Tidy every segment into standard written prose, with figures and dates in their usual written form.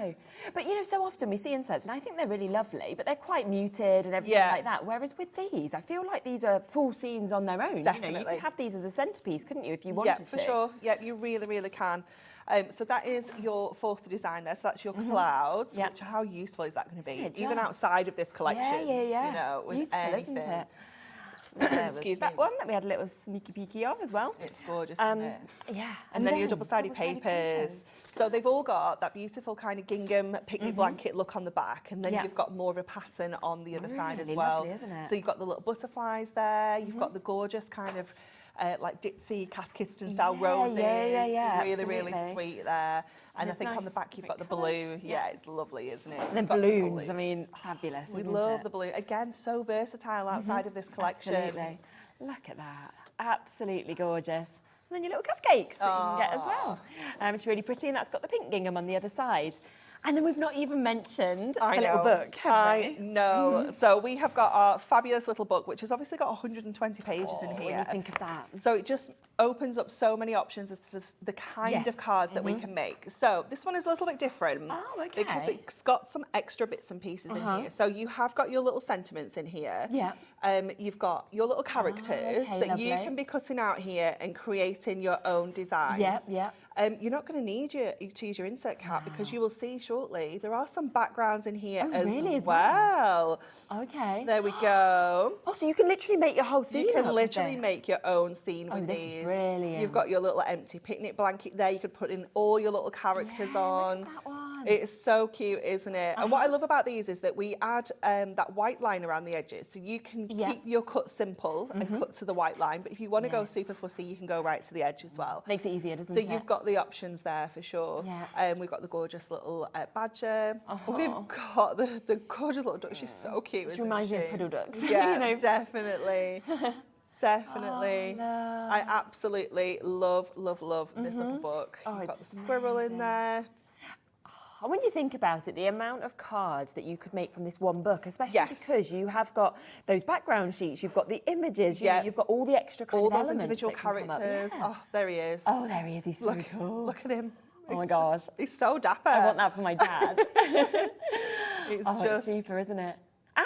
know. But, you know, so often we see inserts, and I think they're really lovely, but they're quite muted and everything like that. Whereas with these, I feel like these are full scenes on their own. Definitely. You know, you could have these as a centrepiece, couldn't you, if you wanted to? Yeah, for sure. Yeah, you really, really can. So that is your fourth design there. So that's your clouds. Which, how useful is that going to be? Even outside of this collection. Yeah. You know, with beautiful, anything. isn't it? Excuse me. That one that we had a little sneaky peeky of as well. It's gorgeous, isn't it? Yeah. And then your double-sided papers. So they've all got that beautiful kind of gingham picnic blanket look on the back, and then you've got more of a pattern on the other side as well. Lovely, isn't it? So you've got the little butterflies there. You've got the gorgeous kind of like ditzy Kath Kidston style roses. Really, really sweet there. And I think on the back you've got the blue. Yeah, it's lovely, isn't it? And then balloons. I mean, fabulous. We love the balloon. Again, so versatile outside of this collection. Absolutely. Look at that. Absolutely gorgeous. And then your little cupcakes that you can get as well. It's really pretty, and that's got the pink gingham on the other side. And then we've not even mentioned the little book, have we? I know. So we have got our fabulous little book, which has obviously got 120 pages in here. When you think of that. So it just opens up so many options as to the kind of cards that we can make. So this one is a little bit different. Oh, okay. Because it's got some extra bits and pieces in here. So you have got your little sentiments in here. Yeah. You've got your little characters that you can be cutting out here and creating your own designs. You're not going to need to use your insert card because you will see shortly there are some backgrounds in here as well. Okay. There we go. Oh, so you can literally make your whole scene. You can literally make your own scene with this these. Is brilliant. You've got your little empty picnic blanket there. You could put in all your little characters on. Look at that one. It's so cute, isn't it? And what I love about these is that we add that white line around the edges, so you can keep your cut simple and cut to the white line. But if you want to go super fussy, you can go right to the edge as well. Makes it easier, doesn't it? So you've got the options there for sure. We've got the gorgeous little badger. We've got the gorgeous little duck. She's so cute. She reminds me of puddle ducks. Yeah, you know? Definitely. Definitely. I absolutely love this little book. You've got the squirrel in there. And when you think about it, the amount of cards that you could make from this one book, especially because you have got those background sheets, you've got the images, you've got all the extra kind of elements. All those individual characters. Oh, there he is. Oh, there he is. He's so cool. Look at him. Oh my gosh. He's so dapper. I want that for my dad. It's super, isn't it?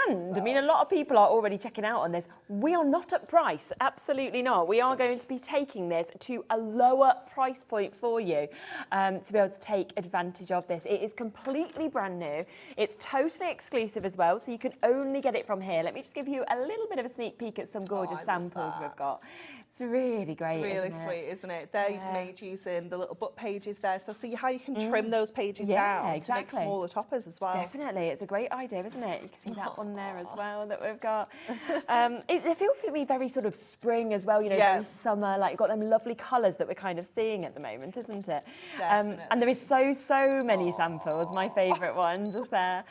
And, I mean, a lot of people are already checking out on this. We are not at price. Absolutely not. We are going to be taking this to a lower price point for you to be able to take advantage of this. It is completely brand new. It's totally exclusive as well, so you can only get it from here. Let me just give you a little bit of a sneak peek at some gorgeous samples we've got. It's really great, It's really sweet, isn't it? They've made using the little book pages there. So see how you can trim those pages down to make smaller toppers as well. Definitely. It's a great idea, isn't it? You can see that one there as well that we've got. It feels to me very sort of spring as well, you know, very summer. Like, you've got them lovely colours that we're kind of seeing at the moment, isn't it? And there is so many samples. My favourite one just there.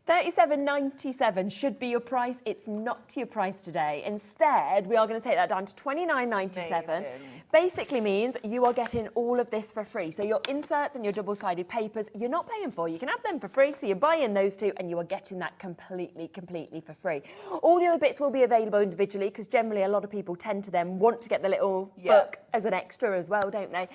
$37.97 should be your price. It's not your price today. Instead, we are going to take that down to $29.97. Basically means you are getting all of this for free. So your inserts and your double-sided papers, you're not paying for. You can have them for free, so you're buying those two and you are getting that completely for free. All the other bits will be available individually because generally a lot of people tend to then want to get the little book as an extra as well, don't they?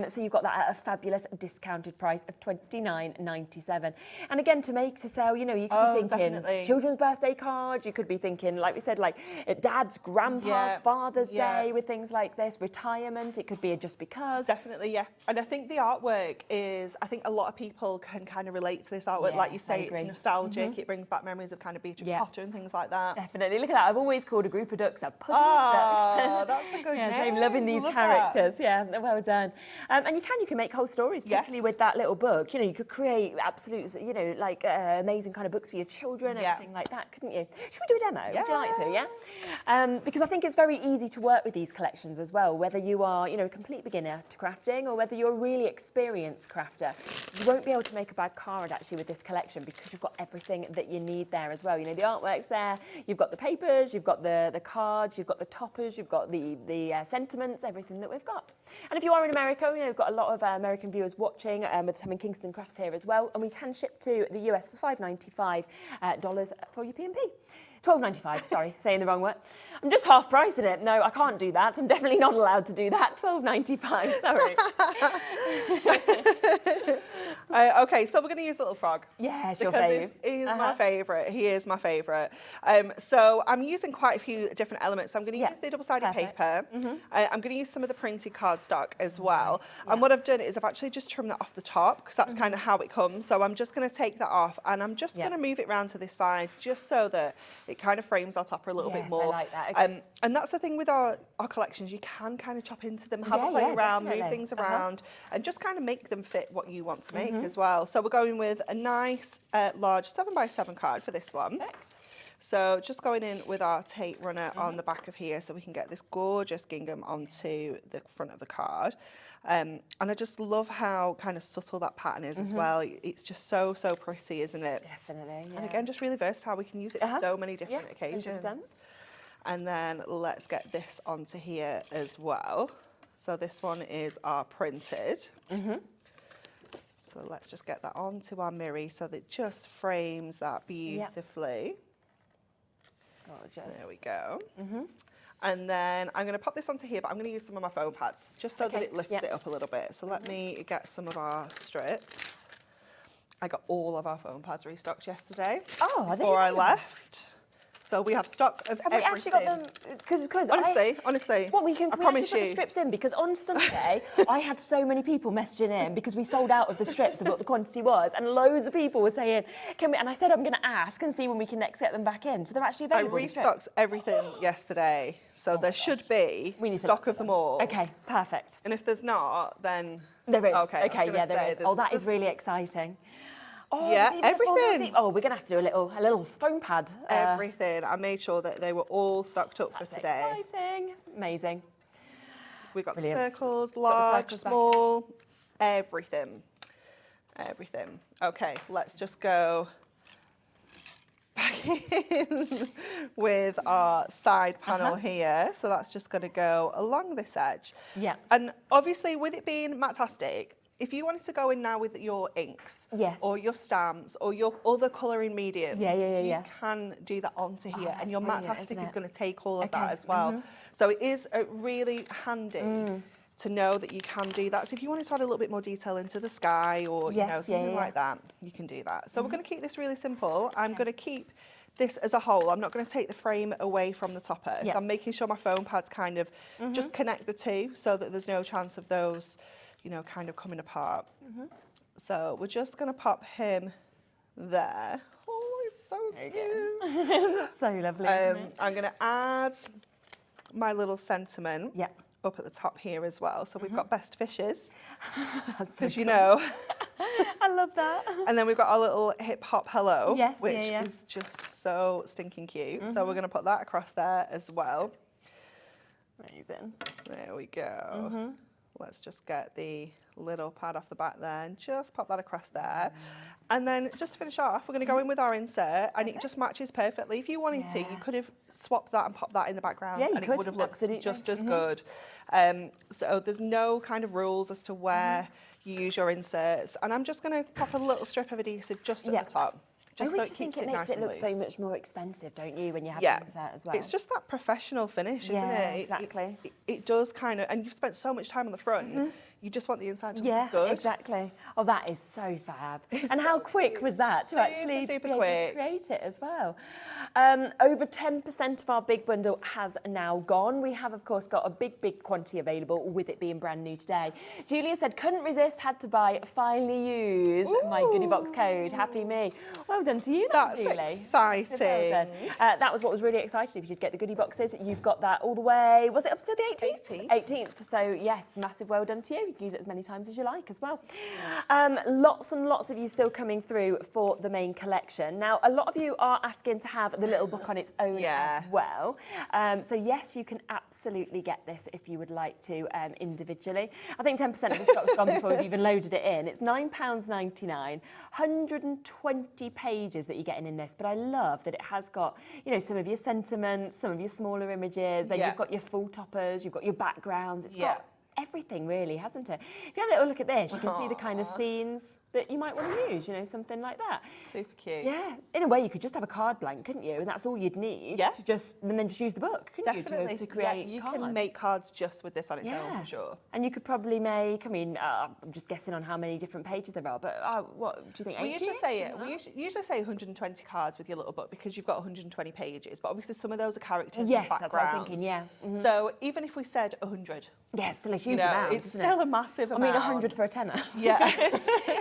So you've got that at a fabulous discounted price of $29.97. And again, to sell, you know, you could be thinking children's birthday cards, you could be thinking, like we said, like dad's, grandpa's, Father's Day with things like this, retirement, it could be a just because. Definitely, And I think the artwork is, I think a lot of people can kind of relate to this artwork. Like you say, it's nostalgic, it brings back memories of kind of Beatrix Potter and things like that. Definitely, look at that. I've always called a group of ducks a puddle of ducks. Oh, that's a good name. So I'm loving these characters. Well done. And you can make whole stories, particularly with that little book. You know, you could create absolute, you know, like amazing kind of books for your children, everything like that, couldn't you? Should we do a demo? Would you like to, because I think it's very easy to work with these collections as well, whether you are, you know, a complete beginner to crafting or whether you're a really experienced crafter. You won't be able to make a bad card actually with this collection because you've got everything that you need there as well. You know, the artwork's there, you've got the papers, you've got the cards, you've got the toppers, you've got the sentiments, everything that we've got. And if you are in America, you know, we've got a lot of American viewers watching with some in Kingston Crafts here as well, and we can ship to the US for $5.95 for your P&P. $12.95, sorry, saying the wrong word. I'm just half pricing it. No, I can't do that. I'm definitely not allowed to do that. $12.95, sorry. Okay, so we're going to use Little Frog. Yeah, it's your favourite. He's my favourite. He is my favourite. So I'm using quite a few different elements. So I'm going to use the double-sided paper. I'm going to use some of the printed cardstock as well. And what I've done is I've actually just trimmed that off the top because that's kind of how it comes. So I'm just going to take that off and I'm just going to move it around to this side just so that it kind of frames our topper a little bit more. I like that. Okay. And that's the thing with our collections. You can kind of chop into them, have a play around, move things around, and just kind of make them fit what you want to make as well. So we're going with a nice large 7x7 card for this one. Perfect. So just going in with our tape runner on the back of here so we can get this gorgeous gingham onto the front of the card. And I just love how kind of subtle that pattern is as well. It's just so pretty, isn't it? Definitely, And again, just really versatile. We can use it for so many different occasions. 100%. And then let's get this onto here as well. So this one is our printed. So let's just get that onto our mirror so that it just frames that beautifully. Gorgeous. There we go. And then I'm going to pop this onto here, but I'm going to use some of my foam pads just so that it lifts it up a little bit. So let me get some of our strips. I got all of our foam pads restocked yesterday before I left. So we have stock of everything. Have we actually got them? Because honestly, what we can I promise put the strips in, because on Sunday I had so many people messaging in because we sold out of the strips of what the quantity was, and loads of people were saying, "Can we?" And I said I'm going to ask and see when we can next get them back in. So they're actually available. I restocked everything yesterday, so there should be stock of them all. Okay, perfect. And if there's not, then there is. Okay, there is. Oh, that is really exciting. Oh, yeah, everything. Oh, we're going to have to do a little foam pad. Everything. I made sure that they were all stocked up for today. Exciting. Amazing. We've got the circles, large, small, everything. Everything. Okay, let's just go back in with our side panel here. So that's just going to go along this edge. Yeah. And obviously with it being Matt-tastic, if you wanted to go in now with your inks or your stamps or your other colouring mediums, you can do that onto here, and your Matt-tastic is going to take all of that as well. So it is really handy to know that you can do that. So if you wanted to add a little bit more detail into the sky or you know, something like that, you can do that. So we're going to keep this really simple. I'm going to keep this as a whole. I'm not going to take the frame away from the topper. So I'm making sure my foam pads kind of just connect the two so that there's no chance of those, you know, kind of coming apart. So we're just going to pop him there. Oh, it's so cute. That's so lovely, isn't it? I'm going to add my little sentiment up at the top here as well. So we've got best fishes, because you know. I love that. And then we've got our little hip hop hello, which is just so stinking cute. So we're going to put that across there as well. Amazing. There we go. Let's just get the little pad off the back there and just pop that across there. And then just to finish off, we're going to go in with our insert, and it just matches perfectly. If you wanted to, you could have swapped that and popped that in the background, and it would have looked just as good. So there's no kind of rules as to where you use your inserts. And I'm just going to pop a little strip of adhesive just at the top. I always just think it makes it look so much more expensive, don't you, when you have an insert as well? It's just that professional finish, isn't it? Yeah, exactly. It does kind of, and you've spent so much time on the front, you just want the inside to look as good. Yeah, exactly. Oh, that is so fab. And how quick was that to actually be able to create it as well? Over 10% of our big bundle has now gone. We have, of course, got a big quantity available with it being brand new today. Julia said, couldn't resist, had to buy, finally used my goodie box code. Happy me. Well done to you, Julie. That's exciting. So well done. That was what was really exciting. If you'd get the goodie boxes, you've got that all the way, was it up to the 18th? 18th. So yes, massive well done to you. You can use it as many times as you like as well. Lots and lots of you still coming through for the main collection. Now, a lot of you are asking to have the little book on its own as well. So yes, you can absolutely get this if you would like to individually. I think 10% of the stock's gone before we've even loaded it in. It's £9.99, 120 pages that you're getting in this, but I love that it has got, you know, some of your sentiments, some of your smaller images, then you've got your full toppers, you've got your backgrounds, it's got everything really, hasn't it? If you have a little look at this, you can see the kind of scenes that you might want to use, you know, something like that. Super cute. Yeah, in a way you could just have a card blank, couldn't you? And that's all you'd need to and then just use the book, couldn't you, to create you cards. can make cards just with this on its own, for sure. And you could probably make, I mean, I'm just guessing on how many different pages there are, but what do you think, 80? We usually say 120 cards with your little book because you've got 120 pages, but obviously some of those are characters and backgrounds. That's what I was thinking, So even if we said 100, yeah, it's still a huge amount. It's still a massive amount. I mean, 100 for a tenner. Yeah.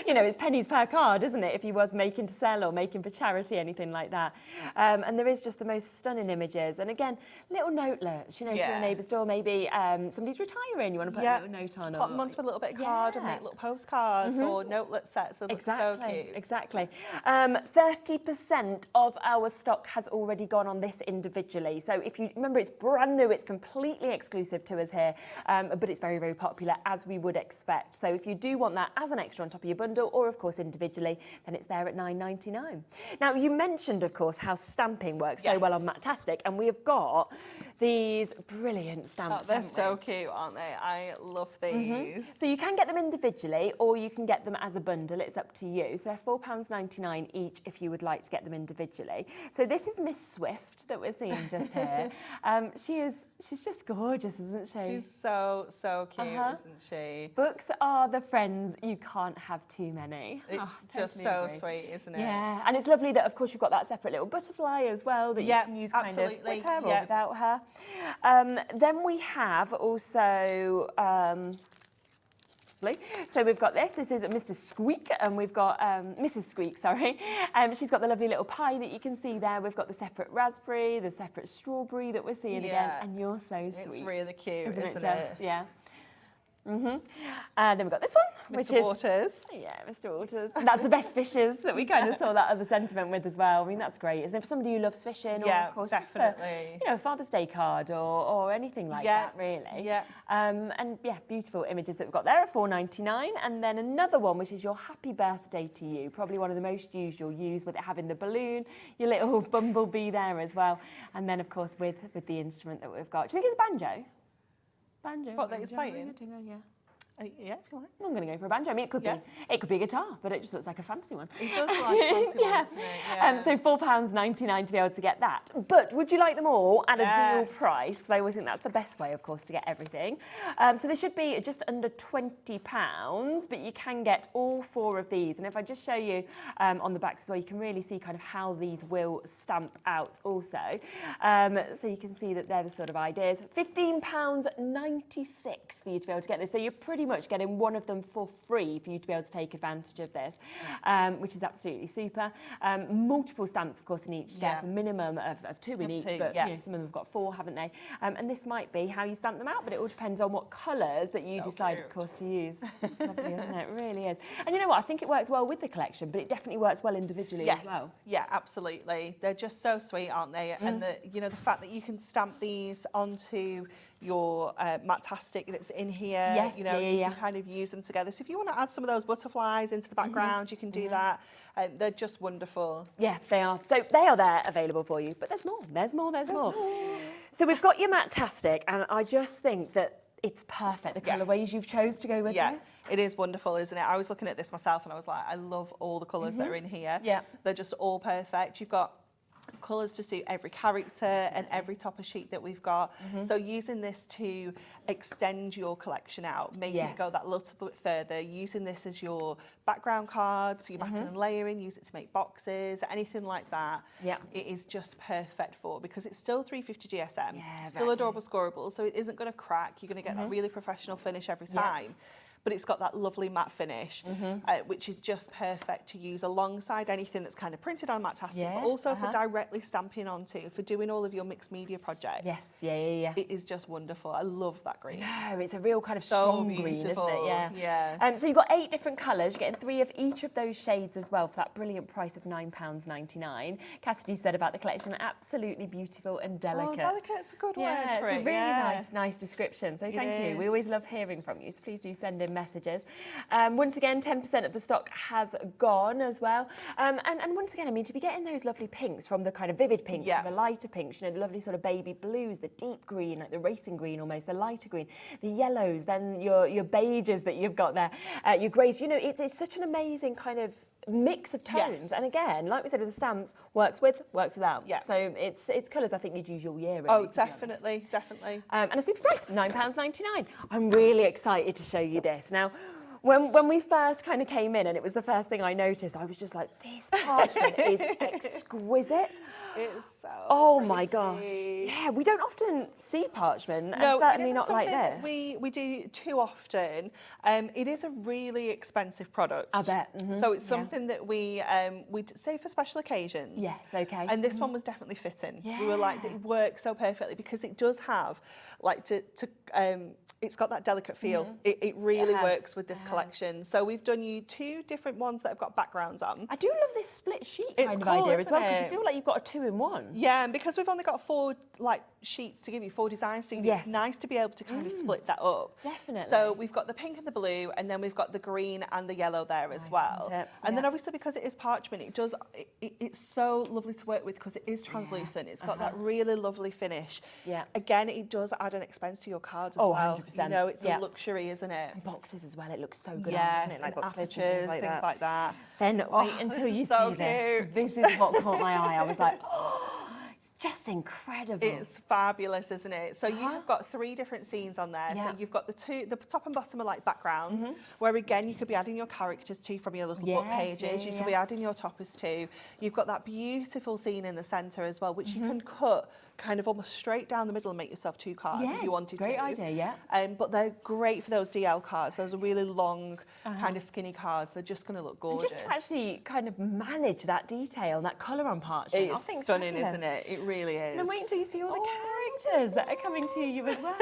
You know, it's pennies per card, isn't it? If you was making to sell or making for charity, anything like that. And there is just the most stunning images. And again, little notelets, you know, to a neighbour's door, maybe somebody's retiring, you want to put a little note on. Put them onto a little bit of card and make little postcards or notelet sets. They look so cute. Exactly. 30% of our stock has already gone on this individually. So if you remember, it's brand new, it's completely exclusive to us here. But it's very, very popular, as we would expect. So if you do want that as an extra on top of your bundle, or of course individually, then it's there at £9.99. Now, you mentioned, of course, how stamping works so well on Matt-tastic, and we have got these brilliant stamps. Oh, they're so cute, aren't they? I love these. So you can get them individually, or you can get them as a bundle. It's up to you. So they're £4.99 each if you would like to get them individually. So this is Miss Swift that we're seeing just here. She's just gorgeous, isn't she? She's so cute, isn't she? Books are the friends you can't have too many. It's just so sweet, isn't it? Yeah, and it's lovely that, of course, you've got that separate little butterfly as well that you can use kind of with her or without her. Then we have also... So we've got this is Mr. Squeak, and we've got Mrs. Squeak, sorry. She's got the lovely little pie that you can see there. We've got the separate raspberry, the separate strawberry that we're seeing again, and you're so sweet. It's really cute, isn't it? Just, yeah. Then we've got this one, which Mr. Waters. Yeah, Mr. Waters. And that's the best fishes that we kind of saw that other sentiment with as well. I mean, that's great, isn't it? For somebody who loves fishing, or of course, definitely. For, a Father's Day card or anything like that, really. Yeah. And beautiful images that we've got there are £4.99, and then another one which is your happy birthday to you. Probably one of the most used you'll use, with it having the balloon, your little bumblebee there as well, and then of course with the instrument that we've got. Do you think it's banjo? Banjo. What, that he's playing? Yeah. Yeah, if you like. I'm going to go for a banjo. I mean, it could be a guitar, but it just looks like a fancy one. It does look like a fancy one, doesn't it? Yeah. So £4.99 to be able to get that. But would you like them all at a deal price? Because I always think that's the best way, of course, to get everything. So they should be just under £20, but you can get all 4 of these. And if I just show you on the backs as well, you can really see kind of how these will stamp out also. So you can see that they're the sort of ideas. £15.96 for you to be able to get this. So you're pretty much getting one of them for free for you to be able to take advantage of this, which is absolutely super. Multiple stamps, of course, in each step, a minimum of 2 in each, but some of them have got 4, haven't they? And this might be how you stamp them out, but it all depends on what colours that you decide, of course, to use. It's lovely, isn't it? It really is. And you know what? I think it works well with the collection, but it definitely works well individually as well. Yeah, absolutely. They're just so sweet, aren't they? And the fact that you can stamp these onto your Matt-tastic that's in here, you can kind of use them together. So if you want to add some of those butterflies into the background, you can do that. They're just wonderful. Yeah, they are. So they are there available for you, but there's more. There's more. So we've got your Matt-tastic, and I just think that it's perfect, the colourways you've chose to go with this. It is wonderful, isn't it? I was looking at this myself and I was like, I love all the colours that are in here. Yeah. They're just all perfect. You've got colours to suit every character and every topper sheet that we've got. So using this to extend your collection out, making it go that little bit further, using this as your background cards, your matting and layering, use it to make boxes, anything like that. It is just perfect for, because it's still 350 GSM, still adorable scoreable, so it isn't going to crack. You're going to get that really professional finish every time. But it's got that lovely matte finish, which is just perfect to use alongside anything that's kind of printed on Matt-tastic, but also for directly stamping onto, for doing all of your mixed media projects. Yes, yeah. It is just wonderful. I love that green. No, it's a real kind of strong green, isn't it? Yeah. So you've got 8 different colours. You're getting 3 of each of those shades as well for that brilliant price of £9.99. Cassidy said about the collection, absolutely beautiful and delicate. Oh, delicate's a good word for it's it. a really nice description. So thank you. We always love hearing from you, so please do send in in messages. Once again, 10% of the stock has gone as well. And once again, I mean, to be getting those lovely pinks from the kind of vivid pinks to the lighter pinks, you know, the lovely sort of baby blues, the deep green, like the racing green almost, the lighter green, the yellows, then your beiges that you've got there, your greys, you know, it's such an amazing kind of mix of tones. And again, like we said with the stamps, works with, works without. So it's colours I think you'd use all year. Really, oh, definitely, definitely. And a super price, £9.99. I'm really excited to show you this. Now, when we first kind of came in and it was the first thing I noticed, I was just like, this parchment is exquisite. It's so oh my gosh. Yeah, we don't often see parchment, and certainly not like this. We do too often. It is a really expensive product. I bet. So it's something that we say for special occasions. Yes, okay. And this one was definitely fitting. We were like, it works so perfectly because it does have, like, it's got that delicate feel. It really works with this collection. So we've done you 2 different ones that have got backgrounds on. I do love this split sheet kind of idea as well, because you feel like you've got a 2-in-1. Yeah, and because we've only got 4 sheets to give you, 4 designs to give you, it's nice to be able to kind of split that up. Definitely. So we've got the pink and the blue, and then we've got the green and the yellow there as well. And then obviously because it is parchment, it's so lovely to work with because it is translucent. It's got that really lovely finish. Again, it does add an expense to your cards as well. 100%. You know, it's a luxury, isn't it? And boxes as well, it looks so good on, doesn't it? Like box lids, things like that. Then wait until you see this. This is what caught my eye. I was like, oh, it's just incredible. It's fabulous, isn't it? So you've got 3 different scenes on there. So you've got the top and bottom are like backgrounds, where again you could be adding your characters to from your little book pages. You could be adding your toppers to. You've got that beautiful scene in the centre as well, which you can cut kind of almost straight down the middle and make yourself 2 cards if you wanted to. Great idea, but they're great for those DL cards. Those are really long, kind of skinny cards. They're just going to look gorgeous. And just to actually kind of manage that detail, that colour on parchment. It's stunning, isn't it? It really is. And then wait until you see all the characters that are coming to you as well.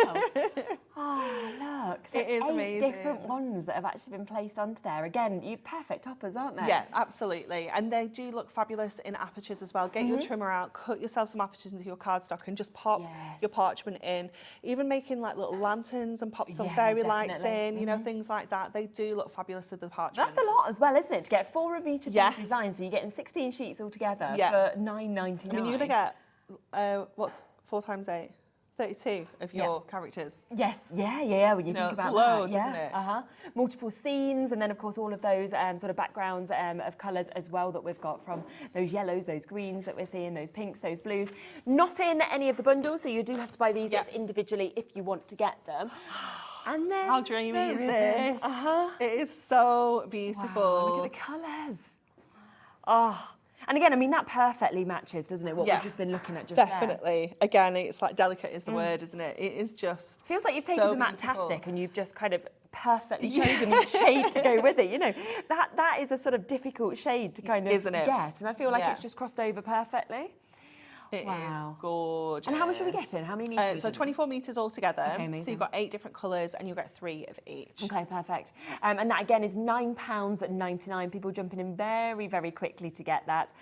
Oh, look. So it is 8 amazing. different ones that have actually been placed onto there. Again, perfect toppers, aren't they? Yeah, absolutely. And they do look fabulous in apertures as well. Get your trimmer out, cut yourself some apertures into your cardstock and just pop your parchment in. Even making like little lanterns and pop some fairy lights in, you know, things like that. They do look fabulous with the parchment. That's a lot as well, isn't it? To get 4 of each of these designs, so you're getting 16 sheets altogether for £9.99. I mean, you're going to get, what's 4 times 8? 32 of your characters. Yes, when you think about loads, that. Isn't it? Multiple scenes, and then of course all of those sort of backgrounds of colours as well that we've got, from those yellows, those greens that we're seeing, those pinks, those blues. Not in any of the bundles, so you do have to buy these individually if you want to get them. And then how dreamy is this? It is so beautiful. Wow, look at the colours. Oh. And again, I mean, that perfectly matches, doesn't it, what we've just been looking at just Definitely. There. Again, it's like delicate is the word, isn't it? It is just feels like you've taken the Matt-tastic and you've just kind of perfectly chosen the shade to go with it. You know, that is a sort of difficult shade to kind of get. And I feel like it's just crossed over perfectly. It is gorgeous. And how much are we getting? How many metres? So 24 metres altogether. Okay, amazing. So you've got 8 different colours and you'll get 3 of each. Okay, perfect. And that again is £9.99. People jumping in very, very quickly to get that.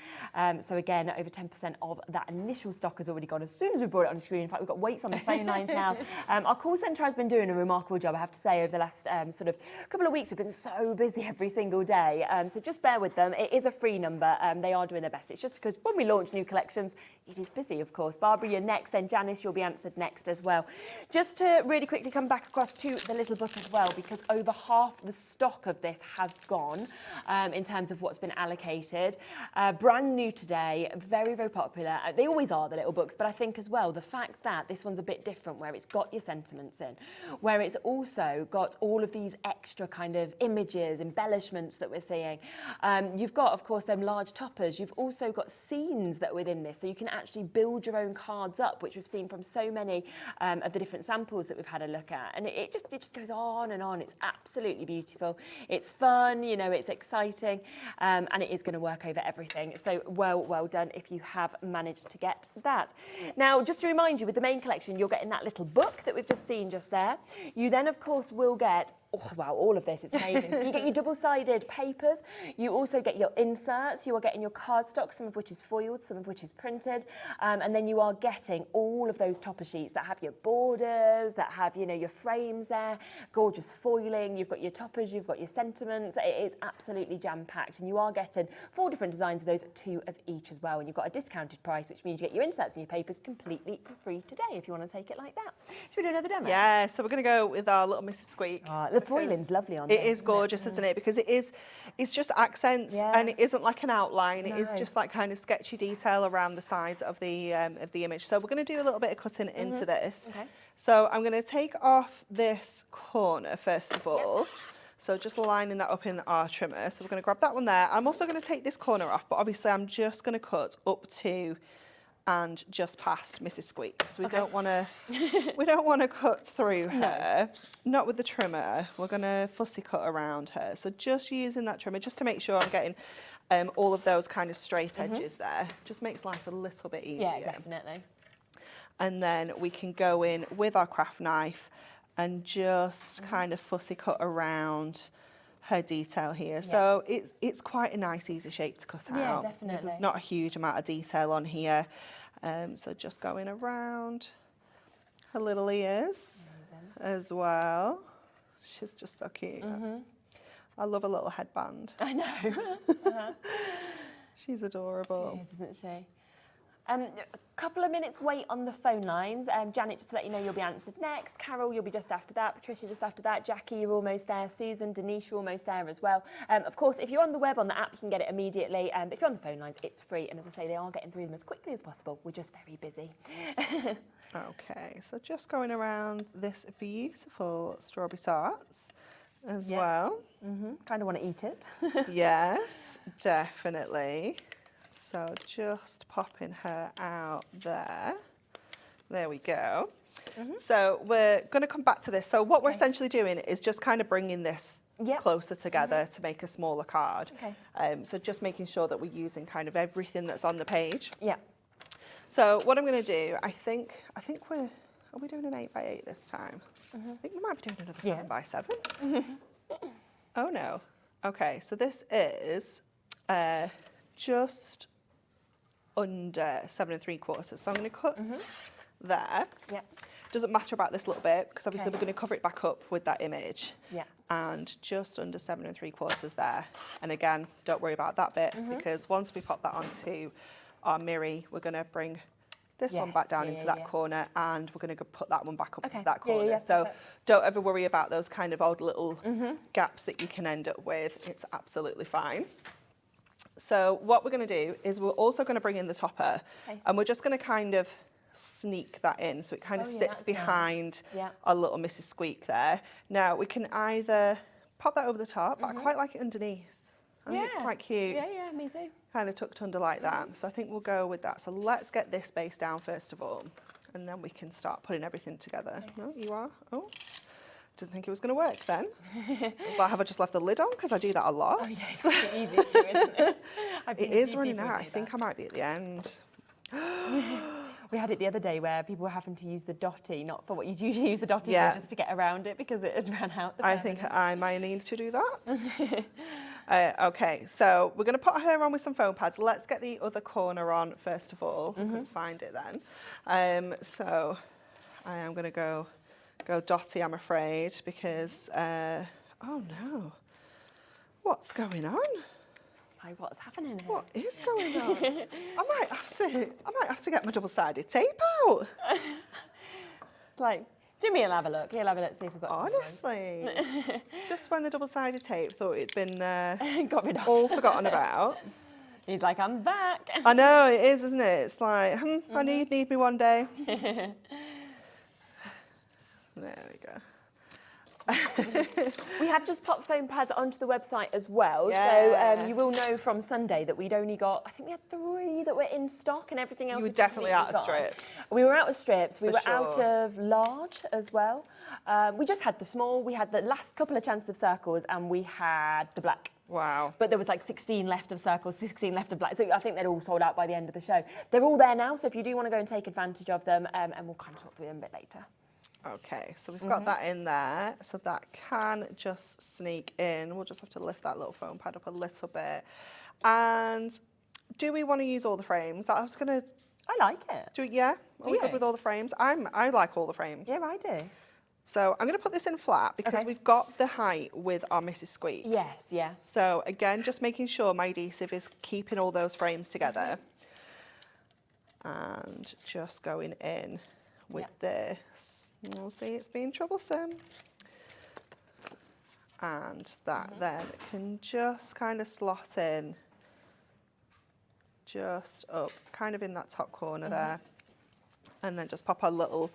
So again, over 10% of that initial stock has already gone as soon as we brought it on the screen. In fact, we've got waits on the phone lines now. Our call centre has been doing a remarkable job, I have to say, over the last sort of couple of weeks. We've been so busy every single day. So just bear with them. It is a free number. They are doing their best. It's just because when we launch new collections, it is busy, of course. Barbara, you're next, then Janice, you'll be answered next as well. Just to really quickly come back across to the little book as well, because over half the stock of this has gone in terms of what's been allocated. Brand new today, very, very popular. They always are, the little books, but I think as well, the fact that this one's a bit different, where it's got your sentiments in, where it's also got all of these extra kind of images, embellishments that we're seeing. You've got, of course, them large toppers. You've also got scenes that are within this, so you can actually build your own cards up, which we've seen from so many of the different samples that we've had a look at. And it just goes on and on. It's absolutely beautiful. It's fun, you know, it's exciting, and it is going to work over everything. So well done if you have managed to get that. Now, just to remind you, with the main collection, you're getting that little book that we've just seen just there. You then, of course, will get, oh, wow, all of this is amazing. So you get your double-sided papers. You also get your inserts. You are getting your cardstock, some of which is foiled, some of which is printed. and then you are getting all of those topper sheets that have your borders, that have, you know, your frames there, gorgeous foiling, you've got your toppers, you've got your sentiments. It is absolutely jam-packed, and you are getting 4 different designs of those, 2 of each as well, and you've got a discounted price, which means you get your inserts and your papers completely for free today if you want to take it like that. Should we do another demo? Yeah, so we're going to go with our little Mrs. Squeak. The foiling's lovely on this. It is gorgeous, isn't it? Because it's just accents, and it isn't like an outline. It is just like kind of sketchy detail around the sides of the image. So we're going to do a little bit of cutting into this. Okay. So I'm going to take off this corner first of all. So just lining that up in our trimmer. So we're going to grab that one there. I'm also going to take this corner off, but obviously I'm just going to cut up to and just past Mrs. Squeak, because we don't want to cut through her. Not with the trimmer. We're going to fussy cut around her. So just using that trimmer just to make sure I'm getting all of those kind of straight edges there. Just makes life a little bit easier. Yeah, definitely. And then we can go in with our craft knife and just kind of fussy cut around her detail here. So it's quite a nice, easy shape to cut out. Yeah, definitely. There's not a huge amount of detail on here. So just going around her little ears as well. She's just so cute. I love a little headband. I know. She's adorable. She is, isn't she? A couple of minutes wait on the phone lines. Janet, just to let you know, you'll be answered next. Carol, you'll be just after that. Patricia, just after that. Jackie, you're almost there. Susan, Denise, you're almost there as well. Of course, if you're on the web, on the app, you can get it immediately. But if you're on the phone lines, it's free. And as I say, they are getting through them as quickly as possible. We're just very busy. Okay, so just going around this beautiful strawberry tarts as well. Kind of want to eat it. Yes, definitely. So just popping her out there. There we go. So we're going to come back to this. So what we're essentially doing is just kind of bringing this closer together to make a smaller card. So just making sure that we're using kind of everything that's on the page. So what I'm going to do, I think are we doing an 8x8 this time? I think we might be doing another 7x7. Oh no. Okay, so this is just under 7 3/4. So I'm going to cut there. Doesn't matter about this little bit, because obviously we're going to cover it back up with that image. And just under 7 3/4 there. And again, don't worry about that bit, because once we pop that onto our mirror, we're going to bring this one back down into that corner, and we're going to put that one back up into that corner. So don't ever worry about those kind of odd little gaps that you can end up with. It's absolutely fine. So what we're going to do is we're also going to bring in the topper, and we're just going to kind of sneak that in, so it kind of sits behind our little Mrs. Squeak there. Now we can either pop that over the top, but I quite like it underneath. I think it's quite cute. Yeah, me too. Kind of tucked under like that. So I think we'll go with that. So let's get this base down first of all, and then we can start putting everything together. No, you are? Oh. Didn't think it was going to work then. Like, have I just left the lid on? Because I do that a lot. Oh, yeah, it's pretty easy to do, isn't it? It is running out. I think I might be at the end. We had it the other day where people were having to use the dotty, not for what you'd usually use the dotty for, just to get around it because it had ran out. I think I might need to do that. Okay, so we're going to put her on with some foam pads. Let's get the other corner on first of all. I couldn't find it then. So I am going to go dotty, I'm afraid, because oh no, what's going on? Like, what's happening here? What is going on? I might have to get my double-sided tape out. It's like, Jimmy will have a look. He'll have a look, see if we've got something. Honestly, just when the double-sided tape thought it'd been got rid of. all forgotten about. He's like, I'm back. I know, it is, isn't it? It's like, I need me one day. There we go. We have just popped foam pads onto the website as well, so you will know from Sunday that we'd only got, I think we had 3 that were in stock and everything else. You were definitely out of strips. We were out of strips, we were out of large as well. We just had the small, we had the last couple of chances of circles, and we had the black. Wow. But there was like 16 left of circles, 16 left of black. So I think they're all sold out by the end of the show. They're all there now, so if you do want to go and take advantage of them, and we'll kind of talk through them a bit later. Okay, so we've got that in there, so that can just sneak in. We'll just have to lift that little foam pad up a little bit. And do we want to use all the frames? I was going to I like it. Yeah? Are we good with all the frames? I like all the frames. Yeah, I do. So I'm going to put this in flat because we've got the height with our Mrs. Squeak. Yes, yeah. So again, just making sure my adhesive is keeping all those frames together. And just going in with this. You'll see it's being troublesome. And that then can just kind of slot in just up, kind of in that top corner there. And then just pop our little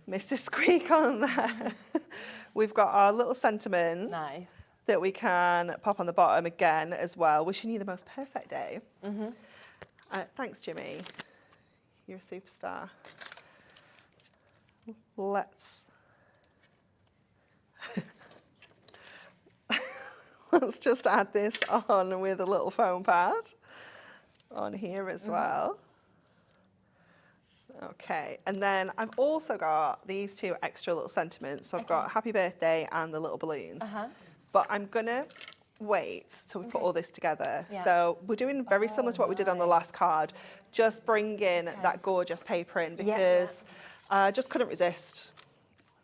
Mrs. Squeak on there. We've got our little sentiment. Nice. That we can pop on the bottom again as well. Wishing you the most perfect day. Thanks, Jimmy. You're a superstar. Let's just add this on with a little foam pad on here as well. Okay, and then I've also got these two extra little sentiments. So I've got happy birthday and the little balloons. But I'm gonna wait till we put all this together. So we're doing very similar to what we did on the last card. Just bring in that gorgeous paper in because I just couldn't resist.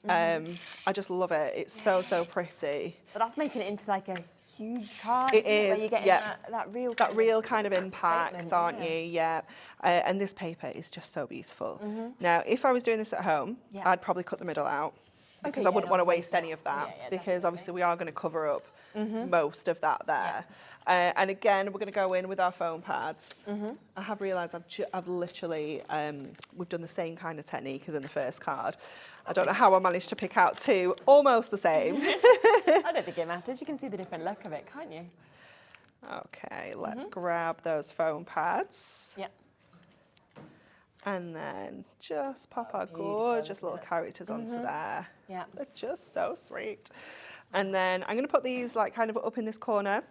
I just love it. It's so pretty. But that's making it into like a huge card. It is. Where you're getting that real kind of impact, aren't you? Yeah. And this paper is just so beautiful. Now, if I was doing this at home, I'd probably cut the middle out because I wouldn't want to waste any of that because obviously we are going to cover up most of that there. And again, we're going to go in with our foam pads. I have realised I've literally, we've done the same kind of technique as in the first card. I don't know how I managed to pick out two almost the same. I don't think it matters. You can see the different look of it, can't you? Okay, let's grab those foam pads. Yep. And then just pop our gorgeous little characters onto there. Yeah. They're just so sweet. And then I'm going to put these like kind of up in this corner.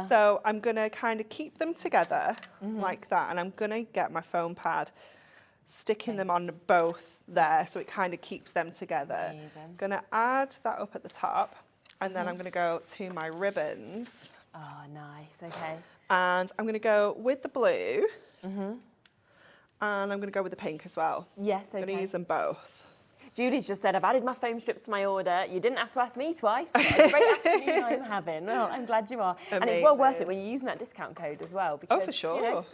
So I'm going to kind of keep them together like that. And I'm going to get my foam pad, sticking them on both there so it kind of keeps them together. Amazing. Going to add that up at the top. And then I'm going to go to my ribbons. Oh, nice. Okay. And I'm going to go with the blue. And I'm going to go with the pink as well. Yes, okay. I'm going to use them both. Julie's just said, I've added my foam strips to my order. You didn't have to ask me twice. What a great afternoon I'm having. Well, I'm glad you are. Amazing. And it's well worth it when you're using that discount code as well. Because, for sure.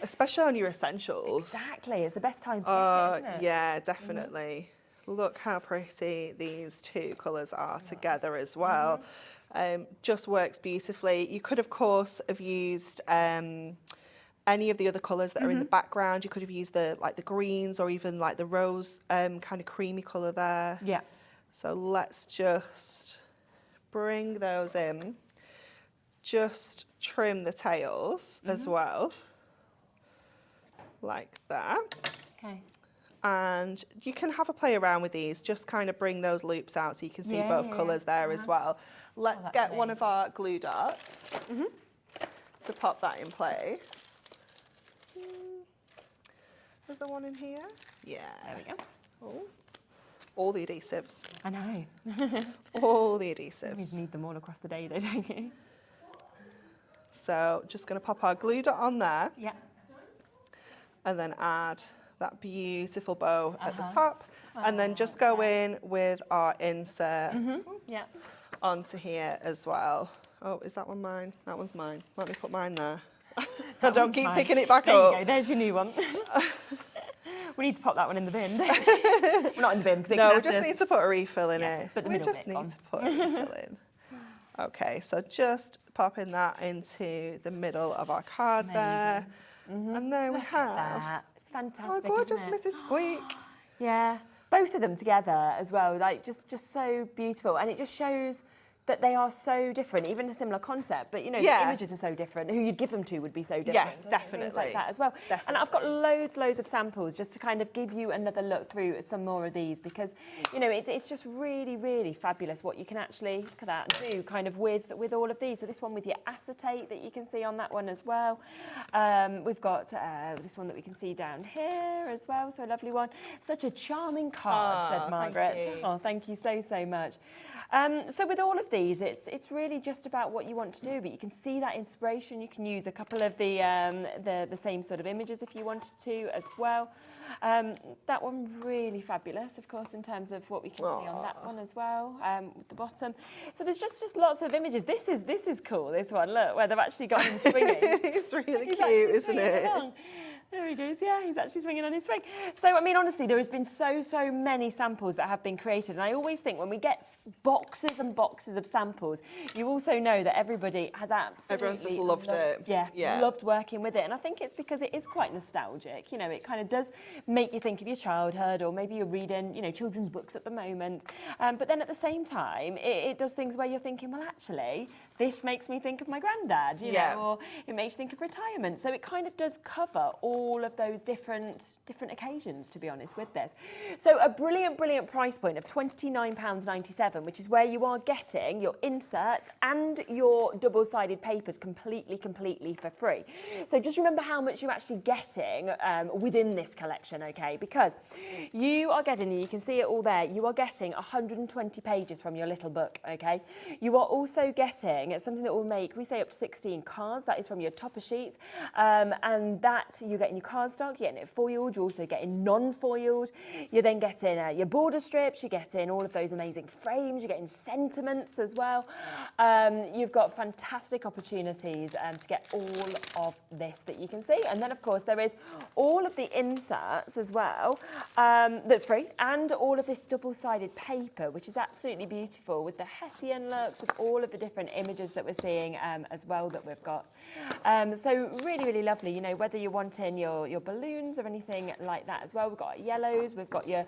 Especially on your essentials. Exactly. It's the best time to get it, isn't it? Yeah, definitely. Look how pretty these two colours are together as well. Just works beautifully. You could, of course, have used any of the other colours that are in the background. You could have used the greens or even like the rose kind of creamy colour there. Yeah. So let's just bring those in. Just trim the tails as well, like that. Okay. And you can have a play around with these, just kind of bring those loops out so you can see both colours there as well. Let's get one of our glue dots to pop that in place. Is there one in here? Yeah. There we go. Oh. All the adhesives. I know. All the adhesives. You need them all across the day though, don't you? So just going to pop our glue dot on there. Yeah. And then add that beautiful bow at the top. And then just go in with our insert onto here as well. Oh, is that one mine? That one's mine. Let me put mine there. I don't keep picking it back up. There you go, there's your new one. We need to pop that one in the bin. Well, not in the bin, because we just need to put a refill in it. We just need to put a refill in. Okay, so just popping that into the middle of our card there. And there we have It's fantastic. our gorgeous Mrs. Squeak. Yeah, both of them together as well, like just so beautiful. And it just shows that they are so different, even a similar concept, but you know, the images are so different. Who you'd give them to would be so different. Yes, definitely. Things like that as well. Definitely. And I've got loads of samples just to kind of give you another look through some more of these because, you know, it's just really fabulous what you can actually, look at that, do kind of with all of these. So this one with your acetate that you can see on that one as well. We've got this one that we can see down here as well, so a lovely one. Such a charming card, said Margaret. Thank you. Oh, thank you so much. So with all of these, it's really just about what you want to do, but you can see that inspiration. You can use a couple of the same sort of images if you wanted to as well. That one really fabulous, of course, in terms of what we can see on that one as well, with the bottom. So there's just lots of images. This is cool, this one, look, where they've actually got him swinging. It's really cute, isn't it? Along. There he goes, yeah, he's actually swinging on his swing. So, I mean, honestly, there has been so many samples that have been created. And I always think when we get boxes and boxes of samples, you also know that everybody has absolutely... Everyone's just loved it. Yeah, loved working with it. And I think it's because it is quite nostalgic. You know, it kind of does make you think of your childhood, or maybe you're reading, you know, children's books at the moment. But then at the same time, it does things where you're thinking, well, actually, this makes me think of my granddad, you know, or it makes you think of retirement. So it kind of does cover all of those different occasions, to be honest, with this. So a brilliant price point of £29.97, which is where you are getting your inserts and your double-sided papers completely for free. So just remember how much you're actually getting within this collection, okay? Because you are getting, you can see it all there, you are getting 120 pages from your little book, okay? You are also getting something that will make, we say up to 16 cards. That is from your topper sheets, and that you get in your cardstock, you're getting it foiled, you're also getting non-foiled, you're then getting your border strips, you're getting all of those amazing frames, you're getting sentiments as well. You've got fantastic opportunities to get all of this that you can see. And then, of course, there is all of the inserts as well, that's free, and all of this double-sided paper, which is absolutely beautiful, with the Hessian looks, with all of the different images that we're seeing as well that we've got. So really lovely, you know, whether you're wanting your balloons or anything like that as well. We've got our yellows, we've got your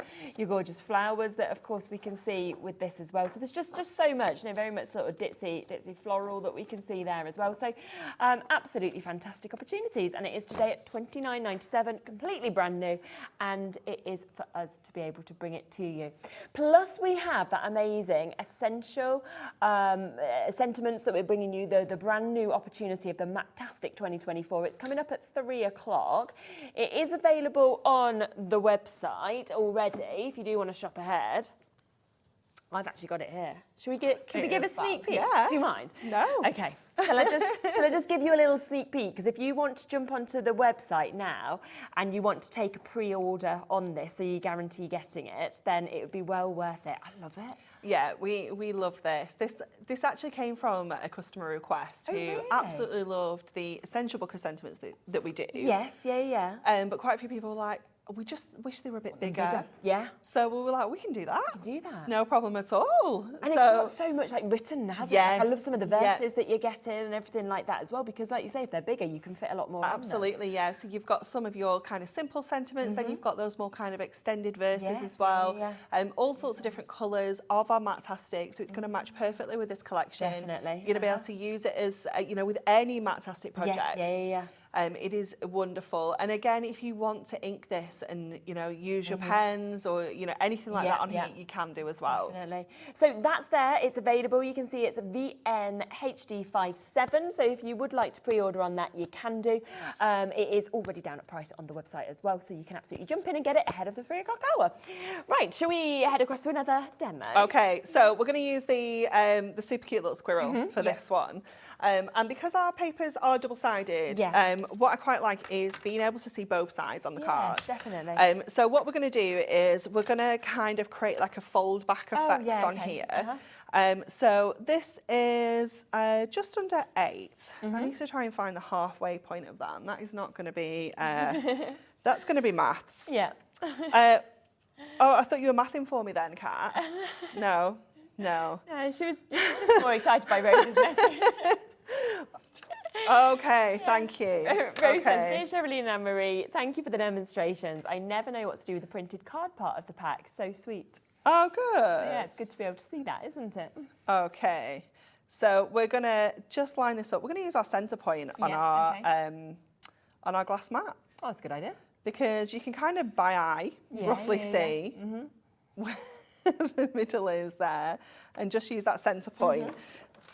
gorgeous flowers that, of course, we can see with this as well. So there's just so much, you know, very much sort of ditzy floral that we can see there as well. So absolutely fantastic opportunities, and it is today at £29.97, completely brand new, and it is for us to be able to bring it to you. Plus, we have that amazing essential sentiments that we're bringing you, the brand new opportunity of the Matt-tastic 2024. It's coming up at 3 o'clock. It is available on the website already if you do want to shop ahead. I've actually got it here. Can we give a sneak peek? Yeah. Do you mind? No. Okay. Shall I just give you a little sneak peek? Because if you want to jump onto the website now and you want to take a pre-order on this, so you guarantee getting it, then it would be well worth it. I love it. Yeah, we love this. This actually came from a customer request who absolutely loved the essential book of sentiments that we do. Yes, yeah. But quite a few people were like, we just wish they were a bit bigger. Yeah. So we were like, we can do that. We can do that. It's no problem at all. And it's got so much like written, hasn't it? Like, I love some of the verses that you're getting and everything like that as well, because like you say, if they're bigger, you can fit a lot more Absolutely, on them. Yeah. So you've got some of your kind of simple sentiments, then you've got those more kind of extended verses as well. Yeah. All sorts of different colours of our Matt-tastic, so it's going to match perfectly with this collection. Definitely. You're going to be able to use it as, you know, with any Matt-tastic project. Yes, yeah. It is wonderful. And again, if you want to ink this and, you know, use your pens or, you know, anything like that on here, you can do as well. Definitely. So that's there. It's available. You can see it's VNHD57. So if you would like to pre-order on that, you can do. It is already down at price on the website as well. So you can absolutely jump in and get it ahead of the 3 o'clock hour. Right. Shall we head across to another demo? Okay. So we're going to use the super cute little squirrel for this one. And because our papers are double-sided, what I quite like is being able to see both sides on the card. Yes, definitely. So what we're going to do is we're going to kind of create like a fold-back effect on here. So this is just under 8. So I need to try and find the halfway point of that. And that is not going to be, that's going to be maths. Yeah. Oh, I thought you were mathing for me then, Kat. No. She was just more excited by Rose's message. Okay, thank you. Rose says, "Dear Sherilyn and Marie, thank you for the demonstrations. I never know what to do with the printed card part of the pack. So sweet." Oh, good. So yeah, it's good to be able to see that, isn't it? Okay. So we're going to just line this up. We're going to use our centre point on our glass mat. Oh, that's a good idea. Because you can kind of by eye roughly see where the middle is there, and just use that centre point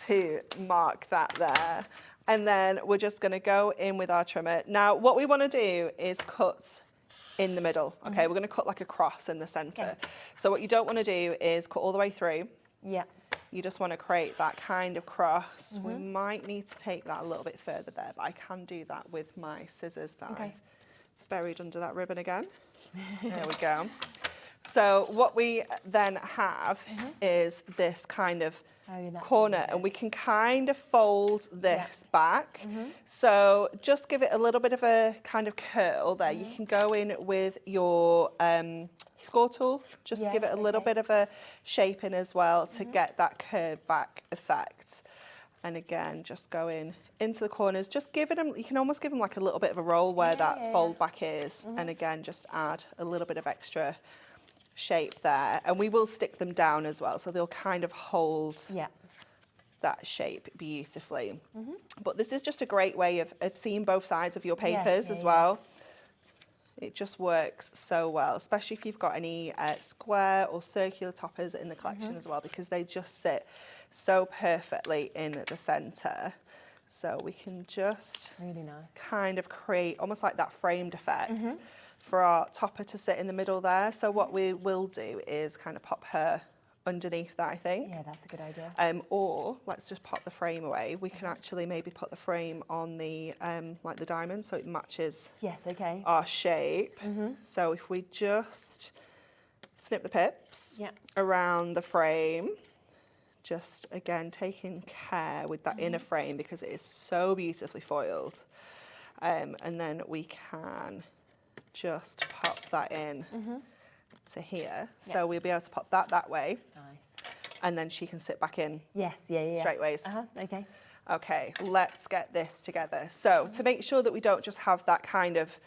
to mark that there. And then we're just going to go in with our trimmer. Now, what we want to do is cut in the middle. Okay, we're going to cut like a cross in the centre. So what you don't want to do is cut all the way through. Yeah. you just want to create that kind of cross. We might need to take that a little bit further there, but I can do that with my scissors that I've buried under that ribbon again. There we go. So what we then have is this kind of corner, and we can kind of fold this back. So just give it a little bit of a kind of curl there. You can go in with your score tool, just give it a little bit of a shape in as well to get that curved back effect. And again, just go into the corners, just give it them, you can almost give them like a little bit of a roll where that fold back is. And again, just add a little bit of extra shape there, and we will stick them down as well, so they'll kind of hold that shape beautifully. But this is just a great way of seeing both sides of your papers as well. It just works so well, especially if you've got any square or circular toppers in the collection as well, because they just sit so perfectly in the center. So we can just kind of create almost like that framed effect for our topper to sit in the middle there. So what we will do is kind of pop her underneath that, I think. Yeah, that's a good idea. Or let's just pop the frame away. We can actually maybe put the frame on the like the diamond, so it matches our shape. So if we just snip the pips around the frame, just again taking care with that inner frame because it is so beautifully foiled. And then we can just pop that in to here. So we'll be able to pop that way. Nice. And then she can sit back in straight ways. Okay. Okay, let's get this together. So to make sure that we don't just have that kind of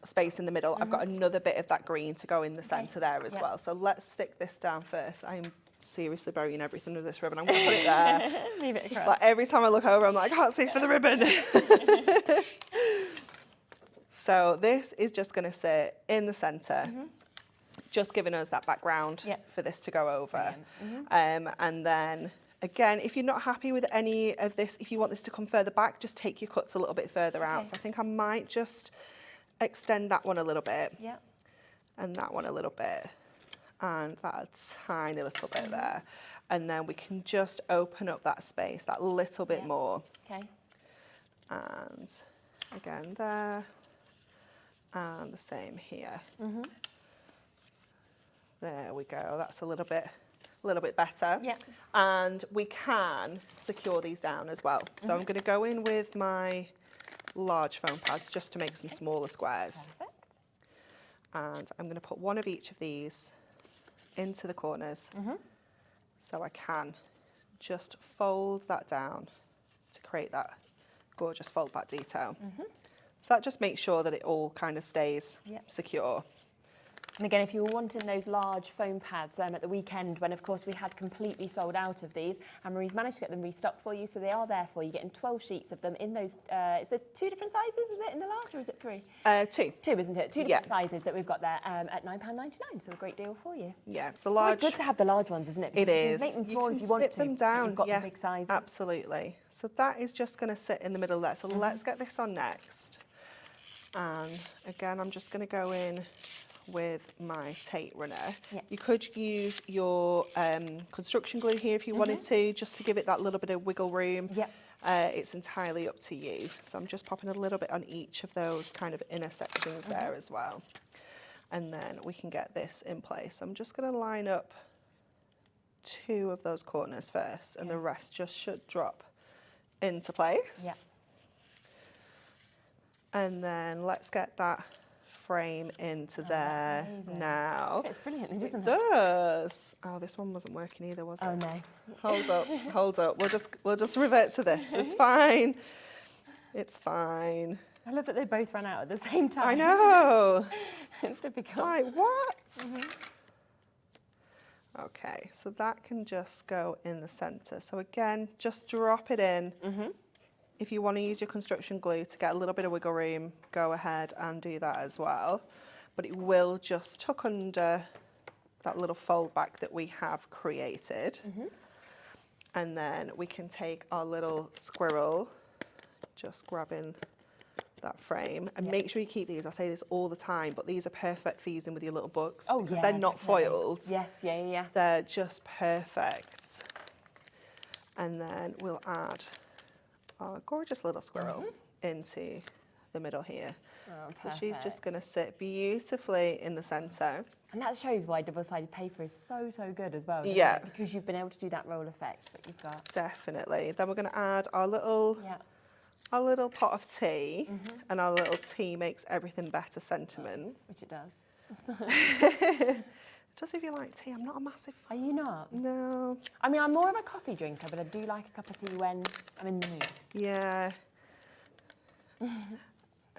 space in the middle, I've got another bit of that green to go in the centre there as well. So let's stick this down first. I'm seriously burying everything with this ribbon. I'm going to put it there. Leave it across. Like every time I look over, I'm like, I can't see for the ribbon. So this is just going to sit in the centre, just giving us that background for this to go over. And then, again, if you're not happy with any of this, if you want this to come further back, just take your cuts a little bit further out. So I think I might just extend that one a little bit and that one a little bit and that a tiny little bit there. And then we can just open up that space that little bit more. Okay. And again there. And the same here. There we go. That's a little bit better. And we can secure these down as well. So I'm going to go in with my large foam pads just to make some smaller squares. Perfect. And I'm going to put one of each of these into the corners. So I can just fold that down to create that gorgeous fold back detail. So that just makes sure that it all kind of stays secure. And again, if you were wanting those large foam pads at the weekend, when of course we had completely sold out of these, Anne-Marie's managed to get them restocked for you, so they are there for you. Getting 12 sheets of them in those. Is there 2 different sizes? Is it in the large, or is it 3? 2. 2, isn't it? 2 different sizes that we've got there at £9.99. So a great deal for you. Yeah, it's the large. It's always good to have the large ones, isn't it? It is. You can make them small if you want to. Them down. You've got the big sizes. Absolutely. So that is just going to sit in the middle there. So let's get this on next. And again, I'm just going to go in with my tape runner. You could use your construction glue here if you wanted to, just to give it that little bit of wiggle room. It's entirely up to you. So I'm just popping a little bit on each of those kind of inner sections there as well. And then we can get this in place. I'm just going to line up 2 of those corners first, and the rest just should drop into place. And then let's get that frame into there now. It's brilliant, doesn't it? It does. Oh, this one wasn't working either, was it? Oh no. Hold up. We'll just revert to this. It's fine. It's fine. I love that they both ran out at the same time. I know. It's typical. Like what? Okay, so that can just go in the centre. So again, just drop it in. If you want to use your construction glue to get a little bit of wiggle room, go ahead and do that as well. But it will just tuck under that little fold back that we have created. And then we can take our little squirrel, just grabbing that frame, and make sure you keep these. I say this all the time, but these are perfect for using with your little books because they're not foiled. Yes, They're just perfect. And then we'll add our gorgeous little squirrel into the middle here. Oh, so she's just going to sit beautifully in the centre. And that shows why double-sided paper is so good as well, yeah. it? Because you've been able to do that roll effect that you've got. Definitely. Then we're going to add our little pot of tea, and our little tea makes everything better sentiment. Which it does. Just if you like tea, I'm not a massive fan. Are you not? No. I mean, I'm more of a coffee drinker, but I do like a cup of tea when I'm in the mood. Yeah.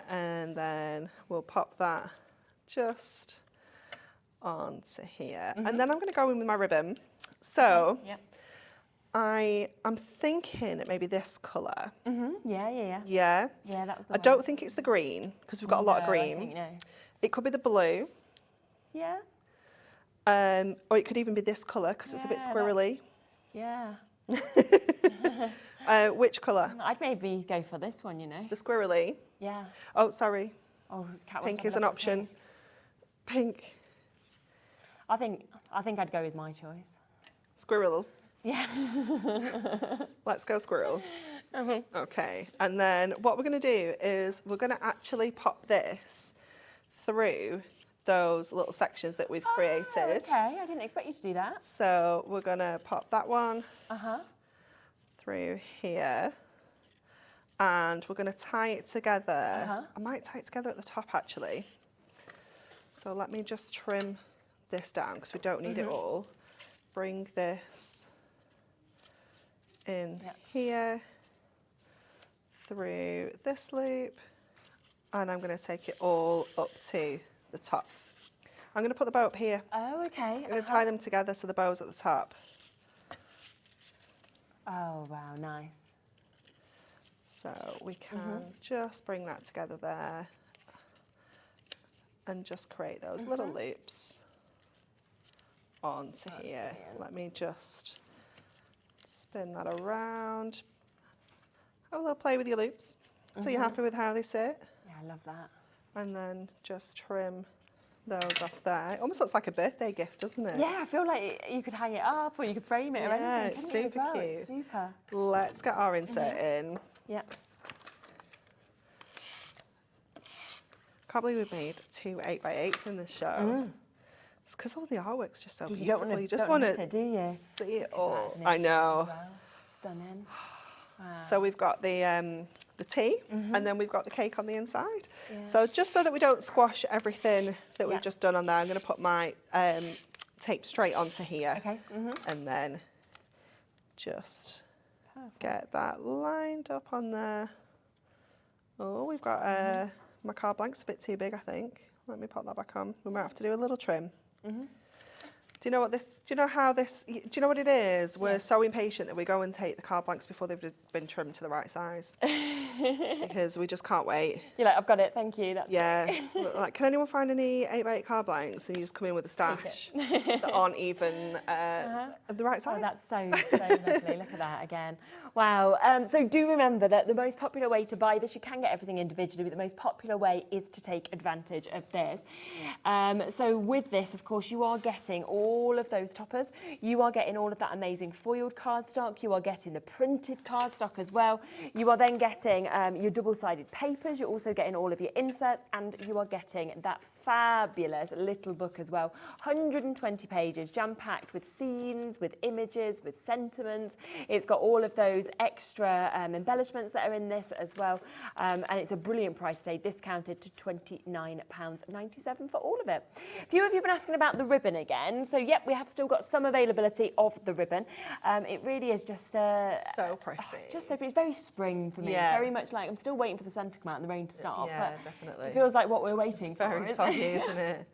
And then we'll pop that just onto here. And then I'm going to go in with my ribbon. So I'm thinking it may be this colour. Yeah. Yeah? Yeah, that was the I one. don't think it's the green, because we've got a lot of green. I think no. It could be the blue. Yeah. Or it could even be this colour, because it's a bit squirrely. Yeah. Which colour? I'd maybe go for this one, you know. The squirrely? Yeah. Oh, sorry. Oh, pink is an option. Pink. I think I'd go with my choice. Squirrel. Yeah. Let's go squirrel. Okay. And then what we're going to do is we're going to actually pop this through those little sections that we've created. Okay, I didn't expect you to do that. So we're going to pop that one through here, and we're going to tie it together. I might tie it together at the top actually. So let me just trim this down because we don't need it all. Bring this in here, through this loop, and I'm going to take it all up to the top. I'm going to put the bow up here. Oh, okay. I'm going to tie them together so the bow's at the top. Oh, wow, nice. So we can just bring that together there and just create those little loops onto here. Brilliant. Let me just spin that around. Have a little play with your loops. So you're happy with how they sit? Yeah, I love that. And then just trim those off there. It almost looks like a birthday gift, doesn't it? Yeah, I feel like you could hang it up or you could frame it or anything. Yeah, it's super cute. It's super. Let's get our insert in. Yeah. Can't believe we've made 2 8x8s in this show. It's because all the artwork's just so beautiful. You just want to do you? see it all. I know. Well. Stunning. Wow. So we've got the tea, and then we've got the cake on the inside. Yeah. So just so that we don't squash everything that we've just done on there, I'm going to put my tape straight onto here. Okay. And then just get that lined up on there. Oh, we've got my card blank's a bit too big, I think. Let me pop that back on. We might have to do a little trim. Do you know what this? Do you know how this? Do you know what it is? We're so impatient that we go and take the card blanks before they've been trimmed to the right size because we just can't wait. You're like, I've got it. Thank you. That's We're like, can anyone find any 8x8 card blanks? And you just come in with a stash that aren't even the right size. Oh, that's so lovely. Look at that again. Wow. So do remember that the most popular way to buy this, you can get everything individually, but the most popular way is to take advantage of this. So with this, of course, you are getting all of those toppers. You are getting all of that amazing foiled cardstock. You are getting the printed cardstock as well. You are then getting your double-sided papers. You're also getting all of your inserts, and you are getting that fabulous little book as well. 120 pages, jam-packed with scenes, with images, with sentiments. It's got all of those extra embellishments that are in this as well. And it's a brilliant price today, discounted to £29.97 for all of it. A few of you have been asking about the ribbon again. So, yep, we have still got some availability of the ribbon. It really is just... so pretty. Oh, it's just so pretty. It's very spring for me. Yeah. It's very much like I'm still waiting for the sun to come out and the rain to stop. Yeah, but definitely. It feels like what we're waiting for. Very soggy, isn't it?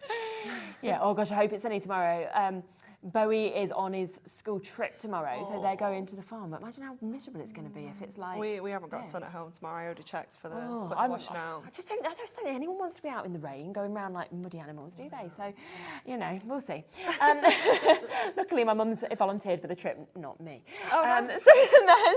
Yeah, oh gosh, I hope it's sunny tomorrow. Bowie is on his school trip tomorrow, so they're going to the farm. But imagine how miserable it's going to be if it's like we haven't got sun at home tomorrow. I already checked for the washing out. I just don't think anyone wants to be out in the rain going around like muddy animals, do they? So, you know, we'll see. Luckily, my mum's volunteered for the trip, not me. Nice. So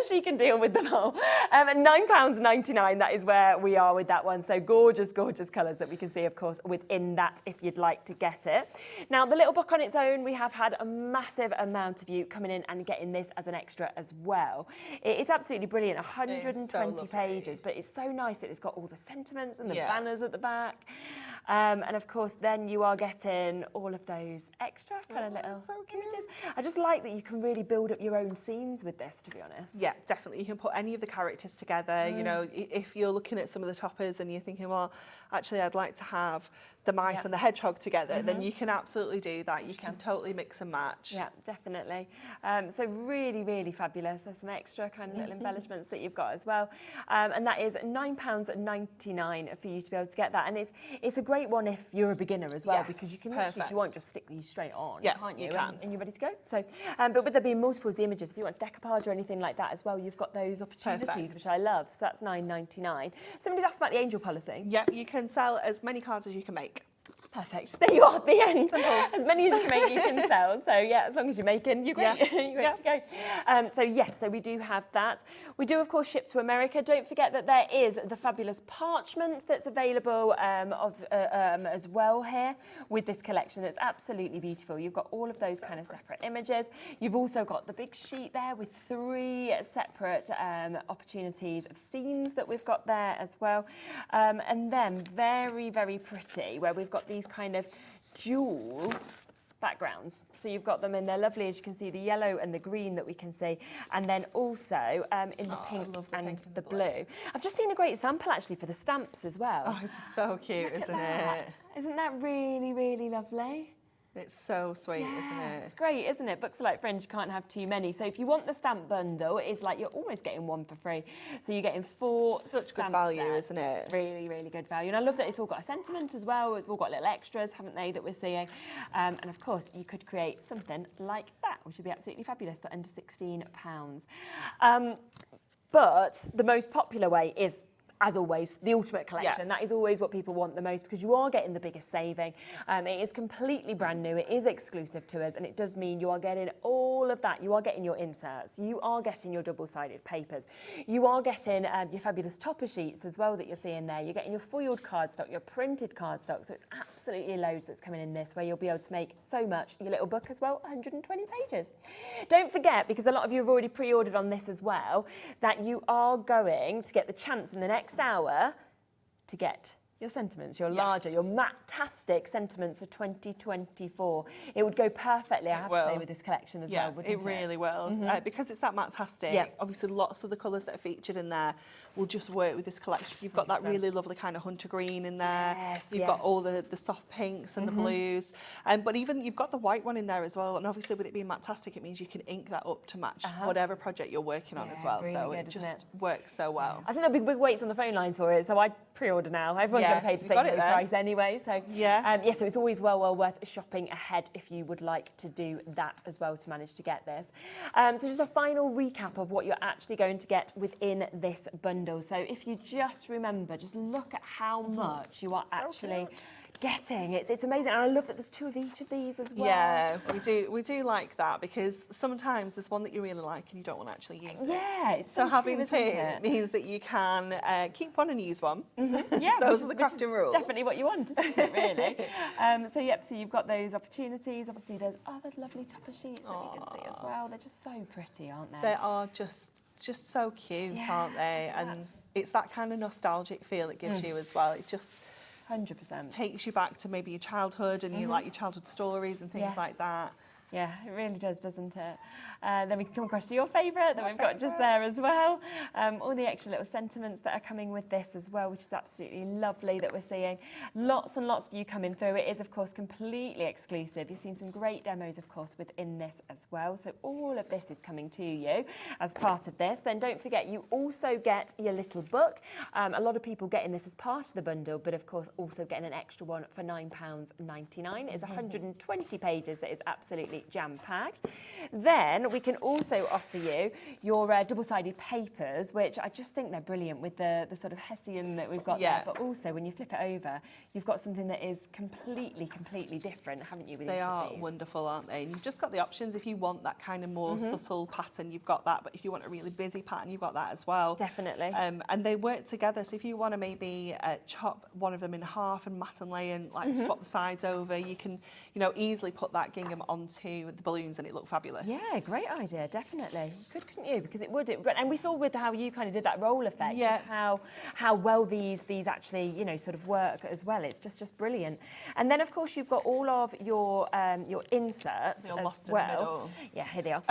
she can deal with them all. £9.99, that is where we are with that one. So gorgeous, gorgeous colours that we can see, of course, within that if you'd like to get it. Now, the little book on its own, we have had had a massive amount of you coming in and getting this as an extra as well. It's absolutely brilliant, 120 pages, but it's so nice that it's got all the sentiments and the banners at the back. And of course, then you are getting all of those extra kind of little images. I just like that you can really build up your own scenes with this, to be honest. Yeah, definitely. You can put any of the characters together. You know, if you're looking at some of the toppers and you're thinking, well, actually, I'd like to have the mice and the hedgehog together, then you can absolutely do that. You can totally mix and match. Yeah, definitely. So really, really fabulous. There's some extra kind of little embellishments that you've got as well. And that is £9.99 for you to be able to get that. And it's a great one if you're a beginner as well, because you can literally, if you want, just stick these straight on, can't you? And you're ready to go. So, but with there being multiples, the images, if you want decoupage or anything like that as well, you've got those opportunities, which I love. So that's £9.99. Somebody's asked about the angel policy. Yep, you can sell as many cards as you can make. Perfect. There you are at the end. As many as you can make, you can sell. So yeah, as long as you're making, you're great. You're ready to go. So yes, so we do have that. We do, of course, ship to America. Don't forget that there is the fabulous parchment that's available as well here with this collection. That's absolutely beautiful. You've got all of those kind of separate images. You've also got the big sheet there with 3 separate opportunities of scenes that we've got there as well. And then very, very pretty, where we've got these kind of dual backgrounds. So you've got them in there lovely, as you can see, the yellow and the green that we can see, and then also in the pink and the blue. I've just seen a great sample actually for the stamps as well. Oh, it's so cute, isn't it? Isn't that really, really lovely? It's so sweet, isn't it? It's great, isn't it? Books are like friends, you can't have too many. So if you want the stamp bundle, it's like you're almost getting 1 for free. So you're getting 4 Such good value, isn't it? Really, really good value. And I love that it's all got a sentiment as well. We've all got little extras, haven't they, that we're seeing. And of course, you could create something like that, which would be absolutely fabulous for under £16. But the most popular way is, as always, the ultimate collection. That is always what people want the most, because you are getting the biggest saving. It is completely brand new. It is exclusive to us, and it does mean you are getting all of that. You are getting your inserts. You are getting your double-sided papers. You are getting your fabulous topper sheets as well that you're seeing there. You're getting your foiled cardstock, your printed cardstock. So it's absolutely loads that's coming in this, where you'll be able to make so much. Your little book as well, 120 pages. Don't forget, because a lot of you have already pre-ordered on this as well, that you are going to get the chance in the next hour to get your sentiments, your larger, your Matt-tastic sentiments for 2024. It would go perfectly, I have to say, with this collection as well, wouldn't it? It really will. Because it's that Matt-tastic, obviously lots of the colours that are featured in there will just work with this collection. You've got 100%. That really lovely kind of hunter green in there. You've got all the soft pinks and the blues. But even you've got the white one in there as well. And obviously with it being Matt-tastic, it means you can ink that up to match whatever project you're working on as well. Really so good, it just works so well. I think there'll be big waits on the phone lines for it, so I'd pre-order now. Everyone's going to pay the same price anyway. So so it's always well worth shopping ahead if you would like to do that as well to manage to get this. So just a final recap of what you're actually going to get within this bundle. So if you just remember, just look at how much you are actually getting. It's amazing, and I love that there's 2 of each of these as well. Yeah, we do like that, because sometimes there's one that you really like and you don't want to actually use it. Yeah, it's so having 2 means that you can keep one and use one. Yeah, those are the crafting rules. Definitely what you want, isn't it? Really. So you've got those opportunities. Obviously, there's other lovely topper sheets that you can see as well. They're just so pretty, aren't they? They are just so cute, aren't they? And it's that kind of nostalgic feel it gives you as well. It just 100% takes you back to maybe your childhood, and you like your childhood stories and things like that. Yeah, it really does, doesn't it? Then we can come across to your favourite that we've got just there as well. All the extra little sentiments that are coming with this as well, which is absolutely lovely that we're seeing. Lots and lots of you coming through. It is, of course, completely exclusive. You've seen some great demos, of course, within this as well. So all of this is coming to you as part of this. Then don't forget, you also get your little book. A lot of people getting this as part of the bundle, but of course also getting an extra one for £9.99. It's 120 pages that is absolutely jam-packed. Then we can also offer you your double-sided papers, which I just think they're brilliant with the sort of Hessian that we've got there. But also, when you flip it over, you've got something that is completely different, haven't you? With they are wonderful, aren't they? And you've just got the options. If you want that kind of more subtle pattern, you've got that. But if you want a really busy pattern, you've got that as well. Definitely. And they work together. So if you want to maybe chop one of them in half and mat and lay and like swap the sides over, you can, easily put that gingham onto into the balloons and it looked fabulous. Yeah, great idea, definitely. Good, couldn't you? Because it would. And we saw with how you kind of did that roll effect, just how well these actually, you know, sort of work as well. It's just brilliant. And then, of course, you've got all of your inserts as well. Yeah, here they are.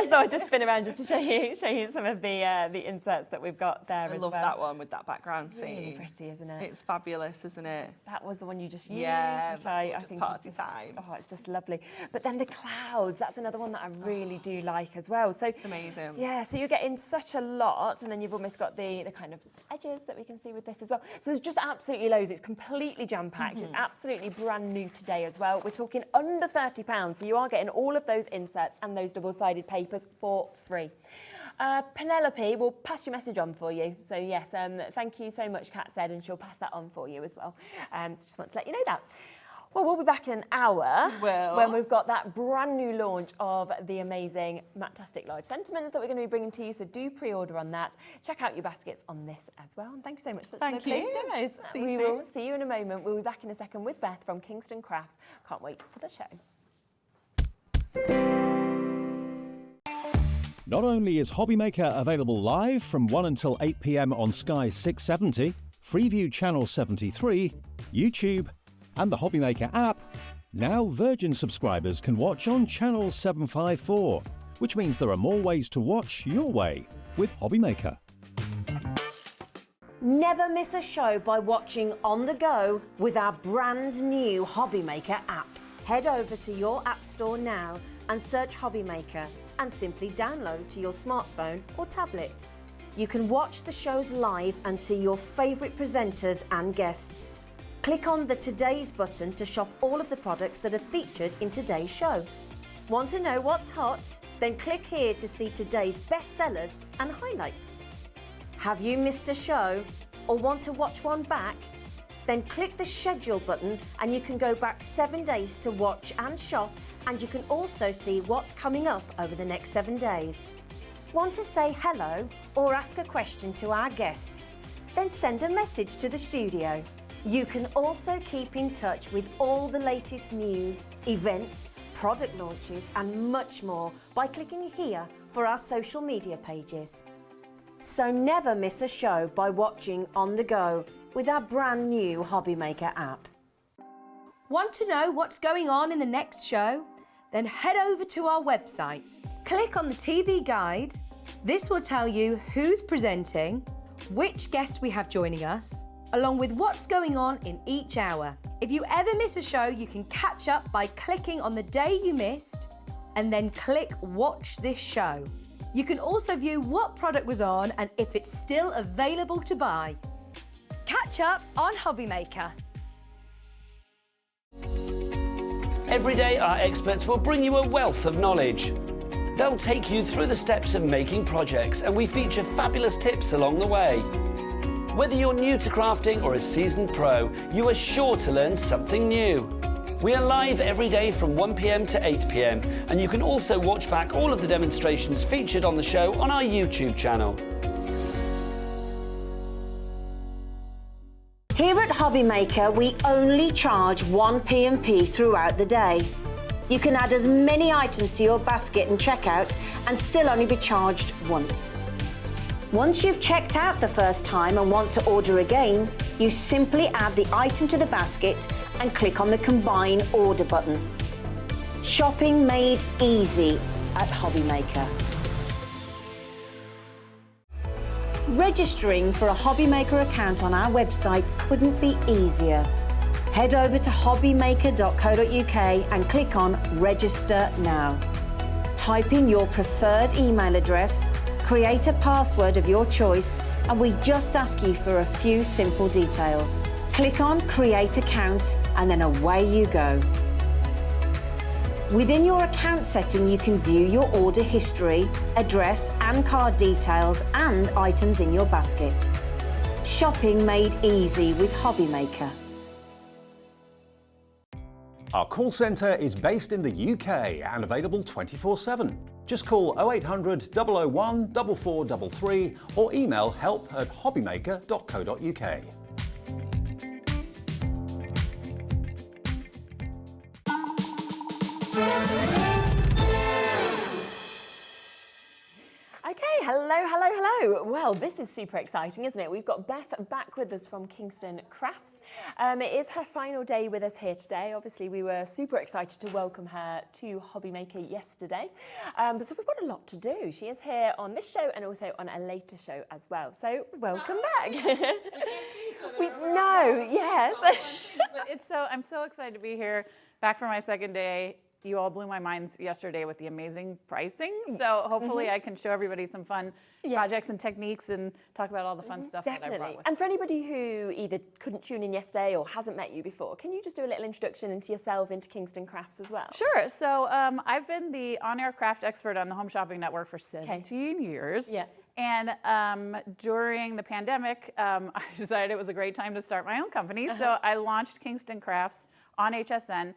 So I just spin around just to show you some of the inserts that we've got there as well. I love that one with that background scene. It's really pretty, isn't it? It's fabulous, isn't it? That was the one you just used, yeah, which I think party is time. Oh, it's just lovely. But then the clouds, that's another one that I really do like as well. So it's amazing. Yeah, so you're getting such a lot, and then you've almost got the kind of edges that we can see with this as well. So there's just absolutely loads. It's completely jam-packed. It's absolutely brand new today as well. We're talking under £30, so you are getting all of those inserts and those double-sided papers for free. Penelope will pass your message on for you. So yes, thank you so much, Kat said, and she'll pass that on for you as well. So just want to let you know that. Well, we'll be back in an hour when we've got that brand new launch of the amazing Matt-tastic Live Sentiments that we're going to be bringing to you. So do pre-order on that. Check out your baskets on this as well. And thank you so much for such lovely demos. We will see you in a moment. We'll be back in a second with Beth from Kingston Crafts. Can't wait for the show. Not only is HobbyMaker available live from 1 until 8 p.m. on Sky 670, Freeview Channel 73, YouTube, and the HobbyMaker app, now Virgin subscribers can watch on Channel 754, which means there are more ways to watch your way with HobbyMaker. Never miss a show by watching on the go with our brand new HobbyMaker app. Head over to your app store now and search HobbyMaker and simply download to your smartphone or tablet. You can watch the shows live and see your favourite presenters and guests. Click on the Today's button to shop all of the products that are featured in today's show. Want to know what's hot? Then click here to see today's bestsellers and highlights. Have you missed a show or want to watch one back? Then click the schedule button and you can go back 7 days to watch and shop, and you can also see what's coming up over the next 7 days. Want to say hello or ask a question to our guests? Then send a message to the studio. You can also keep in touch with all the latest news, events, product launches and much more by clicking here for our social media pages. So never miss a show by watching on the go with our brand new HobbyMaker app. Want to know what's going on in the next show? Then head over to our website. Click on the TV guide. This will tell you who's presenting, which guest we have joining us, along with what's going on in each hour. If you ever miss a show, you can catch up by clicking on the day you missed and then click Watch This Show. You can also view what product was on and if it's still available to buy. Catch up on HobbyMaker. Every day, our experts will bring you a wealth of knowledge. They'll take you through the steps of making projects, and we feature fabulous tips along the way. Whether you're new to crafting or a seasoned pro, you are sure to learn something new. We are live every day from 1 p.m. to 8 p.m, and you can also watch back all of the demonstrations featured on the show on our YouTube channel. Here at HobbyMaker, we only charge 1 P&P throughout the day. You can add as many items to your basket and checkout and still only be charged once. Once you've checked out the first time and want to order again, you simply add the item to the basket and click on the Combine Order button. Shopping made easy at HobbyMaker. Registering for a HobbyMaker account on our website couldn't be easier. Head over to hobbymaker.co.uk and click on Register Now. Type in your preferred email address, create a password of your choice, and we just ask you for a few simple details. Click on Create Account and then away you go. Within your account setting, you can view your order history, address and card details and items in your basket. Shopping made easy with HobbyMaker. Our call centre is based in the UK and available 24/7. Just call 0800 001 4433 or email help@hobbymaker.co.uk. Hello, hello, hello. Well, this is super exciting, isn't it? We've got Beth back with us from Kingston Crafts. It is her final day with us here today. Obviously, we were super excited to welcome her to HobbyMaker yesterday. So we've got a lot to do. She is here on this show and also on a later show as well. So welcome back. We can't see each other. No, yes. But I'm so excited to be here, back for my second day. You all blew my mind yesterday with the amazing pricing. So hopefully I can show everybody some fun projects and techniques and talk about all the fun stuff that I brought with me. And for anybody who either couldn't tune in yesterday or hasn't met you before, can you just do a little introduction into yourself, into Kingston Crafts as well? Sure. So I've been the on-air craft expert on the Home Shopping Network for 17 years. Yeah. And during the pandemic, I decided it was a great time to start my own company. So I launched Kingston Crafts on HSN.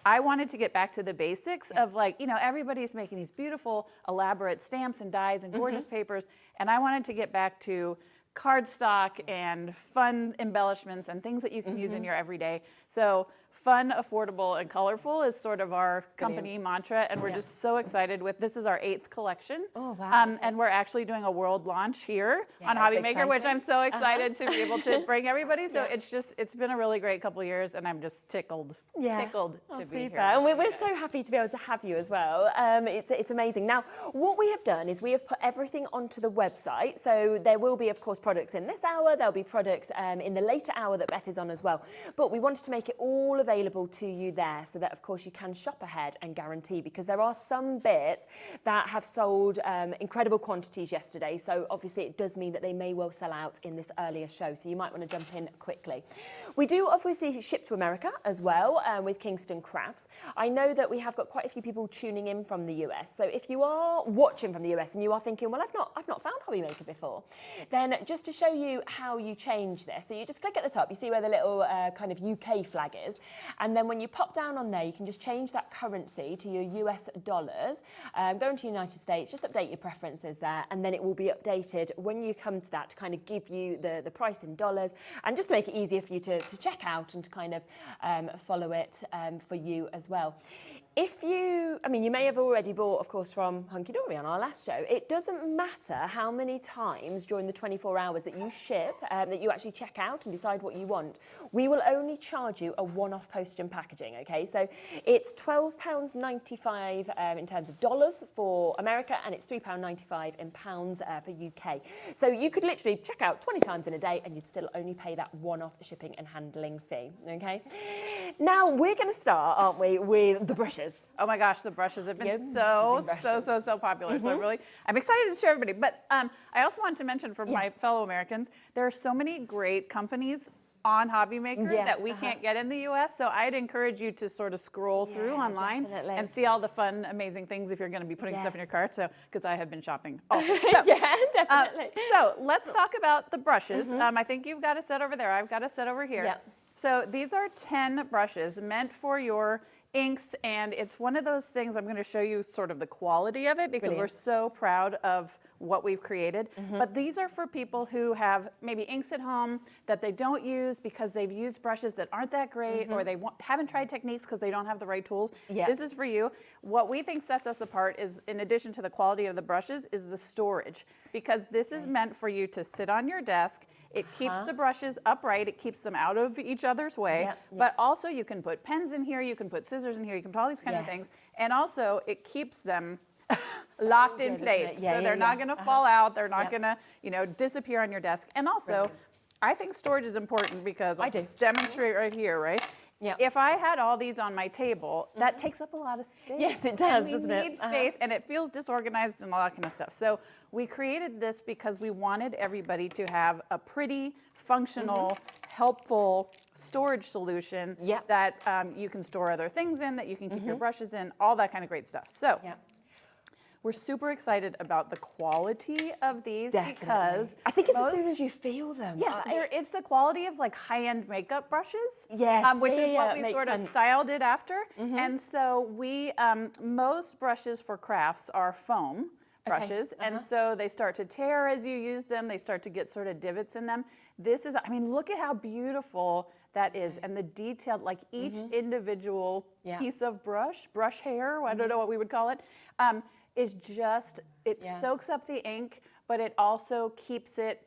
I wanted to get back to the basics of, like, you know, everybody's making these beautiful, elaborate stamps and dies and gorgeous papers. And I wanted to get back to cardstock and fun embellishments and things that you can use in your everyday. So fun, affordable, and colorful is sort of our company mantra, and we're just so excited with, this is our 8th collection. Oh, wow. And we're actually doing a world launch here on HobbyMaker, which I'm so excited to be able to bring everybody. So it's been a really great couple of years, and I'm just tickled to be here. And we're so happy to be able to have you as well. It's amazing. Now, what we have done is we have put everything onto the website. So there will be, of course, products in this hour. There'll be products in the later hour that Beth is on as well. But we wanted to make it all available to you there so that, of course, you can shop ahead and guarantee, because there are some bits that have sold incredible quantities yesterday. So obviously it does mean that they may well sell out in this earlier show. So you might want to jump in quickly. We do obviously ship to America as well with Kingston Crafts. I know that we have got quite a few people tuning in from the US. So if you are watching from the US and you are thinking, well, I've not found HobbyMaker before, then just to show you how you change this. So you just click at the top, you see where the little kind of UK flag is. And then when you pop down on there, you can just change that currency to your US dollars. Go into the United States, just update your preferences there, and then it will be updated when you come to that to kind of give you the price in dollars, and just to make it easier for you to check out and to kind of follow it for you as well. If you, you may have already bought, of course, from HUNKYDORY on our last show. It doesn't matter how many times during the 24 hours that you ship, that you actually check out and decide what you want. We will only charge you a one-off postage and packaging, okay? So it's £12.95 in terms of dollars for America, and it's £3.95 in pounds for UK. So you could literally check out 20 times in a day and you'd still only pay that one-off shipping and handling fee, okay? Now, we're going to start, aren't we, with the brushes. Oh my gosh, the brushes have been so popular. So I'm excited to show everybody. But I also want to mention for my fellow Americans, there are so many great companies on HobbyMaker that we can't get in the US. So I'd encourage you to sort of scroll through online and see all the fun, amazing things if you're going to be putting stuff in your cart. So, because I have been shopping also. So, definitely. So let's talk about the brushes. I think you've got a set over there. I've got a set over here. Yep. So these are 10 brushes meant for your inks, and it's one of those things. I'm going to show you sort of the quality of it because we're so proud of what we've created. But these are for people who have maybe inks at home that they don't use because they've used brushes that aren't that great, or they haven't tried techniques because they don't have the right tools. This is for you. What we think sets us apart is, in addition to the quality of the brushes, is the storage, because this is meant for you to sit on your desk. It keeps the brushes upright. It keeps them out of each other's way. But also you can put pens in here. You can put scissors in here. You can put all these kind of things. And also it keeps them locked in place. So they're not going to fall out. They're not going to, disappear on your desk. And also, I think storage is important because I'll just demonstrate right here, right? If I had all these on my table, that takes up a lot of space. Yes, it does, doesn't it? We need space, and it feels disorganized and all that kind of stuff. So we created this because we wanted everybody to have a pretty, functional, helpful storage solution that you can store other things in, that you can keep your brushes in, all that kind of great stuff. So. We're super excited about the quality of these because I think it's as soon as you feel them. Yes, it's the quality of like high-end makeup brushes. Yes, which is what we sort of styled it after. And so we most brushes for crafts are foam brushes, and so they start to tear as you use them. They start to get sort of divots in them. This is, look at how beautiful that is, and the detailed, like each individual piece of brush hair, I don't know what we would call it, is just, it soaks up the ink, but it also keeps it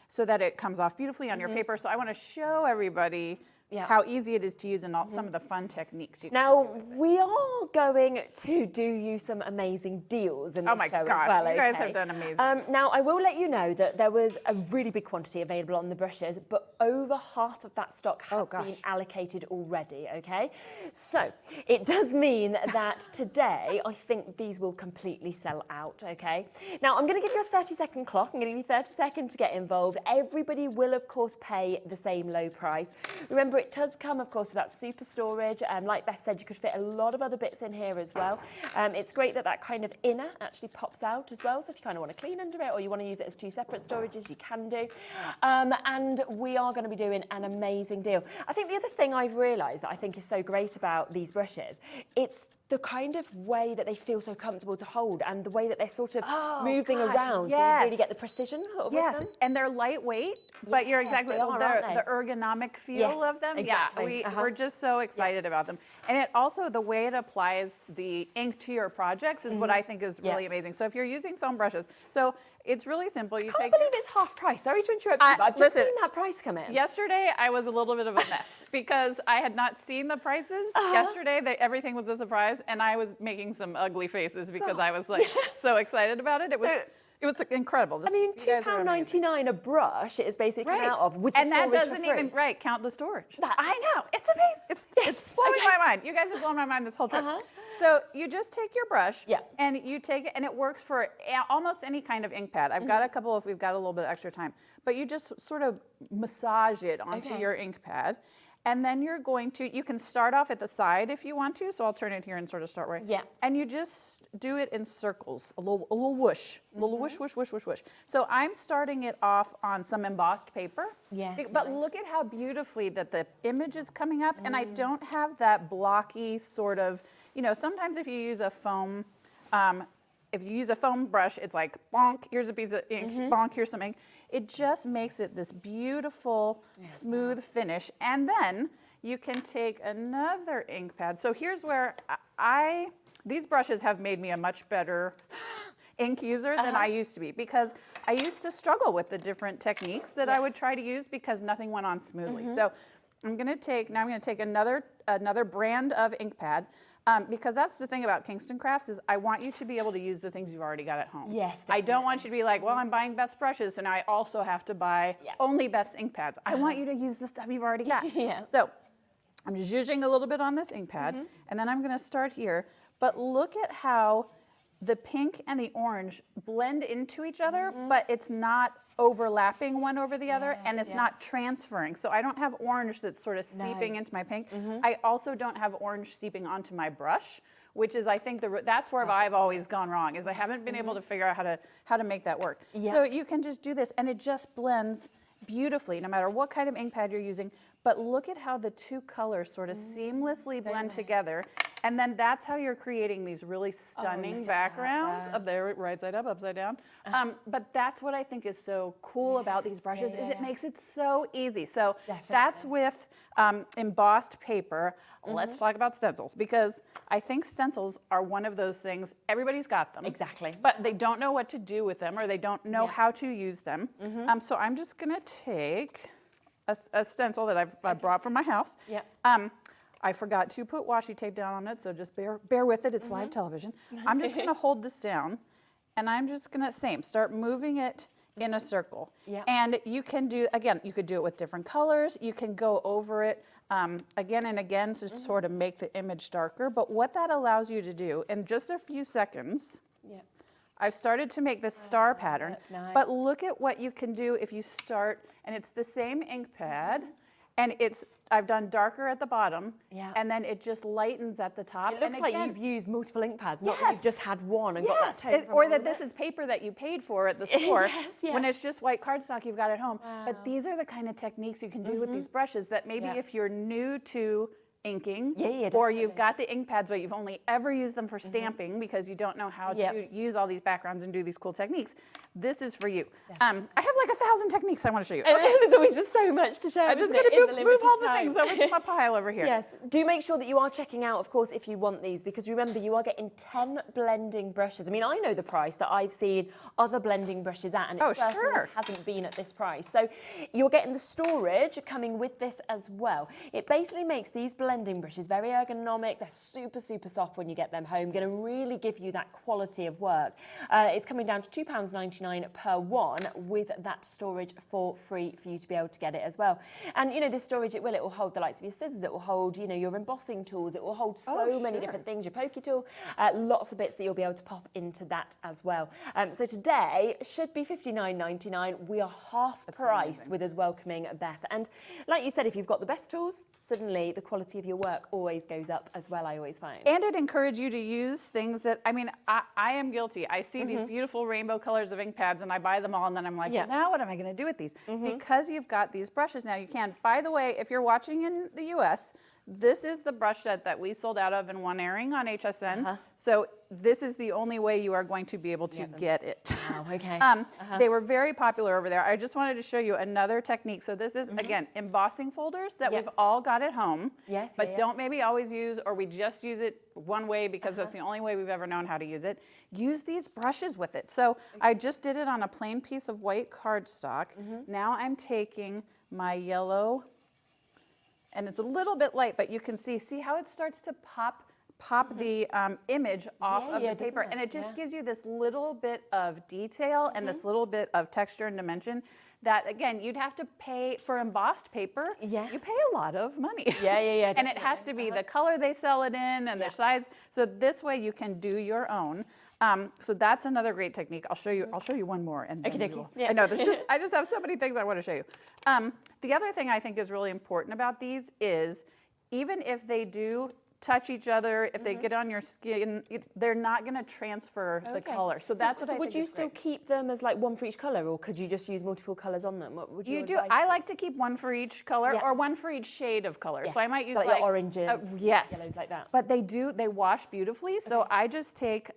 so that it comes off beautifully on your paper. So I want to show everybody how easy it is to use and some of the fun techniques you can do. We are going to do you some amazing deals in the show as well. You guys have done amazing. Now, I will let you know that there was a really big quantity available on the brushes, but over half of that stock has been allocated already, okay? So it does mean that today, I think these will completely sell out, okay? Now, I'm going to give you a 30-second clock. I'm going to give you 30 seconds to get involved. Everybody will, of course, pay the same low price. Remember, it does come, of course, with that super storage. Like Beth said, you could fit a lot of other bits in here as well. It's great that that kind of inner actually pops out as well. So if you kind of want to clean under it or you want to use it as 2 separate storages, you can do. And we are going to be doing an amazing deal. I think the other thing I've realised that I think is so great about these brushes, it's the kind of way that they feel so comfortable to hold and the way that they're sort of moving around. So you really get the precision with them. And they're lightweight, but you're exactly the ergonomic feel of them. Exactly. We're just so excited about them. And it also, the way it applies the ink to your projects is what I think is really amazing. So if you're using foam brushes, so it's really simple. You I can't believe it's half price. Sorry to interrupt you, but I've just seen that price come in. Yesterday, I was a little bit of a mess because I had not seen the prices. Yesterday, everything was a surprise, and I was making some ugly faces because I was like so excited about it. It was incredible. I mean, £2.99 a brush it is basically out of with the storage and that doesn't for free. even count the storage. I know, it's amazing. It's blowing my mind. You guys have blown my mind this whole trip. So you just take your brush and you take it, and it works for almost any kind of ink pad. I've got a couple if we've got a little bit of extra time, but you just sort of massage it onto your ink pad. And then you're going to, you can start off at the side if you want to. So I'll turn it here and sort of start right. Yeah. And you just do it in circles, a little whoosh, a little whoosh, whoosh, whoosh, whoosh, whoosh. So I'm starting it off on some embossed paper. Yes. But look at how beautifully that the image is coming up. And I don't have that blocky sort of, you know, sometimes if you use a foam, brush, it's like, bonk, here's a piece of ink, bonk, here's some ink. It just makes it this beautiful, smooth finish. And then you can take another ink pad. So here's where these brushes have made me a much better ink user than I used to be, because I used to struggle with the different techniques that I would try to use because nothing went on smoothly. So I'm going to take another brand of ink pad. Because that's the thing about Kingston Crafts is I want you to be able to use the things you've already got at home. Yes, definitely. I don't want you to be like, well, I'm buying Beth's brushes, and I also have to buy only Beth's ink pads. I want you to use the stuff you've already got. So I'm zhuzhing a little bit on this ink pad, and then I'm going to start here. But look at how the pink and the orange blend into each other, but it's not overlapping one over the other, and it's not transferring. So I don't have orange that's sort of seeping into my pink. I also don't have orange seeping onto my brush, which is, I think, that's where I've always gone wrong, is I haven't been able to figure out how to make that work. So you can just do this, and it just blends beautifully, no matter what kind of ink pad you're using. But look at how the two colors sort of seamlessly blend together. And then that's how you're creating these really stunning backgrounds up there, right side up, upside down. But that's what I think is so cool about these brushes, is it makes it so easy. So that's with embossed paper. Let's talk about stencils, because I think stencils are one of those things, everybody's got them. Exactly. But they don't know what to do with them, or they don't know how to use them. So I'm just gonna take a stencil that I brought from my house. I forgot to put washi tape down on it, so just bear with it. It's live television. I'm just going to hold this down, and I'm just going to start moving it in a circle. And you can do, again, you could do it with different colors. You can go over it again and again to sort of make the image darker. But what that allows you to do in just a few seconds, I've started to make this star pattern, but look at what you can do if you start, and it's the same ink pad, and I've done darker at the bottom, and then it just lightens at the top. It looks like you've used multiple ink pads, not that you've just had one and got that tone. Or that this is paper that you paid for at the store, when it's just white cardstock you've got at home. But these are the kind of techniques you can do with these brushes that maybe if you're new to inking, definitely. or you've got the ink pads, but you've only ever used them for stamping because you don't know how to use all these backgrounds and do these cool techniques, this is for you. I have like 1,000 techniques I want to show you. Okay. There's always just so much to share. I'm just going to move all the things over to my pile over here. Yes, do make sure that you are checking out, of course, if you want these, because remember, you are getting 10 blending brushes. I mean, I know the price that I've seen other blending brushes at, and it certainly hasn't been at this price. So you're getting the storage coming with this as well. It basically makes these blending brushes very ergonomic. They're super, super soft when you get them home. Going to really give you that quality of work. It's coming down to £2.99 per one, with that storage for free for you to be able to get it as well. And you know, this storage, it will hold the likes of your scissors, it will hold, you know, your embossing tools, it will hold so many different things, your pokey tool, lots of bits that you'll be able to pop into that as well. So today should be £59.99. We are half price with us welcoming Beth. And like you said, if you've got the best tools, suddenly the quality of your work always goes up as well, I always find. And it encourages you to use things that, I mean, I am guilty. I see these beautiful rainbow colors of ink pads and I buy them all, and then I'm like, well, now what am I going to do with these? Because you've got these brushes now, you can. By the way, if you're watching in the US, this is the brush set that we sold out of in one airing on HSN. So this is the only way you are going to be able to get it. Wow, okay. They were very popular over there. I just wanted to show you another technique. So this is, again, embossing folders that we've all got at home, but don't maybe always use, or we just use it one way because that's the only way we've ever known how to use it. Use these brushes with it. So I just did it on a plain piece of white cardstock. Now I'm taking my yellow, and it's a little bit light, but you can see how it starts to pop the image off of the paper, and it just gives you this little bit of detail and this little bit of texture and dimension that, again, you'd have to pay for embossed paper. You pay a lot of money. And it has to be the color they sell it in and their size. So this way you can do your own. So that's another great technique. I'll show you one more, and then I know I just have so many things I want to show you. The other thing I think is really important about these is, even if they do touch each other, if they get on your skin, they're not going to transfer the color. So that's what I think would you still keep them as like one for each color, or could you just use multiple colors on them? What would you do? I like to keep one for each color, or one for each shade of color. So I might use like oranges, yellows, like that. But they wash beautifully. So I just take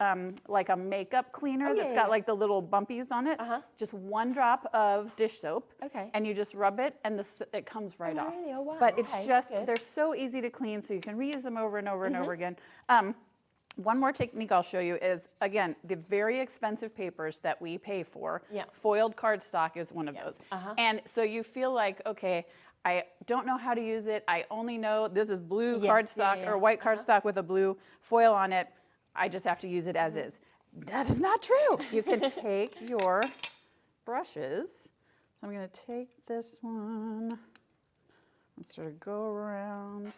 like a makeup cleaner that's got like the little bumpies on it. Just one drop of dish soap. And you just rub it, and it comes right off. Really? Oh, wow. But it's just, they're so easy to clean, so you can reuse them over and over and over again. One more technique I'll show you is, again, the very expensive papers that we pay for. Foiled cardstock is one of those. And so you feel like, okay, I don't know how to use it. I only know this is blue cardstock or white cardstock with a blue foil on it. I just have to use it as is. That is not true. You can take your brushes. So I'm going to take this one and sort of go around.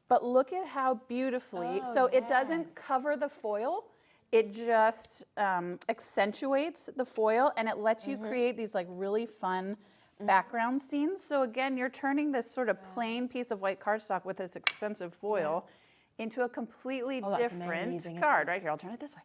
But look at how beautifully, so it doesn't cover the foil, it just accentuates the foil, and it lets you create these like really fun background scenes. So again, you're turning this sort of plain piece of white cardstock with this expensive foil into a completely different card. Right here, I'll turn it this way.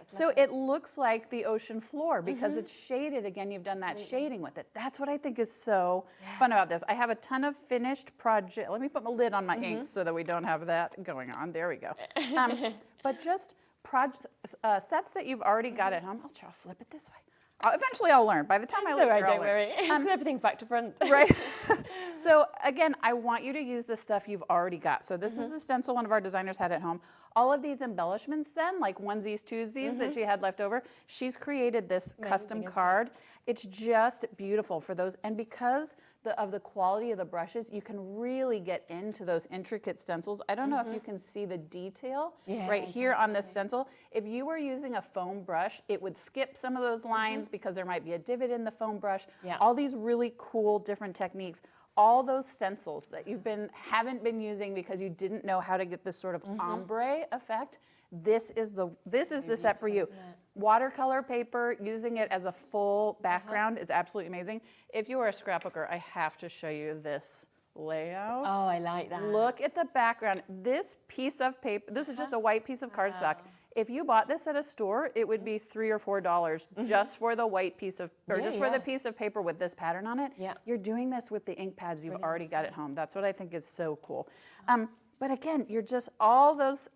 So it looks like the ocean floor because it's shaded. Again, you've done that shading with it. That's what I think is so fun about this. I have a ton of finished project. Let me put my lid on my inks so that we don't have that going on. There we go. But just sets that you've already got at home. I'll try to flip it this way. Eventually I'll learn. By the time I learn, don't worry. Everything's back to front. Right. So again, I want you to use the stuff you've already got. So this is a stencil one of our designers had at home. All of these embellishments then, like onesies, twosies that she had left over, she's created this custom card. It's just beautiful for those. And because of the quality of the brushes, you can really get into those intricate stencils. I don't know if you can see the detail right here on this stencil. If you were using a foam brush, it would skip some of those lines because there might be a divot in the foam brush. All these really cool different techniques. All those stencils that you haven't been using because you didn't know how to get this sort of ombre effect, this is the set for you. Watercolor paper, using it as a full background is absolutely amazing. If you are a scrapbooker, I have to show you this layout. Oh, I like that. Look at the background. This piece of paper, this is just a white piece of cardstock. If you bought this at a store, it would be $3 or $4 just for the white piece of, or just for the piece of paper with this pattern on it. Yeah. You're doing this with the ink pads you've already got at home. That's what I think is so cool. But again, you're just all those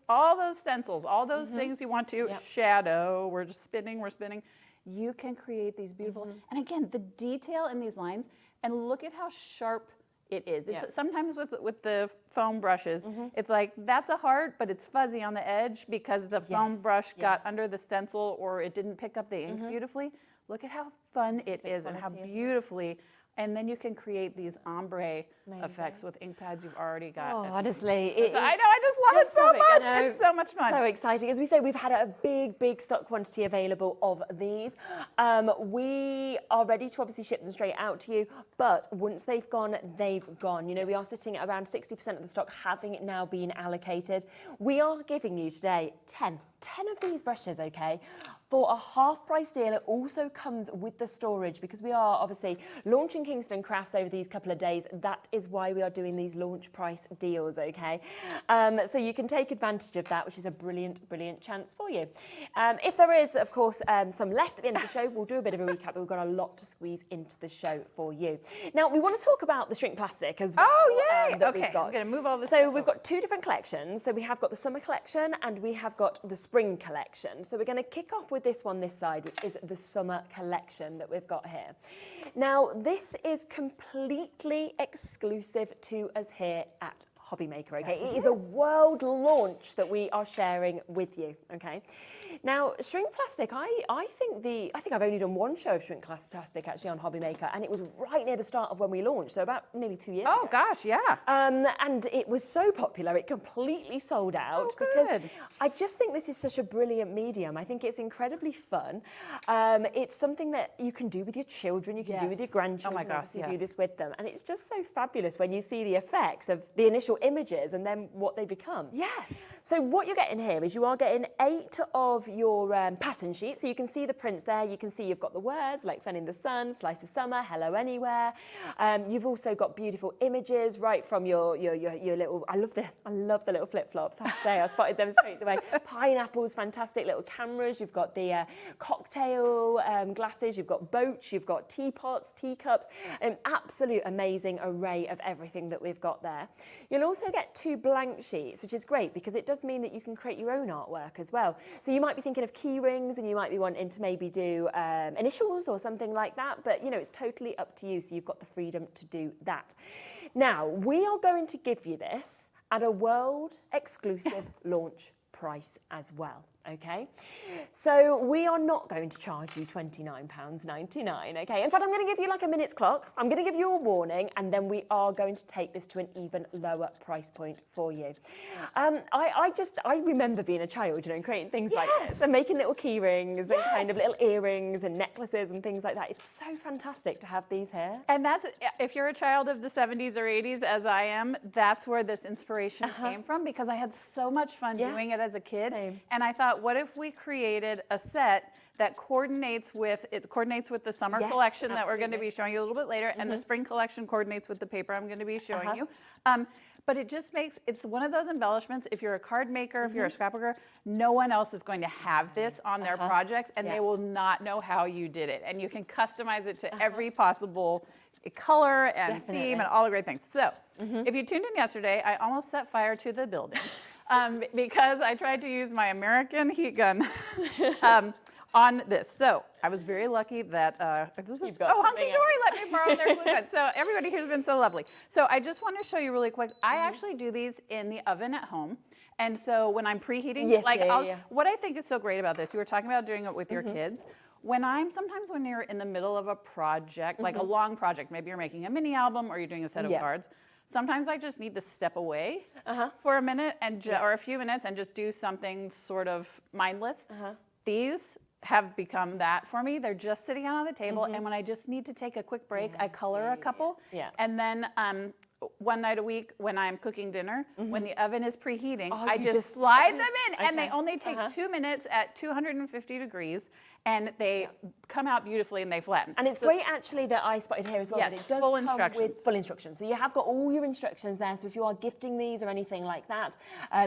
stencils, all those things you want to shadow. We're just spinning, we're spinning. You can create these beautiful, and again, the detail in these lines, and look at how sharp it is. It's sometimes with the foam brushes, it's like that's a heart, but it's fuzzy on the edge because the foam brush got under the stencil or it didn't pick up the ink beautifully. Look at how fun it is and how beautifully. And then you can create these ombre effects with ink pads you've already got. Oh, honestly. I know, I just love it so much. It's so much fun. So exciting. As we say, we've had a big stock quantity available of these. We are ready to obviously ship them straight out to you, but once they've gone, they've gone. You know, we are sitting at around 60% of the stock having now been allocated. We are giving you today 10 of these brushes, okay? For a half price deal. It also comes with the storage because we are obviously launching Kingston Crafts over these couple of days. That is why we are doing these launch price deals, okay? So you can take advantage of that, which is a brilliant chance for you. If there is, of course, some left at the end of the show, we'll do a bit of a recap, but we've got a lot to squeeze into the show for you. Now, we want to talk about the shrink plastic as well. Oh, yay! That okay, we've got. I'm going to move all this. So we've got two different collections. So we have got the summer collection and we have got the spring collection. So we're going to kick off with this one this side, which is the summer collection that we've got here. Now, this is completely exclusive to us here at HobbyMaker, okay? It is a world launch that we are sharing with you, okay? Now, shrink plastic, I think I've only done one show of shrink plastic actually on HobbyMaker, and it was right near the start of when we launched, so about nearly 2 years ago. Oh gosh, yeah. And it was so popular, it completely sold out because I just think this is such a brilliant medium. I think it's incredibly fun. It's something that you can do with your children, you can do with your grandchildren. Oh my gosh, you do this with them, and it's just so fabulous when you see the effects of the initial images and then what they become. Yes. So what you're getting here is you are getting 8 of your pattern sheets. So you can see the prints there. You can see you've got the words like Fun in the Sun, Slice of Summer, Hello Anywhere. You've also got beautiful images right from your little, I love the little flip-flops, I have to say. I spotted them straight away. Pineapples, fantastic little cameras. You've got the cocktail glasses. You've got boats. You've got teapots, teacups. An absolute amazing array of everything that we've got there. You'll also get 2 blank sheets, which is great because it does mean that you can create your own artwork as well. So you might be thinking of key rings and you might be wanting to maybe do initials or something like that, but you know, it's totally up to you, so you've got the freedom to do that. Now, we are going to give you this at a world exclusive launch price as well. Okay, so we are not going to charge you £29.99, okay? In fact, I'm going to give you like a minute's clock. I'm going to give you a warning, and then we are going to take this to an even lower price point for you. I remember being a child, you know, and creating things like this, and making little key rings and kind of little earrings and necklaces and things like that. It's so fantastic to have these here. And that's, if you're a child of the 70s or 80s, as I am, that's where this inspiration came from, because I had so much fun doing it as a kid. Same. And I thought, what if we created a set that coordinates with the summer collection that we're going to be showing you a little bit later, and the spring collection coordinates with the paper I'm going to be showing you. But it just makes, it's one of those embellishments. If you're a card maker, if you're a scrapbooker, no one else is going to have this on their projects, and they will not know how you did it. And you can customize it to every possible color and theme and all the great things. So if you tuned in yesterday, I almost set fire to the building. Because I tried to use my American heat gun on this. So I was very lucky that HunkyDory let me borrow their glue gun. So everybody here's been so lovely. So I just want to show you really quick. I actually do these in the oven at home. And so when I'm preheating, what I think is so great about this, you were talking about doing it with your kids. Sometimes when you're in the middle of a project, like a long project, maybe you're making a mini album or you're doing a set of cards, sometimes I just need to step away for a minute or a few minutes and just do something sort of mindless. These have become that for me. They're just sitting out on the table, and when I just need to take a quick break, I color a couple, and then one night a week when I'm cooking dinner, when the oven is preheating, I just slide them in, and they only take 2 minutes at 250 degrees, and they come out beautifully and they flatten. And it's great actually that I spotted here as well, that it does full come instructions. with full instructions. So you have got all your instructions there, so if you are gifting these or anything like that,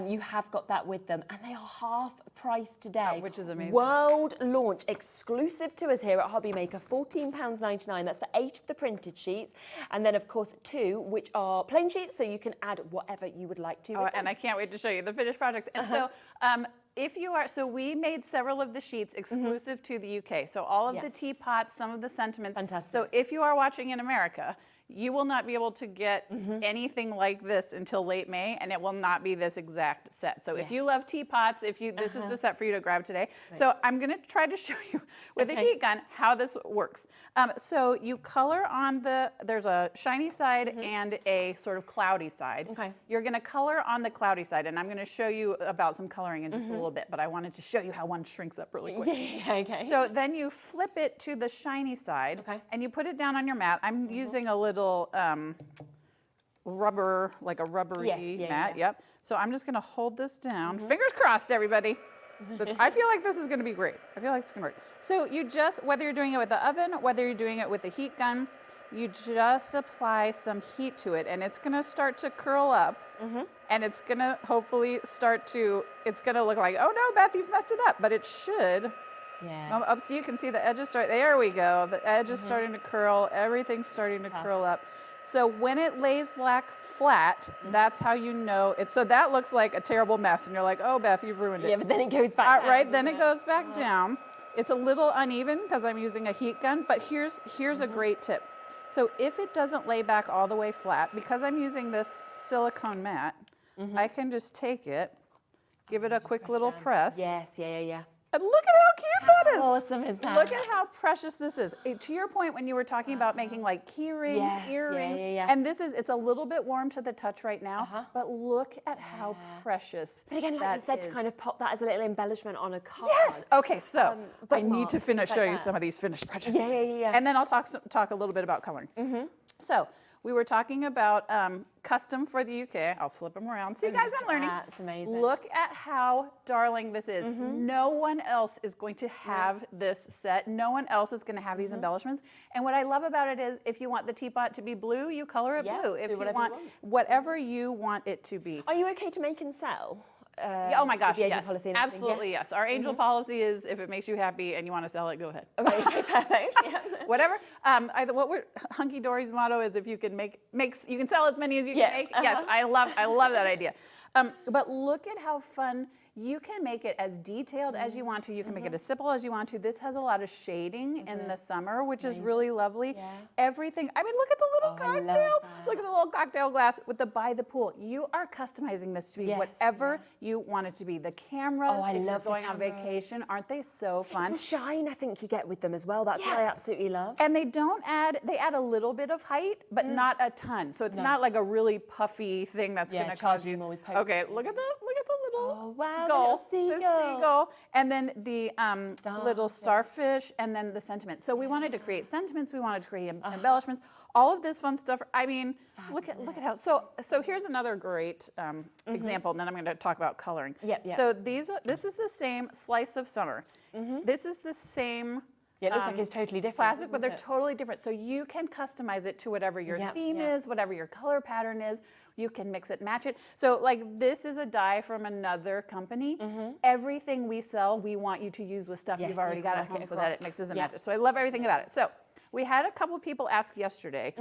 you have got that with them, and they are half price today. Which is amazing. World launch, exclusive to us here at HobbyMaker, £14.99. That's for 8 of the printed sheets, and then of course 2 which are plain sheets, so you can add whatever you would like to. And I can't wait to show you the finished projects. And so if you are, so we made several of the sheets exclusive to the UK. So all of the teapots, some of the sentiments. Fantastic. So if you are watching in America, you will not be able to get anything like this until late May, and it will not be this exact set. So if you love teapots, this is the set for you to grab today. Right. So I'm going to try to show you with a heat gun how this works. So you color on there's a shiny side and a sort of cloudy side. Okay. You're going to color on the cloudy side, and I'm going to show you about some coloring in just a little bit, but I wanted to show you how one shrinks up really quick. Okay. So then you flip it to the shiny side, and you put it down on your mat. I'm using a little rubber, like a rubbery mat. Yep. So I'm just going to hold this down. Fingers crossed, everybody. I feel like this is going to be great. I feel like it's going to work. So you just, whether you're doing it with the oven, whether you're doing it with the heat gun, you just apply some heat to it, and it's going to start to curl up, and it's going to hopefully start to, it's going to look like, oh no, Beth, you've messed it up, but it should. Up so you can see the edges start, there we go. The edge is starting to curl, everything's starting to curl up. So when it lays black flat, that's how you know it. So that looks like a terrible mess, and you're like, oh, Beth, you've ruined it. Yeah, but then it goes back down. Right, then it goes back down. It's a little uneven because I'm using a heat gun, but here's a great tip. So if it doesn't lay back all the way flat, because I'm using this silicone mat, I can just take it, give it a quick little press. Yes, yeah. And look at how cute that is. How awesome is that? Look at how precious this is. To your point, when you were talking about making like key rings, earrings, and it's a little bit warm to the touch right now, but look at how precious. But again, like you said, to kind of pop that as a little embellishment on a card. Yes. Okay. So I need to show you some of these finished projects. Yeah. And then I'll talk a little bit about coloring. So we were talking about custom for the UK. I'll flip them around. See, guys, I'm learning. That's amazing. Look at how darling this is. No one else is going to have this set. No one else is going to have these embellishments. And what I love about it is if you want the teapot to be blue, you color it blue. If you want whatever you want it to be. Are you okay to make and sell? Oh my gosh, yes, policy absolutely yes. Our angel policy is if it makes you happy and you want to sell it, go ahead. Okay, perfect. Whatever. HUNKYDORY's motto is if you can you can sell as many as you can make. Yes, I love that idea. But look at how fun. You can make it as detailed as you want to. You can make it as simple as you want to. This has a lot of shading in the summer, which is really lovely. Yeah. Everything. I mean, look at the little cocktail. Look at the little cocktail glass with the by the pool. You are customizing this to be whatever you want it to be. The cameras, if you're going on vacation, aren't they so fun? The shine, I think, you get with them as well. That's what I absolutely love. And they add a little bit of height, but not a ton. So it's not like a really puffy thing that's going to cause you. Okay, look at the little the seagull, and then the little starfish, and then the sentiment. So we wanted to create sentiments, we wanted to create embellishments, all of this fun stuff. I mean, look at how. So here's another great example, and then I'm going to talk about coloring. So this is the same slice of summer. This is the same. Yeah, it looks like it's totally different. Plastic, but they're totally different. So you can customize it to whatever your theme is, whatever your color pattern is. You can mix it, match it. So like this is a die from another company. Everything we sell, we want you to use with stuff you've already got at home so that it mixes and matches. So I love everything about it. So we had a couple people ask yesterday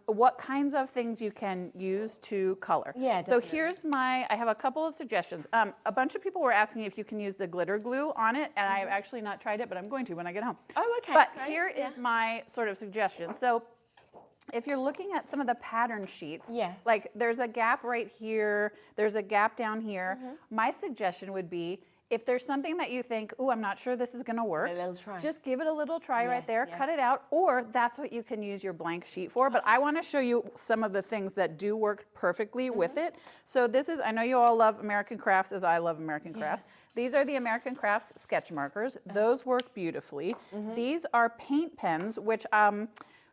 what kinds of things you can use to color. So here's I have a couple of suggestions. A bunch of people were asking if you can use the glitter glue on it, and I've actually not tried it, but I'm going to when I get home. Oh, okay. But here is my sort of suggestion. So if you're looking at some of the pattern sheets, like there's a gap right here, there's a gap down here, my suggestion would be if there's something that you think, oh, I'm not sure this is going to work, just give it a little try right there, cut it out, or that's what you can use your blank sheet for. But I want to show you some of the things that do work perfectly with it. So this is, I know you all love American Crafts as I love American Crafts. These are the American Crafts sketch markers. Those work beautifully. These are paint pens, which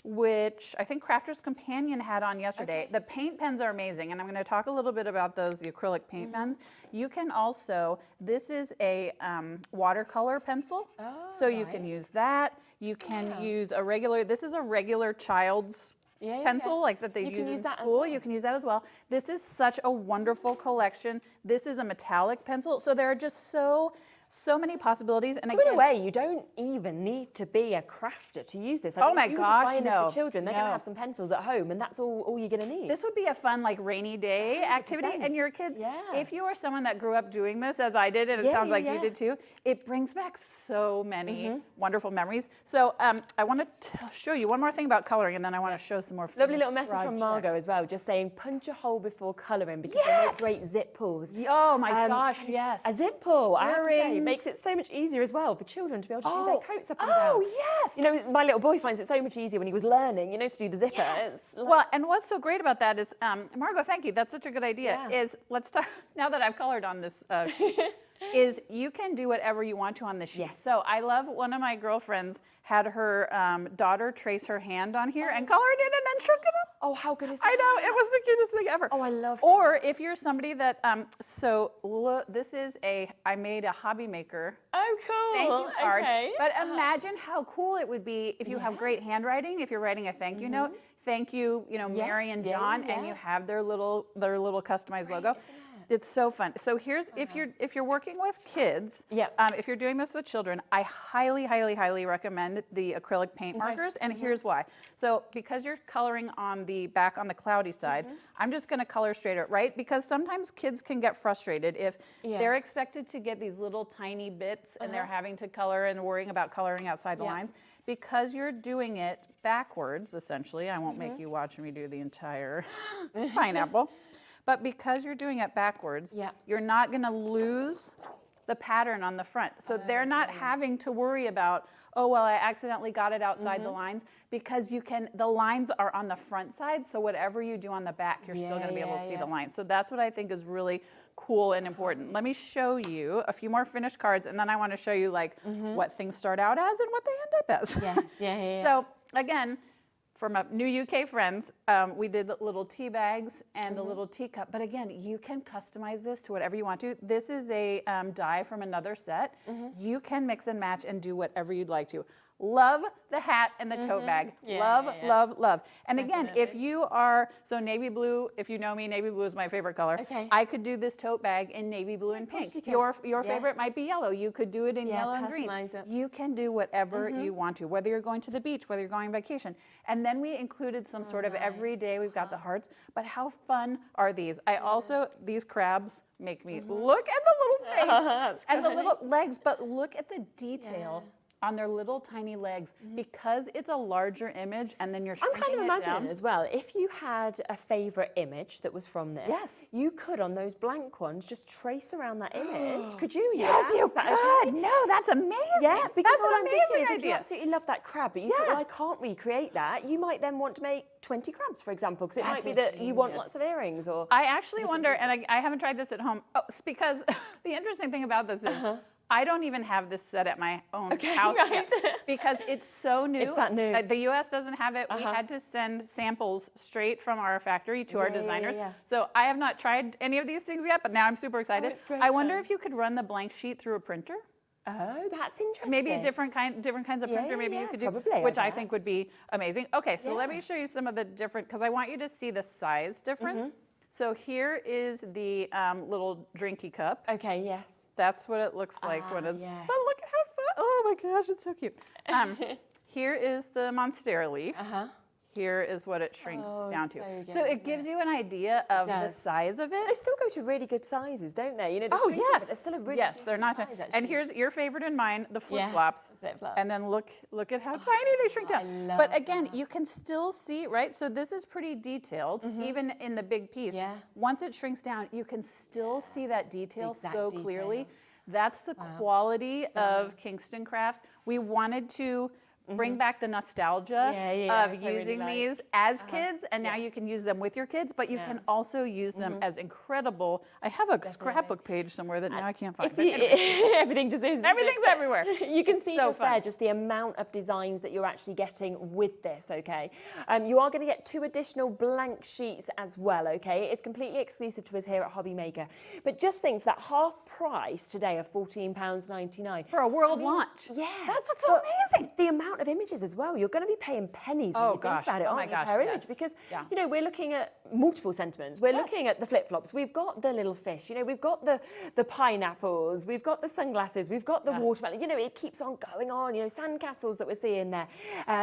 which I think Crafter's Companion had on yesterday. The paint pens are amazing, and I'm going to talk a little bit about those, the acrylic paint pens. You can also, this is a watercolor pencil, so you can use that. You can use a regular, this is a regular child's pencil like that they use in school. You can use that as well. This is such a wonderful collection. This is a metallic pencil, so there are just so many possibilities. And so again, in a way, you don't even need to be a crafter to use this. Oh my gosh, you're just buying this for children, they're going to have some pencils at home, and that's all you're going to need. This would be a fun, like, rainy day 100%. Activity. And your kids, if you are someone that grew up doing this, as I did, and it sounds like you did too, it brings back so many wonderful memories. So I want to show you one more thing about coloring, and then I want to show some more lovely little message from Margot as well, just saying punch a hole before colouring because they make great zip pulls. Oh my gosh, yes. A zip pull, I have to say, it makes it so much easier as well for children to be able to do their coats up and down. Oh, yes. You know, my little boy finds it so much easier when he was learning, you know, to do the zipper. Yes. Well, and what's so great about that is, Margot, thank you, that's such a good idea, is let's talk, now that I've colored on this sheet, is you can do whatever you want to on the sheet. So I love, one of my girlfriends had her daughter trace her hand on here and colored it and then shrunk it up. Oh, how good is that? I know, it was the cutest thing ever. Oh, I love that. Or if you're somebody that, so look, this is I made a HobbyMaker. Oh, cool. Thank you card. Okay. But imagine how cool it would be if you have great handwriting, if you're writing a thank you note, thank you, you know, Mary and John, and you have their little customized logo. It's so fun. So here's, if you're working with kids, if you're doing this with children, I highly, highly, highly recommend the acrylic paint markers, and here's why. So because you're coloring on the back on the cloudy side, I'm just gonna color straight out, right? Because sometimes kids can get frustrated if they're expected to get these little tiny bits and they're having to color and worrying about coloring outside the lines. Because you're doing it backwards, essentially, I won't make you watch me do the entire pineapple. But because you're doing it backwards, you're not going to lose the pattern on the front. So they're not having to worry about, oh, well, I accidentally got it outside the lines, because the lines are on the front side, so whatever you do on the back, you're still going to be able to see the lines. So that's what I think is really cool and important. Let me show you a few more finished cards, and then I want to show you like what things start out as and what they end up as. So again, for my new UK friends, we did little tea bags and the little teacup. But again, you can customize this to whatever you want to. This is a die from another set. You can mix and match and do whatever you'd like to. Love the hat and the tote bag. Love, love. And again, if you are, so navy blue, if you know me, navy blue is my favorite color. I could do this tote bag in navy blue and pink. Your favorite might be yellow. You could do it in yellow and green. You can do whatever you want to, whether you're going to the beach, whether you're going on vacation. And then we included some sort of everyday, we've got the hearts, but how fun are these? I also, these crabs make me look at the little face and the little legs, but look at the detail on their little tiny legs, because it's a larger image and then you're shrinking it down. I'm kind of imagining as well, if you had a favourite image that was from this, you could, on those blank ones, just trace around that image. Could you? Yes, you could. Okay? No, that's amazing. Yeah, because that's what I'm thinking is, idea. if you absolutely love that crab, but you think, well, I can't recreate that, you might then want to make 20 crabs, for example, because it might be that you want lots of earrings. Or I actually wonder, and I haven't tried this at home, because the interesting thing about this is, I don't even have this set at my own house yet, because it's so new. It's that new. The U.S. doesn't have it. We had to send samples straight from our factory to our designers. So I have not tried any of these things yet, but now I'm super excited. I wonder if you could run the blank sheet through a printer. Oh, that's interesting. Maybe a different kinds of printer. Maybe you could do, which I think would be amazing. Okay, so let me show you some of the different, because I want you to see the size difference. So here is the little drinky cup. Okay, yes. That's what it looks like when it's, but look at how fun, oh my gosh, it's so cute. Here is the monstera leaf. Here is what it shrinks down to. So it gives you an idea of the size of it. They still go to really good sizes, don't they? You know, yes. They're still a really they're not. size, and here's your favorite and mine, the flip-flops. And then look at how tiny they shrink down. But again, you can still see, right? So this is pretty detailed, even in the big piece. Once it shrinks down, you can still see that detail so clearly. That's the quality of Kingston Crafts. We wanted to bring back the nostalgia of using these as kids, and now you can use them with your kids, but you can also use them as incredible. I have a scrapbook page somewhere that now I can't find. Everything just is. Everything's everywhere. You can see just there just the amount of designs that you're actually getting with this, okay? You are going to get 2 additional blank sheets as well, okay? It's completely exclusive to us here at HobbyMaker. But just think, for that half price today of £14.99. For a world launch. Yeah. That's what's so amazing. The amount of images as well. You're going to be paying pennies when you think about it, aren't you, per image? Because, you know, we're looking at multiple sentiments. We're looking at the flip-flops. We've got the little fish. You know, we've got the pineapples. We've got the sunglasses. We've got the watermelon. You know, it keeps on going on. You know, sandcastles that we're seeing there.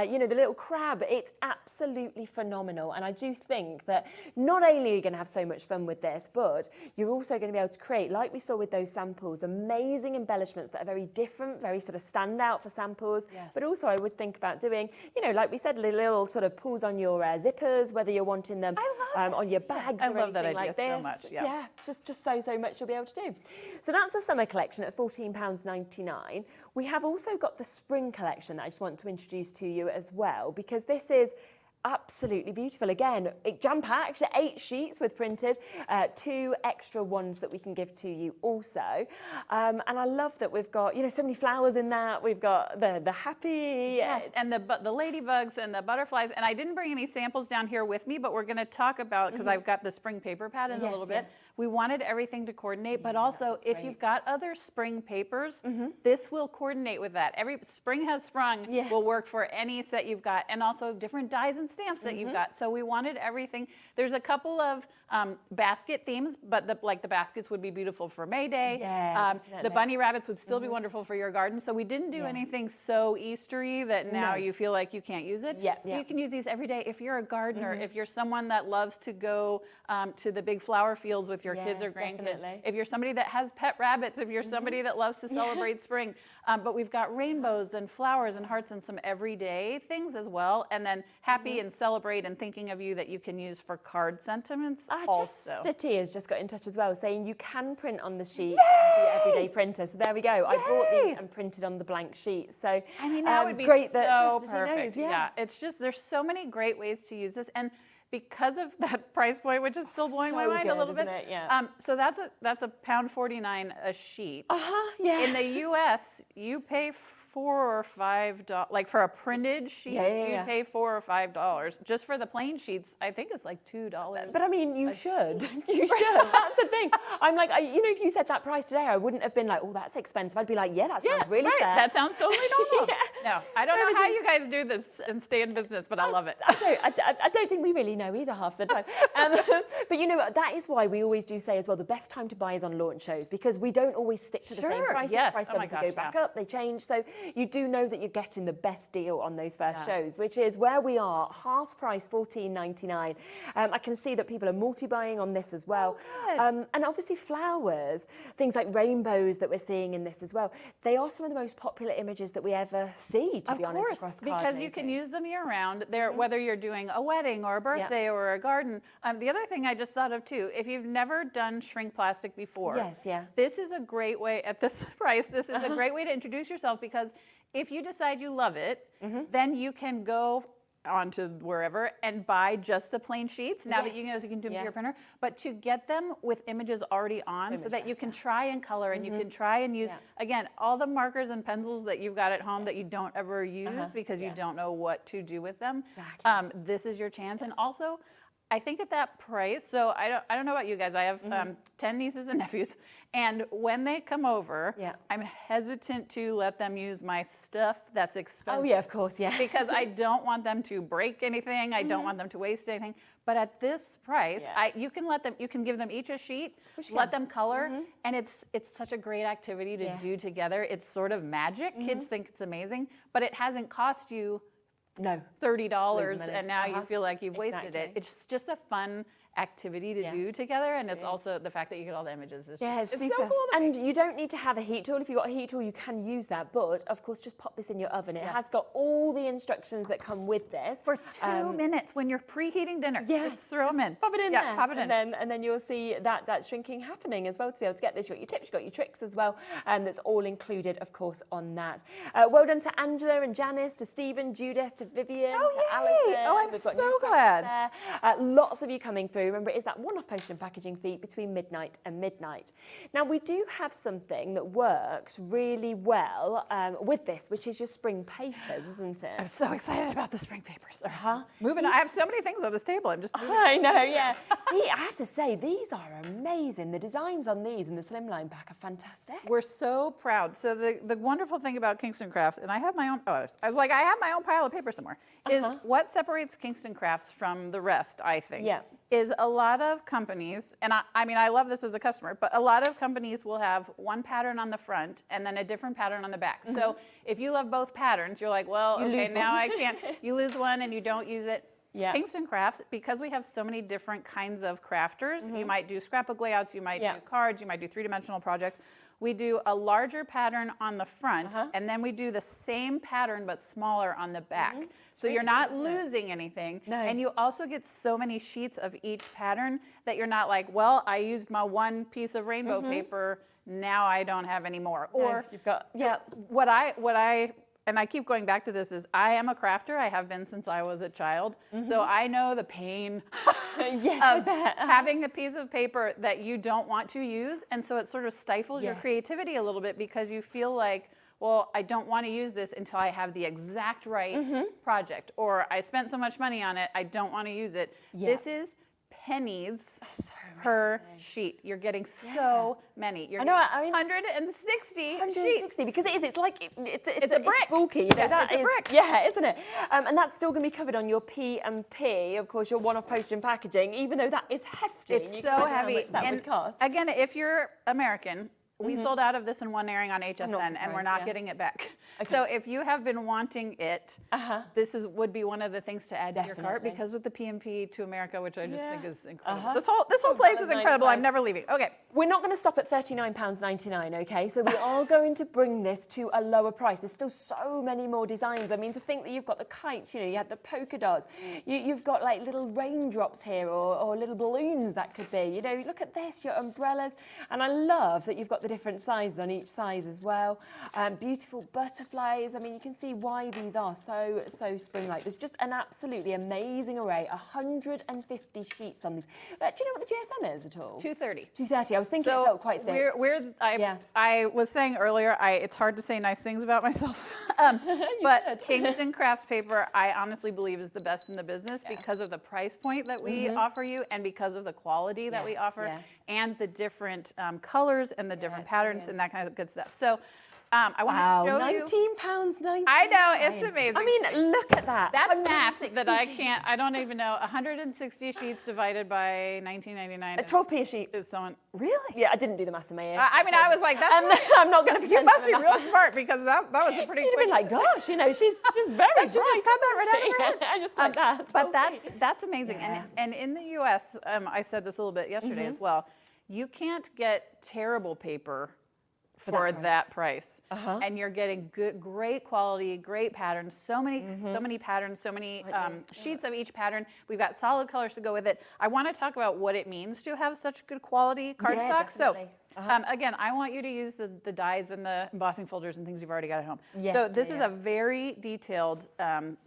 You know, the little crab. It's absolutely phenomenal. And I do think that not only are you going to have so much fun with this, but you're also going to be able to create, like we saw with those samples, amazing embellishments that are very different, very sort of stand out for samples. But also I would think about doing, you know, like we said, little sort of pulls on your zippers, whether you're wanting them on your bags or anything like this. So much. Yeah, just so much you'll be able to do. So that's the summer collection at £14.99. We have also got the spring collection that I just want to introduce to you as well, because this is absolutely beautiful. Again, jam-packed, 8 sheets with printed, 2 extra ones that we can give to you also. And I love that we've got, you know, so many flowers in that. We've got the happy. And the ladybugs and the butterflies. And I didn't bring any samples down here with me, but we're going to talk about, because I've got the spring paper pad in a little bit. We wanted everything to coordinate, but also if you've got other spring papers, this will coordinate with that. Every spring has sprung will work for any set you've got, and also different dies and stamps that you've got. So we wanted everything. There's a couple of basket themes, but the baskets would be beautiful for May Day. The bunny rabbits would still be wonderful for your garden. So we didn't do anything so Eastery that now you feel like you can't use it. So you can use these every day if you're a gardener, if you're someone that loves to go to the big flower fields with your kids or grandkids, if you're somebody that has pet rabbits, if you're somebody that loves to celebrate spring. But we've got rainbows and flowers and hearts and some everyday things as well. And then happy and celebrate and thinking of you that you can use for card sentiments also. Justity has just got in touch as well, saying you can print on the sheet for your everyday printer. So there we go. I bought these and printed on the blank sheet. So I mean, that would be great so that perfect. Knows. It's just, there's so many great ways to use this. And because of that price point, which is still blowing my mind a little bit. So that's a £1.49 a sheet. In the US, you pay $4 or $5, like for a printed sheet, you pay $4 or $5. Just for the plain sheets, I think it's like $2. But I mean, you should. You should. That's the thing. I'm like, you know, if you said that price today, I wouldn't have been like, oh, that's expensive. I'd be like, yeah, that sounds really fair. That sounds totally normal. No, I don't know how you guys do this and stay in business, but I love it. I don't think we really know either half the time. But you know, that is why we always do say as well, the best time to buy is on launch shows, because we don't always stick to the same prices. Prices obviously go back up, they change. So you do know that you're getting the best deal on those first shows, which is where we are, half price, $14.99. I can see that people are multi-buying on this as well. And obviously flowers, things like rainbows that we're seeing in this as well. They are some of the most popular images that we ever see, to be honest, across card because making. you can use them year-round. Whether you're doing a wedding or a birthday or a garden. The other thing I just thought of too, if you've never done shrink plastic before, this is a great way, at this price, this is a great way to introduce yourself, because if you decide you love it, then you can go onto wherever and buy just the plain sheets now that you know, so you can do them to your printer, but to get them with images already on so that you can try and color and you can try and use, again, all the markers and pencils that you've got at home that you don't ever use because you don't know what to do with them. This is your chance. And also, I think at that price, so I don't know about you guys, I have 10 nieces and nephews, and when they come over, I'm hesitant to let them use my stuff that's expensive. Oh yeah, of course, because I don't want them to break anything, I don't want them to waste anything. But at this price, you can give them each a sheet, let them color, and it's such a great activity to do together. It's sort of magic. Kids think it's amazing, but it hasn't cost you $30 and now you feel like you've wasted it. It's just a fun activity to do together, and it's also the fact that you get all the images. It's super. So cool and you don't need to have a heat tool. If you've got a heat tool, you can use that, but of course just pop this in your oven. It has got all the instructions that come with this. For 2 minutes when you're preheating dinner. Just throw them in. Pop it in there. Pop it in. And then you'll see that shrinking happening as well. To be able to get this, you've got your tips, you've got your tricks as well, and that's all included, of course, on that. Well done to Angela and Janice, to Stephen, Judith, to Vivian, to Alison. I'm so glad. Lots of you coming through. Remember, it is that one-off post and packaging fee between midnight and midnight. Now, we do have something that works really well with this, which is your spring papers, isn't it? I'm so excited about the spring papers. Moving on. I have so many things on this table. I'm just moving. I know, yeah. I have to say, these are amazing. The designs on these and the slimline back are fantastic. We're so proud. So the wonderful thing about Kingston Crafts, and I have my own, I was like, I have my own pile of paper somewhere, is what separates Kingston Crafts from the rest, I think, is a lot of companies, and I mean, I love this as a customer, but a lot of companies will have one pattern on the front and then a different pattern on the back. So if you love both patterns, you're like, well, okay, now I can't. You lose one and you don't use it. Kingston Crafts, because we have so many different kinds of crafters, you might do scrapbook layouts, you might do cards, you might do three-dimensional projects. We do a larger pattern on the front, and then we do the same pattern but smaller on the back. So you're not losing anything. And you also get so many sheets of each pattern that you're not like, well, I used my one piece of rainbow paper, now I don't have any more. Or you've got, what I and I keep going back to this, is I am a crafter. I have been since I was a child. So I know the pain of having a piece of paper that you don't want to use. And so it sort of stifles your creativity a little bit, because you feel like, well, I don't want to use this until I have the exact right project. Or I spent so much money on it, I don't want to use it. This is pennies per sheet. You're getting so many. You're getting 160 sheets. Because it is. It's like it's a brick. It's bulky. You know, that it's a brick. Yeah, isn't it? And that's still going to be covered on your P&P, of course, your one-off post and packaging. Even though that is hefty. It's so heavy. How much that would cost. Again, if you're American, we sold out of this in one airing on HSN, and we're not getting it back. So if you have been wanting it, this would be one of the things to add to your cart, because with the P&P to America, which I just think is incredible. This whole place is incredible. I'm never leaving. Okay. We're not going to stop at £39.99, okay? So we are going to bring this to a lower price. There's still so many more designs. I mean, to think that you've got the kites, you know, you had the polka dots, you've got like little raindrops here, or little balloons that could be. You know, look at this, your umbrellas. And I love that you've got the different sizes on each size as well. Beautiful butterflies. I mean, you can see why these are so spring-like. There's just an absolutely amazing array. 150 sheets on these. Do you know what the GSM is at all? 230. 230. I was thinking it felt quite thick. I was saying earlier, it's hard to say nice things about myself. But Kingston Crafts paper, I honestly believe, is the best in the business because of the price point that we offer you, and because of the quality that we offer, and the different colors and the different patterns and that kind of good stuff. So I want to show you. £19.99. I know, it's amazing. I mean, look at that. That's math that I don't even know. 160 sheets divided by 19.99. 12p a sheet. Is someone really? Yeah, I didn't do the math in my head. I mean, I was like, that's. I'm not going to pretend. You must be real smart, because that was a pretty. You'd have been like, gosh, you know, she's very bright. Just got that right out of her head. I just like that. But that's amazing. And in the U.S., I said this a little bit yesterday as well. You can't get terrible paper for that price. And you're getting great quality, great patterns, so many patterns, so many sheets of each pattern. We've got solid colors to go with it. I want to talk about what it means to have such good quality cardstock. Definitely. Again, I want you to use the dies and the embossing folders and things you've already got at home. Yes, so this is a very detailed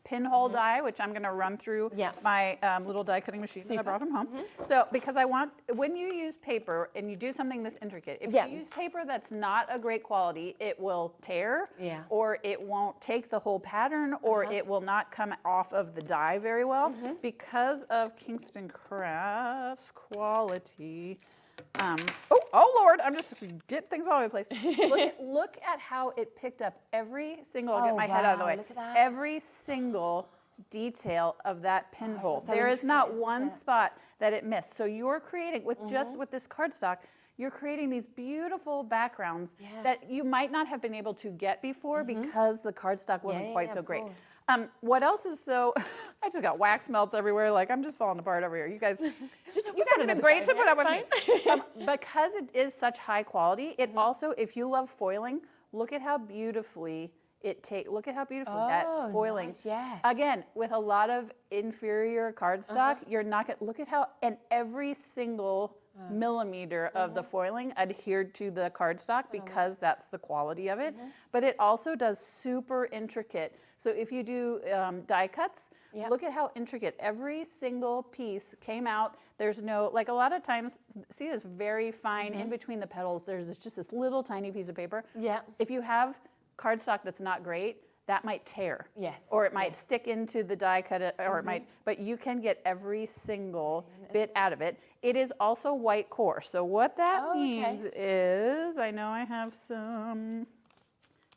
pinhole die, which I'm going to run through my little die cutting machine that I brought from home. So because I want, when you use paper and you do something this intricate, if you use paper that's not a great quality, it will tear, or it won't take the whole pattern, or it will not come off of the die very well. Because of Kingston Crafts quality. Oh Lord, I'm just getting things all over the place. Look at how it picked up every single, I'll get my head out of the way. Look at that. Every single detail of that pinhole. There is not one spot that it missed. So you're creating, with just with this cardstock, you're creating these beautiful backgrounds that you might not have been able to get before because the cardstock wasn't quite so great. What else is so, I just got wax melts everywhere, like I'm just falling apart over here. You guys, you guys have been great to put up with me. Because it is such high quality, it also, if you love foiling, look at how beautifully look at how beautiful that foiling. Nice, yes. Again, with a lot of inferior cardstock, you're not gonna, look at how, and every single millimeter of the foiling adhered to the cardstock because that's the quality of it. But it also does super intricate. So if you do die cuts, look at how intricate every single piece came out. There's no, like a lot of times, see this very fine in between the petals, there's just this little tiny piece of paper. Yeah. If you have cardstock that's not great, that might tear. Yes. Or it might stick into the die cut, or it might, but you can get every single bit out of it. It is also white core. So what that means is, I know I have some,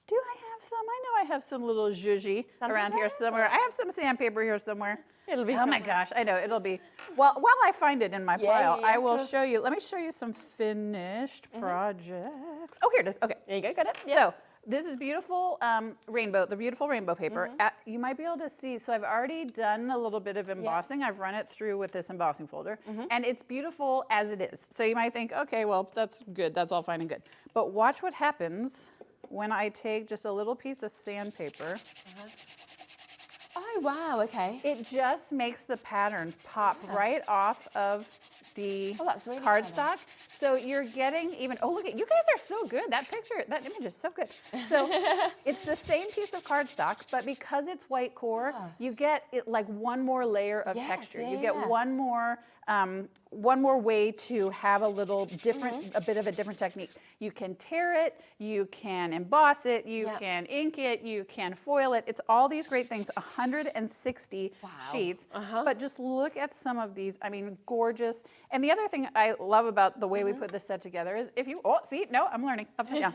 do I have some? I know I have some little zhuzhi around here somewhere. I have some sandpaper here somewhere. It'll be. Oh my gosh, I know, it'll be. Well, while I find it in my pile, I will show you, let me show you some finished projects. Oh, here it is, okay. There you go, got it. So, this is beautiful rainbow, the beautiful rainbow paper. You might be able to see, so I've already done a little bit of embossing. I've run it through with this embossing folder, and it's beautiful as it is. So you might think, okay, well, that's good, that's all fine and good. But watch what happens when I take just a little piece of sandpaper. Oh, wow, okay. It just makes the pattern pop right off of the cardstock. So you're getting even, oh, look at, you guys are so good. That picture, that image is so good. So it's the same piece of cardstock, but because it's white core, you get it like one more layer of texture. You get one more way to have a little different, a bit of a different technique. You can tear it, you can emboss it, you can ink it, you can foil it. It's all these great things, 160 sheets. But just look at some of these, I mean, gorgeous. And the other thing I love about the way we put this set together is if you, oh, see, no, I'm learning, upside down.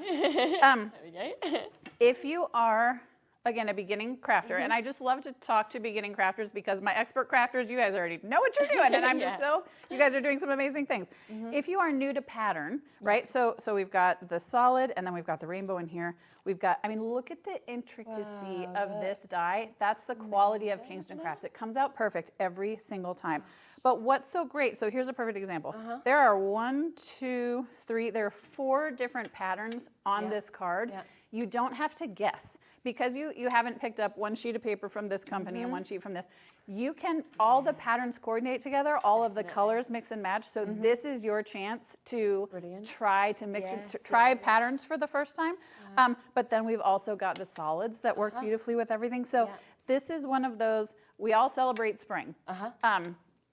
If you are, again, a beginning crafter, and I just love to talk to beginning crafters because my expert crafters, you guys already know what you're doing, and I'm just so, you guys are doing some amazing things. If you are new to pattern, right, so we've got the solid, and then we've got the rainbow in here. We've got, I mean, look at the intricacy of this die. That's the quality of Kingston Crafts. It comes out perfect every single time. But what's so great, so here's a perfect example. There are 1, 2, 3, there are 4 different patterns on this card. You don't have to guess because you haven't picked up one sheet of paper from this company and one sheet from this. You can, all the patterns coordinate together, all of the colors mix and match. So this is your chance to try to mix, try patterns for the first time. But then we've also got the solids that work beautifully with everything. So this is one of those, we all celebrate spring.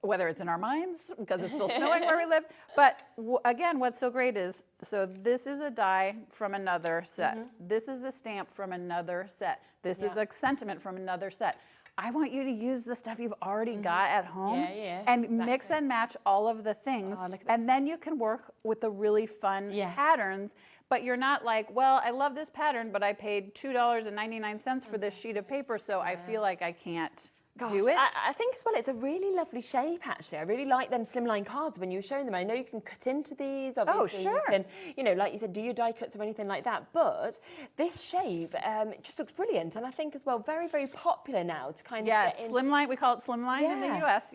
Whether it's in our minds, because it's still snowing where we live. But again, what's so great is, so this is a die from another set. This is a stamp from another set. This is a sentiment from another set. I want you to use the stuff you've already got at home and mix and match all of the things. And then you can work with the really fun patterns. But you're not like, well, I love this pattern, but I paid $2.99 for this sheet of paper, so I feel like I can't do it. I think as well, it's a really lovely shape, actually. I really like them slimline cards when you were showing them. I know you can cut into these, obviously. You can, you know, like you said, do your die cuts or anything like that. But this shape just looks brilliant. And I think as well, very, very popular now to kind of get in. Slimline, we call it slimline in the US,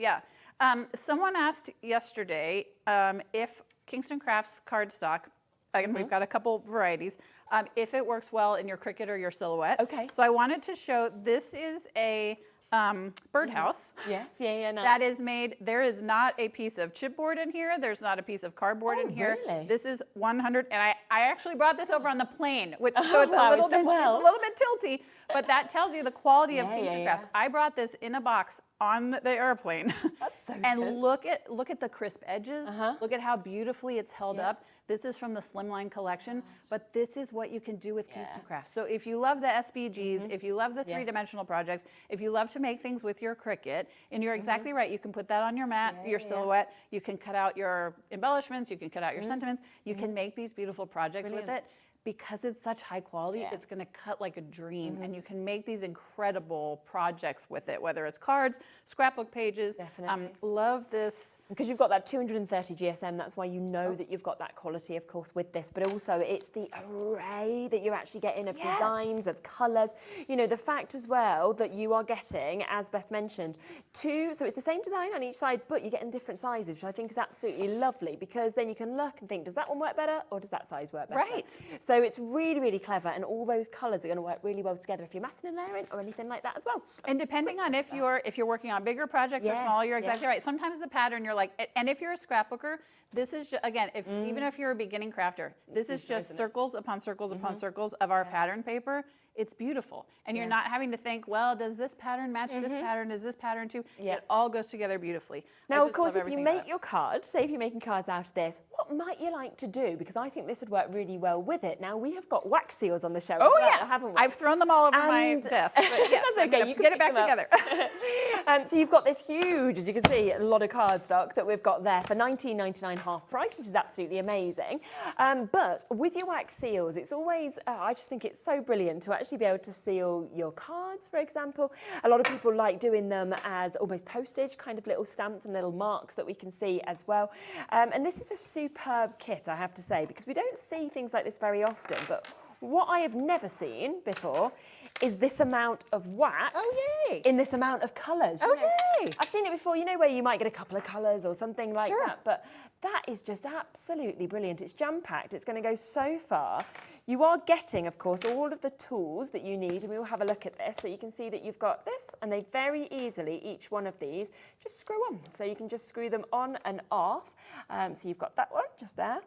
someone asked yesterday if Kingston Crafts cardstock, again, we've got a couple varieties, if it works well in your Cricut or your Silhouette. So I wanted to show, this is a birdhouse. That is made, there is not a piece of chipboard in here. There's not a piece of cardboard in here. This is 100, and I actually brought this over on the plane, which, so it's a little bit, it's a little bit tilty, but that tells you the quality of Kingston Crafts. I brought this in a box on the airplane. That's so and good. look at the crisp edges. Look at how beautifully it's held up. This is from the Slimline collection, but this is what you can do with Kingston Crafts. So if you love the SPGs, if you love the three-dimensional projects, if you love to make things with your Cricut, and you're exactly right, you can put that on your mat, your Silhouette, you can cut out your embellishments, you can cut out your sentiments, you can make these beautiful projects with it. because it's such high quality, it's going to cut like a dream, and you can make these incredible projects with it, whether it's cards, scrapbook pages. Definitely. Love this. Because you've got that 230 GSM, that's why you know that you've got that quality, of course, with this, but also it's the array that you're actually getting of designs, of colours. You know, the fact as well that you are getting, as Beth mentioned, so it's the same design on each side, but you're getting different sizes, which I think is absolutely lovely, because then you can look and think, does that one work better, or does that size work better? Right. So it's really, really clever, and all those colours are going to work really well together if you're matting and layering or anything like that as well. And depending on if you're working on bigger projects or smaller, you're exactly right. Sometimes the pattern, you're like, and if you're a scrapbooker, this is just, again, even if you're a beginning crafter, this is just circles upon circles upon circles of our pattern paper. It's beautiful. And you're not having to think, well, does this pattern match this pattern? Does this pattern too? It all goes together beautifully. Now, of course, if you make your cards, say if you're making cards out of this, what might you like to do? Because I think this would work really well with it. Now, we have got wax seals on the shelf as well, haven't we? I've thrown them all over my desk, but yes, that's okay. You can get it back together. So you've got this huge, as you can see, a lot of cardstock that we've got there for $19.99 half price, which is absolutely amazing. But with your wax seals, it's always, I just think it's so brilliant to actually be able to seal your cards, for example. A lot of people like doing them as almost postage, kind of little stamps and little marks that we can see as well. And this is a superb kit, I have to say, because we don't see things like this very often. But what I have never seen before is this amount of wax in this amount of colours. I've seen it before, you know, where you might get a couple of colours or something like that, but that is just absolutely brilliant. It's jam-packed, it's going to go so far. You are getting, of course, all of the tools that you need, and we will have a look at this. So you can see that you've got this, and they very easily, each one of these, just screw on. So you can just screw them on and off. So you've got that one just there.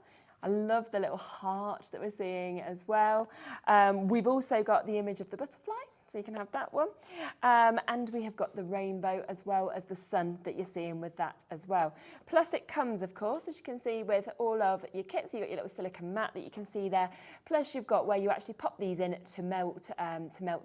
I love the little heart that we're seeing as well. We've also got the image of the butterfly, so you can have that one. And we have got the rainbow as well as the sun that you're seeing with that as well. Plus it comes, of course, as you can see, with all of your kits. So you've got your little silicone mat that you can see there. Plus you've got where you actually pop these in to melt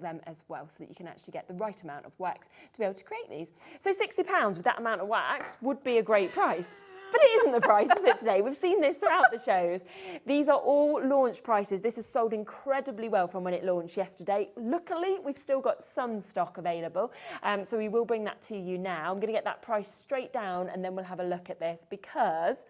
them as well, so that you can actually get the right amount of wax to be able to create these. So £60 with that amount of wax would be a great price. But it isn't the price, is it, today? We've seen this throughout the shows. These are all launch prices. This has sold incredibly well from when it launched yesterday. Luckily, we've still got some stock available, so we will bring that to you now. I'm going to get that price straight down, and then we'll have a look at this, because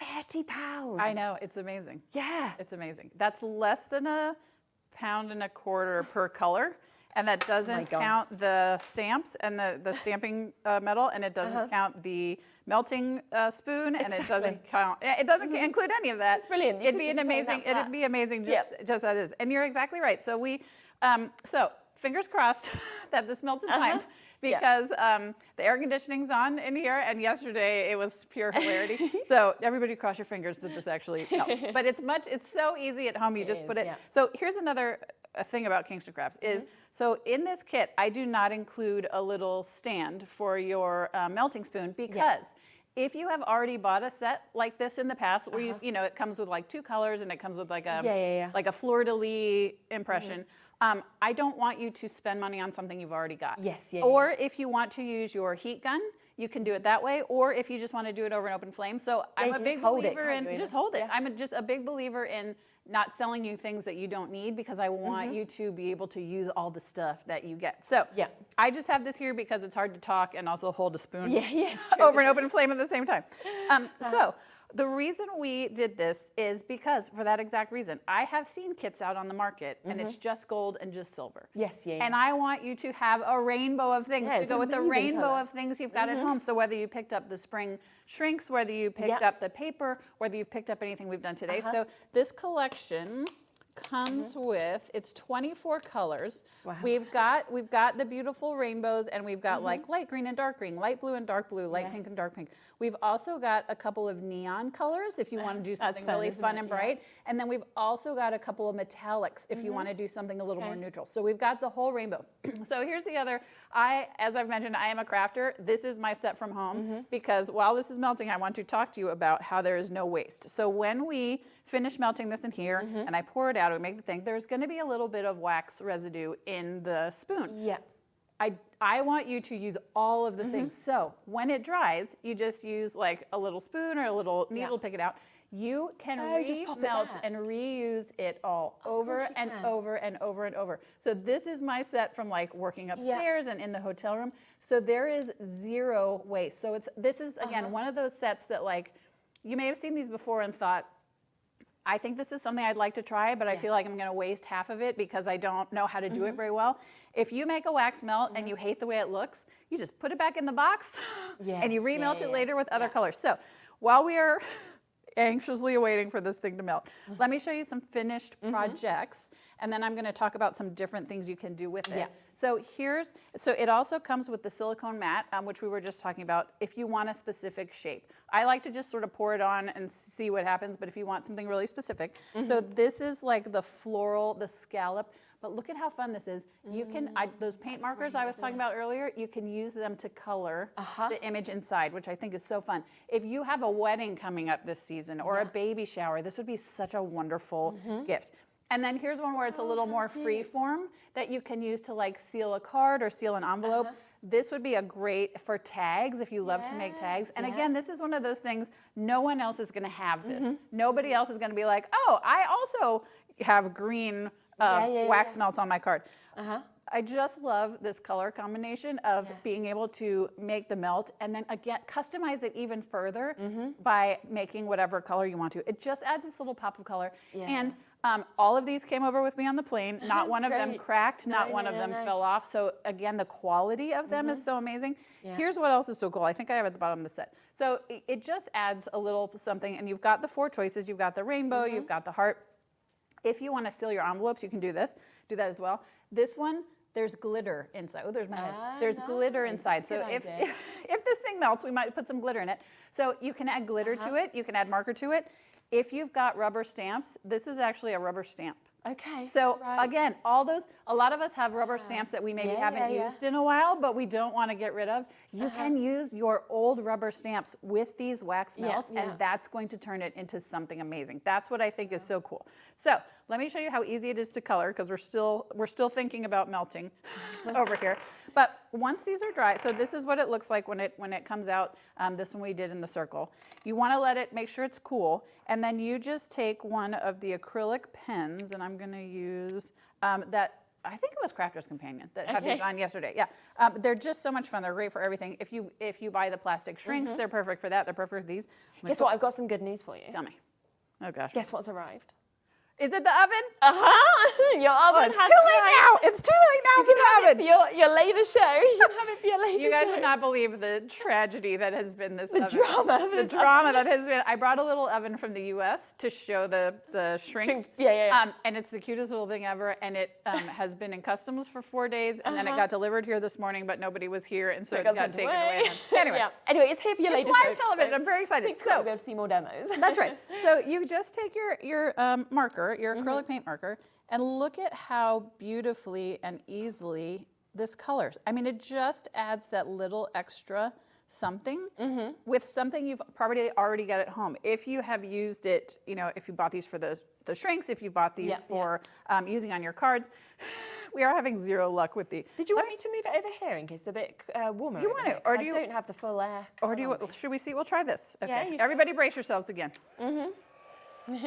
£30. I know, it's amazing. Yeah. It's amazing. That's less than £1.25 per color. And that doesn't count the stamps and the stamping metal, and it doesn't count the melting spoon, and it doesn't count. It doesn't include any of that. It's brilliant. It'd be amazing. It'd be amazing just as is. And you're exactly right. So so fingers crossed that this melts in time. Because the air conditioning's on in here, and yesterday it was pure hilarity. So everybody cross your fingers that this actually melts. But it's so easy at home. You just put it. Yeah. So here's another thing about Kingston Crafts is, so in this kit, I do not include a little stand for your melting spoon, because if you have already bought a set like this in the past, where you know, it comes with like 2 colors and it comes with like a like a fleur-de-lis impression. I don't want you to spend money on something you've already got. Or if you want to use your heat gun, you can do it that way. Or if you just want to do it over an open flame. So I'm a big believer in just hold it. I'm just a big believer in not selling you things that you don't need, because I want you to be able to use all the stuff that you get. So I just have this here because it's hard to talk and also hold a spoon over an open flame at the same time. So the reason we did this is because, for that exact reason, I have seen kits out on the market and it's just gold and just silver. And I want you to have a rainbow of things to go with the rainbow of things you've got at home. So whether you picked up the spring shrinks, whether you picked up the paper, whether you've picked up anything we've done today. So this collection comes with, it's 24 colors. We've got the beautiful rainbows, and we've got like light green and dark green, light blue and dark blue, light pink and dark pink. We've also got a couple of neon colors if you want to do something really fun and bright. And then we've also got a couple of metallics if you want to do something a little more neutral. So we've got the whole rainbow. So here's the other, as I've mentioned, I am a crafter. This is my set from home, because while this is melting, I want to talk to you about how there is no waste. So when we finish melting this in here and I pour it out, we make the thing, there's going to be a little bit of wax residue in the spoon. I want you to use all of the things. So when it dries, you just use like a little spoon or a little needle to pick it out. you can remelt and reuse it all over and over and over and over. So this is my set from like working upstairs and in the hotel room. So there is zero waste. So this is again one of those sets that like you may have seen these before and thought, I think this is something I'd like to try, but I feel like I'm going to waste half of it because I don't know how to do it very well. If you make a wax melt and you hate the way it looks, you just put it back in the box and you remelt it later with other colors. So while we are anxiously awaiting for this thing to melt, let me show you some finished projects, and then I'm going to talk about some different things you can do with it. So so it also comes with the silicone mat, which we were just talking about, if you want a specific shape. I like to just sort of pour it on and see what happens, but if you want something really specific. So this is like the floral, the scallop, but look at how fun this is. You can, those paint markers I was talking about earlier, you can use them to color the image inside, which I think is so fun. If you have a wedding coming up this season or a baby shower, this would be such a wonderful gift. And then here's one where it's a little more free form that you can use to like seal a card or seal an envelope. This would be a great for tags if you love to make tags. And again, this is one of those things, no one else is gonna have this. Nobody else is gonna be like, oh, I also have green wax melts on my card. I just love this color combination of being able to make the melt and then again, customize it even further by making whatever color you want to. It just adds this little pop of color. And all of these came over with me on the plane. Not one of them cracked, not one of them fell off. So again, the quality of them is so amazing. Here's what else is so cool. I think I have at the bottom of the set. So it just adds a little something, and you've got the 4 choices. You've got the rainbow, you've got the heart. If you want to seal your envelopes, you can do this. Do that as well. This one, there's glitter inside. Oh, there's my head. There's glitter inside. So if this thing melts, we might put some glitter in it. So you can add glitter to it. You can add marker to it. If you've got rubber stamps, this is actually a rubber stamp. Okay. So again, a lot of us have rubber stamps that we maybe haven't used in a while, but we don't want to get rid of. You can use your old rubber stamps with these wax melts, and that's going to turn it into something amazing. That's what I think is so cool. So let me show you how easy it is to color, because we're still thinking about melting over here. But once these are dry, so this is what it looks like when it comes out. This one we did in the circle. You want to make sure it's cool, and then you just take one of the acrylic pens, and I'm going to use that. I think it was Crafter's Companion that had these on yesterday. Yeah, they're just so much fun. They're great for everything. If you buy the plastic shrinks, they're perfect for that. They're perfect for these. Guess what? I've got some good news for you. Tell me. Oh gosh. Guess what's arrived? Is it the oven? Your oven it's too late now. It's too late now for the oven. For your later show. You can have it for your later show. You guys would not believe the tragedy that has been this oven. The drama that has been. I brought a little oven from the U.S. to show the shrinks. And it's the cutest little thing ever. And it has been in customs for 4 days. And then it got delivered here this morning, but nobody was here. And so it got taken away. Anyway. Anyway, it's here for your later show. Live television. I'm very excited. So we'll be able to see more demos. That's right. So you just take your marker, your acrylic paint marker, and look at how beautifully and easily this colors. I mean, it just adds that little extra something with something you've probably already got at home. If you have used it, if you bought these for the shrinks, if you bought these for using on your cards, we are having zero luck with the. Did you want me to move it over here in case it's a bit warmer? You want it, or do you? I don't have the full air. Or do you? Should we see? We'll try this. Okay. Yeah, everybody, brace yourselves again.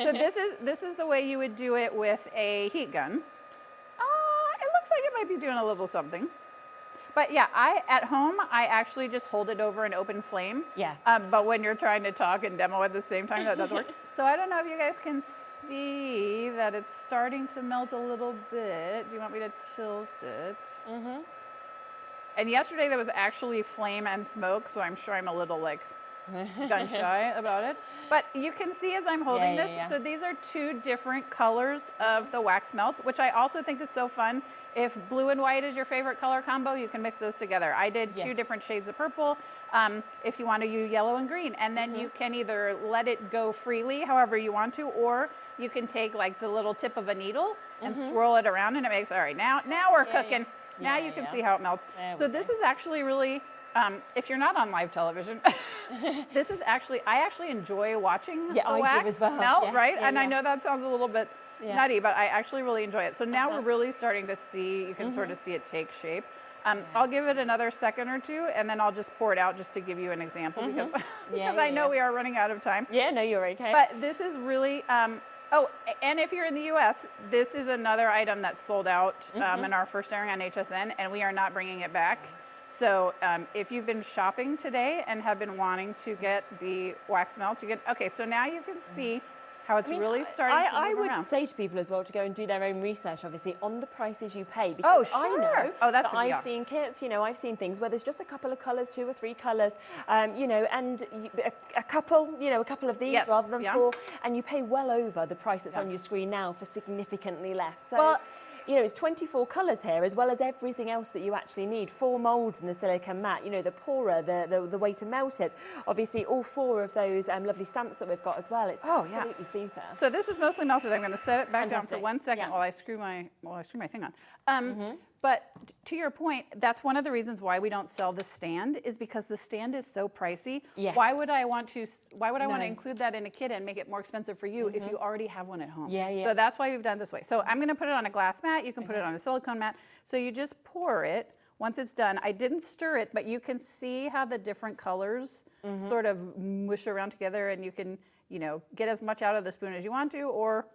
So this is the way you would do it with a heat gun. It looks like it might be doing a little something. But yeah, at home, I actually just hold it over an open flame. Yeah. But when you're trying to talk and demo at the same time, that doesn't work. So I don't know if you guys can see that it's starting to melt a little bit. Do you want me to tilt it? And yesterday there was actually flame and smoke, so I'm sure I'm a little gun shy about it. But you can see as I'm holding this, so these are 2 different colors of the wax melt, which I also think is so fun. If blue and white is your favorite color combo, you can mix those together. I did 2 different shades of purple. If you want to use yellow and green, and then you can either let it go freely however you want to, or you can take like the little tip of a needle and swirl it around, and it makes, all right, now we're cooking. Now you can see how it melts. So this is actually really, if you're not on live television, this is actually, I actually enjoy watching the wax melt, right? And I know that sounds a little bit nutty, but I actually really enjoy it. So now we're really starting to see, you can sort of see it take shape. I'll give it another second or two, and then I'll just pour it out just to give you an example because I know we are running out of time. Yeah, no, you're okay. But this is really, oh, and if you're in the US, this is another item that's sold out in our first airing on HSN, and we are not bringing it back. So if you've been shopping today and have been wanting to get the wax melt, okay, so now you can see how it's really starting to move around. I would say to people as well to go and do their own research, obviously, on the prices you pay. Because I know that I've seen kits, you know, I've seen things where there's just a couple of colours, 2 or 3 colours, you know, and a couple of these rather than 4, and you pay well over the price that's on your screen now for significantly less. So, you know, it's 24 colours here, as well as everything else that you actually need. 4 moulds in the silicone mat, you know, the pourer, the way to melt it. Obviously, all 4 of those lovely stamps that we've got as well. It's absolutely super. So this is mostly melted. I'm going to set it back down for 1 second while I screw my thing on. But to your point, that's one of the reasons why we don't sell the stand, is because the stand is so pricey. Yes. Why would I want to include that in a kit and make it more expensive for you if you already have one at home? So that's why we've done it this way. So I'm going to put it on a glass mat. You can put it on a silicone mat. So you just pour it. Once it's done, I didn't stir it, but you can see how the different colors sort of mush around together, and you can, you know, get as much out of the spoon as you want to, or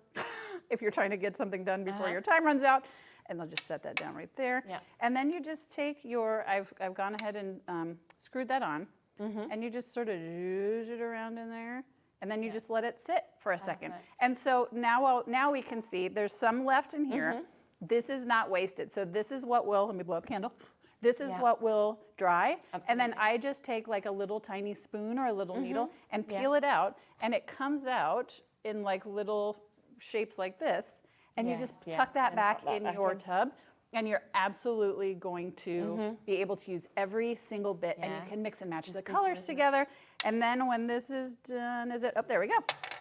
if you're trying to get something done before your time runs out. And I'll just set that down right there. And then you just take your, I've gone ahead and screwed that on, and you just sort of zhuzh it around in there, and then you just let it sit for a second. And so now we can see there's some left in here. This is not wasted. So this is what will, let me blow up the candle. This is what will dry. And then I just take like a little tiny spoon or a little needle and peel it out, and it comes out in like little shapes like this. And you just tuck that back in your tub, and you're absolutely going to be able to use every single bit, and you can mix and match the colors together. And then when this is done, there we go.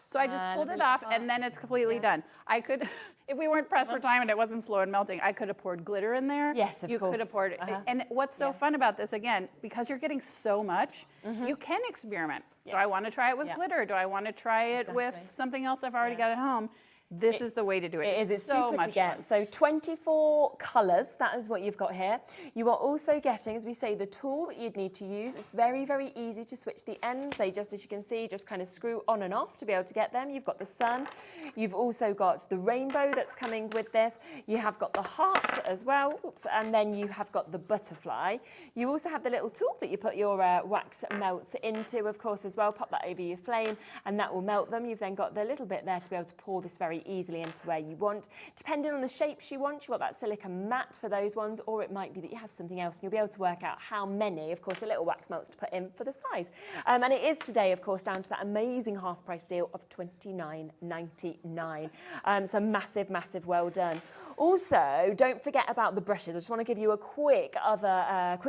So I just pulled it off, and then it's completely done. I could, if we weren't pressed for time and it wasn't slow and melting, I could have poured glitter in there. Yes, of course. You could have poured, and what's so fun about this, again, because you're getting so much, you can experiment. Do I want to try it with glitter? Do I want to try it with something else I've already got at home? This is the way to do it. It is. It's so super much to get. fun. So 24 colours, that is what you've got here. You are also getting, as we say, the tool that you'd need to use. It's very, very easy to switch the ends. They just, as you can see, just kind of screw on and off to be able to get them. You've got the sun. You've also got the rainbow that's coming with this. You have got the heart as well. Oops, and then you have got the butterfly. You also have the little tool that you put your wax melts into, of course, as well. Pop that over your flame, and that will melt them. You've then got the little bit there to be able to pour this very easily into where you want. Depending on the shapes you want, you've got that silicone mat for those ones, or it might be that you have something else and you'll be able to work out how many, of course, the little wax melts to put in for the size. And it is today, of course, down to that amazing half price deal of $29.99. So massive, massive well done. Also, don't forget about the brushes. I just want to give you a quick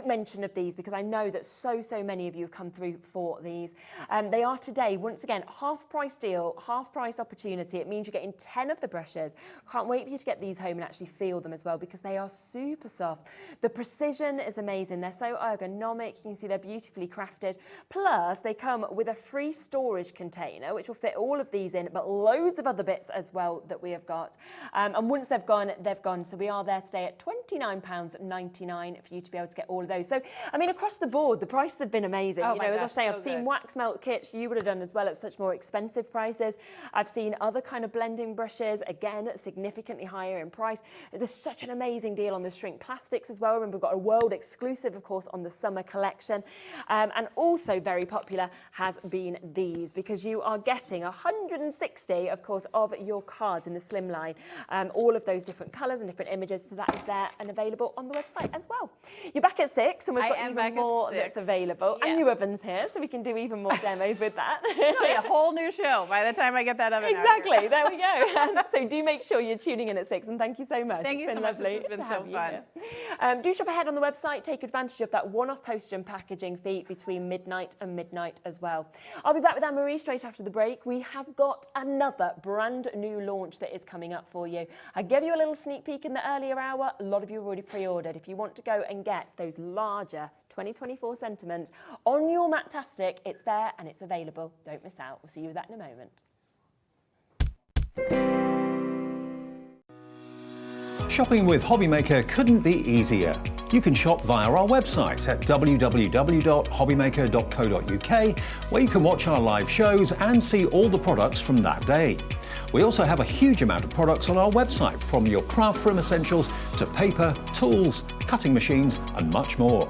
mention of these, because I know that so many of you have come through for these. They are today, once again, half price deal, half price opportunity. It means you're getting 10 of the brushes. Can't wait for you to get these home and actually feel them as well, because they are super soft. The precision is amazing. They're so ergonomic. You can see they're beautifully crafted. Plus, they come with a free storage container, which will fit all of these in, but loads of other bits as well that we have got. And once they've gone, they've gone. So we are there today at £29.99 for you to be able to get all of those. So, I mean, across the board, the prices have been amazing. Oh, you know, as I say, I've seen wax melt kits you would have done as well at such more expensive prices. I've seen other kind of blending brushes, again, significantly higher in price. There's such an amazing deal on the shrink plastics as well. Remember, we've got a world exclusive, of course, on the summer collection. And also very popular has been these, because you are getting 160, of course, of your cards in the slimline. All of those different colours and different images, so that is there and available on the website as well. You're back at 6, and we've got even more that's available. Yes. And your oven's here, so we can do even more demos with that. It'll be a whole new show by the time I get that oven Exactly, out here. there we go. So do make sure you're tuning in at 6, and thank you so much. Thank you so much. It's been so fun. Do shop ahead on the website. Take advantage of that one-off postage and packaging fee between midnight and midnight as well. I'll be back with Anne-Marie straight after the break. We have got another brand new launch that is coming up for you. I gave you a little sneak peek in the earlier hour. A lot of you have already pre-ordered. If you want to go and get those larger 2024 sentiments on your Matt-tastic, it's there and it's available. Don't miss out. We'll see you with that in a moment. Shopping with HobbyMaker couldn't be easier. You can shop via our website at www.hobbymaker.co.uk, where you can watch our live shows and see all the products from that day. We also have a huge amount of products on our website, from your craft room essentials to paper, tools, cutting machines and much more.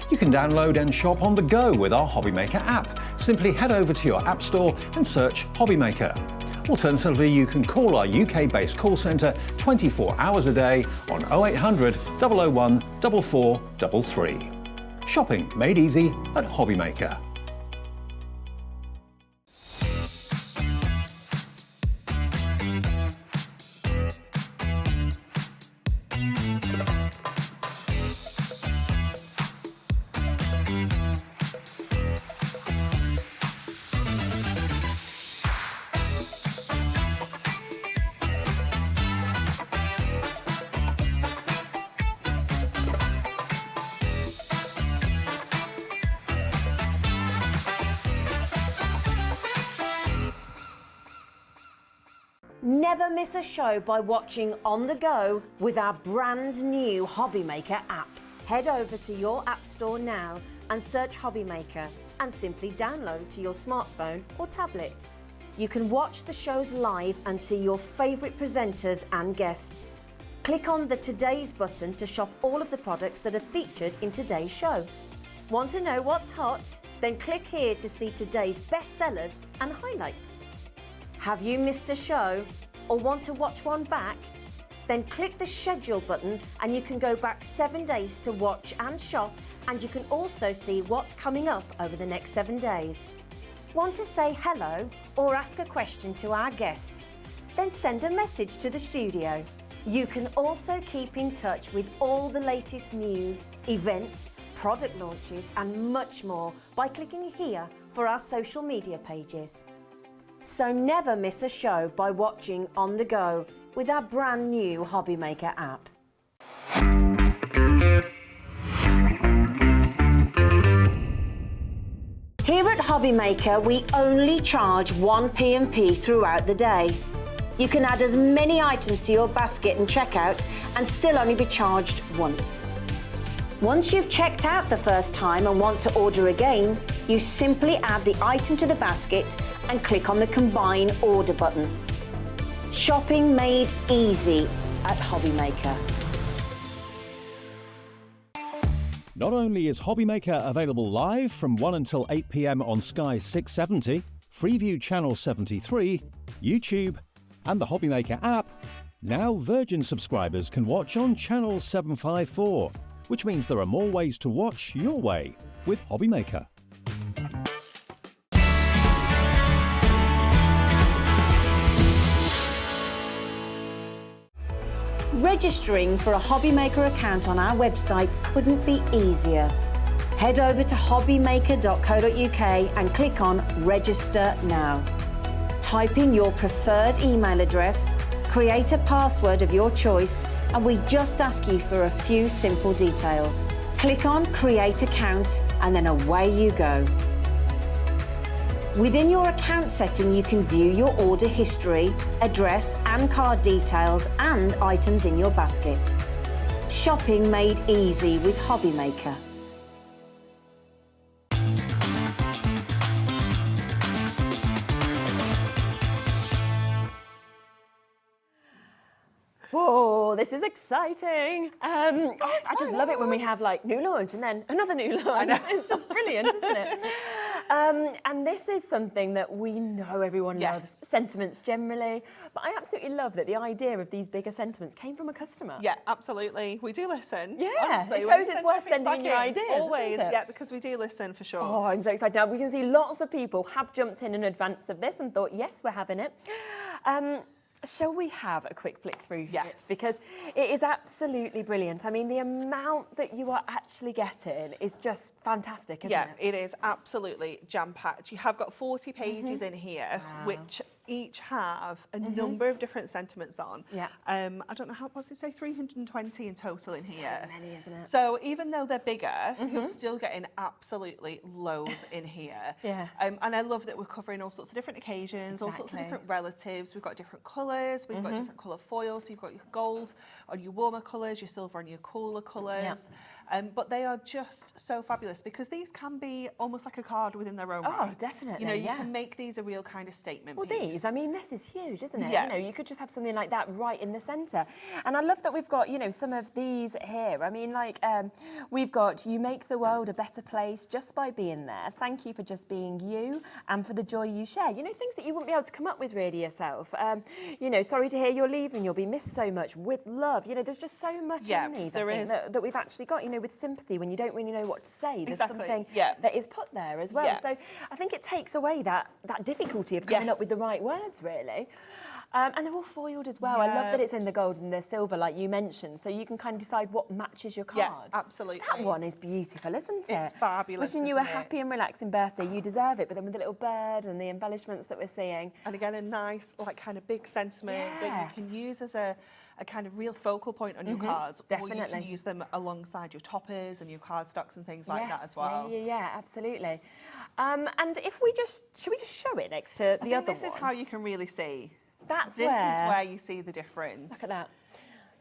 You can download and shop on the go with our HobbyMaker app. Simply head over to your app store and search HobbyMaker. Alternatively, you can call our UK-based call centre 24 hours a day on 0800 001 4433. Shopping made easy at HobbyMaker. Never miss a show by watching on the go with our brand new HobbyMaker app. Head over to your app store now and search HobbyMaker and simply download to your smartphone or tablet. You can watch the shows live and see your favourite presenters and guests. Click on the Today's button to shop all of the products that are featured in today's show. Want to know what's hot? Then click here to see today's bestsellers and highlights. Have you missed a show or want to watch one back? Then click the schedule button and you can go back 7 days to watch and shop, and you can also see what's coming up over the next 7 days. Want to say hello or ask a question to our guests? Then send a message to the studio. You can also keep in touch with all the latest news, events, product launches and much more by clicking here for our social media pages. So never miss a show by watching on the go with our brand new HobbyMaker app. Here at HobbyMaker, we only charge 1 P&P throughout the day. You can add as many items to your basket and checkout and still only be charged once. Once you've checked out the first time and want to order again, you simply add the item to the basket and click on the Combine Order button. Shopping made easy at HobbyMaker. Not only is HobbyMaker available live from 1 until 8 p.m. on Sky 670, Freeview Channel 73, YouTube, and the HobbyMaker app, now Virgin subscribers can watch on Channel 754, which means there are more ways to watch your way with HobbyMaker. Registering for a HobbyMaker account on our website couldn't be easier. Head over to hobbymaker.co.uk and click on Register Now. Type in your preferred email address, create a password of your choice, and we just ask you for a few simple details. Click on Create Account and then away you go. Within your account setting, you can view your order history, address and card details and items in your basket. Shopping made easy with HobbyMaker. Whoa, this is exciting. I just love it when we have like new launch and then another new launch. It's just brilliant, isn't it? And this is something that we know everyone loves, sentiments generally, but I absolutely love that the idea of these bigger sentiments came from a customer. Yeah, absolutely. We do listen. Yeah, honestly. it shows it's worth sending in your ideas, always, isn't it? yeah, because we do listen for sure. Oh, I'm so excited. Now, we can see lots of people have jumped in advance of this and thought, yes, we're having it. Shall we have a quick flick through it? Because it is absolutely brilliant. I mean, the amount that you are actually getting is just fantastic, isn't it? Yeah, it is absolutely jam-packed. You have got 40 pages in here, which each have a number of different sentiments on. Yeah. I don't know, what's it say, 320 in total in here. So many, isn't it? So even though they're bigger, you're still getting absolutely loads in here. Yes. And I love that we're covering all sorts of different occasions, all sorts of different relatives. We've got different colours, we've got different colour foils. So you've got your gold on your warmer colours, your silver on your cooler colours. But they are just so fabulous because these can be almost like a card within their own right. Oh, definitely. You know, you can make these a real kind of statement piece. These, I mean, this is huge, isn't it? Yeah. You know, you could just have something like that right in the centre. And I love that we've got, you know, some of these here. I mean, like, we've got, you make the world a better place just by being there. Thank you for just being you and for the joy you share. You know, things that you wouldn't be able to come up with really yourself. You know, sorry to hear you're leaving, you'll be missed so much, with love. You know, there's just so much in these, I think, that we've actually got, you know, with sympathy, when you don't really know what to say, there's something that is put there as well. So I think it takes away that difficulty of coming up with the right words, really. And they're all foiled as well. I love that it's in the gold and the silver, like you mentioned, so you can kind of decide what matches your card. Yeah, absolutely. That one is beautiful, isn't it? It's fabulous. Wishing you a happy and relaxing birthday. You deserve it, but then with the little bird and the embellishments that we're seeing. And again, a nice, like, kind of big sentiment that you can use as a kind of real focal point on your cards. Definitely. Or you can use them alongside your toppers and your cardstocks and things like that as well. Yeah, absolutely. And if we should we just show it next to the other one? This is how you can really see. This is where you see the difference. Look at that.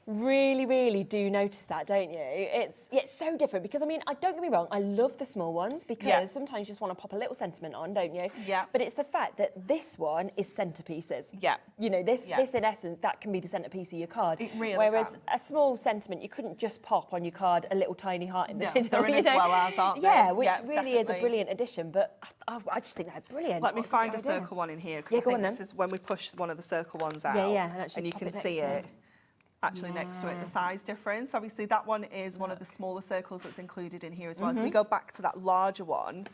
Really, really do notice that, don't you? It's so different because, I mean, don't get me wrong, I love the small ones because sometimes you just want to pop a little sentiment on, don't you? Yeah. But it's the fact that this one is centerpieces. Yeah. You know, this in essence, that can be the centerpiece of your card. It really Whereas a small sentiment, you couldn't just pop on your card a little tiny heart in the middle. They're in as well as, aren't they? Yeah, which really is a brilliant addition, but I just think they're brilliant. Let me find a circle one in here because I think this is when we push one of the circle ones out. And you can see it. Actually next to it, the size difference. Obviously that one is one of the smaller circles that's included in here as well. If we go back to that larger one,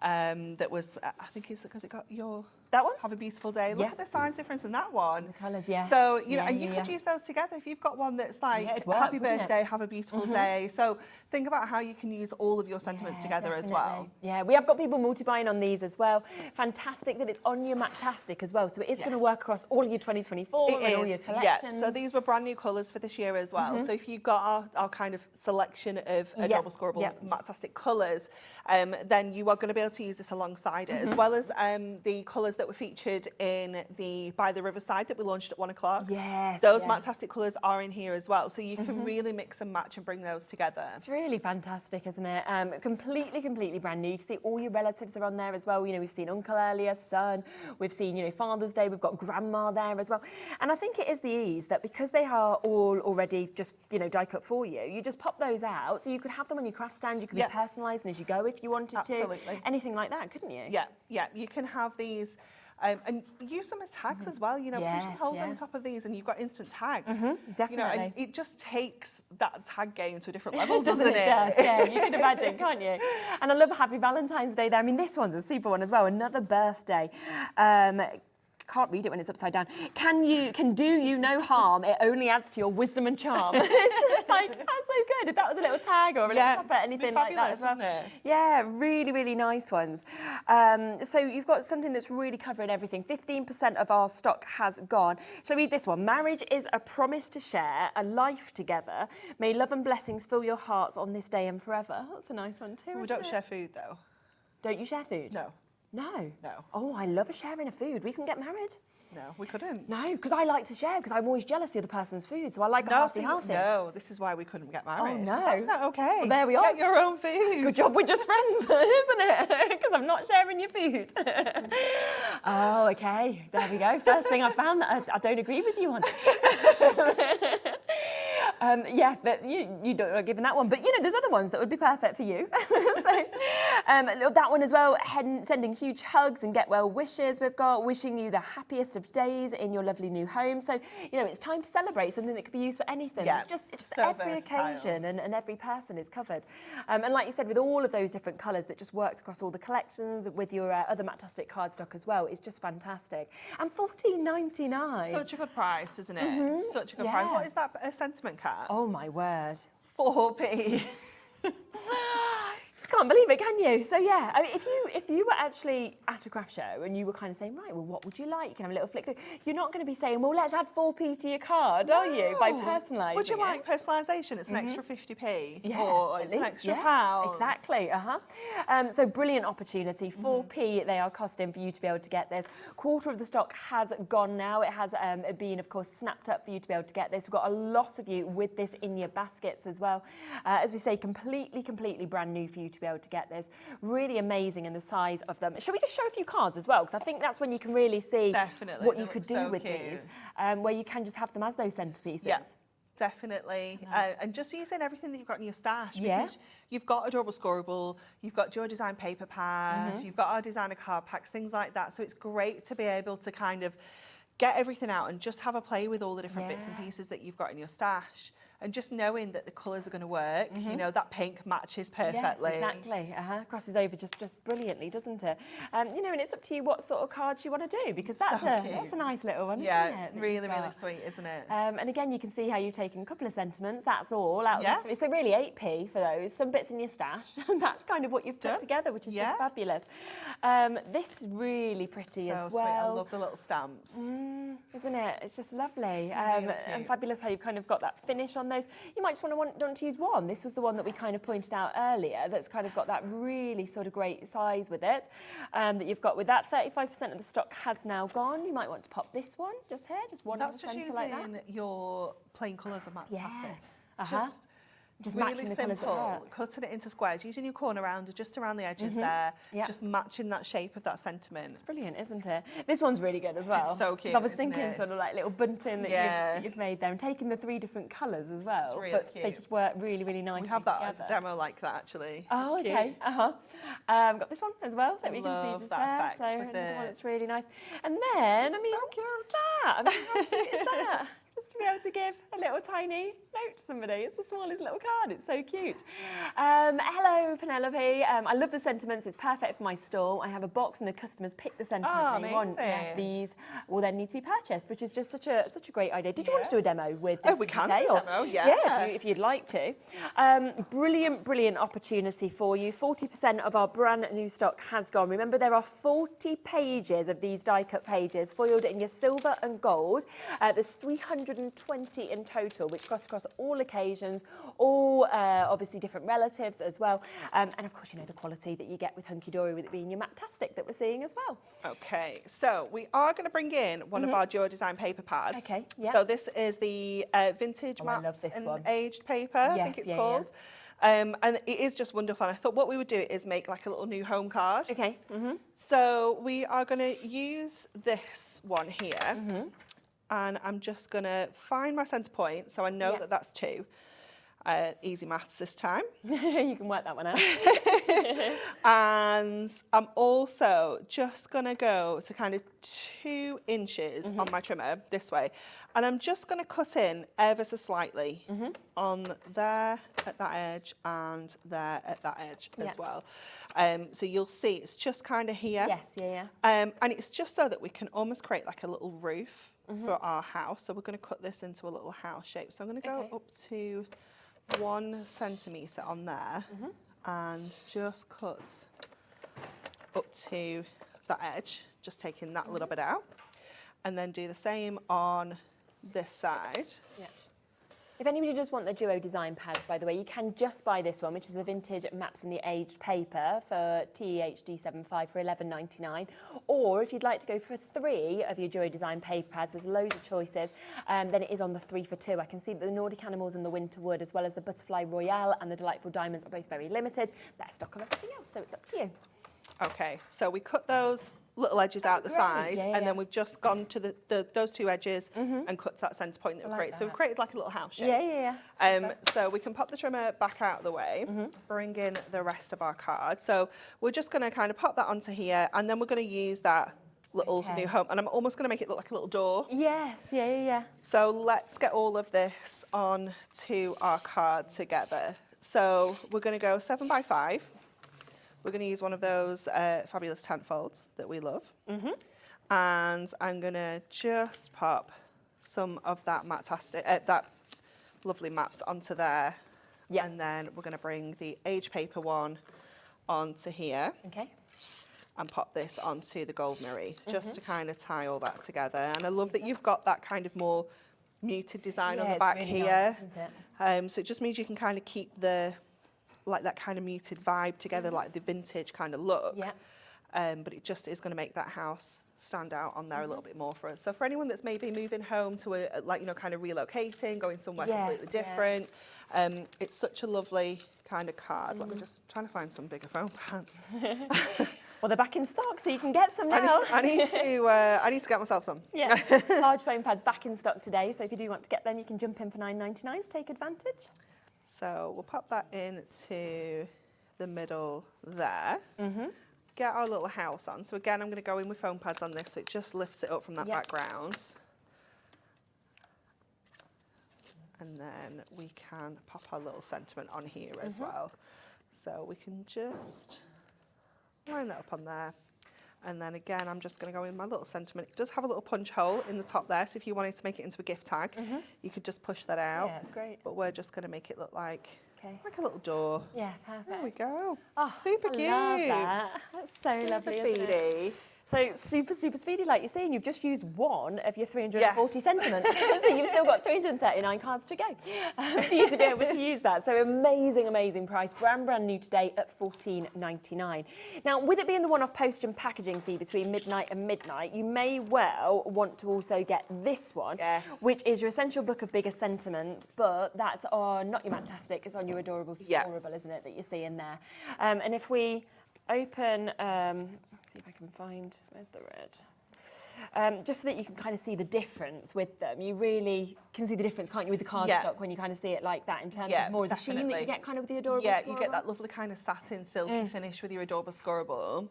that was, I think it's because it got your... That one? Have a beautiful day. Look at the size difference in that one. The colours, yes. So, you know, and you could use those together. If you've got one that's like, happy birthday, have a beautiful day. So think about how you can use all of your sentiments together as well. Yeah, we have got people multiplying on these as well. Fantastic that it's on your Matt-tastic as well. So it is going to work across all of your 2024 and all your collections. Yeah, so these were brand new colours for this year as well. So if you've got our kind of selection of adorable, scoreable Matt-tastic colours, then you are going to be able to use this alongside it, as well as the colours that were featured in the By the Riverside that we launched at 1 o'clock. Yes. Those Matt-tastic colours are in here as well, so you can really mix and match and bring those together. It's really fantastic, isn't it? Completely brand new. You can see all your relatives are on there as well. You know, we've seen uncle earlier, son, we've seen, you know, Father's Day, we've got grandma there as well. And I think it is the ease that because they are all already just, you know, die cut for you, you just pop those out, so you could have them on your craft stand, you could be personalising as you go if you wanted to. Anything like that, couldn't you? Yeah, you can have these and use them as tags as well, you know, push holes on the top of these and you've got instant tags. Definitely. You know, and it just takes that tag game to a different level, doesn't it? Just, yeah, you can imagine, can't you? And I love Happy Valentine's Day there. I mean, this one's a super one as well, another birthday. Can't read it when it's upside down. Can do you no harm, it only adds to your wisdom and charm. It's like, that's so good. If that was a little tag or a little topper, anything like that as well. Yeah, really nice ones. So you've got something that's really covering everything. 15% of our stock has gone. Shall I read this one? Marriage is a promise to share a life together. May love and blessings fill your hearts on this day and forever. That's a nice one too, We don't share food though. Don't you share food? No. No? No. Oh, I love a sharing of food. We can get married. No, we couldn't. No, because I like to share, because I'm always jealous of the other person's food, so I like a healthy. No, this is why we couldn't get married. Oh, no. That's not okay. Well, there we are. Get your own food. Good job, we're just friends, isn't it? Because I'm not sharing your food. Oh, okay. There we go. First thing I found that I don't agree with you on. Yeah, but you don't are given that one. But, you know, there's other ones that would be perfect for you. So, that one as well, sending huge hugs and get well wishes. We've got wishing you the happiest of days in your lovely new home. So, you know, it's time to celebrate something that could be used for anything. Yeah, it's just so every versatile. occasion and every person is covered. And like you said, with all of those different colours that just works across all the collections, with your other Matt-tastic cardstock as well, it's just fantastic. And $14.99. Such a good price, isn't it? Such a good price. What is that, a sentiment card? Oh, my word. 4p. It's can't believe it, can you? So yeah, I mean, if you were actually at a craft show and you were kind of saying, right, well, what would you like? You can have a little flick through. You're not going to be saying, well, let's add 4p to your card, are you? By personalising Would you like personalisation? It's an extra 50p, or it's an extra pound. Exactly. So brilliant opportunity. 4p they are costing for you to be able to get this. Quarter of the stock has gone now. It has been, of course, snapped up for you to be able to get this. We've got a lot of you with this in your baskets as well. As we say, completely brand new for you to be able to get this. Really amazing in the size of them. Shall we just show a few cards as well? Because I think that's when you can really see what you could do with these, where you can just have them as those centerpieces. Yeah. Definitely. And just using everything that you've got in your stash. Because you've got adorable scoreable, you've got your design paper pads, you've got our designer card packs, things like that. So it's great to be able to kind of get everything out and just have a play with all the different bits and pieces that you've got in your stash. And just knowing that the colours are going to work, you know, that pink matches perfectly. Yes, exactly. Crosses over just brilliantly, doesn't it? You know, and it's up to you what sort of cards you want to do, because that's a nice little one, isn't it? Really sweet, isn't it? And again, you can see how you've taken a couple of sentiments. That's all out of the, so really 8p for those. Some bits in your stash, and that's kind of what you've put together, which is just fabulous. This is really pretty as well. Sweet. I love the little stamps. Isn't it? It's just lovely. And fabulous how you've kind of got that finish on those. You might just want to use one. This was the one that we kind of pointed out earlier that's kind of got that really sort of great size with it, that you've got with that. 35% of the stock has now gone. You might want to pop this one just here, just one in the centre like that. That's just using your plain colours of Matt-tastic. Just really matching the simple, colours that work. cutting it into squares, using your corner rounder just around the edges there, just matching that shape of that sentiment. It's brilliant, isn't it? This one's really good as well. It's so cute. I was thinking sort of like little bunting that you've made there, and taking the 3 different colours as well. It's really cute. They just work really nicely. We have that together. as a demo like that actually. Oh, it's okay. Got this one as well that we can see just there. So with another one that's really nice. And then, I mean, just that. I mean, how cute is that? Just to be able to give a little tiny note to somebody. It's the smallest little card. It's so cute. Hello, Penelope. I love the sentiments. It's perfect for my stall. I have a box and the customers pick the sentiment they want. These will then need to be purchased, which is just such a great idea. Did you want to do a demo with this? Oh, we can do a demo, Yeah, if you'd like to. Brilliant opportunity for you. 40% of our brand new stock has gone. Remember, there are 40 pages of these die cut pages foiled in your silver and gold. There's 320 in total, which cross across all occasions, all obviously different relatives as well. And of course, you know, the quality that you get with HUNKYDORY, with it being your Matt-tastic that we're seeing as well. Okay, so we are going to bring in one of our dual design paper pads. Okay, So this is the vintage maps and aged paper, I think it's called. And it is just wonderful. And I thought what we would do is make like a little new home card. Okay. So we are going to use this one here. And I'm just going to find my centre point, so I know that that's 2. Easy maths this time. You can work that one out. And I'm also just going to go to kind of 2 inches on my trimmer this way. And I'm just going to cut in ever so slightly on there at that edge and there at that edge as well. So you'll see it's just kind of here. Yes, and it's just so that we can almost create like a little roof for our house. So we're going to cut this into a little house shape. So I'm going to go up to 1 centimetre on there and just cut up to that edge, just taking that little bit out, and then do the same on this side. If anybody does want the duo design pads, by the way, you can just buy this one, which is the vintage maps and the aged paper for TEHD75 for $11.99. Or if you'd like to go for 3 of your duo design paper pads, there's loads of choices, then it is on the 3 for 2. I can see that the Nordic Animals and the Winter Wood, as well as the Butterfly Royale and the Delightful Diamonds, are both very limited. Better stock of everything else, so it's up to you. Okay, so we cut those little edges out the side, and then we've just gone to those 2 edges and cut to that centre point that we created. So we've created like a little house shape. So we can pop the trimmer back out of the way, bring in the rest of our card. So we're just going to kind of pop that onto here, and then we're going to use that little new home, and I'm almost going to make it look like a little door. Yes, So let's get all of this on to our card together. So we're going to go 7 by 5. We're going to use one of those fabulous tent folds that we love. And I'm going to just pop some of that Matt-tastic, that lovely maps onto there. And then we're going to bring the age paper one onto here. Okay. And pop this onto the gold mirror, just to kind of tie all that together. And I love that you've got that kind of more muted design on the back really here. nice, isn't it? So it just means you can kind of keep the, like that kind of muted vibe together, like the vintage kind of look. Yeah. But it just is going to make that house stand out on there a little bit more for us. So for anyone that's maybe moving home to a, like, you know, kind of relocating, going somewhere completely different, it's such a lovely kind of card. Let me just trying to find some bigger foam pads. Well, they're back in stock, so you can get some now. I need to get myself some. Yeah, large foam pads back in stock today. So if you do want to get them, you can jump in for $9.99 to take advantage. So we'll pop that into the middle there. Get our little house on. So again, I'm going to go in with foam pads on this, so it just lifts it up from that background. And then we can pop our little sentiment on here as well. So we can just line that up on there. And then again, I'm just going to go in my little sentiment. It does have a little punch hole in the top there, so if you wanted to make it into a gift tag, you could just push that out. Yeah, that's great. But we're just going to make it look like a little door. Yeah, perfect. There we go. Oh, super cute. I love that. That's so lovely, isn't it? So super, super speedy, like you're saying. You've just used one of your 340 sentiments. So you've still got 339 cards to go for you to be able to use that. So amazing, amazing price. Brand new today at $14.99. Now, with it being the one-off postage and packaging fee between midnight and midnight, you may well want to also get this one, which is your essential book of bigger sentiments, but that's on, not your Matt-tastic, it's on your adorable scoreable, isn't it, that you're seeing there. And if we open, let's see if I can find, where's the red? Just so that you can kind of see the difference with them. You really can see the difference, can't you, with the cardstock when you kind of see it like that in terms of more of the sheen that you get kind of with the adorable scoreable? You get that lovely kind of satin silky finish with your adorable scoreable.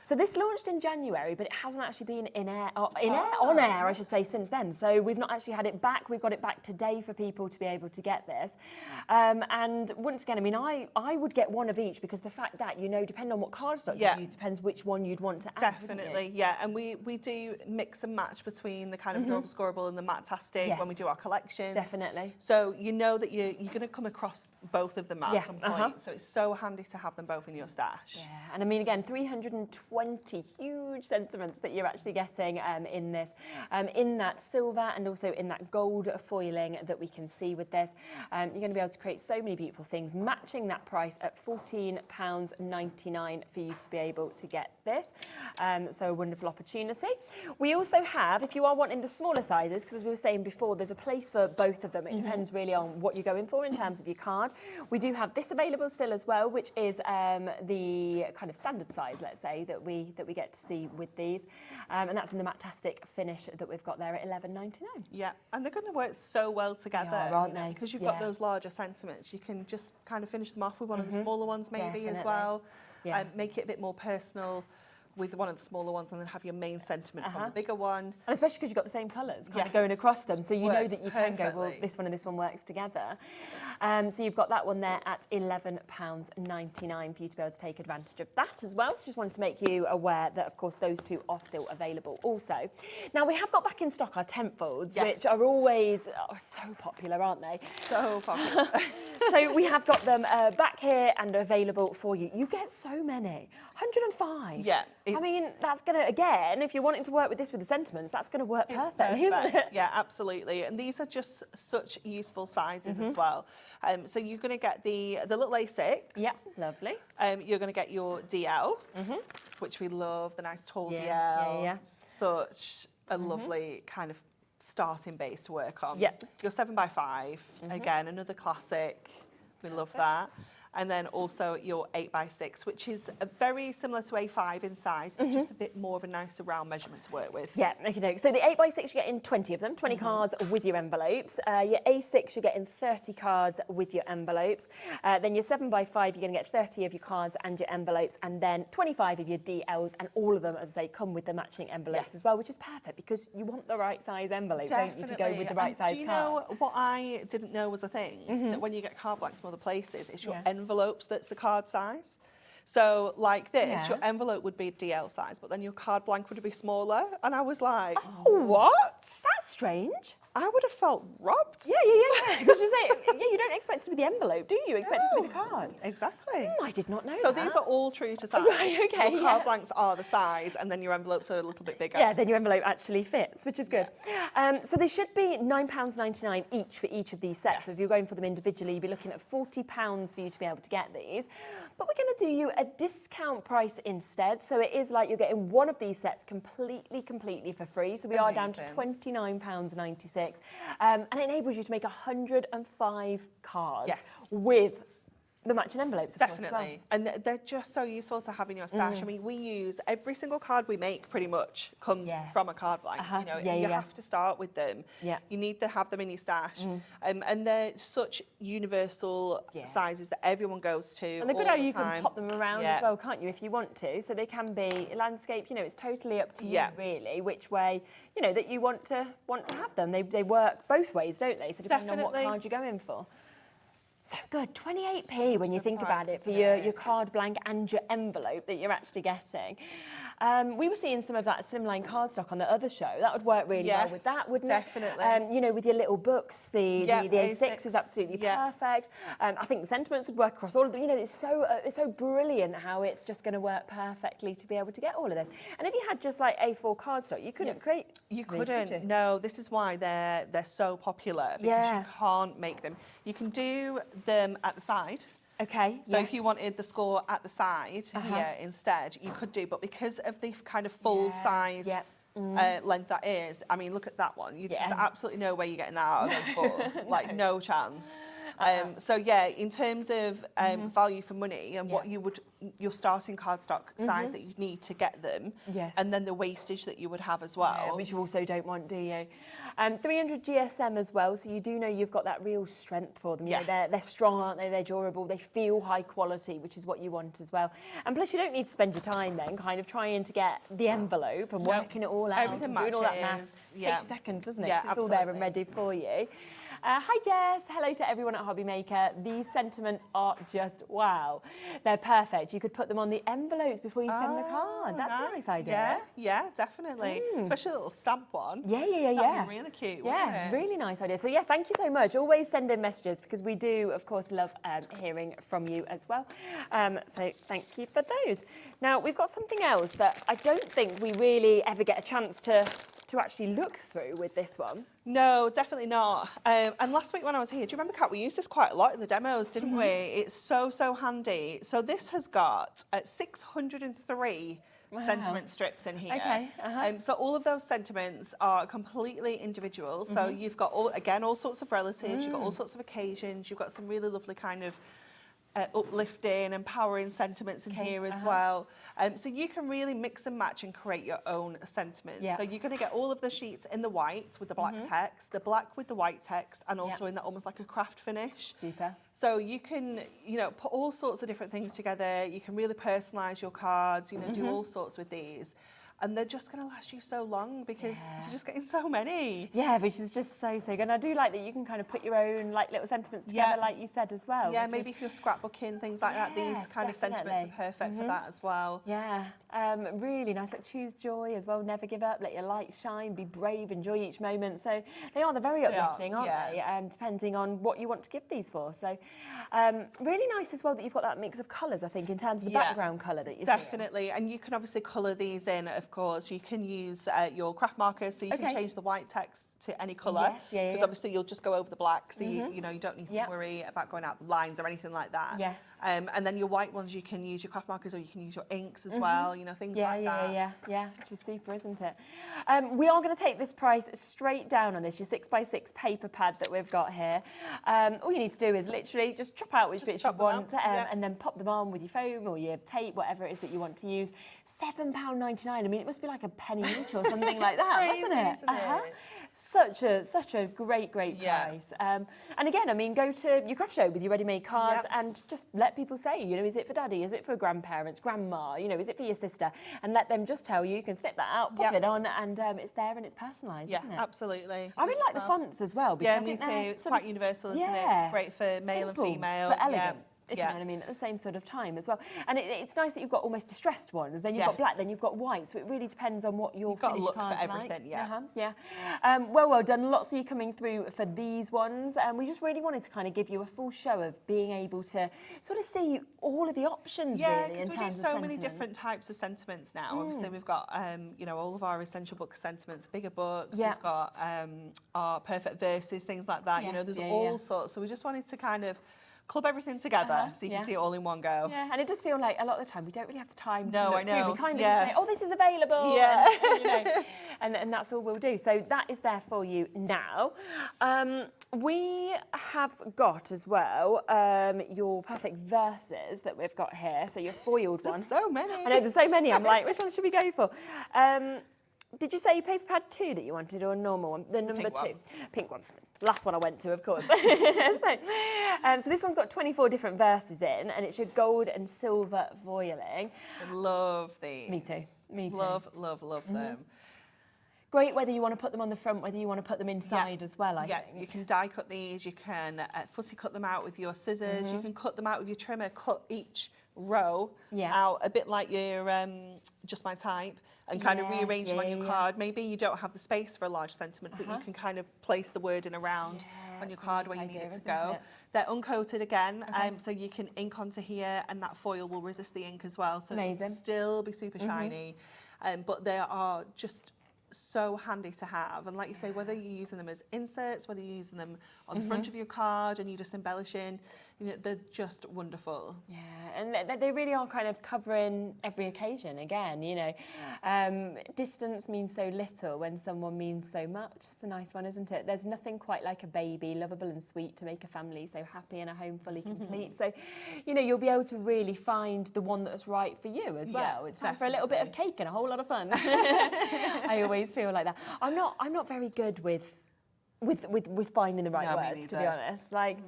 So this launched in January, but it hasn't actually been on air, I should say, since then. So we've not actually had it back. We've got it back today for people to be able to get this. And once again, I mean, I would get one of each, because the fact that, you know, depending on what cardstock you use, depends which one you'd want to add. Definitely, and we do mix and match between the kind of adorable scoreable and the Matt-tastic when we do our collections. Definitely. So you know that you're going to come across both of them at some point. So it's so handy to have them both in your stash. Yeah, and I mean, again, 320 huge sentiments that you're actually getting in this, in that silver and also in that gold foiling that we can see with this. You're going to be able to create so many beautiful things, matching that price at £14.99 for you to be able to get this. So a wonderful opportunity. We also have, if you are wanting the smaller sizes, because as we were saying before, there's a place for both of them. It depends really on what you're going for in terms of your card. We do have this available still as well, which is the kind of standard size, let's say, that we get to see with these, and that's in the Matt-tastic finish that we've got there at $11.99. Yeah, and they're going to work so well together, they are, aren't they? Because you've got those larger sentiments. You can just kind of finish them off with one of the smaller ones, maybe as well, and make it a bit more personal with one of the smaller ones, and then have your main sentiment from the bigger one. And especially because you've got the same colours kind of going across them, so you know that you can go, well, this one and this one works together. So you've got that one there at £11.99 for you to be able to take advantage of that as well. So just wanted to make you aware that, of course, those two are still available also. Now, we have got back in stock our tent folds, which are always so popular, aren't they? So popular. So we have got them back here and available for you. You get so many, 105. Yeah. I mean, that's going to, again, if you're wanting to work with this with the sentiments, that's going to work perfectly, isn't it? Yeah, absolutely. And these are just such useful sizes as well. So you're going to get the little A6. Yeah, lovely. You're going to get your DL, which we love, the nice tall DL. Yeah. Such a lovely kind of starting base to work on. Yeah. Your 7x5, again, another classic. We love that. And then also your 8x6, which is very similar to A5 in size. It's just a bit more of a nicer round measurement to work with. Yeah, okay. So the 8x6, you're getting 20 of them, 20 cards with your envelopes. Your A6, you're getting 30 cards with your envelopes. Then your 7x5, you're going to get 30 of your cards and your envelopes, and then 25 of your DLs, and all of them, as I say, come with the matching envelopes as well, which is perfect because you want the right size envelope, don't you, to go with the right size card. Do you know what I didn't know was a thing? That when you get card blanks from other places, it's your envelopes that's the card size. So like this, your envelope would be DL size, but then your card blank would be smaller. And I was like, what? That's strange. I would have felt robbed. Yeah. Because you say, you don't expect it to be the envelope, do you? You expect it to be the card. Exactly. I did not know So that. these are all true to size. Right, okay, Your card blanks are the size, and then your envelopes are a little bit bigger. Yeah, then your envelope actually fits, which is good. So they should be £9.99 each for each of these sets. So if you're going for them individually, you'd be looking at £40 for you to be able to get these. But we're going to do you a discount price instead. So it is like you're getting one of these sets completely for free. So we are down to £29.96. And it enables you to make 105 cards with the matching envelopes, of course, as well. And they're just so useful to have in your stash. I mean, we use every single card we make pretty much comes from a card blank. You know, you have to start with them. You need to have them in your stash. And they're such universal sizes that everyone goes to. And the good how you can pop them around as well, can't you, if you want to? So they can be landscape, you know, it's totally up to you really, which way, you know, that you want to have them. They work both ways, don't they? So depending on what card you're going for. So good, 28p when you think about it for your card blank and your envelope that you're actually getting. We were seeing some of that slimline cardstock on the other show. That would work really well with that, wouldn't it? Definitely. You know, with your little books, the A6 is absolutely perfect. I think the sentiments would work across all of them. You know, it's so brilliant how it's just going to work perfectly to be able to get all of this. And if you had just like A4 cardstock, you couldn't create. You couldn't. Could you? No, this is why they're so popular, because you can't make them. You can do them at the side. Okay. So if you wanted the score at the side here instead, you could do, but because of the kind of full size length that is, I mean, look at that one. There's absolutely no way you're getting that out of M4. Like, no chance. So yeah, in terms of value for money and what your starting cardstock size that you need to get them, and then the wastage that you would have as well. Which you also don't want, do you? 300 GSM as well, so you do know you've got that real strength for them. You know, they're strong, aren't they? They're durable, they feel high quality, which is what you want as well. And plus you don't need to spend your time then kind of trying to get the envelope and working it all out. Everything and doing all that maths. Takes you seconds, doesn't it? Yeah, it's all there and ready for you. Hi Jess, hello to everyone at HobbyMaker. These sentiments are just wow. They're perfect. You could put them on the envelopes before you send the card. That's a nice idea. Yeah, definitely. Especially a little stamp one. That'd be really cute, yeah, really nice idea. So yeah, thank you so much. Always send in messages because we do, of course, love hearing from you as well. So thank you for those. Now, we've got something else that I don't think we really ever get a chance to actually look through with this one. No, definitely not. And last week when I was here, do you remember, Kat, we used this quite a lot in the demos, didn't we? It's so handy. So this has got 603 sentiment strips in here. Okay. So all of those sentiments are completely individual. So you've got, all sorts of relatives, you've got all sorts of occasions, you've got some really lovely kind of uplifting, empowering sentiments in here as well. So you can really mix and match and create your own sentiments. So you're going to get all of the sheets in the white with the black text, the black with the white text, and also in that almost like a craft finish. Super. So you can, you know, put all sorts of different things together. You can really personalise your cards, you know, do all sorts with these. And they're just going to last you so long because you're just getting so many. Yeah, which is just so good. And I do like that you can kind of put your own like little sentiments together, like you said as well. Yeah, maybe if you're scrapbooking, things like that, these kind of sentiments are perfect for that as well. Yeah, really nice. Like choose joy as well, never give up, let your light shine, be brave, enjoy each moment. So they're very uplifting, aren't they? Depending on what you want to give these for. So really nice as well that you've got that mix of colours, I think, in terms of the background colour that you're Definitely, and you can obviously colour these in, of course. You can use your craft markers, so you can change the white text to any colour, because obviously you'll just go over the black, so you know, you don't need to worry about going out the lines or anything like that. And then your white ones, you can use your craft markers, or you can use your inks as well, you know, things like that. Yeah, which is super, isn't it? We are going to take this price straight down on this, your 6x6 paper pad that we've got here. All you need to do is literally just chop out which bits you want, and then pop them on with your foam or your tape, whatever it is that you want to use. £7.99. I mean, it must be like a penny each or something like that, crazy, wasn't it? Such a great price. And again, I mean, go to your craft show with your ready-made cards and just let people say, you know, is it for daddy? Is it for grandparents, grandma? You know, is it for your sister? And let them just tell you. You can snip that out, pop it on, and it's there and it's personalised, isn't it? Absolutely. I really like the fonts as well. Because I me think too. It's quite universal, isn't it? It's great for male and female. But elegant. if you know what I mean, at the same sort of time as well. And it's nice that you've got almost distressed ones, then you've got black, then you've got white, so it really depends on what your finished card's like. You've got to look for everything, well done. Lots of you coming through for these ones. We just really wanted to kind of give you a full show of being able to sort of see all of the options, really, in terms of because we do so many different types of sentiments now. Obviously, we've got, you know, all of our essential book sentiments, bigger books, we've got our perfect verses, things like that. You know, there's all sorts. So we just wanted to kind of club everything together so you can see it all in one go. Yeah, and it does feel like a lot of the time we don't really have the time to I look know. through. We kind of just say, oh, this is available. Yeah. And, you know, and that's all we'll do. So that is there for you now. We have got as well your perfect verses that we've got here. So your foiled one. There's so many. I know, there's so many. I'm like, which one should we go for? Did you say you paper pad 2 that you wanted, or a normal one? The number 2. Pink one. Last one I went to, of course. So this one's got 24 different verses in, and it's your gold and silver voiling. I love these. Me too. Me too. Love them. Great whether you want to put them on the front, whether you want to put them inside as well, I think. You can die cut these, you can fussy cut them out with your scissors, you can cut them out with your trimmer, cut each row out a bit like your Just My Type, and kind of rearrange them on your card. Maybe you don't have the space for a large sentiment, but you can kind of place the wording around on your card where you need it to go. They're uncoated again, so you can ink onto here, and that foil will resist the ink as well, so it'll still be super shiny. But they are just so handy to have, and like you say, whether you're using them as inserts, whether you're using them on the front of your card and you're just embellishing, you know, they're just wonderful. Yeah, and they really are kind of covering every occasion again, you know. Distance means so little when someone means so much. It's a nice one, isn't it? There's nothing quite like a baby, lovable and sweet, to make a family so happy and a home fully complete. So, you know, you'll be able to really find the one that's right for you as well. It's time for a little bit of cake and a whole lot of fun. I always feel like that. I'm not very good with finding the right words, to be honest. Like,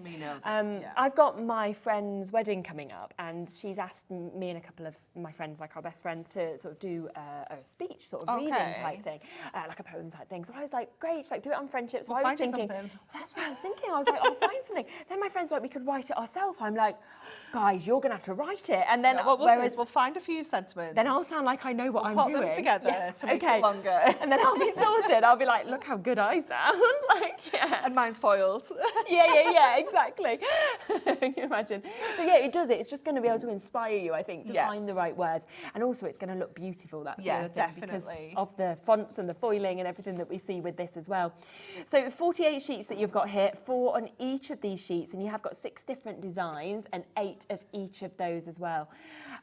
I've got my friend's wedding coming up, and she's asked me and a couple of my friends, like our best friends, to sort of do a speech, sort of reading type thing, like a poem type thing. So I was like, great, she's like, do it on friendship. So I was thinking, that's what I was thinking. I was like, I'll find something. Then my friends were like, we could write it ourselves. I'm like, guys, you're going to have to write it. And then what we'll do is we'll find a few sentiments. Then I'll sound like I know what I'm doing. Put them together to make it longer. And then I'll be sorted. I'll be like, look how good I sound. And mine's foiled. yeah, exactly. Can you imagine? So yeah, it does it. It's just going to be able to inspire you, I think, to find the right words. And also it's going to look beautiful, that's the other thing, because of the fonts and the foiling and everything that we see with this as well. So 48 sheets that you've got here, 4 on each of these sheets, and you have got 6 different designs and 8 of each of those as well.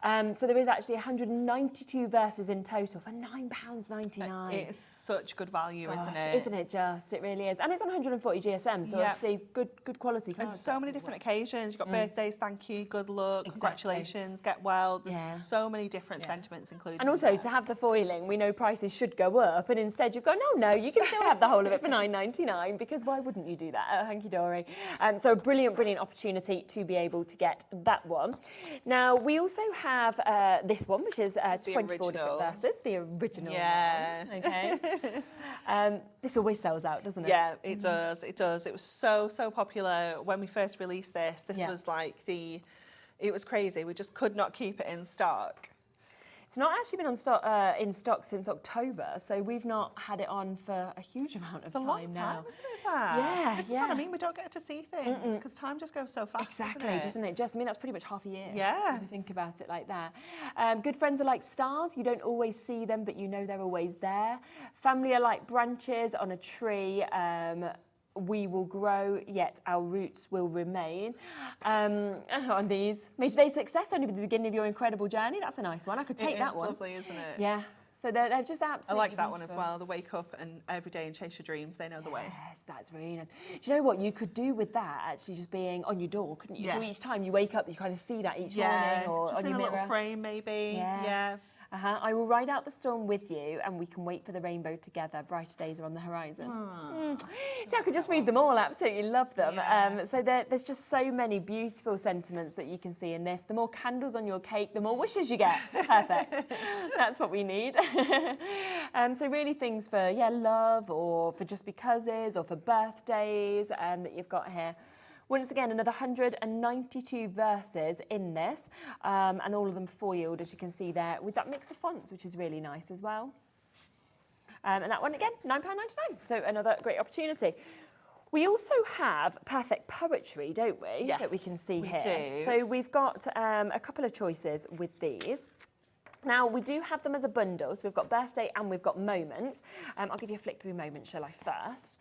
So there is actually 192 verses in total for £9.99. It's such good value, isn't it? Isn't it just? It really is. And it's on 140 GSM, so obviously good quality cards. And so many different occasions. You've got birthdays, thank you, good luck, congratulations, get well. There's so many different sentiments included. And also, to have the foiling, we know prices should go up, and instead you've gone, no, you can still have the whole of it for £9.99, because why wouldn't you do that at HUNKYDORY? So a brilliant opportunity to be able to get that one. Now, we also have this one, which is 24 different verses, the original one. Okay. This always sells out, doesn't it? Yeah, it does. It does. It was so popular when we first released this. This was like it was crazy. We just could not keep it in stock. It's not actually been in stock since October, so we've not had it on for a huge amount of time now. It's a long time, isn't it, that? Yeah, This is what I mean. We don't get to see things because time just goes so fast. Exactly, doesn't it? Just, I mean, that's pretty much half a year. Yeah. When you think about it like that. Good friends are like stars. You don't always see them, but you know they're always there. Family are like branches on a tree. We will grow, yet our roots will remain. On these, may today's success only be the beginning of your incredible journey. That's a nice one. I could take that one. It's lovely, isn't it? Yeah. So they're just absolutely I like that beautiful. one as well. The wake up and every day and chase your dreams. They know the way. Yes, that's really nice. Do you know what you could do with that? Actually, just being on your door, couldn't you? So each time you wake up, you kind of see that each morning, or just on in your a mirror. little frame, maybe. Yeah. I will ride out the storm with you, and we can wait for the rainbow together. Brighter days are on the horizon. So I could just read them all. Absolutely love them. So there's just so many beautiful sentiments that you can see in this. The more candles on your cake, the more wishes you get. Perfect. That's what we need. So really things for love, or for just becauses, or for birthdays that you've got here. Once again, another 192 verses in this, and all of them foiled, as you can see there, with that mix of fonts, which is really nice as well. And that one, again, £9.99, so another great opportunity. We also have perfect poetry, don't we? Yes, that we can see here. do. So we've got a couple of choices with these. Now, we do have them as a bundle, so we've got birthday and we've got moments. I'll give you a flick through moments, shall I, first?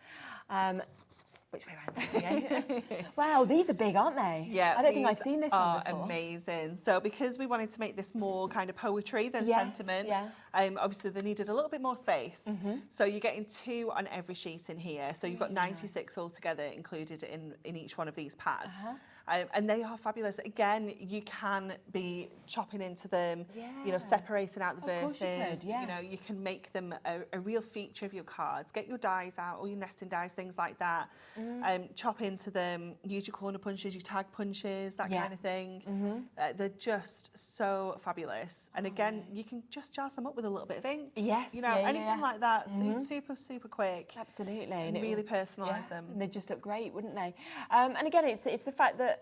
Which way around? Wow, these are big, aren't they? Yeah, I don't think I've seen this one before. Amazing. So because we wanted to make this more kind of poetry than sentiment, obviously they needed a little bit more space. So you're getting 2 on every sheet in here. So you've got 96 altogether included in each one of these pads. And they are fabulous. Again, you can be chopping into them, you know, separating out the verses. You know, you can make them a real feature of your cards. Get your dies out, all your nesting dies, things like that. Chop into them, use your corner punches, your tag punches, that kind of thing. They're just so fabulous. And again, you can just jazz them up with a little bit of ink. Yes, you know, anything like that. Super quick. Absolutely. And really personalise them. And they just look great, wouldn't they? And again, it's the fact that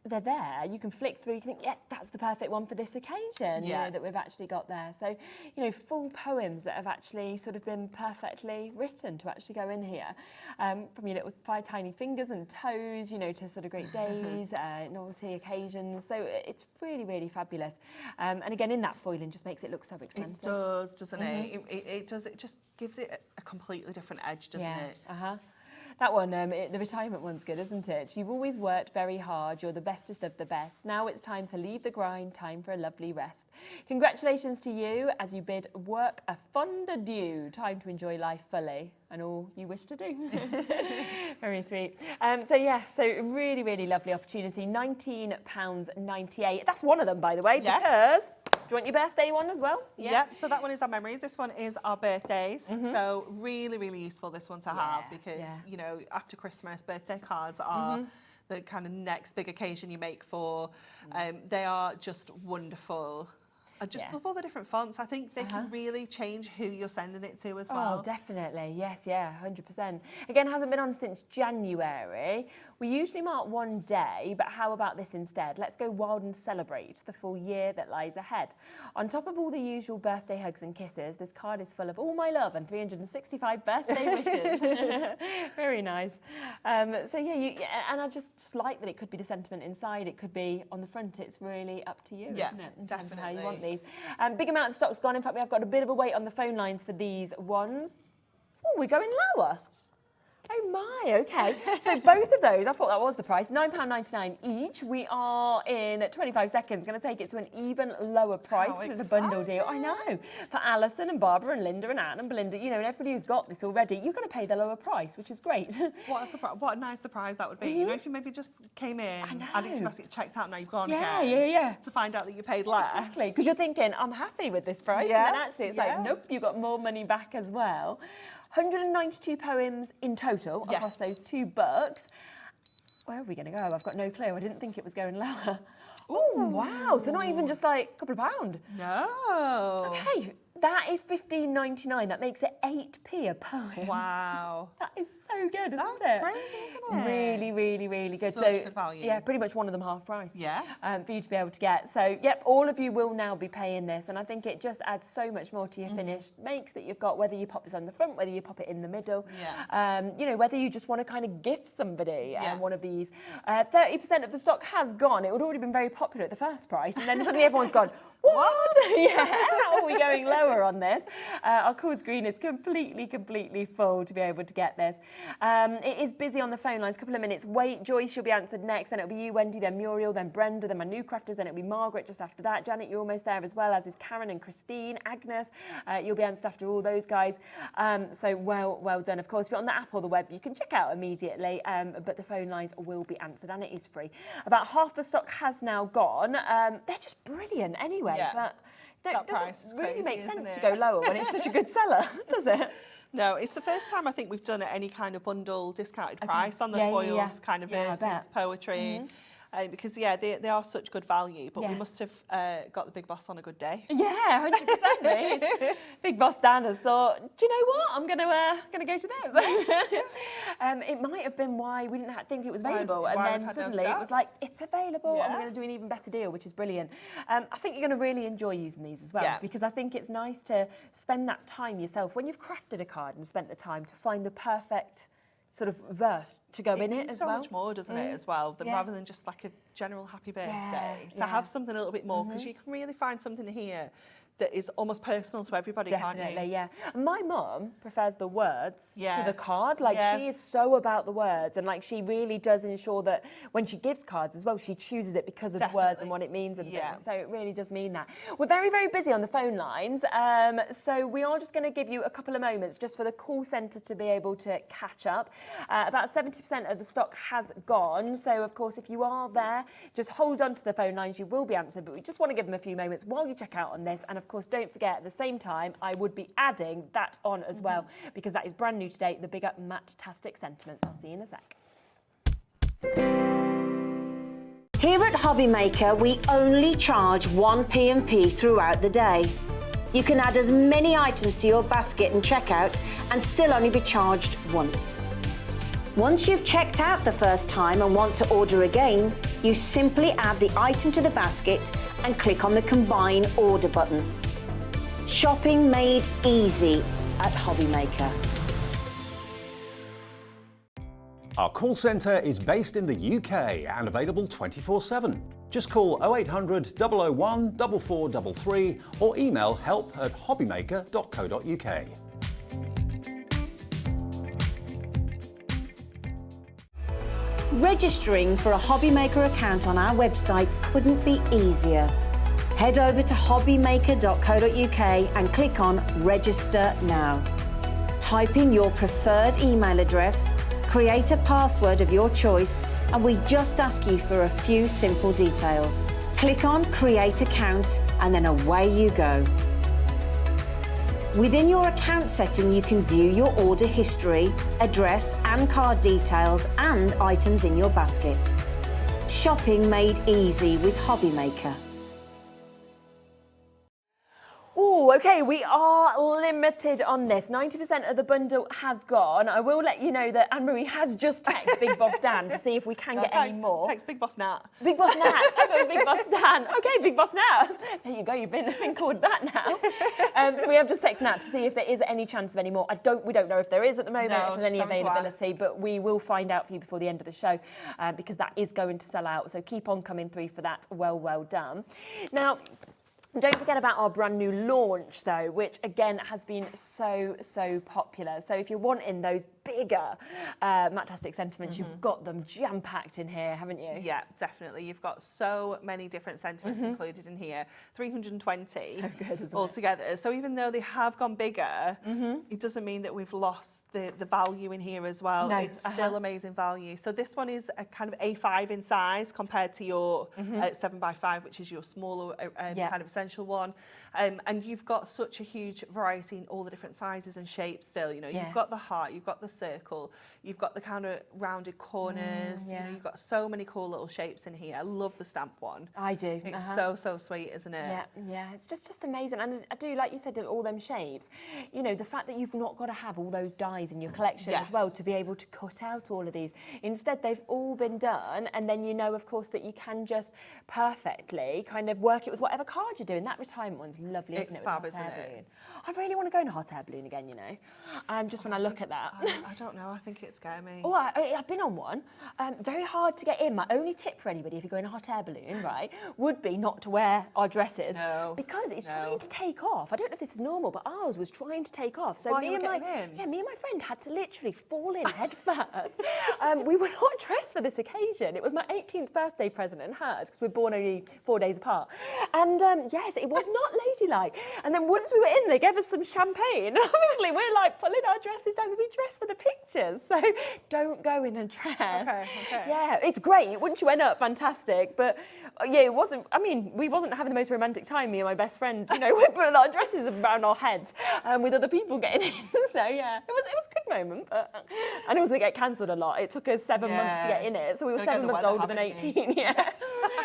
they're there, you can flick through, you think, yeah, that's the perfect one for this occasion, you know, that we've actually got there. So, you know, full poems that have actually sort of been perfectly written to actually go in here. From your little 5 tiny fingers and toes, you know, to sort of great days, novelty occasions. So it's really, really fabulous. And again, in that foiling just makes it look so expensive. It does, doesn't it? It does, it just gives it a completely different edge, doesn't it? That one, the retirement one's good, isn't it? You've always worked very hard, you're the bestest of the best. Now it's time to leave the grind, time for a lovely rest. Congratulations to you as you bid work a fond adieu. Time to enjoy life fully and all you wish to do. Very sweet. So really, really lovely opportunity. £19.98. That's one of them, by the way, because... Do you want your birthday one as well? Yep, so that one is our memories. This one is our birthdays. So really, really useful, this one to have, because, you know, after Christmas, birthday cards are the kind of next big occasion you make for. They are just wonderful. I just love all the different fonts. I think they can really change who you're sending it to as well. Oh, definitely. Yes, 100%. Again, hasn't been on since January. We usually mark one day, but how about this instead? Let's go wild and celebrate the full year that lies ahead. On top of all the usual birthday hugs and kisses, this card is full of all my love and 365 birthday wishes. Very nice. And I just like that it could be the sentiment inside. It could be on the front. It's really up to you, isn't it? In terms of how you want these. Big amount of stock's gone. In fact, we have got a bit of a wait on the phone lines for these ones. Oh, we're going lower. Oh my, okay. So both of those, I thought that was the price, £9.99 each. We are in 25 seconds going to take it to an even lower price because it's a bundle deal. I know. For Alison and Barbara and Linda and Anne and Belinda, you know, and everybody who's got this already, you're going to pay the lower price, which is great. What a surprise! What a nice surprise that would be. You know, if you maybe just came in, added to basket, checked out, now you've gone again. To find out that you paid less. Exactly, because you're thinking, I'm happy with this price, and then actually it's like, nope, you got more money back as well. 192 poems in total across those 2 books. Where are we going to go? I've got no clue. I didn't think it was going lower. Oh, wow. So not even just like a couple of pound. No. Okay. That is £15.99. That makes it 8p a poem. Wow. That is so good, isn't it? That's crazy, isn't it? Really, really, really good. Such good value. Yeah, pretty much one of them half price. Yeah. For you to be able to get. So, yep, all of you will now be paying this. And I think it just adds so much more to your finished makes that you've got, whether you pop this on the front, whether you pop it in the middle. You know, whether you just want to kind of gift somebody one of these. 30% of the stock has gone. It would already been very popular at the first price. And then suddenly everyone's gone, what? How are we going lower on this? Our call screen is completely full to be able to get this. It is busy on the phone lines. A couple of minutes. Wait, Joyce, you'll be answered next. Then it'll be you, Wendy, then Muriel, then Brenda, then my new crafters, then it'll be Margaret just after that. Janet, you're almost there as well, as is Karen and Christine. Agnes, you'll be answered after all those guys. So well done. Of course, if you're on the app or the web, you can check out immediately, but the phone lines will be answered and it is free. About half the stock has now gone. They're just brilliant anyway, but that doesn't really make sense to go lower when it's such a good seller, does it? No, it's the first time I think we've done any kind of bundle discounted price on the foils kind of versus poetry. because yeah, they are such good value, but we must have got the big boss on a good day. Yeah, 100%. Big boss Dan has thought, do you know what? I'm gonna go to those. It might have been why we didn't think it was available, and then suddenly it was like, it's available, and we're going to do an even better deal, which is brilliant. I think you're going to really enjoy using these as well, because I think it's nice to spend that time yourself when you've crafted a card and spent the time to find the perfect sort of verse to go in it as well. So much more, doesn't it, as well, than rather than just like a general happy birthday. So have something a little bit more, because you can really find something here that is almost personal to everybody, can't you? Definitely, yeah. My mum prefers the words to the card. Like, she is so about the words, and like, she really does ensure that when she gives cards as well, she chooses it because of the words and what it means and things. So it really does mean that. We're very, very busy on the phone lines, so we are just going to give you a couple of moments just for the call centre to be able to catch up. About 70% of the stock has gone, so of course, if you are there, just hold on to the phone lines. You will be answered, but we just want to give them a few moments while you check out on this. And of course, don't forget, at the same time, I would be adding that on as well, because that is brand new today, the bigger Matt-tastic sentiments. I'll see you in a sec. Here at HobbyMaker, we only charge 1 P&P throughout the day. You can add as many items to your basket and checkout and still only be charged once. Once you've checked out the first time and want to order again, you simply add the item to the basket and click on the Combine Order button. Shopping made easy at HobbyMaker. Our call centre is based in the UK and available 24/7. Just call 0800 001 4433 or email help@hobbymaker.co.uk. Registering for a HobbyMaker account on our website couldn't be easier. Head over to hobbymaker.co.uk and click on Register Now. Type in your preferred email address, create a password of your choice, and we just ask you for a few simple details. Click on Create Account and then away you go. Within your account setting, you can view your order history, address and card details, and items in your basket. Shopping made easy with HobbyMaker. Oh, okay, we are limited on this. 90% of the bundle has gone. I will let you know that Anne-Marie has just texted Big Boss Dan to see if we can get any more. Text Big Boss Nat. Big Boss Nat. I thought it was Big Boss Dan. Okay, Big Boss Nat. There you go, you've been called that now. So we have just texted Nat to see if there is any chance of any more. We don't know if there is at the moment, if there's any availability, but we will find out for you before the end of the show, because that is going to sell out. So keep on coming through for that. Well done. Now, don't forget about our brand new launch, though, which again has been so popular. So if you're wanting those bigger Matt-tastic sentiments, you've got them jam-packed in here, haven't you? Yeah, definitely. You've got so many different sentiments included in here, 320 so good, isn't altogether. It? So even though they have gone bigger, it doesn't mean that we've lost the value in here as well. No. It's still amazing value. So this one is a kind of A5 in size compared to your 7x5, which is your smaller kind of essential one. And you've got such a huge variety in all the different sizes and shapes still. You know, you've got the heart, you've got the circle, you've got the kind of rounded corners, you know, you've got so many cool little shapes in here. I love the stamp one. I do. It's so sweet, isn't it? Yeah, it's just amazing. And I do, like you said, all them shapes, you know, the fact that you've not got to have all those dies in your collection as well to be able to cut out all of these. Instead, they've all been done, and then you know, of course, that you can just perfectly kind of work it with whatever card you're doing. That retirement one's lovely, isn't it? It's fab, isn't it? I really want to go in a hot air balloon again, you know, just when I look at that. I don't know, I think it'd scare me. Oh, I've been on one. Very hard to get in. My only tip for anybody, if you're going a hot air balloon, right, would be not to wear our dresses. No. Because it's trying to take off. I don't know if this is normal, but ours was trying to take off. So me and my friend had to literally fall in head first. We were not dressed for this occasion. It was my 18th birthday present and hers, because we're born only 4 days apart. And yes, it was not ladylike. And then once we were in, they gave us some champagne. And obviously we're like pulling our dresses down. We've been dressed for the pictures. So don't go in a dress. Okay. Yeah, it's great. Once you went up, fantastic. But yeah, it wasn't, I mean, we wasn't having the most romantic time, me and my best friend. You know, we're putting our dresses around our heads with other people getting in. So yeah, it was a good moment. But, and it was going to get cancelled a lot. It took us 7 months to get in it. So we were 7 months older than 18. Yeah.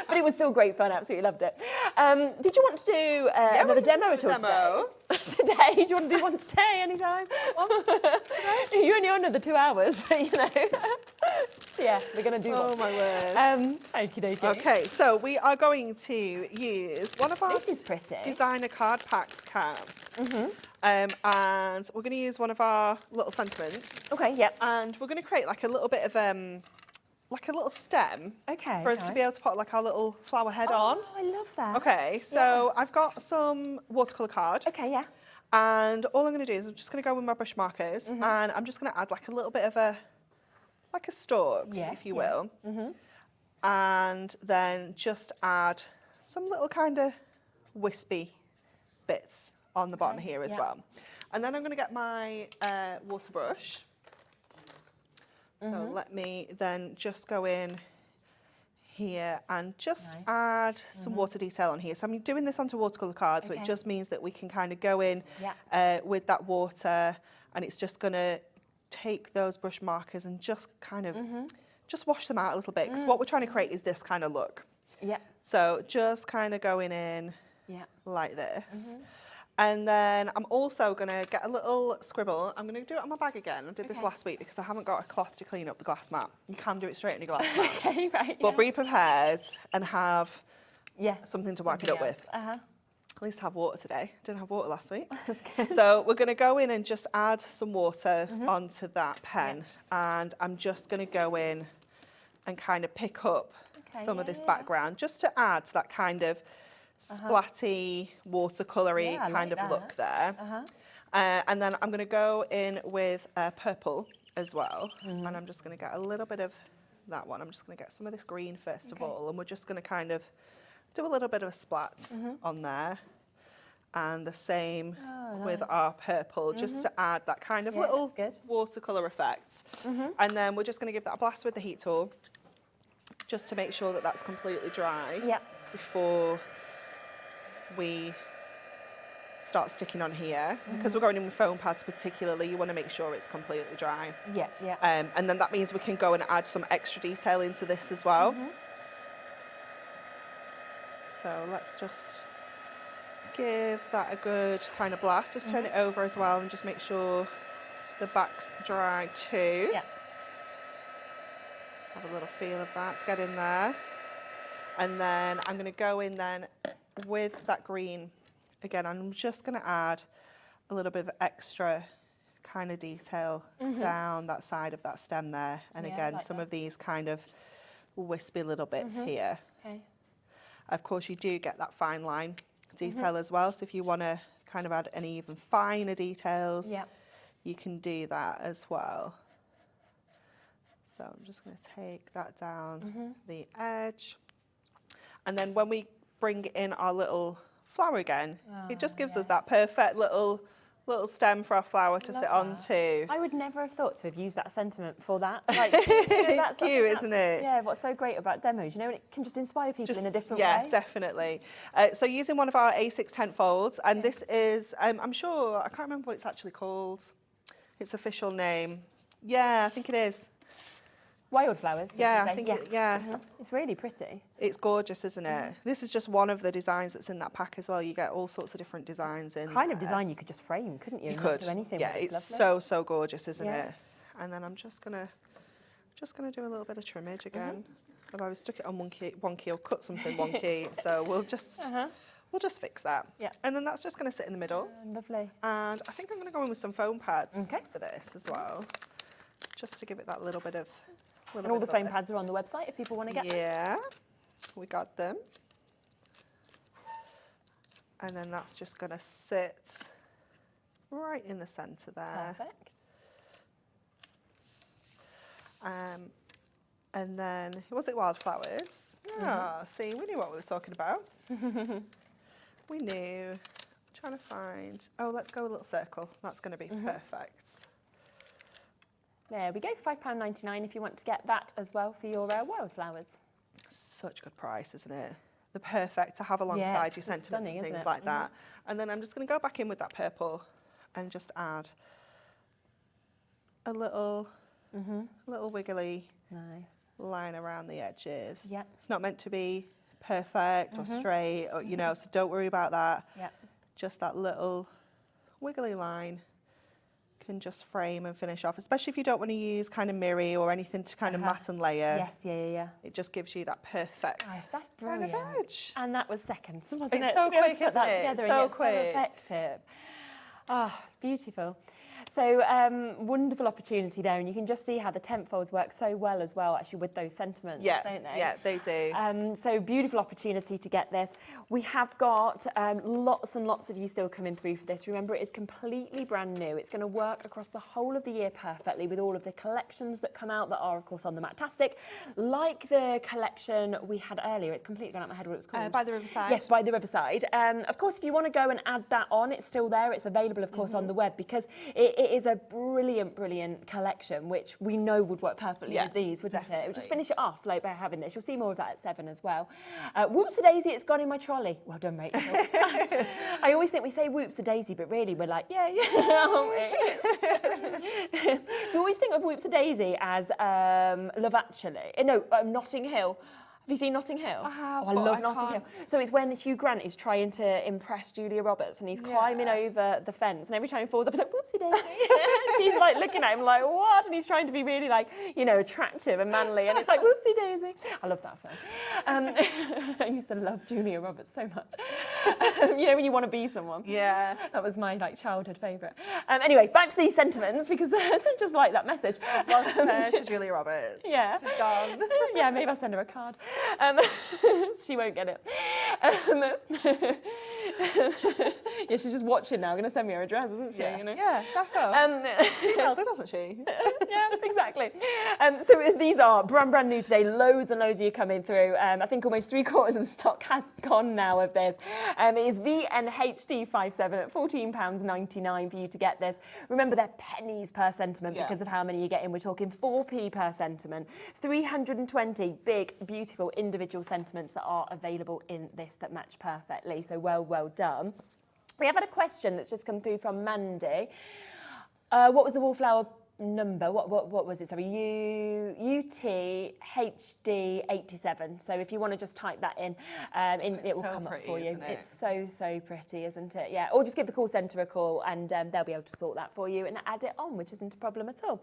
But it was still great fun. Absolutely loved it. Did you want to do another demo at all today? Today? Do you want to do one today, anytime? You only on another 2 hours, but you know. Yeah, we're going to do one. Oh, my word. Okie dokie. Okay, so we are going to use one of our This is pretty. designer card packs, and we're going to use one of our little sentiments. Okay, yep. And we're going to create like a little bit of like a little stem. Okay. For us to be able to put like our little flower head on. Oh, I love that. Okay, so I've got some watercolour card. Okay, yeah. And all I'm going to do is I'm just going to go with my brush markers, and I'm just going to add like a little bit of a stalk, if you will. And then just add some little kind of wispy bits on the bottom here as well. And then I'm going to get my water brush. So let me then just go in here and just add some water detail on here. So I'm doing this onto watercolour cards, so it just means that we can kind of go in with that water, and it's just going to take those brush markers and just kind of just wash them out a little bit, because what we're trying to create is this kind of look. Yeah. So just kind of going in like this. And then I'm also going to get a little scribble. I'm going to do it on my bag again. I did this last week because I haven't got a cloth to clean up the glass mat. You can do it straight on your glass mat. Okay, right. But be prepared and have something to wipe it up with. At least have water today. Didn't have water last week. That's good. So we're going to go in and just add some water onto that pen. And I'm just going to go in and kind of pick up some of this background just to add to that kind of splatty, watercolory kind of look there. And then I'm going to go in with purple as well. And I'm just going to get a little bit of that one. I'm just going to get some of this green first of all. And we're just going to kind of do a little bit of a splat on there. And the same with our purple, just to add that kind of little watercolour effect. And then we're just going to give that a blast with the heat tool, just to make sure that that's completely dry before we start sticking on here. Because we're going in with foam pads particularly, you want to make sure it's completely dry. And then that means we can go and add some extra detail into this as well. So let's just give that a good kind of blast. Just turn it over as well and just make sure the back's dry too. Have a little feel of that, let's get in there. And then I'm going to go in then with that green. Again, I'm just going to add a little bit of extra kind of detail down that side of that stem there. And again, like some of these kind of wispy little bits here. Of course, you do get that fine line detail as well. So if you want to kind of add any even finer details, you can do that as well. So I'm just going to take that down the edge. And then when we bring in our little flower again, it just gives us that perfect little stem for our flower to sit onto. I would never have thought to have used that sentiment for that. Like, it's cute, isn't it? Yeah, what's so great about demos, you know, it can just inspire people in a different way. Yeah, definitely. So using one of our A6 tent folds, and this is, I'm sure, I can't remember what it's actually called. Its official name. Yeah, I think it is. Wildflowers. Yeah, I think it's really pretty. It's gorgeous, isn't it? This is just one of the designs that's in that pack as well. You get all sorts of different designs in. Kind of design you could just frame, couldn't you? You could. Not do anything. Yeah, it's so gorgeous, isn't it? And then I'm just gonna do a little bit of trimmage again. I've always stuck it on wonky or cut something wonky, so we'll just fix that. Yeah. And then that's just gonna sit in the middle. Lovely. And I think I'm gonna go in with some foam pads for this as well, just to give it that little bit of. And all the foam pads are on the website if people want to get them. Yeah, we got them. And then that's just going to sit right in the centre there. Perfect. And then, was it wildflowers? Ah, see, we knew what we were talking about. We knew. Trying to find, let's go a little circle. That's going to be perfect. There we go, £5.99 if you want to get that as well for your wildflowers. Such a good price, isn't it? They're perfect to have alongside your sentiments and things like that. And then I'm just going to go back in with that purple and just add a little, little wiggly line around the edges. Yep. It's not meant to be perfect or straight, or, you know, so don't worry about that. Yep. Just that little wiggly line can just frame and finish off, especially if you don't want to use kind of mirror or anything to kind of mat and layer. Yes, yeah. It just gives you that perfect. Oh, that's brilliant. And that was seconds, wasn't it? It's so quick, to put that isn't it? together So and quick. so effective. Oh, it's beautiful. So wonderful opportunity there, and you can just see how the tent folds work so well as well, actually, with those sentiments, don't they? Yeah, they do. So beautiful opportunity to get this. We have got lots and lots of you still coming through for this. Remember, it is completely brand new. It's going to work across the whole of the year perfectly with all of the collections that come out that are, of course, on the Matt-tastic. Like the collection we had earlier, it's completely gone out of my head what it was called. By the Riverside. Yes, by the Riverside. Of course, if you want to go and add that on, it's still there. It's available, of course, on the web, because it is a brilliant collection, which we know would work perfectly with these, wouldn't it? It would just finish it off like by having this. You'll see more of that at 7 as well. Whoops-a-daisy, it's gone in my trolley. Well done, Rachel. I always think we say whoops-a-daisy, but really we're like, yeah, aren't we? Do you always think of whoops-a-daisy as Love Actually? No, Notting Hill. Have you seen Notting Hill? I have, I love Notting Hill. So it's when Hugh Grant is trying to impress Julia Roberts and he's climbing over the fence, and every time he falls up, he's like, whoopsie daisy. She's like looking at him like, what? And he's trying to be really like, you know, attractive and manly, and it's like, whoopsie daisy. I love that film. I used to love Julia Roberts so much. You know, when you want to be someone. Yeah. That was my like childhood favourite. Anyway, back to these sentiments, because they're just like that message. Lost her to Julia Roberts. Yeah. She's gone. Yeah, maybe I'll send her a card. She won't get it. Yeah, she's just watching now. Going to send me her address, isn't she? Yeah, you know? yeah, definitely. She emailed her, doesn't she? Yeah, exactly. So these are brand new today. Loads and loads of you coming through. I think almost 3/4 of the stock has gone now of this. It is VNHD57 at £14.99 for you to get this. Remember, they're pennies per sentiment because of how many you get in. We're talking 4p per sentiment. 320 big, beautiful individual sentiments that are available in this that match perfectly. So well done. We have had a question that's just come through from Mandy. What was the wallflower number? What was it? Sorry, UTHD87. So if you want to just type that in, it will come up for you. It's so pretty, isn't it? Yeah. Or just give the call centre a call, and they'll be able to sort that for you and add it on, which isn't a problem at all.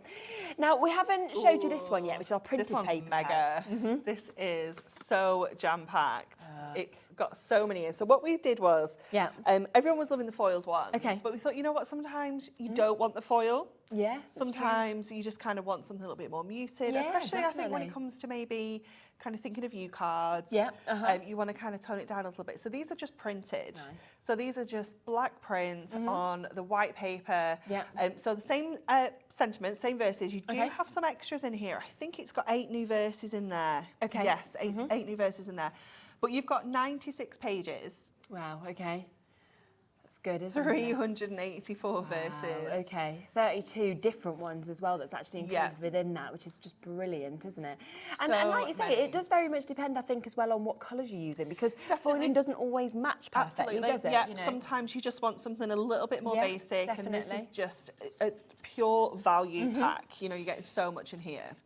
Now, we haven't showed you this one yet, which is our printed paper. This one's mega. This is so jam-packed. It's got so many in. So what we did was, everyone was loving the foiled ones. Okay. But we thought, you know what? Sometimes you don't want the foil. Yes. Sometimes you just kind of want something a little bit more muted, especially I think when it comes to maybe kind of thinking of you cards. Yeah. You want to kind of tone it down a little bit. So these are just printed. Nice. So these are just black print on the white paper. Yeah. So the same sentiments, same verses. You do have some extras in here. I think it's got 8 new verses in there. Okay. Yes, 8 new verses in there. But you've got 96 pages. Wow. Okay. That's good, isn't 384 it? verses. Okay, 32 different ones as well that's actually included within that, which is just brilliant, isn't it? And like you say, it does very much depend, I think, as well on what colours you're using, because foiling doesn't always match perfectly, does it? Yeah, you know? Sometimes you just want something a little bit more basic, and this is just a pure value pack. You know, you're getting so much in here.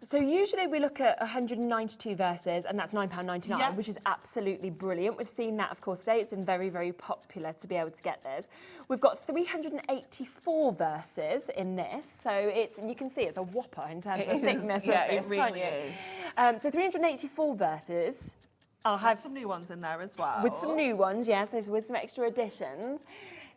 So usually we look at 192 verses, and that's £9.99, which is absolutely brilliant. We've seen that, of course, today. It's been very popular to be able to get this. We've got 384 verses in this, so you can see it's a whopper in terms of thickness of this, it really is. So 384 verses. I'll have some new ones in there as well. With some new ones, yes, so with some extra additions.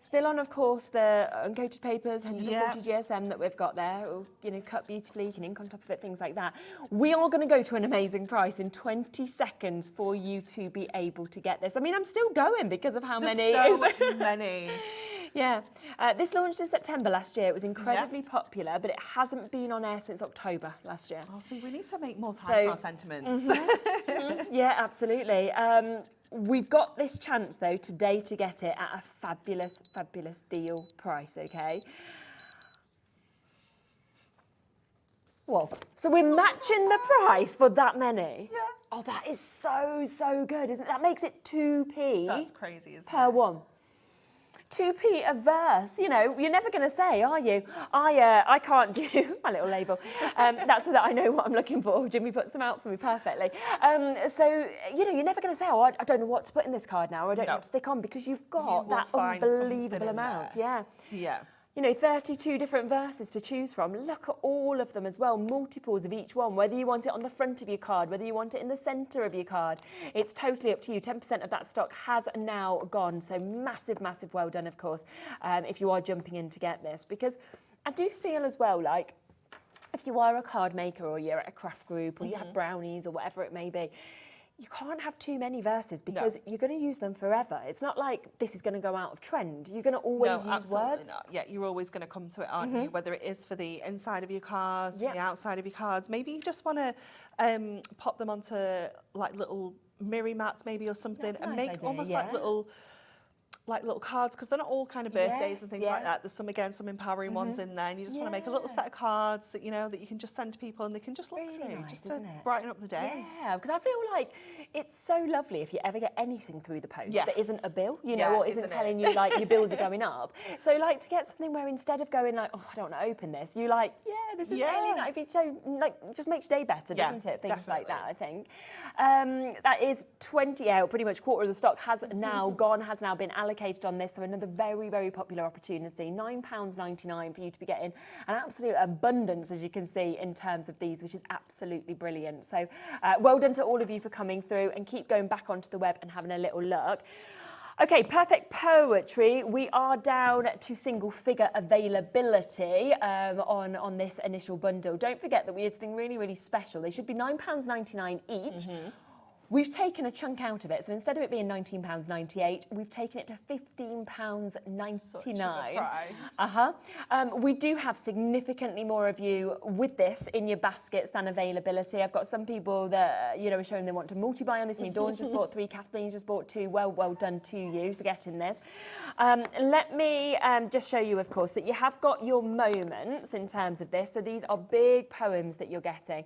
Still on, of course, the uncoated papers, 140 GSM that we've got there, you know, cut beautifully, you can ink on top of it, things like that. We are going to go to an amazing price in 20 seconds for you to be able to get this. I mean, I'm still going because of how many. So many. Yeah. This launched in September last year. It was incredibly popular, but it hasn't been on air since October last year. Oh, see, we need to make more time for our sentiments. Yeah, absolutely. We've got this chance, though, today to get it at a fabulous deal price, okay? Well, so we're matching the price for that many? Yeah. Oh, that is so good, isn't it? That makes it 2p. That's crazy, isn't per it? one. 2p a verse, you know, you're never going to say, are you? I can't do, my little label, that's so that I know what I'm looking for. Jimmy puts them out for me perfectly. So, you know, you're never going to say, oh, I don't know what to put in this card now, or I don't know what to stick on, because you've got that unbelievable amount. Yeah. Yeah. You know, 32 different verses to choose from. Look at all of them as well, multiples of each one, whether you want it on the front of your card, whether you want it in the centre of your card. It's totally up to you. 10% of that stock has now gone, so massive, massive well done, of course, if you are jumping in to get this. Because I do feel as well, like, if you are a card maker or you're at a craft group or you have brownies or whatever it may be, you can't have too many verses because you're going to use them forever. It's not like this is going to go out of trend. You're going to always use words. Not. Yeah, you're always going to come to it, aren't you? Whether it is for the inside of your cards, the outside of your cards. Maybe you just want to pop them onto like little mirror mats maybe or something, and make idea, almost like little cards, because they're not all kind of birthdays and things like that. There's some empowering ones in there, and you just want to make a little set of cards that, you know, that you can just send to people and they can just look through, nice, just to brighten up the day. Yeah, because I feel like it's so lovely if you ever get anything through the post that isn't a bill, you know, or isn't telling you like your bills are going up. So like to get something where instead of going like, oh, I don't want to open this, you like, this is really nice. It'd be so, like, just makes your day better, doesn't it? Things like that, I think. That is 20 out, pretty much quarter of the stock has now gone, has now been allocated on this. So another very, very popular opportunity. £9.99 for you to be getting an absolute abundance, as you can see, in terms of these, which is absolutely brilliant. So well done to all of you for coming through, and keep going back onto the web and having a little look. Okay, perfect poetry. We are down to single figure availability on this initial bundle. Don't forget that we did something really, really special. They should be £9.99 each. We've taken a chunk out of it, so instead of it being £19.98, we've taken it to £15.99. We do have significantly more of you with this in your baskets than availability. I've got some people that, you know, are showing they want to multi-buy on this. I mean, Dawn's just bought 3, Kathleen's just bought 2. Well done to you for getting this. Let me just show you, of course, that you have got your moments in terms of this. So these are big poems that you're getting,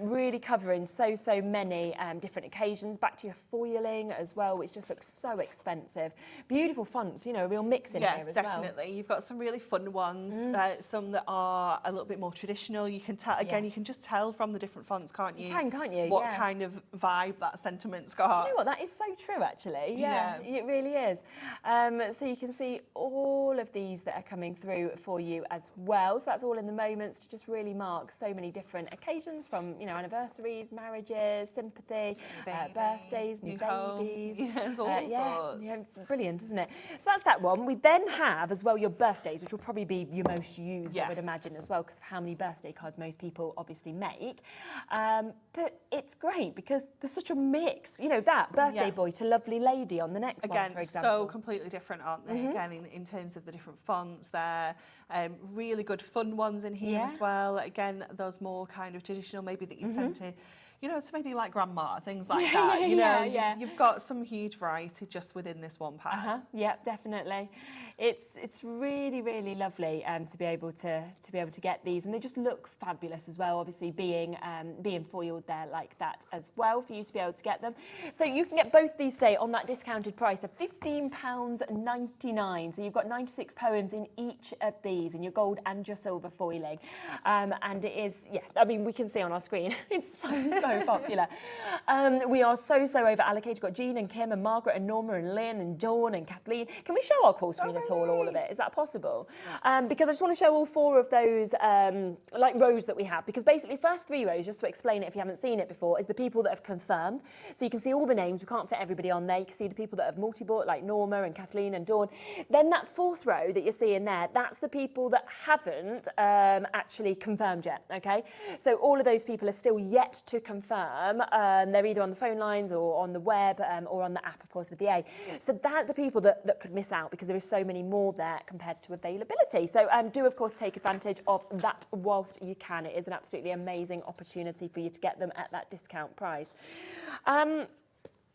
really covering so many different occasions. Back to your foiling as well, which just looks so expensive. Beautiful fonts, you know, a real mix in here as well. Yeah, definitely. You've got some really fun ones, some that are a little bit more traditional. You can tell, again, you can just tell from the different fonts, can't you? Can't you? What kind of vibe that sentiment's got. You know what, that is so true, actually. Yeah. It really is. So you can see all of these that are coming through for you as well. So that's all in the moments to just really mark so many different occasions, from, you know, anniversaries, marriages, sympathy, birthdays, new babies. Yes, all sorts. Yeah, it's brilliant, isn't it? So that's that one. We then have as well your birthdays, which will probably be your most used, I would imagine, as well, because of how many birthday cards most people obviously make. But it's great because there's such a mix. You know, that birthday boy to lovely lady on the next one, for example. So completely different, aren't they? Again, in terms of the different fonts there. Really good fun ones in here as well. Again, those more kind of traditional, maybe that you tend to, you know, it's maybe like grandma, things like that. You know, you've got some huge variety just within this one pad. Yeah, definitely. It's really, really lovely to be able to get these, and they just look fabulous as well. Obviously, being foiled there like that as well, for you to be able to get them. So you can get both these today on that discounted price of £15.99. So you've got 96 poems in each of these, in your gold and your silver foiling, and it is, I mean, we can see on our screen, it's so popular. We are so over allocated. We've got Jean and Kim and Margaret and Norma and Lynn and Dawn and Kathleen. Can we show our call screen at all of it? Is that possible? Because I just want to show all 4 of those like rows that we have, because basically first 3 rows, just to explain it if you haven't seen it before, is the people that have confirmed. So you can see all the names. We can't fit everybody on there. You can see the people that have multi-bought, like Norma and Kathleen and Dawn. Then that 4th row that you're seeing there, that's the people that haven't actually confirmed yet, okay? So all of those people are still yet to confirm. They're either on the phone lines or on the web or on the app, of course, with the A. So they're the people that could miss out, because there is so many more there compared to availability. So do, of course, take advantage of that whilst you can. It is an absolutely amazing opportunity for you to get them at that discount price.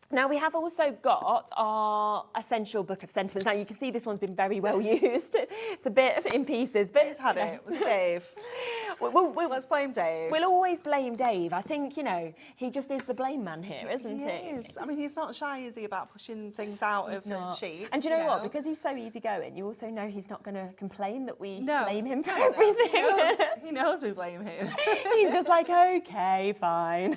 Now, we have also got our essential book of sentiments. Now, you can see this one's been very well used. It's a bit in pieces, but... Who's had it? It was Dave. Let's blame Dave. We'll always blame Dave. I think, you know, he just is the blame man here, isn't he? He is. I mean, he's not shy, is he, about pushing things out of the sheet? And do you know what? Because he's so easygoing, you also know he's not going to complain that we blame him for everything. He knows we blame him. He's just like, okay, fine.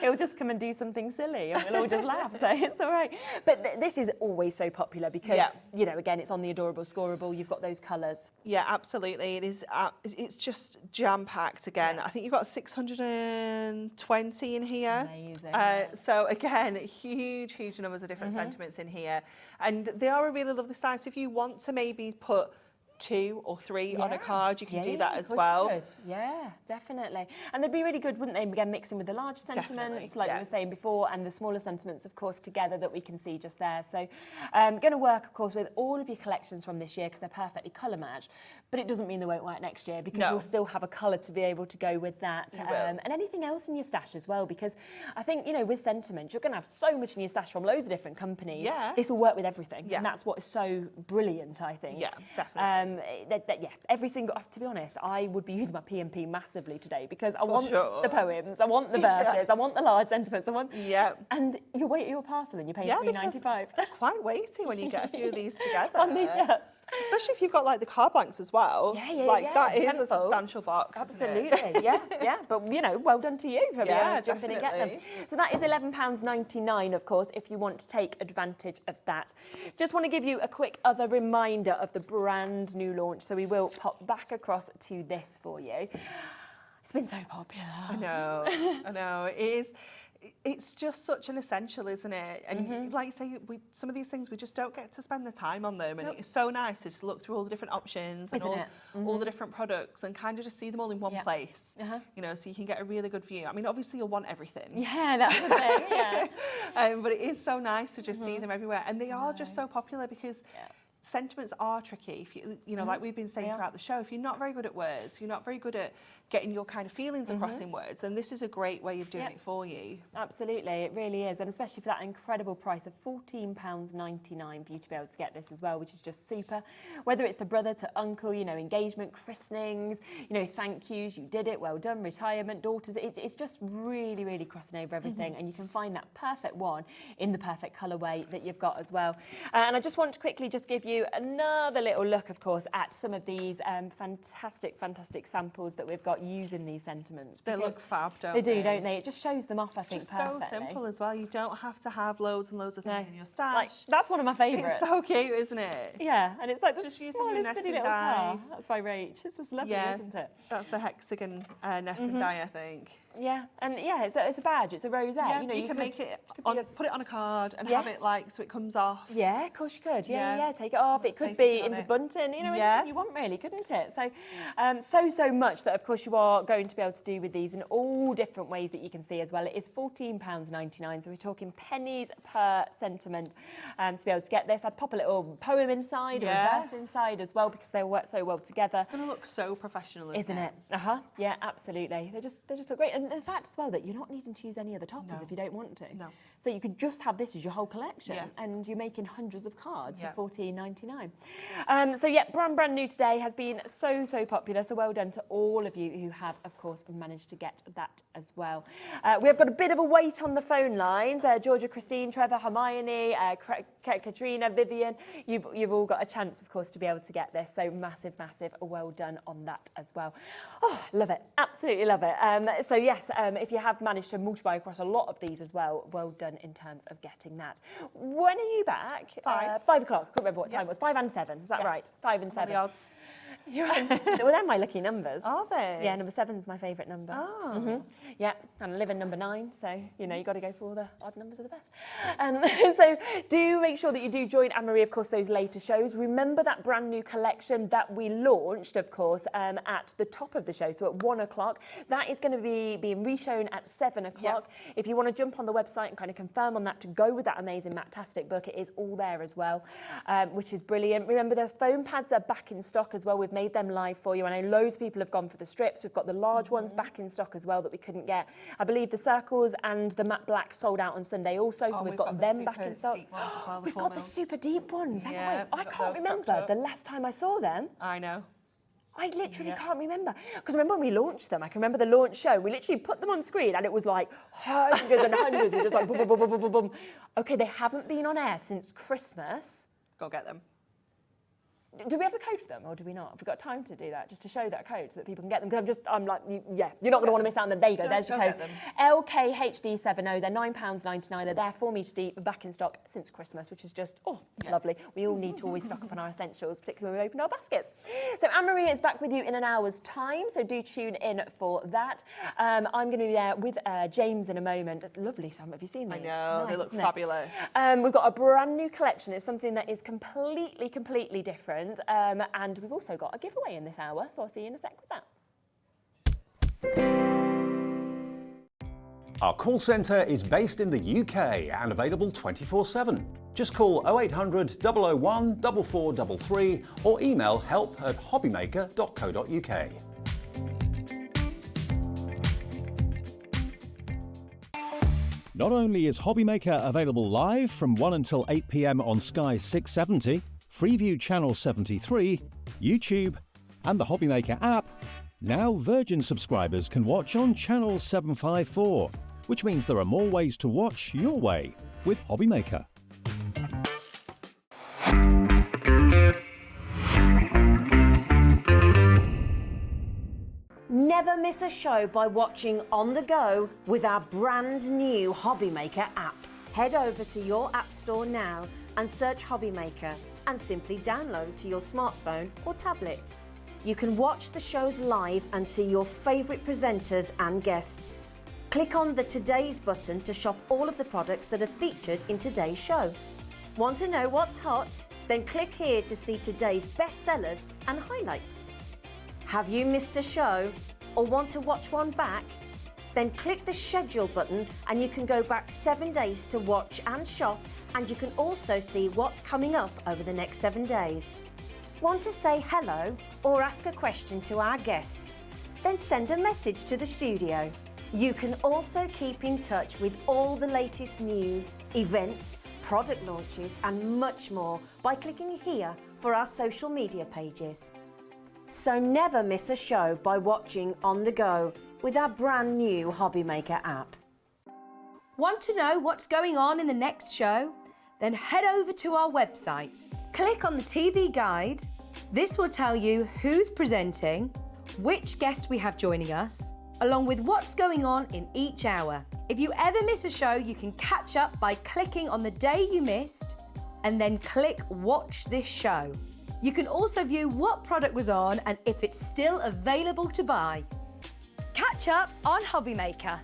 He'll just come and do something silly and we'll all just laugh, so it's all right. But this is always so popular because, you know, again, it's on the Adorable Scoreable. You've got those colours. Yeah, absolutely. It is. It's just jam-packed again. I think you've got 620 in here. Amazing. So again, huge numbers of different sentiments in here. And they are a really lovely size. So if you want to maybe put 2 or 3 on a card, you can do that as well. Yeah, definitely. And they'd be really good, wouldn't they? Again, mixing with the large sentiments, like we were saying before, and the smaller sentiments, of course, together that we can see just there. So going to work, of course, with all of your collections from this year because they're perfectly colour matched. But it doesn't mean they won't work next year because you'll still have a colour to be able to go with that. And anything else in your stash as well, because I think, you know, with sentiment, you're going to have so much in your stash from loads of different companies. Yeah. This will work with everything. And that's what is so brilliant, I think. Yeah, definitely. Every single, to be honest, I would be using my P&P massively today because I want the poems, I want the verses, I want the large sentiments, I want... And you wait your parcel and you pay $3.95. They're quite weighty when you get a few of these together. Aren't they just? Especially if you've got like the card blanks as well. That is a substantial box. Absolutely, yeah. But, you know, well done to you for being able to jump in and get them. So that is £11.99, of course, if you want to take advantage of that. Just want to give you a quick other reminder of the brand new launch. So we will pop back across to this for you. It's been so popular. I know. It is. It's just such an essential, isn't it? And like you say, some of these things, we just don't get to spend the time on them. And it's so nice to just look through all the different options and all the different products and kind of just see them all in one place, you know, so you can get a really good view. I mean, obviously you'll want everything. Yeah, that's the thing, but it is so nice to just see them everywhere. And they are just so popular because sentiments are tricky. If you know, like we've been saying throughout the show, if you're not very good at words, you're not very good at getting your kind of feelings across in words, then this is a great way of doing it for you. Absolutely, it really is, and especially for that incredible price of £14.99 for you to be able to get this as well, which is just super. Whether it's the brother to uncle, you know, engagement, christenings, you know, thank yous, you did it, well done, retirement, daughters, it's just really crossing over everything, and you can find that perfect one in the perfect colourway that you've got as well. And I just want to quickly just give you another little look, of course, at some of these fantastic samples that we've got using these sentiments. They look fab, don't they? They do, don't they? It just shows them off, I think, perfectly. It's so simple as well. You don't have to have loads and loads of things in your stash. Like, that's one of my favourites. It's so cute, isn't it? Yeah, and it's like the just smallest bitty little car. That's by Rach. It's just lovely, isn't it? That's the hexagon nesting die, I think. Yeah, and it's a badge, it's a rosette. Yeah, you know, you can make it, put it on a card and have it like so it comes off. Yeah, of course you could. Yeah, take it off. It could be into bunting, you know, anything you want really, couldn't it? So, so much that of course you are going to be able to do with these in all different ways that you can see as well. It is £14.99, so we're talking pennies per sentiment to be able to get this. I'd pop a little poem inside, a verse inside as well because they work so well together. It's going to look so professional, isn't it? Yeah, absolutely. They just look great. And the fact as well that you're not needing to use any other toppers if you don't want to. No. So you could just have this as your whole collection and you're making hundreds of cards for £14.99. So brand new today has been so popular. So well done to all of you who have, of course, managed to get that as well. We have got a bit of a wait on the phone lines. Georgia, Christine, Trevor, Hermione, Katrina, Vivian, you've all got a chance, of course, to be able to get this. So massive well done on that as well. Oh, love it. Absolutely love it. So yes, if you have managed to multiply across a lot of these as well, well done in terms of getting that. When are you back? 5. 5 o'clock. I can't remember what time it was. 5 and 7. Is that right? 5 and 7. The odds. You're right. Well, they're my lucky numbers. Are they? Yeah, number 7's my favourite number. Oh. Yeah, and I live in number 9, so, you know, you've got to go for all the odd numbers are the best. So do make sure that you do join Anne-Marie, of course, those later shows. Remember that brand new collection that we launched, of course, at the top of the show, so at 1 o'clock. That is going to be being reshown at 7 o'clock. Yep. If you want to jump on the website and kind of confirm on that to go with that amazing Matt-tastic book, it is all there as well, which is brilliant. Remember, the foam pads are back in stock as well. We've made them live for you. I know loads of people have gone for the strips. We've got the large ones back in stock as well that we couldn't get. I believe the circles and the matte black sold out on Sunday also, so we've got them back in stock. Well, we've got the super deep ones, haven't we? I can't those remember the last time I saw them. I know. I literally can't remember. Because I remember when we launched them, I can remember the launch show, we literally put them on screen and it was like hundreds and hundreds. We were just like boom, boom, boom, boom, boom, boom. Okay, they haven't been on air since Christmas. Go get them. Do we have the code for them or do we not? Have we got time to do that, just to show that code so that people can get them? Because I'm like, yeah, you're not going to want to miss out on them. There you go, there's your code. LKHD70, they're £9.99. They're there for me to do, back in stock since Christmas, which is just, lovely. We all need to always stock up on our essentials, particularly when we open our baskets. So Anne-Marie is back with you in an hour's time, so do tune in for that. I'm going to be there with James in a moment. Lovely, Sam, have you seen these? I know, nice, they look fabulous. We've got a brand new collection. It's something that is completely different. And we've also got a giveaway in this hour, so I'll see you in a sec with that. Our call centre is based in the UK and available 24/7. Just call 0800 001 4433 or email help@hobbymaker.co.uk. Not only is HobbyMaker available live from 1 until 8 p.m. on Sky 670, Freeview Channel 73, YouTube, and the HobbyMaker app, now Virgin subscribers can watch on Channel 754, which means there are more ways to watch your way with HobbyMaker. Never miss a show by watching on the go with our brand new HobbyMaker app. Head over to your app store now and search HobbyMaker and simply download to your smartphone or tablet. You can watch the shows live and see your favourite presenters and guests. Click on the Today's button to shop all of the products that are featured in today's show. Want to know what's hot? Then click here to see today's bestsellers and highlights. Have you missed a show or want to watch one back? Then click the schedule button and you can go back 7 days to watch and shop, and you can also see what's coming up over the next 7 days. Want to say hello or ask a question to our guests? Then send a message to the studio. You can also keep in touch with all the latest news, events, product launches and much more by clicking here for our social media pages. So never miss a show by watching on the go with our brand new HobbyMaker app. Want to know what's going on in the next show? Then head over to our website. Click on the TV guide. This will tell you who's presenting, which guest we have joining us, along with what's going on in each hour. If you ever miss a show, you can catch up by clicking on the day you missed and then click Watch This Show. You can also view what product was on and if it's still available to buy. Catch up on HobbyMaker.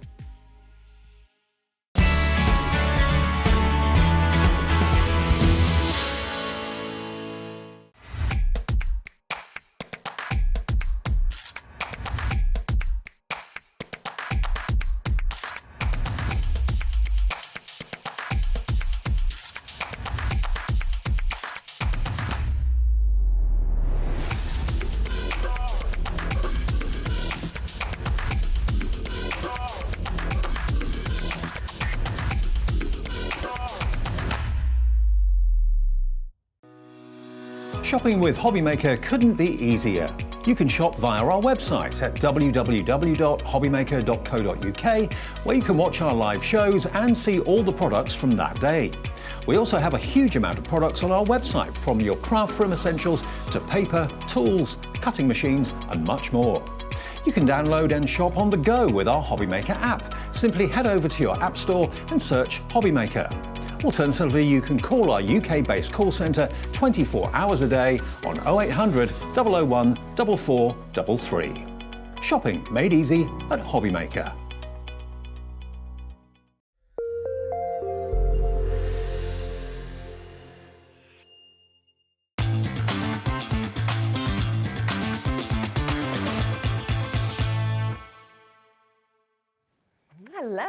Shopping with HobbyMaker couldn't be easier. You can shop via our website at www.hobbymaker.co.uk, where you can watch our live shows and see all the products from that day. We also have a huge amount of products on our website, from your craft room essentials to paper, tools, cutting machines and much more. You can download and shop on the go with our HobbyMaker app. Simply head over to your app store and search HobbyMaker. Alternatively, you can call our UK-based call centre 24 hours a day on 0800 001 4433. Shopping made easy at HobbyMaker. Hello.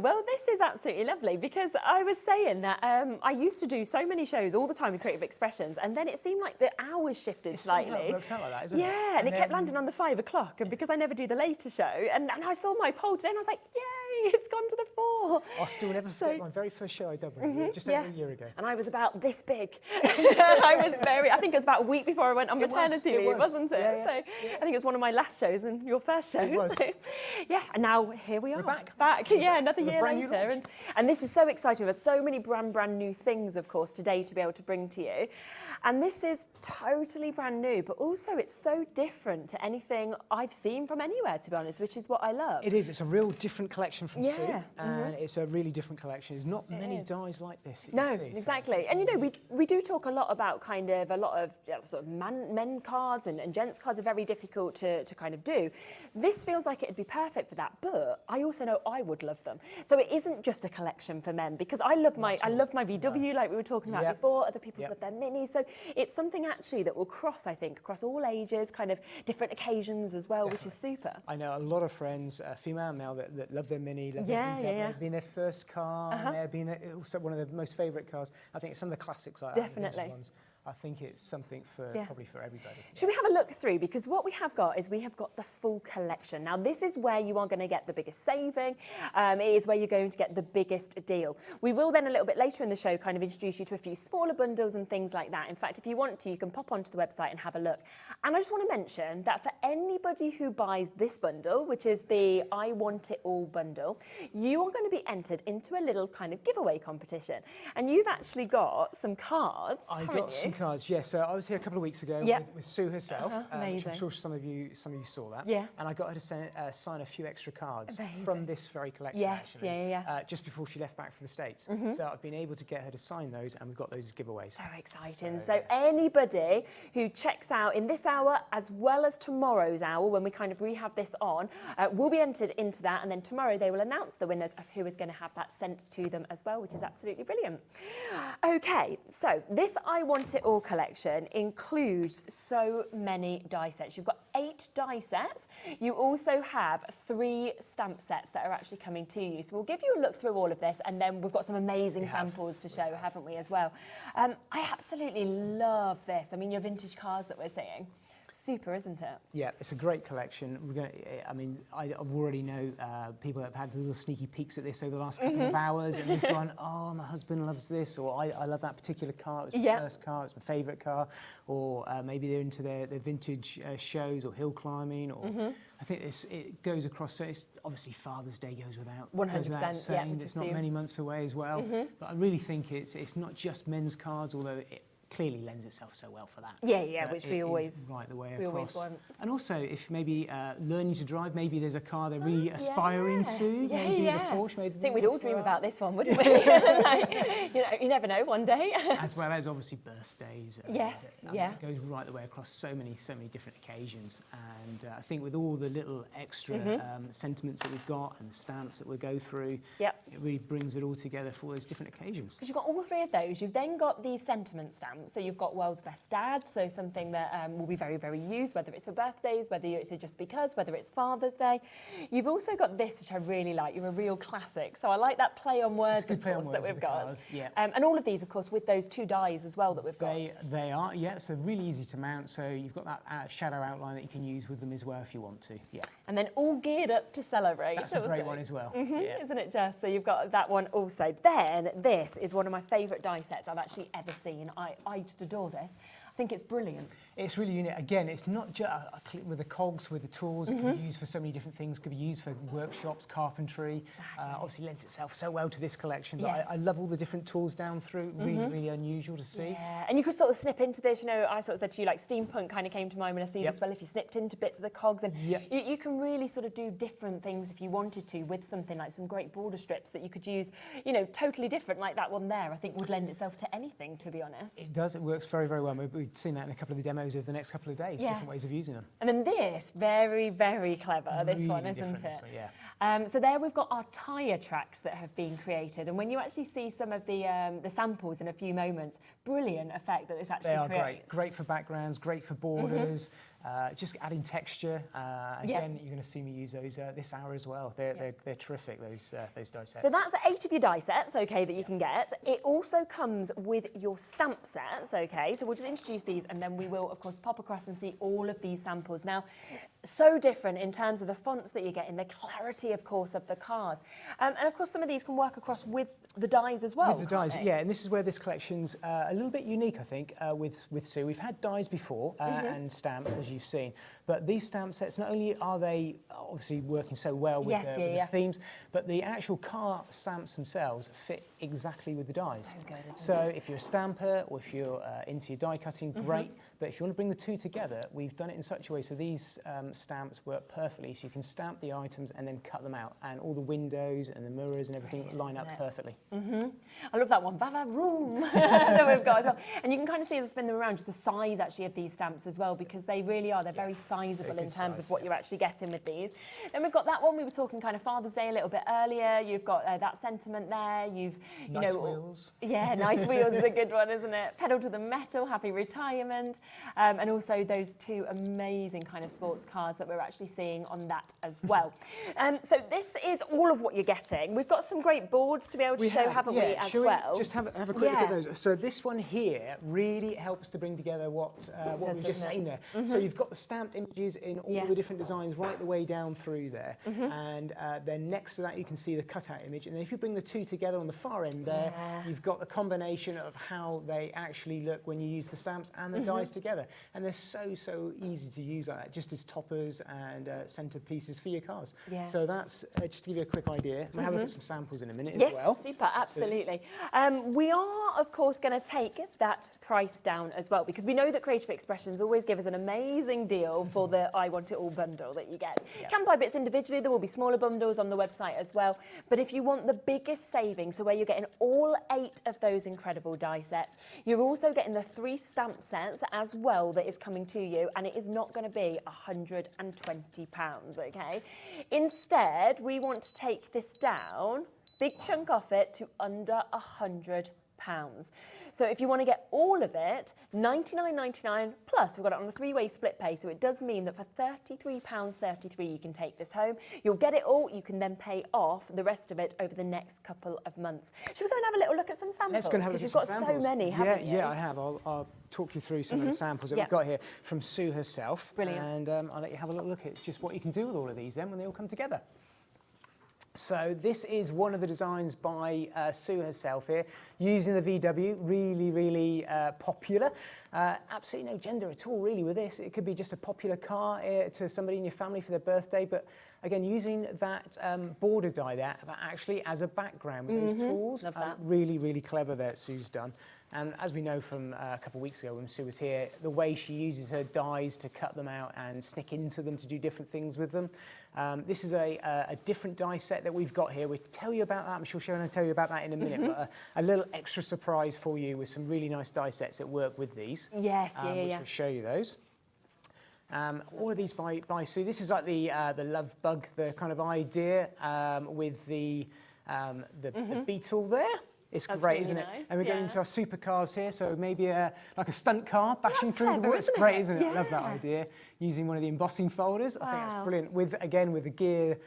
Well, this is absolutely lovely, because I was saying that I used to do so many shows all the time with Creative Expressions, and then it seemed like the hours shifted slightly. It works out like that, isn't it? Yeah, and it kept landing on the 5 o'clock, and because I never do the later show, and I saw my poll today and I was like, yay, It's gone to the fore. I'll still never forget my very first show I did, just over a year ago. And I was about this big. I think it was about a week before I went on maternity leave, wasn't it? Yeah. So I think it was one of my last shows and your first show. It was. So, yeah, and now here we are. We're back. Another year brand new later. And this is so exciting. We've got so many brand new things, of course, today to be able to bring to you. And this is totally brand new, but also it's so different to anything I've seen from anywhere, to be honest, which is what I love. It is. It's a real different collection from Sue, Mm-hmm. and it's a really different collection. There's not many dyes like this. No, exactly. And you know, we do talk a lot about kind of a lot of sort of men cards and gents cards are very difficult to kind of do. This feels like it'd be perfect for that, but I also know I would love them. So it isn't just a collection for men, because I love my VW, like we were talking about before. Other people love their minis. So it's something actually that will cross, I think, across all ages, kind of different occasions as well, which is super. I know a lot of friends, female and male, that love their Mini, love their VW, been their first car, and they've been also one of their most favourite cars. I think it's some of the classics like Definitely. Ones. I think it's something for probably for everybody. Should we have a look through? Because what we have got is we have got the full collection. Now, this is where you are going to get the biggest saving. It is where you're going to get the biggest deal. We will then a little bit later in the show kind of introduce you to a few smaller bundles and things like that. In fact, if you want to, you can pop onto the website and have a look. And I just want to mention that for anybody who buys this bundle, which is the I Want It All bundle, you are going to be entered into a little kind of giveaway competition. And you've actually got some cards, I got some cards, yes. So I was here a couple of weeks ago with Sue herself. Which I'm sure some of you saw that. Yeah. And I got her to sign a few extra cards Amazing. from this very collection. Yes, actually, yeah. just before she left back for the States. So I've been able to get her to sign those, and we've got those as giveaways. So exciting. So anybody who checks out in this hour as well as tomorrow's hour, when we kind of rehab this on, will be entered into that, and then tomorrow they will announce the winners of who is going to have that sent to them as well, which is absolutely brilliant. Okay, so this I Want It All collection includes so many die sets. You've got 8 die sets. You also have 3 stamp sets that are actually coming to you. So we'll give you a look through all of this, and then we've got some amazing samples to show, haven't we, as well? I absolutely love this. I mean, your vintage cars that we're seeing. Super, isn't it? Yeah, it's a great collection. I already know people that have had little sneaky peeks at this over the last couple of hours, and they've gone, oh, my husband loves this, or I love that particular car, it was my first car, it's my favourite car, or maybe they're into their vintage shows or hill climbing, or I think it goes across, so it's obviously Father's Day goes without 100%, saying, it's not many months away as well, but I really think it's not just men's cards, although it clearly lends itself so well for that. Yeah, which we always right the way we across. always want. And also, if maybe learning to drive, maybe there's a car they're really aspiring to, maybe the Porsche. Maybe I think we'd all dream about this one, wouldn't we? Like, you never know, one day. As well as obviously birthdays. It goes right the way across so many different occasions. And I think with all the little extra sentiments that we've got and the stamps that we'll go through, it really brings it all together for all those different occasions. Because you've got all 3 of those. You've then got the sentiment stamps. So you've got World's Best Dad, so something that will be very, very used, whether it's for birthdays, whether it's just because, whether it's Father's Day. You've also got this, which I really like. You're a real classic. So I like that play on words, of course, that we've got. And all of these, of course, with those 2 dies as well that we've got. They are, so really easy to mount. So you've got that shadow outline that you can use with them as well if you want to. And then all geared up to celebrate. That's a great one as well. Isn't it just? So you've got that one also. Then this is one of my favourite die sets I've actually ever seen. I just adore this. I think it's brilliant. It's really unique. Again, it's not just with the cogs, with the tools. It can be used for so many different things. It could be used for workshops, carpentry. Obviously lends itself so well to this collection. But I love all the different tools down through. Really unusual to see. Yeah, and you could sort of snip into this. You know, I sort of said to you, like steampunk kind of came to mind when I see this. Well, if you snipped into bits of the cogs, and you can really sort of do different things if you wanted to with something like some great border strips that you could use. You know, totally different like that one there. I think would lend itself to anything, to be honest. It does. It works very, very well. We've seen that in a couple of the demos over the next couple of days. Different ways of using them. And then this, very, very clever. This one, isn't it? So there we've got our tyre tracks that have been created, and when you actually see some of the samples in a few moments, brilliant effect that this actually creates. They are great for backgrounds, great for borders. Just adding texture. Again, you're going to see me use those this hour as well. They're terrific, those die sets. So that's 8 of your die sets, okay, that you can get. It also comes with your stamp sets, okay. So we'll just introduce these, and then we will, of course, pop across and see all of these samples. Now, so different in terms of the fonts that you're getting, the clarity, of course, of the cards. And of course, some of these can work across with the dies as well. With the dies, yeah, and this is where this collection's a little bit unique, I think, with Sue. We've had dies before and stamps, as you've seen, but these stamp sets, not only are they obviously working so well with, the themes, but the actual car stamps themselves fit exactly with the dies. So good, isn't so if you're a stamper or if you're into your die cutting, great. But if you want to bring the two together, we've done it in such a way so these stamps work perfectly, so you can stamp the items and then cut them out, and all the windows and the mirrors and everything line up perfectly. I love that one, Vava Room, that we've got as well. And you can kind of see as I spin them around, just the size actually of these stamps as well, because they really are, they're very sizable in terms of what you're actually getting with these. Then we've got that one, we were talking kind of Father's Day a little bit earlier. You've got that sentiment there. You've, you nice know, wheels. Yeah, nice wheels is a good one, isn't it? Pedal to the metal, happy retirement, and also those two amazing kind of sports cars that we're actually seeing on that as well. So this is all of what you're getting. We've got some great boards to be able to show, haven't we, as well? Just have a quick look at those. So this one here really helps to bring together what we were just saying there. So you've got the stamped images in all the different designs right the way down through there, and then next to that you can see the cutout image, and then if you bring the two together on the far end there, you've got the combination of how they actually look when you use the stamps and the dies together, and they're so easy to use like that, just as toppers and centre pieces for your cars. So that's just to give you a quick idea. We'll have a look at some samples in a minute as well. Yes, super, absolutely. We are, of course, going to take that price down as well, because we know that Creative Expressions always give us an amazing deal for the I Want It All bundle that you get. You can buy bits individually, there will be smaller bundles on the website as well, but if you want the biggest savings, so where you're getting all 8 of those incredible die sets, you're also getting the 3 stamp sets as well that is coming to you, and it is not going to be £120, okay? Instead, we want to take this down, big chunk off it, to under £100. So if you want to get all of it, £99.99 plus we've got it on a 3-way split pay, so it does mean that for £33.33 you can take this home. You'll get it all, you can then pay off the rest of it over the next couple of months. Should we go and have a little look at some samples? Let's go and have a look at some samples. Because you've got so many, haven't you? Yeah, I have. I'll talk you through some of the samples that we've got here from Sue herself. Brilliant. And I'll let you have a little look at just what you can do with all of these then when they all come together. So this is one of the designs by Sue herself here, using the VW, really popular. Absolutely no gender at all really with this. It could be just a popular car to somebody in your family for their birthday, but again, using that border die there, but actually as a background with those tools. Love that. Really clever that Sue's done. And as we know from a couple of weeks ago when Sue was here, the way she uses her dies to cut them out and snick into them to do different things with them. This is a different die set that we've got here. We'll tell you about that. I'm sure Sharon will tell you about that in a minute. But a little extra surprise for you with some really nice die sets that work with these. Yes, which will show you those. All of these by Sue. This is like the love bug, the kind of idea with the beetle there. It's great, really isn't it? nice, And we're getting into our supercars here, so maybe like a stunt car bashing through the woods. It's great, isn't it? I love that idea. Using one of the embossing folders, I think that's brilliant. With the gear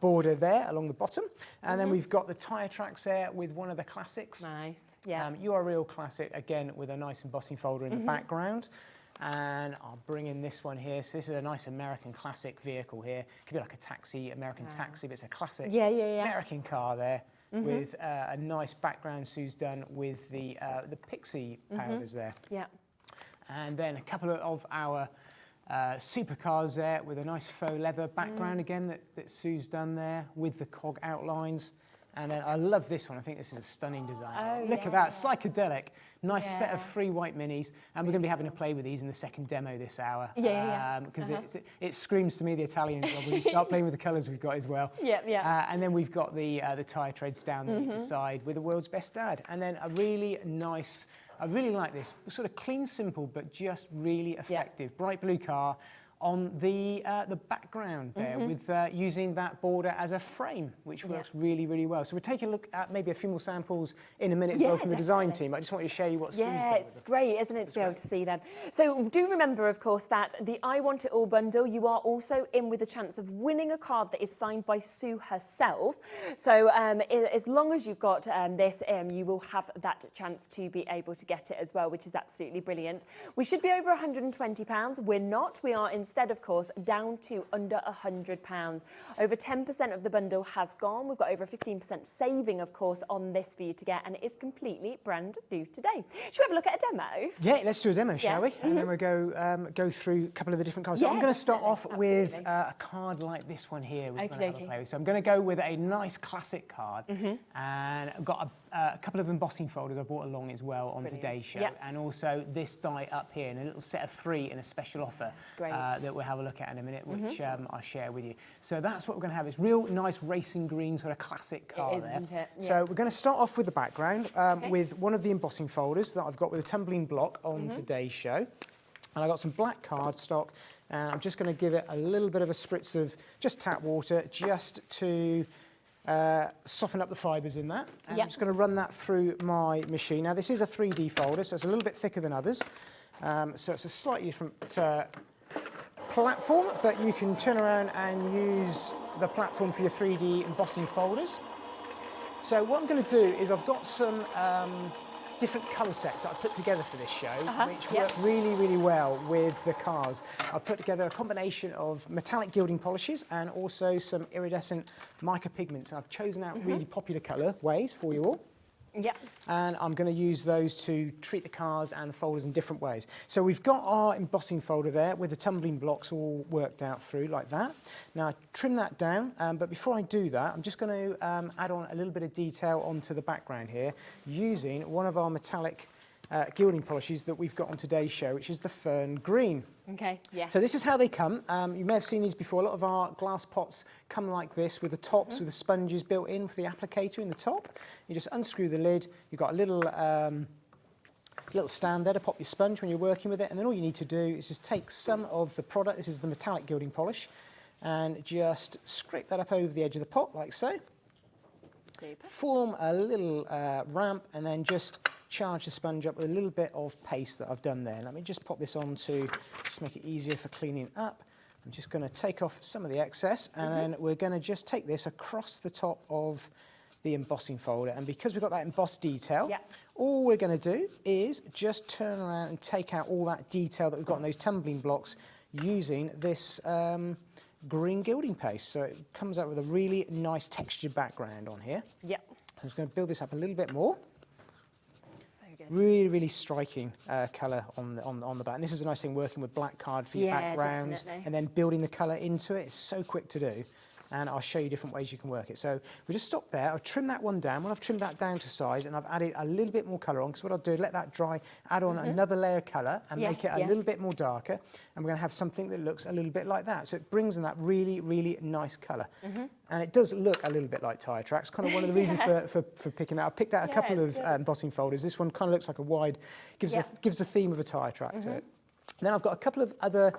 border there along the bottom, and then we've got the tyre tracks there with one of the classics. Nice, yeah. URL classic again with a nice embossing folder in the background. And I'll bring in this one here. So this is a nice American classic vehicle here. It could be like a taxi, American taxi, but it's a classic American car there. With a nice background Sue's done with the pixie powders there. Yeah. And then a couple of our supercars there with a nice faux leather background again that Sue's done there with the cog outlines. And then I love this one. I think this is a stunning design. Look at that, psychedelic. Nice set of 3 white minis. And we're going to be having a play with these in the second demo this hour. Because it screams to me the Italian job when you start playing with the colours we've got as well. And then we've got the tyre treads down the side with the world's best dad. And then a really nice, I really like this, sort of clean, simple, but just really effective. Bright blue car on the background there with using that border as a frame, which works really well. So we'll take a look at maybe a few more samples in a minute as well from the design team. I just wanted to show you what Sue's done with it's great, isn't it, to be able to see them. So do remember, of course, that the I Want It All bundle, you are also in with a chance of winning a card that is signed by Sue herself. So as long as you've got this, you will have that chance to be able to get it as well, which is absolutely brilliant. We should be over £120. We're not. We are instead instead, of course, down to under £100. Over 10% of the bundle has gone. We've got over 15% saving, of course, on this for you to get, and it is completely brand new today. Should we have a look at a demo? Yeah, let's do a demo, shall we? And then we'll go through a couple of the different cards. So I'm going to start off with a card like this one here. So I'm going to go with a nice classic card, and I've got a couple of embossing folders I brought along as well on today's show, and also this die up here in a little set of 3 in a special offer that we'll have a look at in a minute, which I'll share with you. So that's what we're going to have. It's real nice racing green sort of classic card there. Isn't it? Yeah. So we're going to start off with the background with one of the embossing folders that I've got with a tumbling block on today's show. And I've got some black cardstock, and I'm just going to give it a little bit of a spritz of just tap water just to soften up the fibres in that. And I'm just going to run that through my machine. Now this is a 3D folder, so it's a little bit thicker than others. So it's a slightly different platform, but you can turn around and use the platform for your 3D embossing folders. So what I'm going to do is I've got some different colour sets that I've put together for this show, which work really, really well with the cards. I've put together a combination of metallic gilding polishes and also some iridescent mica pigments. And I've chosen out really popular colour ways for you all. And I'm going to use those to treat the cards and the folders in different ways. So we've got our embossing folder there with the tumbling blocks all worked out through like that. Now I trim that down, but before I do that, I'm just going to add on a little bit of detail onto the background here using one of our metallic gilding polishes that we've got on today's show, which is the Fern Green. So this is how they come. You may have seen these before. A lot of our glass pots come like this with the tops with the sponges built in for the applicator in the top. You just unscrew the lid. You've got a little stand there to pop your sponge when you're working with it, and then all you need to do is just take some of the product. This is the metallic gilding polish, and just scrape that up over the edge of the pot like so. Form a little ramp, and then just charge the sponge up with a little bit of paste that I've done there. Let me just pop this on to just make it easier for cleaning up. I'm just going to take off some of the excess, and then we're going to just take this across the top of the embossing folder. And because we've got that embossed detail, all we're going to do is just turn around and take out all that detail that we've got in those tumbling blocks using this green gilding paste. So it comes out with a really nice textured background on here. I'm just going to build this up a little bit more. Really, really striking colour on the back. And this is a nice thing, working with black card for your backgrounds and then building the colour into it. It's so quick to do. And I'll show you different ways you can work it. So we'll just stop there. I'll trim that one down. When I've trimmed that down to size and I've added a little bit more colour on, because what I'll do is let that dry, add on another layer of colour and make it a little bit more darker. And we're going to have something that looks a little bit like that. So it brings in that really, really nice colour. And it does look a little bit like tyre tracks. Kind of one of the reasons for picking that. I've picked out a couple of embossing folders. This one kind of looks like a wide, gives a theme of a tyre track to it. And then I've got a couple of other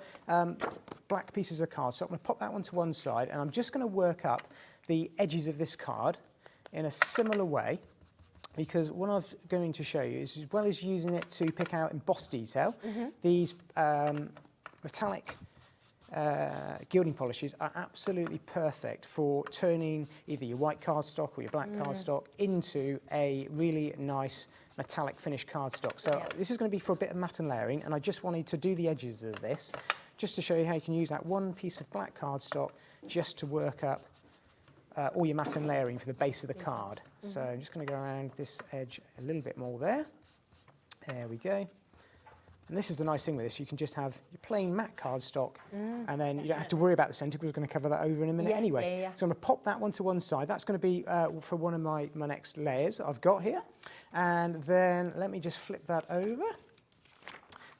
black pieces of card. So I'm going to pop that one to one side, and I'm just going to work up the edges of this card in a similar way, because what I'm going to show you is, as well as using it to pick out embossed detail, these metallic gilding polishes are absolutely perfect for turning either your white cardstock or your black cardstock into a really nice metallic finished cardstock. So this is going to be for a bit of matte and layering, and I just wanted to do the edges of this just to show you how you can use that one piece of black cardstock just to work up all your matte and layering for the base of the card. So I'm just going to go around this edge a little bit more there. There we go. And this is the nice thing with this, you can just have your plain matte cardstock, and then you don't have to worry about the centre, because we're going to cover that over in a minute anyway. So I'm going to pop that one to one side. That's going to be for one of my next layers I've got here. And then let me just flip that over.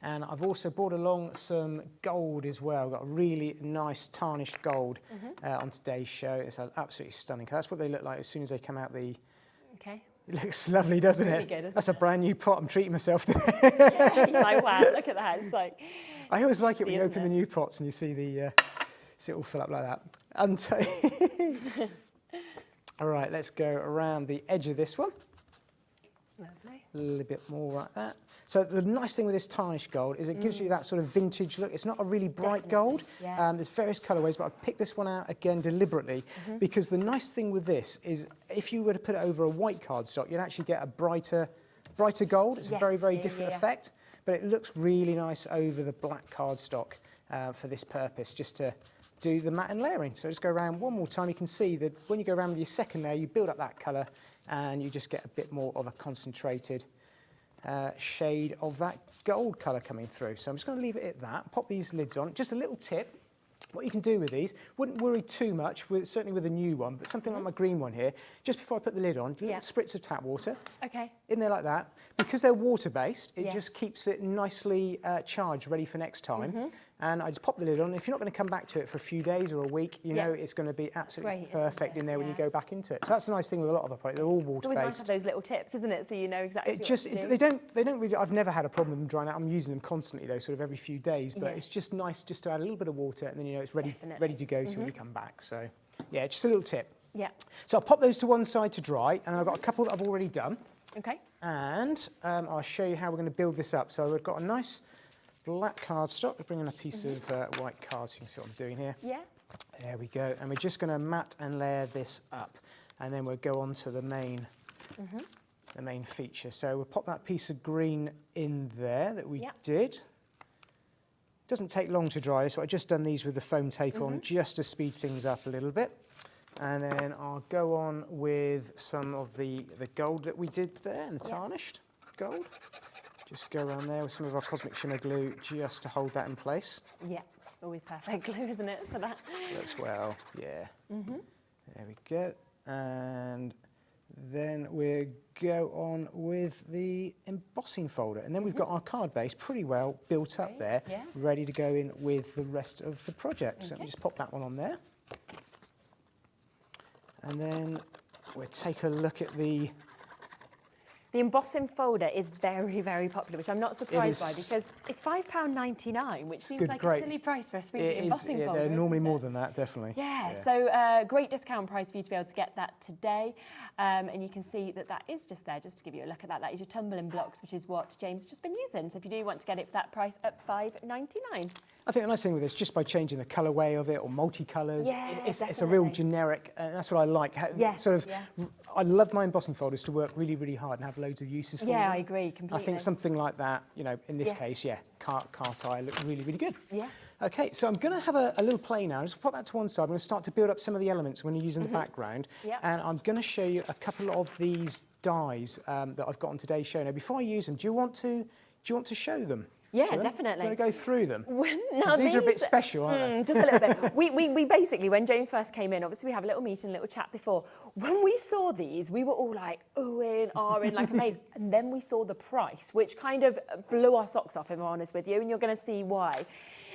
And I've also brought along some gold as well. I've got a really nice tarnished gold on today's show. It's absolutely stunning. That's what they look like as soon as they come out the... It looks lovely, doesn't it? Good, That's a brand new pot. I'm treating myself to. You're like, wow, look at that. It's like. I always like it when you open the new pots and you see see it all fill up like that. All right, let's go around the edge of this one. Lovely. A little bit more like that. So the nice thing with this tarnished gold is it gives you that sort of vintage look. It's not a really bright gold. There's various colourways, but I've picked this one out again deliberately because the nice thing with this is if you were to put it over a white cardstock, you'd actually get a brighter gold. It's a very, very different effect, but it looks really nice over the black cardstock for this purpose, just to do the matte and layering. So just go around one more time. You can see that when you go around with your second layer, you build up that colour and you just get a bit more of a concentrated shade of that gold colour coming through. So I'm just going to leave it at that, pop these lids on. Just a little tip, what you can do with these, wouldn't worry too much, certainly with a new one, but something like my green one here, just before I put the lid on, little spritz of tap water in there like that. Because they're water-based, it just keeps it nicely charged, ready for next time. And I just pop the lid on. If you're not going to come back to it for a few days or a week, you know it's going to be absolutely perfect in there when you go back into it. So that's the nice thing with a lot of our products. They're all water-based. It's always nice to have those little tips, isn't it? So you know exactly what to do. They don't really, I've never had a problem with them drying out. I'm using them constantly though, sort of every few days, but it's just nice just to add a little bit of water and then you know it's ready to go to when you come back. So yeah, just a little tip. Yeah. So I'll pop those to one side to dry, and I've got a couple that I've already done. Okay. And I'll show you how we're going to build this up. So we've got a nice black cardstock. We're bringing a piece of white card so you can see what I'm doing here. Yeah. There we go. And we're just going to matte and layer this up. And then we'll go on to the main feature. So we'll pop that piece of green in there that we did. Doesn't take long to dry, so I've just done these with the foam tape on just to speed things up a little bit. And then I'll go on with some of the gold that we did there, and the tarnished gold. Just go around there with some of our Cosmic Shimmer glue just to hold that in place. Yeah, always perfect glue, isn't it, for that? Works well, yeah. There we go. And then we'll go on with the embossing folder. And then we've got our card base pretty well built up there, ready to go in with the rest of the project. So let me just pop that one on there. And then we'll take a look at the embossing folder is very, very popular, which I'm not surprised by because it's £5.99, which seems like a silly price for a 3D embossing folder. They're normally more than that, definitely. Yeah, so great discount price for you to be able to get that today. And you can see that that is just there, just to give you a look at that. That is your tumbling blocks, which is what James has just been using. So if you do want to get it for that price at £5.99. I think the nice thing with this, just by changing the colourway of it or multicolours, it's a real generic, and that's what I like. I love my embossing folders to work really, really hard and have loads of uses for them. Yeah, I agree completely. I think something like that, you know, in this case, cart eye look really, really good. Yeah. Okay, so I'm going to have a little play now. Just put that to one side. I'm going to start to build up some of the elements when you're using the background. And I'm going to show you a couple of these dies that I've got on today's show. Now, before I use them, do you want to show them? Yeah, definitely. I'm going to go through them. Now these are a bit special, aren't they? Just a little bit. We basically, when James first came in, obviously we have a little meeting, a little chat before. When we saw these, we were all like, ahhing, like amazed. And then we saw the price, which kind of blew our socks off, if I'm honest with you, and you're going to see why.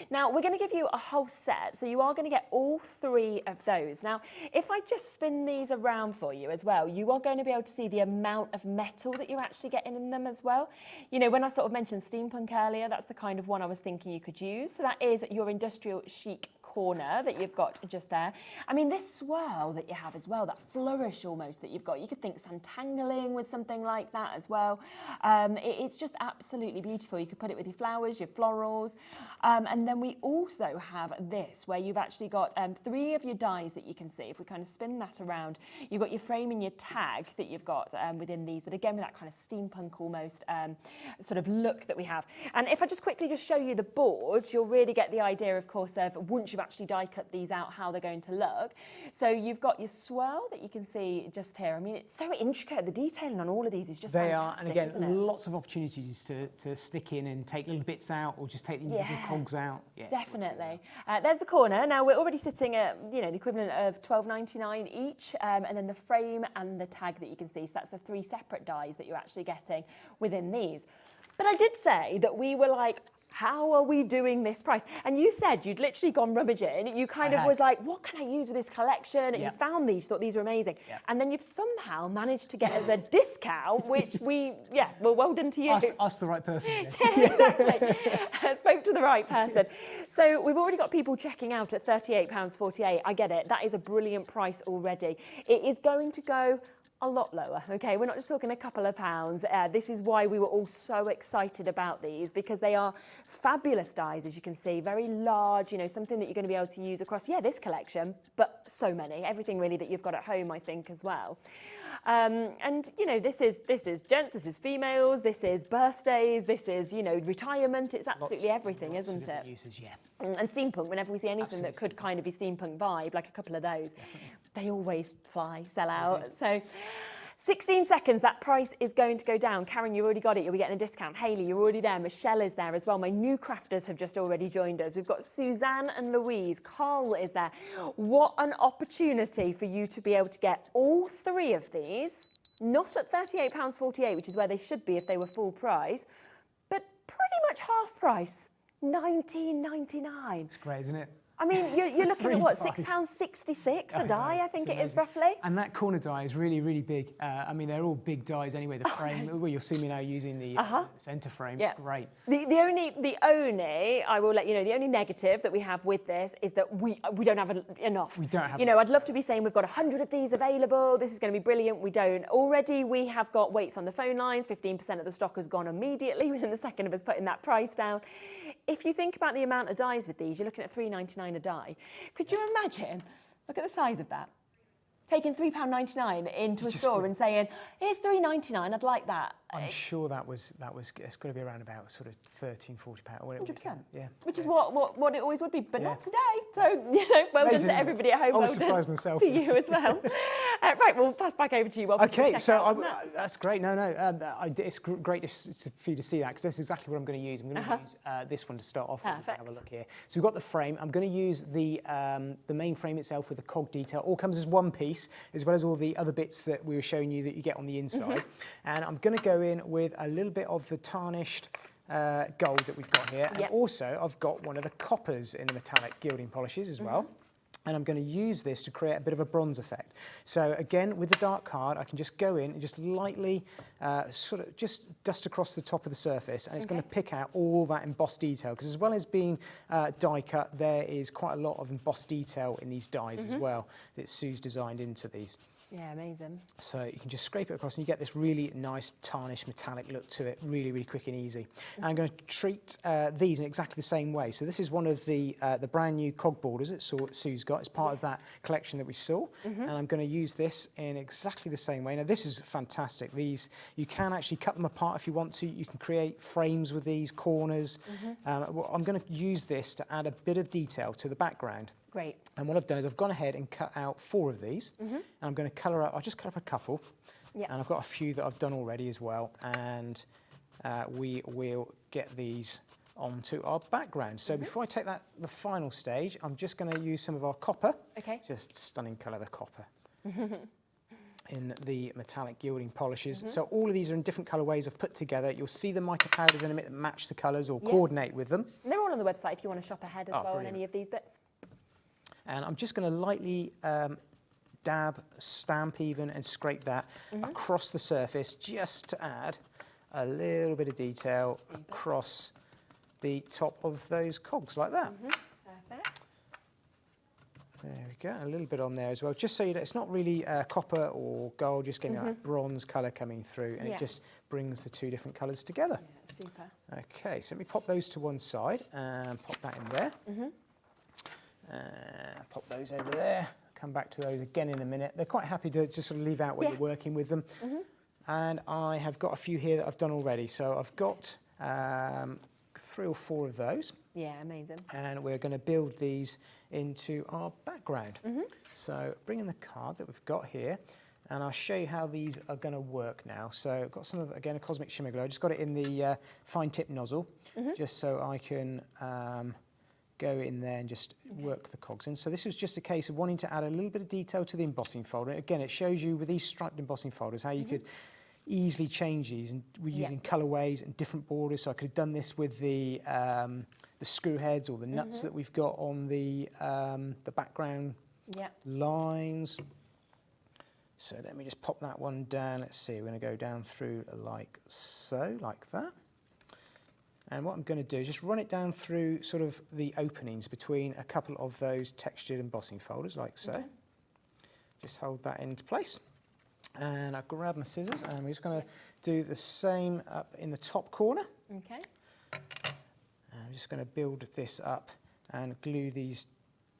Now, we're going to give you a whole set, so you are going to get all 3 of those. Now, if I just spin these around for you as well, you are going to be able to see the amount of metal that you're actually getting in them as well. You know, when I sort of mentioned steampunk earlier, that's the kind of one I was thinking you could use. So that is your industrial chic corner that you've got just there. I mean, this swirl that you have as well, that flourish almost that you've got, you could think santangling with something like that as well. It's just absolutely beautiful. You could put it with your flowers, your florals. And then we also have this, where you've actually got 3 of your dies that you can see. If we kind of spin that around, you've got your frame and your tag that you've got within these, but again, with that kind of steampunk almost sort of look that we have. And if I just quickly just show you the board, you'll really get the idea, of course, of once you've actually die cut these out, how they're going to look. So you've got your swirl that you can see just here. I mean, it's so intricate. The detailing on all of these is just fantastic. They are, and again, lots of opportunities to stick in and take little bits out or just take the individual cogs out. Yeah, definitely. There's the corner. Now we're already sitting at, you know, the equivalent of £12.99 each, and then the frame and the tag that you can see. So that's the 3 separate dies that you're actually getting within these. But I did say that we were like, how are we doing this price? And you said you'd literally gone rummaging. You kind of was like, what can I use with this collection? And you found these, thought these were amazing. And then you've somehow managed to get us a discount, which well, well done to you. Ask the right person. Yeah, exactly. Spoke to the right person. So we've already got people checking out at £38.48. I get it. That is a brilliant price already. It is going to go a lot lower, okay? We're not just talking a couple of pounds. This is why we were all so excited about these, because they are fabulous dies, as you can see, very large, you know, something that you're going to be able to use across, this collection, but so many, everything really that you've got at home, I think, as well. And, you know, this is gents, this is females, this is birthdays, this is, you know, retirement. It's absolutely everything, isn't it? Uses, yeah. And steampunk, whenever we see anything that could kind of be steampunk vibe, like a couple of those, they always sell out. So 16 seconds, that price is going to go down. Karen, you already got it. You'll be getting a discount. Hayley, you're already there. Michelle is there as well. My new crafters have just already joined us. We've got Suzanne and Louise. Carl is there. What an opportunity for you to be able to get all three of these, not at £38.48, which is where they should be if they were full price, but pretty much half price, £19.99. It's great, isn't it? I mean, you're looking at what, £6.66 a die, I think it is roughly. And that corner die is really, really big. I mean, they're all big dies anyway. The frame, well, you'll see me now using the centre frame. It's great. The only, I will let you know, the only negative that we have with this is that we don't have enough. We don't have. You know, I'd love to be saying we've got 100 of these available. This is going to be brilliant. We don't. Already, we have got waits on the phone lines. 15% of the stock has gone immediately within the second of us putting that price down. If you think about the amount of dies with these, you're looking at £3.99 a die. Could you imagine? Look at the size of that. Taking £3.99 into a store and saying, here's £3.99, I'd like that. I'm sure it's got to be around about sort of £13, £40 or whatever. 100%. Yeah. Which is what it always would be, but not today. So, you know, well done to everybody at home. I was well surprised done myself. to you as well. Right, we'll pass back over to you. Okay, so that's great. It's great for you to see that, because that's exactly what I'm going to use. I'm going to use this one to start off with. Have a look here. So we've got the frame. I'm going to use the main frame itself with the cog detail. All comes as one piece, as well as all the other bits that we were showing you that you get on the inside. And I'm going to go in with a little bit of the tarnished gold that we've got here. And also, I've got one of the coppers in the metallic gilding polishes as well. And I'm going to use this to create a bit of a bronze effect. So again, with the dark card, I can just go in and just lightly sort of just dust across the top of the surface, and it's going to pick out all that embossed detail, because as well as being die cut, there is quite a lot of embossed detail in these dies as well that Sue's designed into these. Yeah, amazing. So you can just scrape it across and you get this really nice tarnished metallic look to it, really, really quick and easy. And I'm going to treat these in exactly the same way. So this is one of the brand new cog borders that Sue's got. It's part of that collection that we saw. And I'm going to use this in exactly the same way. Now this is fantastic. These, you can actually cut them apart if you want to. You can create frames with these corners. I'm going to use this to add a bit of detail to the background. Great. And what I've done is I've gone ahead and cut out 4 of these. And I'm going to colour up, I'll just cut up a couple. And I've got a few that I've done already as well. And we will get these onto our background. So before I take the final stage, I'm just going to use some of our copper. Okay. Just stunning colour, the copper. In the metallic gilding polishes. So all of these are in different colourways I've put together. You'll see the mica powders in a minute that match the colours or coordinate with them. And they're all on the website if you want to shop ahead as well on any of these bits. And I'm just going to lightly dab, stamp even, and scrape that across the surface, just to add a little bit of detail across the top of those cogs, like that. Perfect. There we go, a little bit on there as well, just so you know, it's not really copper or gold, just getting that bronze colour coming through, and it just brings the two different colours together. Yeah, super. Okay, so let me pop those to one side and pop that in there. Pop those over there, come back to those again in a minute. They're quite happy to just sort of leave out when you're working with them. And I have got a few here that I've done already. So I've got 3 or 4 of those. Yeah, amazing. And we're going to build these into our background. So bring in the card that we've got here, and I'll show you how these are going to work now. So I've got some of, again, a Cosmic Shimmer Glow. I just got it in the fine tip nozzle, just so I can go in there and just work the cogs in. So this was just a case of wanting to add a little bit of detail to the embossing folder. Again, it shows you with these striped embossing folders how you could easily change these, and we're using colourways and different borders. So I could have done this with the screw heads or the nuts that we've got on the background lines. So let me just pop that one down. Let's see, we're going to go down through like so, like that. And what I'm going to do is just run it down through sort of the openings between a couple of those textured embossing folders, like so. Just hold that into place. And I've grabbed my scissors, and we're just going to do the same up in the top corner. Okay. And I'm just going to build this up and glue these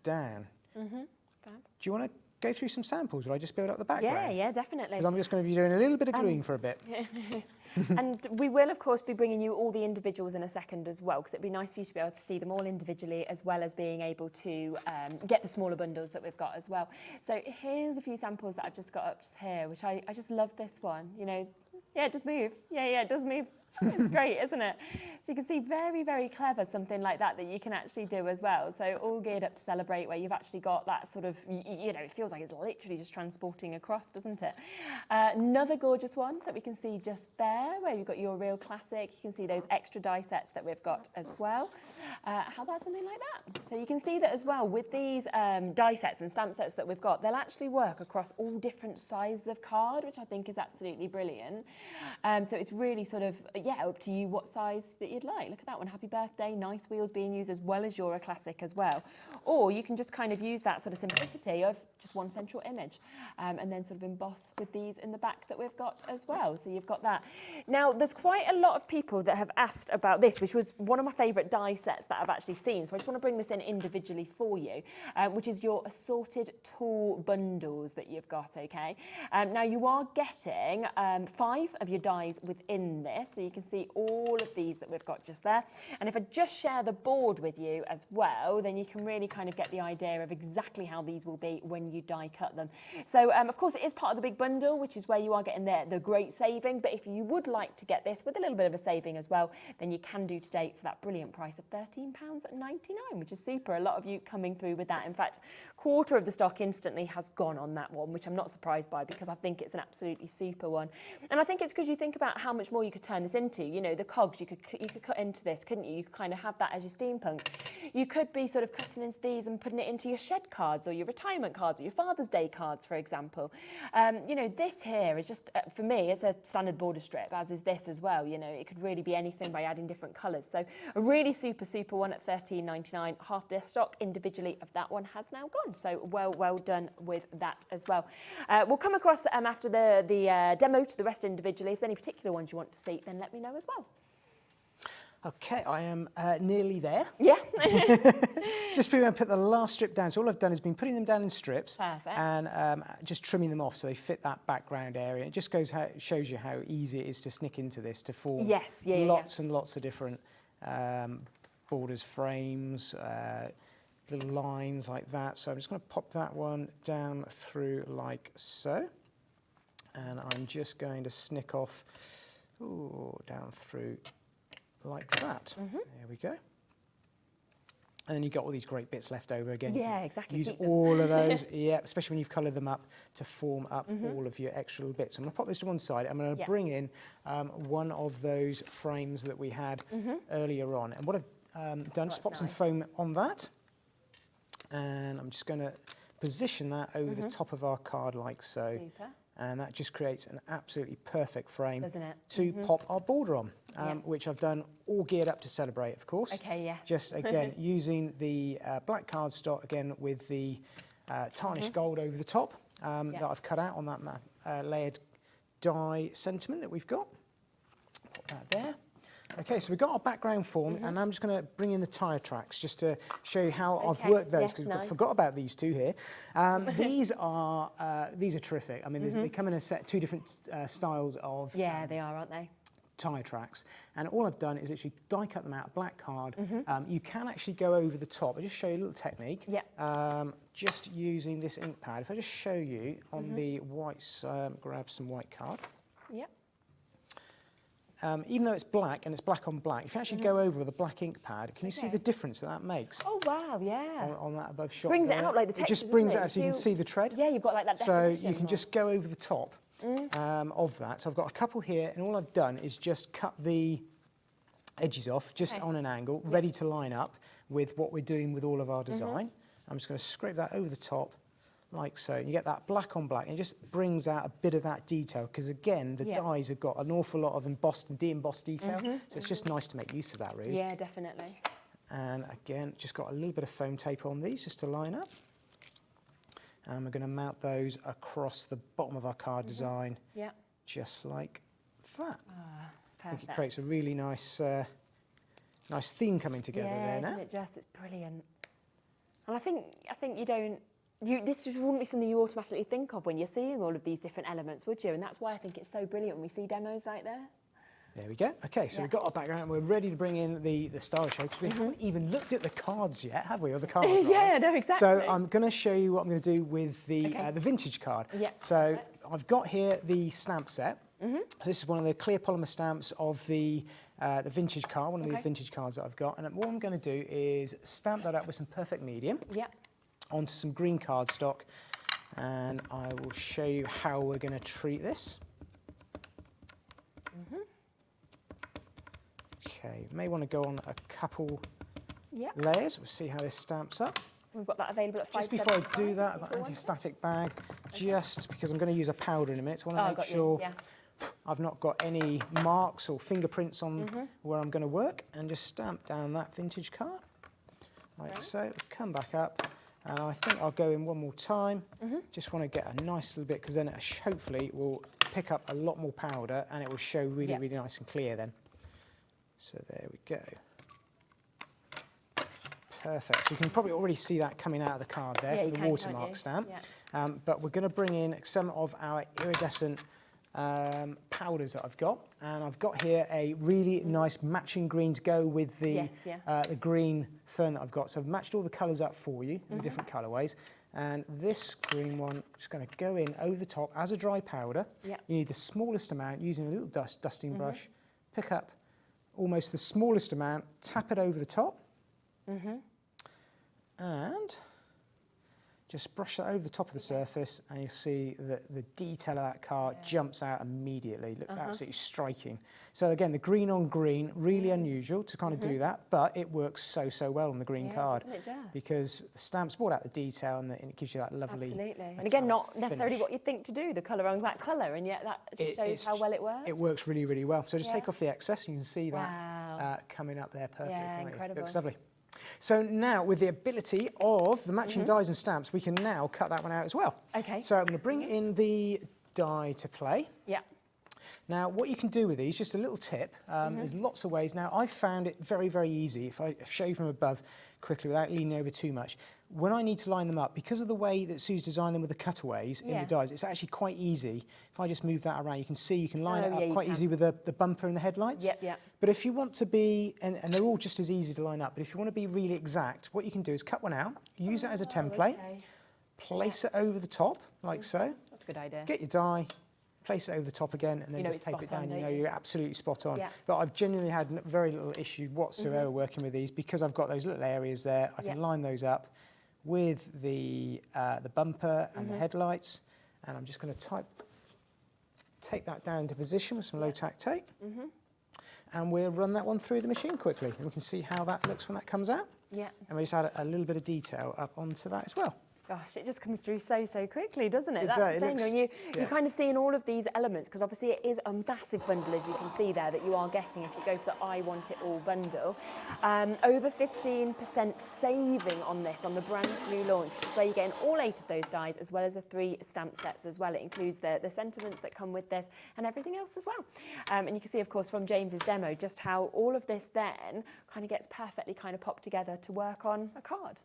down. Mm-hmm. Fab. Do you want to go through some samples, or I just build up the background? Yeah, definitely. Because I'm just going to be doing a little bit of gluing for a bit. And we will, of course, be bringing you all the individuals in a second as well, because it'd be nice for you to be able to see them all individually, as well as being able to get the smaller bundles that we've got as well. So here's a few samples that I've just got up just here, which I just love this one. You know, yeah, it does move. Yeah, it does move. It's great, isn't it? So you can see very, very clever something like that you can actually do as well. So all geared up to celebrate, where you've actually got that sort of, you know, it feels like it's literally just transporting across, doesn't it? Another gorgeous one that we can see just there, where you've got your real classic. You can see those extra die sets that we've got as well. How about something like that? So you can see that as well with these die sets and stamp sets that we've got, they'll actually work across all different sizes of card, which I think is absolutely brilliant. So it's really sort of, yeah, up to you what size that you'd like. Look at that one, happy birthday, nice wheels being used as well as your classic as well. Or you can just kind of use that sort of simplicity of just one central image and then sort of emboss with these in the back that we've got as well. So you've got that. Now, there's quite a lot of people that have asked about this, which was one of my favourite die sets that I've actually seen. So I just want to bring this in individually for you, which is your assorted tool bundles that you've got, okay? Now, you are getting 5 of your dies within this. So you can see all of these that we've got just there. And if I just share the board with you as well, then you can really kind of get the idea of exactly how these will be when you die cut them. So of course it is part of the big bundle, which is where you are getting the great saving. But if you would like to get this with a little bit of a saving as well, then you can do today for that brilliant price of £13.99, which is super. A lot of you coming through with that. In fact, quarter of the stock instantly has gone on that one, which I'm not surprised by, because I think it's an absolutely super one. And I think it's because you think about how much more you could turn this into. You know, the cogs you could cut into this, couldn't you? You could kind of have that as your steampunk. You could be sort of cutting into these and putting it into your shed cards or your retirement cards or your Father's Day cards, for example. You know, this here is just, for me, it's a standard border strip, as is this as well. You know, it could really be anything by adding different colours. So a really super, super one at £13.99. Half the stock individually of that one has now gone. So well done with that as well. We'll come across after the demo to the rest individually. If there's any particular ones you want to see, then let me know as well. Okay, I am nearly there. Yeah. Just figuring out to put the last strip down. So all I've done is been putting them down in strips. Perfect. And just trimming them off so they fit that background area. It just shows you how easy it is to snick into this to form lots and lots of different borders, frames, little lines like that. So I'm just going to pop that one down through like so. And I'm just going to snick off down through like that. There we go. And then you've got all these great bits left over again. Yeah, exactly. Use all of those, especially when you've coloured them up to form up all of your extra little bits. I'm going to pop this to one side. I'm going to bring in one of those frames that we had earlier on. And what I've done, just pop some foam on that. And I'm just going to position that over the top of our card like so. Super. And that just creates an absolutely perfect frame to pop our border on, which I've done all geared up to celebrate, of course. Okay, yes. Just, again, using the black cardstock, again, with the tarnished gold over the top that I've cut out on that layered die sentiment that we've got. Pop that there. Okay, so we've got our background form, and I'm just going to bring in the tyre tracks just to show you how I've worked those, because I forgot about these two here. These are terrific. I mean, they come in a set, 2 different styles of... Yeah, they are, aren't they? Tyre tracks. And all I've done is actually die cut them out of black card. You can actually go over the top. I'll just show you a little technique. Just using this ink pad. If I just show you on the white side, grab some white card. Even though it's black and it's black on black, if you actually go over with a black ink pad, can you see the difference that makes? Oh wow, yeah. On that above shot. Brings it out like the texture. It just brings it out so you can see the tread. Yeah, you've got like that definition. So you can just go over the top of that. So I've got a couple here, and all I've done is just cut the edges off, just on an angle, ready to line up with what we're doing with all of our design. I'm just going to scrape that over the top, like so. You get that black on black, and it just brings out a bit of that detail, because again, the dies have got an awful lot of embossed and de-embossed detail, so it's just nice to make use of that, really. Yeah, definitely. And again, just got a little bit of foam tape on these just to line up. And we're going to mount those across the bottom of our card design, just like that. I think it creates a really nice nice theme coming together there now. Isn't it just? It's brilliant. And I think you don't, this wouldn't be something you automatically think of when you're seeing all of these different elements, would you? And that's why I think it's so brilliant when we see demos like this. There we go. Okay, so we've got our background and we're ready to bring in the star show, because we haven't even looked at the cards yet, have we? Or the cards, yeah, no, exactly. So I'm going to show you what I'm going to do with the vintage card. So I've got here the stamp set. So this is one of the clear polymer stamps of the vintage card, one of the vintage cards that I've got. And what I'm going to do is stamp that up with some perfect medium onto some green cardstock. And I will show you how we're going to treat this. Okay, you may want to go on a couple layers. We'll see how this stamps up. We've got that available at 5. Just before I do that, I've got an anti-static bag, just because I'm going to use a powder in a minute, so I want to make sure I've not got any marks or fingerprints on where I'm going to work, and just stamp down that vintage card, like so. Come back up, and I think I'll go in one more time. Just want to get a nice little bit, because then it hopefully will pick up a lot more powder, and it will show really, really nice and clear then. So there we go. Perfect. So you can probably already see that coming out of the card there for the watermark stamp. But we're going to bring in some of our iridescent powders that I've got. And I've got here a really nice matching green to go with the green fern that I've got. So I've matched all the colours up for you in the different colourways. And this green one is just going to go in over the top as a dry powder. You need the smallest amount, using a little dusting brush. Pick up almost the smallest amount, tap it over the top, and just brush that over the top of the surface, and you'll see that the detail of that card jumps out immediately. It looks absolutely striking. So again, the green on green, really unusual to kind of do that, but it works so, so well on the green card, because the stamp's brought out the detail, and it gives you that lovely and again, not necessarily what you'd think to do, the colour on that colour, and yet that just shows how well it works. It works really, really well. So just take off the excess, and you can see that coming up there perfect. Incredible. It looks lovely. So now, with the ability of the matching dies and stamps, we can now cut that one out as well. So I'm going to bring in the die to play. Now, what you can do with these, just a little tip, there's lots of ways. Now, I found it very, very easy, if I show you from above quickly without leaning over too much. When I need to line them up, because of the way that Sue's designed them with the cutaways in the dies, it's actually quite easy. If I just move that around, you can see you can line it up quite easily with the bumper and the headlights. But if you want to be, and they're all just as easy to line up, but if you want to be really exact, what you can do is cut one out, use that as a template, place it over the top, like so. That's a good idea. Get your die, place it over the top again, and then just tape it down. You know you're absolutely spot on. But I've genuinely had very little issue whatsoever working with these, because I've got those little areas there. I can line those up with the bumper and the headlights, and I'm just going to take that down into position with some low-tack tape, and we'll run that one through the machine quickly, and we can see how that looks when that comes out. And we just add a little bit of detail up onto that as well. Gosh, it just comes through so, so quickly, doesn't it? It That's does. the thing. And you're kind of seeing all of these elements, because obviously it is a massive bundle, as you can see there, that you are getting if you go for the I Want It All bundle. Over 15% saving on this, on the brand new launch, which is where you're getting all 8 of those dies, as well as the 3 stamp sets as well. It includes the sentiments that come with this and everything else as well. And you can see, of course, from James's demo, just how all of this then kind of gets perfectly kind of popped together to work on a card.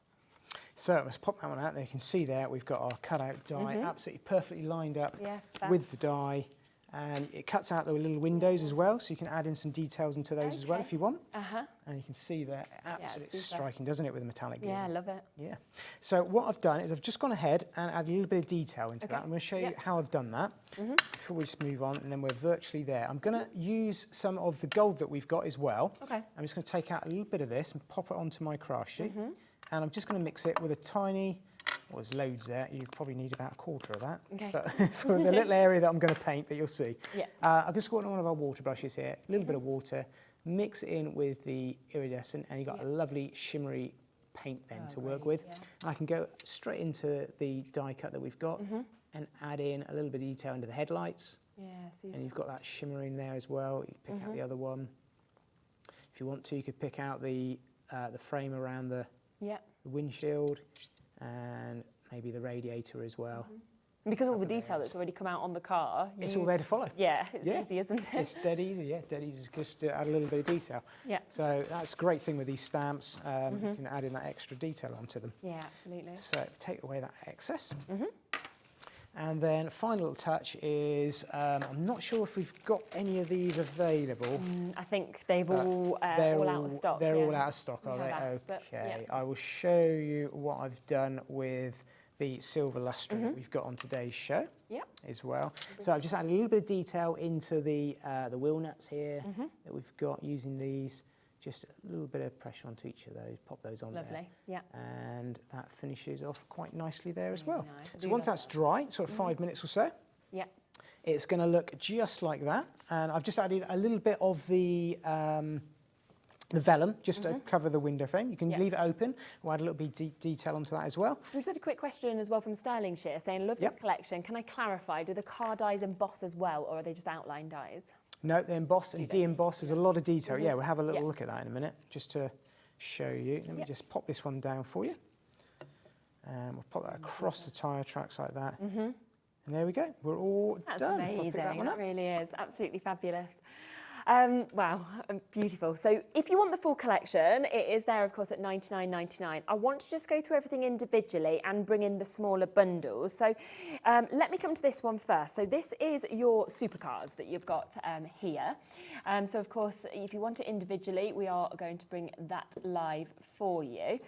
So let's pop that one out there. You can see there we've got our cutout die absolutely perfectly lined up with the die, and it cuts out the little windows as well, so you can add in some details into those as well if you want. And you can see there, absolutely striking, doesn't it, with the metallic green? Yeah, I love it. Yeah. So what I've done is I've just gone ahead and added a little bit of detail into that. I'm going to show you how I've done that before we just move on, and then we're virtually there. I'm going to use some of the gold that we've got as well. I'm just going to take out a little bit of this and pop it onto my craft sheet. And I'm just going to mix it with a tiny, well, there's loads there, you probably need about a quarter of that. But for the little area that I'm going to paint, but you'll see. I've just got one of our water brushes here, a little bit of water, mix it in with the iridescent, and you've got a lovely shimmery paint then to work with. And I can go straight into the die cut that we've got and add in a little bit of detail into the headlights. And you've got that shimmering there as well. You pick out the other one. If you want to, you could pick out the frame around the windshield, and maybe the radiator as well. Because all the detail that's already come out on the car. It's all there to follow. Yeah, it's easy, isn't it? It's dead easy, dead easy, just to add a little bit of detail. Yeah. So that's a great thing with these stamps, you can add in that extra detail onto them. Yeah, absolutely. So take away that excess. And then final little touch is, I'm not sure if we've got any of these available. I think they've all out of stock. They're all out of stock, are they? Asked, okay, I will show you what I've done with the silver lustre that we've got on today's show as well. So I've just added a little bit of detail into the wheel nuts here that we've got using these. Just a little bit of pressure onto each of those, pop those on there. Lovely, yeah. And that finishes off quite nicely there as well. Nice. So once that's dry, sort of 5 minutes or so, it's going to look just like that. And I've just added a little bit of the vellum just to cover the window frame. You can leave it open. We'll add a little bit of detail onto that as well. We just had a quick question as well from Sterling Shear saying, love this collection. Can I clarify, do the car dies emboss as well, or are they just outline dies? No, they emboss and de-emboss. There's a lot of detail. Yeah, we'll have a little look at that in a minute, just to show you. Let me just pop this one down for you. And we'll pop that across the tyre tracks like that. And there we go. We're all done. That's amazing. That really is. Absolutely fabulous. Wow, beautiful. So if you want the full collection, it is there, of course, at $99.99. I want to just go through everything individually and bring in the smaller bundles. So let me come to this one first. So this is your supercars that you've got here. So, of course, if you want it individually, we are going to bring that live for you.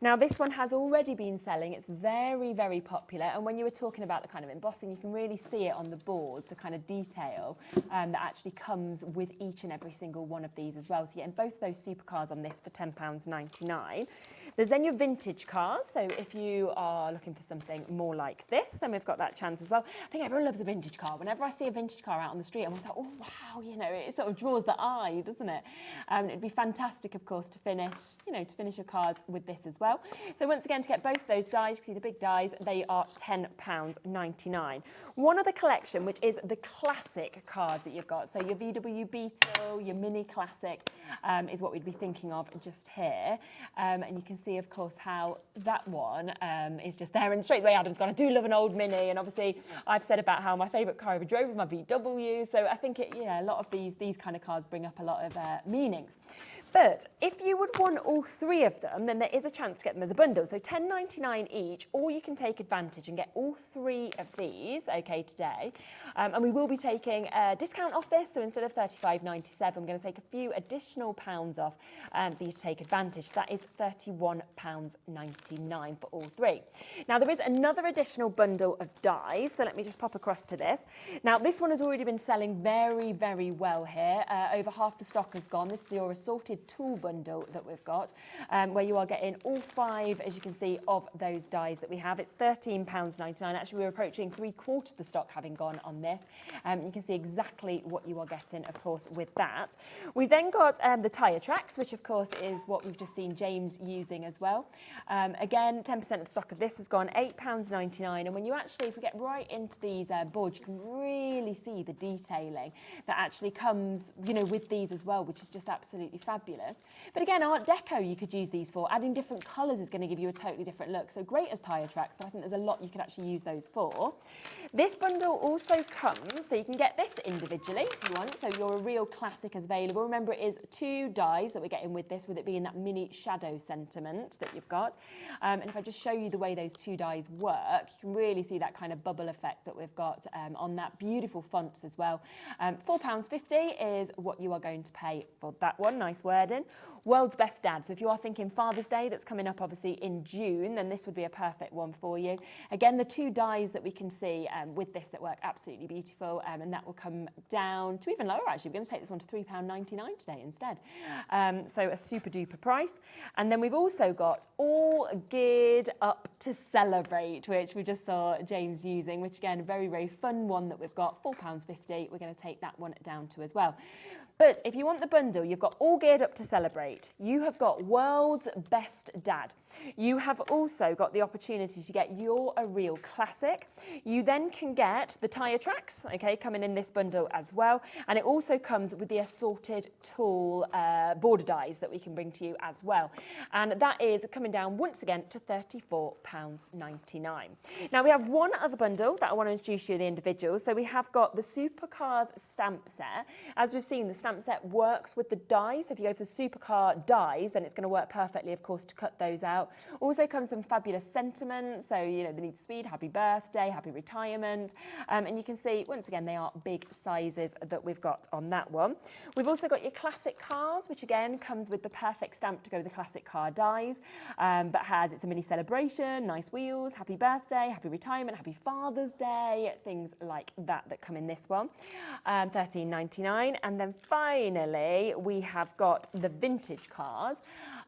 Now, this one has already been selling. It's very, very popular. And when you were talking about the kind of embossing, you can really see it on the boards, the kind of detail that actually comes with each and every single one of these as well. So you're getting both of those supercars on this for £10.99. There's then your vintage cars. So if you are looking for something more like this, then we've got that chance as well. I think everyone loves a vintage car. Whenever I see a vintage car out on the street, I'm always like, oh, wow, you know, it sort of draws the eye, doesn't it? It'd be fantastic, of course, to finish, you know, to finish your cards with this as well. So once again, to get both of those dies, you can see the big dies, they are £10.99. One other collection, which is the classic cars that you've got. So your VW Beetle, your Mini Classic is what we'd be thinking of just here. And you can see, of course, how that one is just there. And straight away, Adam's gone, I do love an old Mini. And obviously, I've said about how my favourite car I ever drove was my VW. So I think, a lot of these kind of cars bring up a lot of meanings. But if you would want all three of them, then there is a chance to get them as a bundle. So £10.99 each, or you can take advantage and get all three of these, okay, today. And we will be taking a discount off this. So instead of $35.97, I'm going to take a few additional pounds off for you to take advantage. That is £31.99 for all three. Now, there is another additional bundle of dies. So let me just pop across to this. Now, this one has already been selling very, very well here. Over half the stock has gone. This is your assorted tool bundle that we've got, where you are getting all five, as you can see, of those dies that we have. It's £13.99. Actually, we're approaching 3/4 of the stock having gone on this. You can see exactly what you are getting, of course, with that. We've then got the tyre tracks, which, of course, is what we've just seen James using as well. Again, 10% of the stock of this has gone £8.99. And when you actually, if we get right into these boards, you can really see the detailing that actually comes, with these as well, which is just absolutely fabulous. But again, Art Deco you could use these for. Adding different colours is going to give you a totally different look. So great as tyre tracks, but I think there's a lot you could actually use those for. This bundle also comes, so you can get this individually if you want. So your real classic is available. Remember, it is two dies that we're getting with this, with it being that mini shadow sentiment that you've got. And if I just show you the way those two dies work, you can really see that kind of bubble effect that we've got on that beautiful fonts as well. £4.50 is what you are going to pay for that one. Nice wording. World's Best Dad. So if you are thinking Father's Day, that's coming up obviously in June, then this would be a perfect one for you. Again, the two dies that we can see with this that work absolutely beautiful, and that will come down to even lower actually. We're going to take this one to £3.99 today instead. So a super duper price. And then we've also got All Geared Up to Celebrate, which we just saw James using, which again, a very, very fun one that we've got, £4.50. We're going to take that one down to as well. But if you want the bundle, you've got All Geared Up to Celebrate. You have got World's Best Dad. You have also got the opportunity to get You're a Real Classic. You then can get the tyre tracks, okay, coming in this bundle as well. And it also comes comes with the assorted tool border dies that we can bring to you as well. And that is coming down once again to £34.99. Now we have one other bundle that I want to introduce you to the individuals. So we have got the Supercars stamp set. As we've seen, the stamp set works with the dies. So if you go for the Supercar dies, then it's going to work perfectly, of course, to cut those out. Also comes some fabulous sentiments. So, you know, the Need Speed, happy birthday, happy retirement. And you can see, once again, they are big sizes that we've got on that one. We've also got your classic cars, which again comes with the perfect stamp to go with the classic car dies, but it's a mini celebration, nice wheels, happy birthday, happy retirement, happy Father's Day, things like that come in this one. £13.99. And then finally, we have got the vintage cars.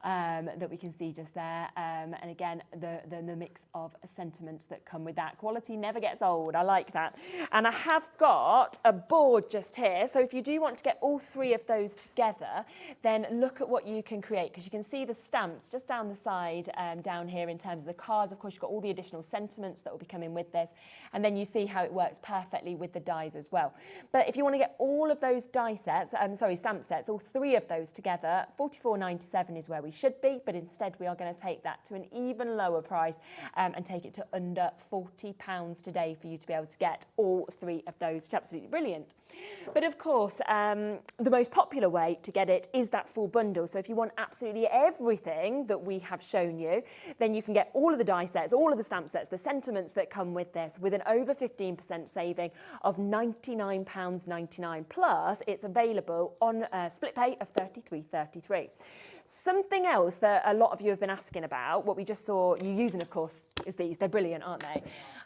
That we can see just there, and again the mix of sentiments that come with that. Quality never gets old, I like that. And I have got a board just here, so if you do want to get all three of those together, then look at what you can create, because you can see the stamps just down the side down here in terms of the cars. Of course, you've got all the additional sentiments that will be coming with this, and then you see how it works perfectly with the dies as well. But if you want to get all of those stamp sets, all three of those together, £44.97 is where we should be, but instead we are going to take that to an even lower price and take it to under £40 today for you to be able to get all three of those, which is absolutely brilliant. But of course, the most popular way to get it is that full bundle. So if you want absolutely everything that we have shown you, then you can get all of the die sets, all of the stamp sets, the sentiments that come with this, with an over 15% saving of £99.99. Plus, it's available on a split pay of £33.33. Something else that a lot of you have been asking about, what we just saw you using, of course, is these. They're brilliant, aren't they?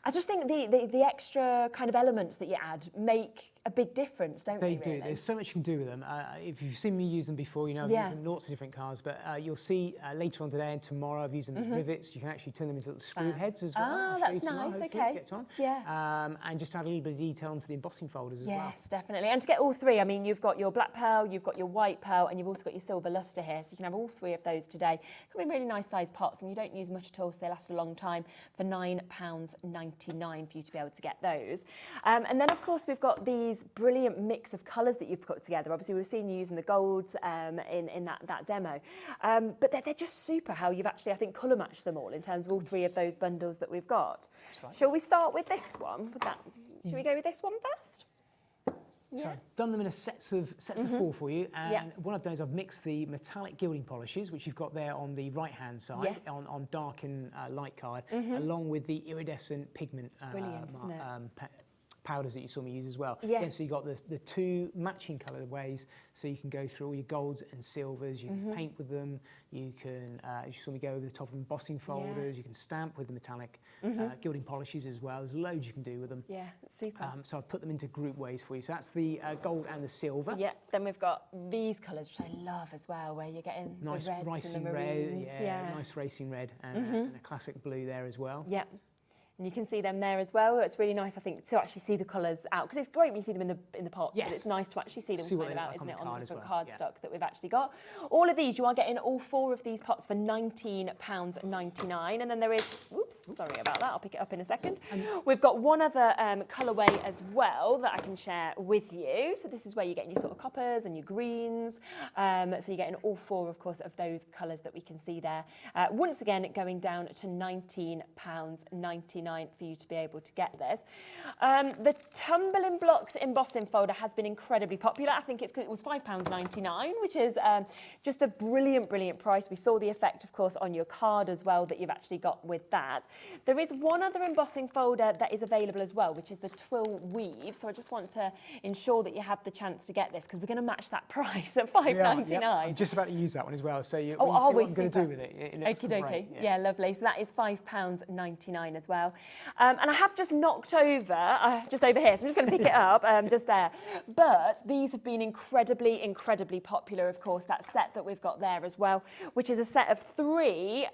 I just think the extra kind of elements that you add make a big difference, don't they? They do. Really? There's so much you can do with them. If you've seen me use them before, you know I've used them in lots of different cars, but you'll see later on today and tomorrow I've used them as rivets. You can actually turn them into little screw heads as well. Ah, that's nice, okay. Get on. Yeah. And just add a little bit of detail onto the embossing folders as well. Yes, definitely. And to get all three, I mean, you've got your black pearl, you've got your white pearl, and you've also got your silver lustre here, so you can have all three of those today. Come in really nice sized pots, and you don't use much at all, so they last a long time, for £9.99 for you to be able to get those. And then, of course, we've got these brilliant mix of colours that you've put together. Obviously, we've seen you using the golds in that demo. But they're just super how you've actually, I think, colour matched them all in terms of all three of those bundles that we've got. That's right. Shall we start with this one? Shall we go with this one first? So I've done them in a sets of four for you, and what I've done is I've mixed the metallic gilding polishes, which you've got there on the right-hand side, on dark and light card, along with the iridescent pigment powders that you saw me use as well. Yes. Again, so you've got the two matching colourways, so you can go through all your golds and silvers, you can paint with them, you can, as you saw me go over the top of embossing folders, you can stamp with the metallic gilding polishes as well. There's loads you can do with them. Yeah, that's super. So I've put them into group ways for you. So that's the gold and the silver. Yeah, then we've got these colours, which I love as well, where you're getting nice the reds racing and the maroons. red, nice racing red, and a classic blue there as well. Yeah. And you can see them there as well. It's really nice, I think, to actually see the colours out, because it's great when you see them in the pots, but it's nice to actually see them kind of out, isn't it, on the different cardstock that we've actually got. All of these, you are getting all four of these pots for £19.99, and then there is, whoops, sorry about that, I'll pick it up in a second. We've got one other colourway as well that I can share with you. So this is where you're getting your sort of coppers and your greens. So you're getting all four, of course, of those colours that we can see there. Once again, going down to £19.99 for you to be able to get this. The Tumbling Blocks embossing folder has been incredibly popular. I think it was £5.99, which is just a brilliant, brilliant price. We saw the effect, of course, on your card as well that you've actually got with that. There is one other embossing folder that is available as well, which is the Twill Weave. So I just want to ensure that you have the chance to get this, because we're going to match that price at £5.99. I'm just about to use that one as well. So you see are what we? I'm going to do with it. Okie dokie. Yeah, lovely. So that is £5.99 as well. And I have just knocked over, just over here, so I'm just going to pick it up just there. But these have been incredibly, incredibly popular, of course, that set that we've got there as well, which is a set of 3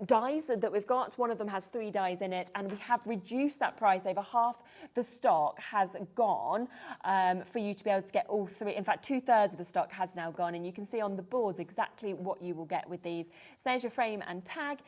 dies that we've got. One of them has 3 dies in it, and we have reduced that price. Over half the stock has gone for you to be able to get all 3. In fact, 2/3 of the stock has now gone, and you can see on the boards exactly what you will get with these. So there's your frame and tag.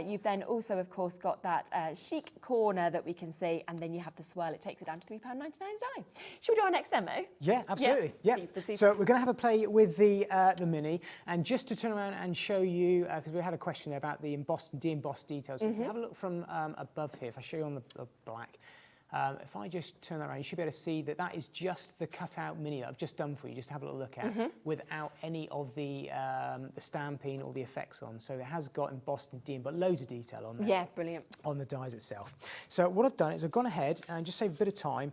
You've then also, of course, got that chic corner that we can see, and then you have the swirl. It takes it down to £3.99 a die. Should we do our next demo? Yeah, absolutely. Yeah. Super, super. So we're going to have a play with the Mini, and just to turn around and show you, because we had a question there about the embossed and de-embossed details. If you have a look from above here, if I show you on the black, if I just turn that around, you should be able to see that that is just the cutout Mini that I've just done for you, just to have a little look at, without any of the stamping or the effects on. So it has got embossed and de-embossed, loads of detail on there. Yeah, brilliant. On the dies itself. So what I've done is I've gone ahead and just saved a bit of time,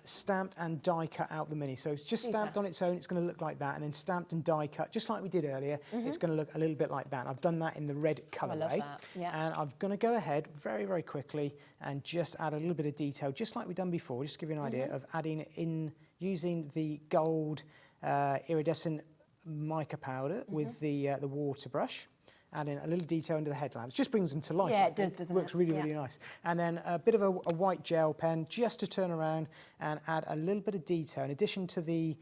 stamped and die cut out the Mini. So it's just stamped on its own, it's going to look like that, and then stamped and die cut, just like we did earlier, it's going to look a little bit like that. And I've done that in the red colourway. I love that. Yeah. And I'm going to go ahead very, very quickly and just add a little bit of detail, just like we've done before, just to give you an idea of adding in, using the gold iridescent mica powder with the water brush, adding a little detail into the headlamps. Just brings them to life. Yeah, it does, doesn't it? Works really, really nice. And then a bit of a white gel pen, just to turn around and add a little bit of detail. In addition to the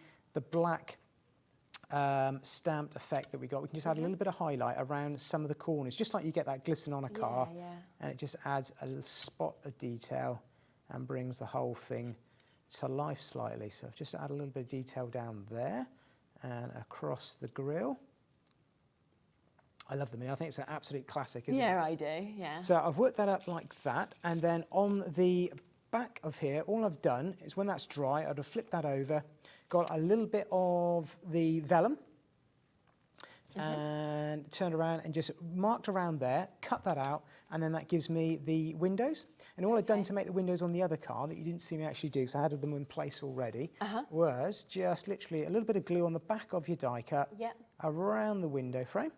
black stamped effect that we got, we can just add a little bit of highlight around some of the corners, just like you get that glisten on a car. And it just adds a little spot of detail and brings the whole thing to life slightly. So I've just added a little bit of detail down there and across the grille. I love the Mini. I think it's an absolute classic, isn't it? Yeah, I do, yeah. So I've worked that up like that, and then on the back of here, all I've done is when that's dry, I'd have flipped that over, got a little bit of the vellum, and turned around and just marked around there, cut that out, and then that gives me the windows. And all I've done to make the windows on the other car that you didn't see me actually do, because I had them in place already, was just literally a little bit of glue on the back of your die cut around the window frame.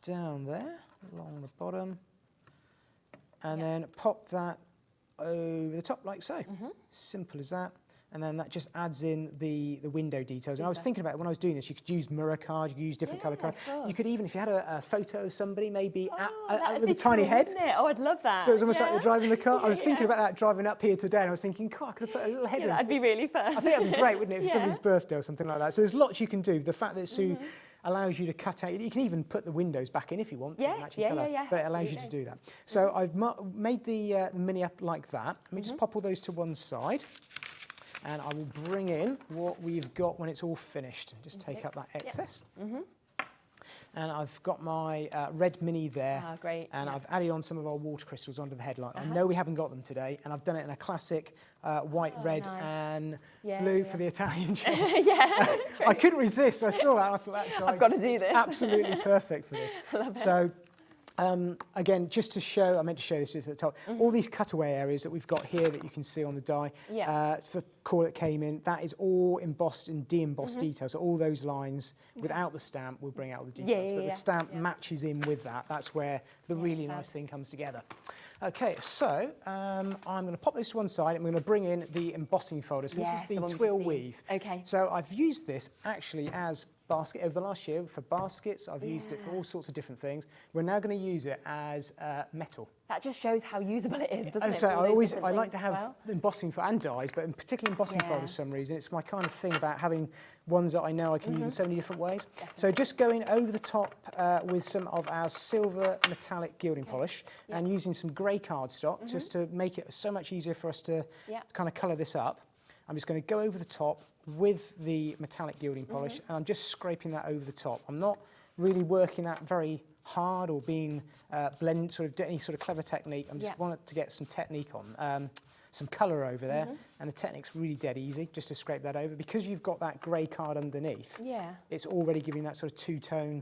Down there, along the bottom, and then pop that over the top like so. Simple as that. And then that just adds in the window details. And I was thinking about it when I was doing this, you could use mirror cards, you could use different colour cards. You could even, if you had a photo of somebody maybe with a tiny head. Wouldn't it? Oh, I'd love that. So it was almost like they're driving the car. I was thinking about that driving up here today, and I was thinking, God, I could have put a little head in. That'd be really fun. I think that'd be great, wouldn't it, for somebody's birthday or something like that. So there's lots you can do. The fact that Sue allows you to cut out, you can even put the windows back in if you want to. Yes, yeah. But it allows you to do that. So I've made the Mini up like that. Let me just pop all those to one side. And I will bring in what we've got when it's all finished. Just take up that excess. And I've got my red Mini there. Great. And I've added on some of our water crystals onto the headlight. I know we haven't got them today, and I've done it in a classic white, red and blue for the Italian job. I couldn't resist. I saw that. I thought, I've got to do this. Absolutely perfect for this. I love it. So, again, just to show, I meant to show this just at the top, all these cutaway areas that we've got here that you can see on the die, for core that came in, that is all embossed and de-embossed details. So all those lines, without the stamp, will bring out all the details. But the stamp matches in with that. That's where the really nice thing comes together. Okay, so I'm going to pop this to one side, and I'm going to bring in the embossing folder. So this is the twill weave. Okay. So I've used this actually as basket over the last year for baskets. I've used it for all sorts of different things. We're now going to use it as metal. That just shows how usable it is, doesn't it? So I like to have embossing for and dies, but particularly embossing folders for some reason. It's my kind of thing about having ones that I know I can use in so many different ways. So just going over the top with some of our silver metallic gilding polish and using some grey cardstock just to make it so much easier for us to kind of colour this up. I'm just going to go over the top with the metallic gilding polish, and I'm just scraping that over the top. I'm not really working that very hard or being blend, any sort of clever technique. I just wanted to get some technique on, some colour over there, and the technique's really dead easy, just to scrape that over. Because you've got that grey card underneath, it's already giving that sort of two-tone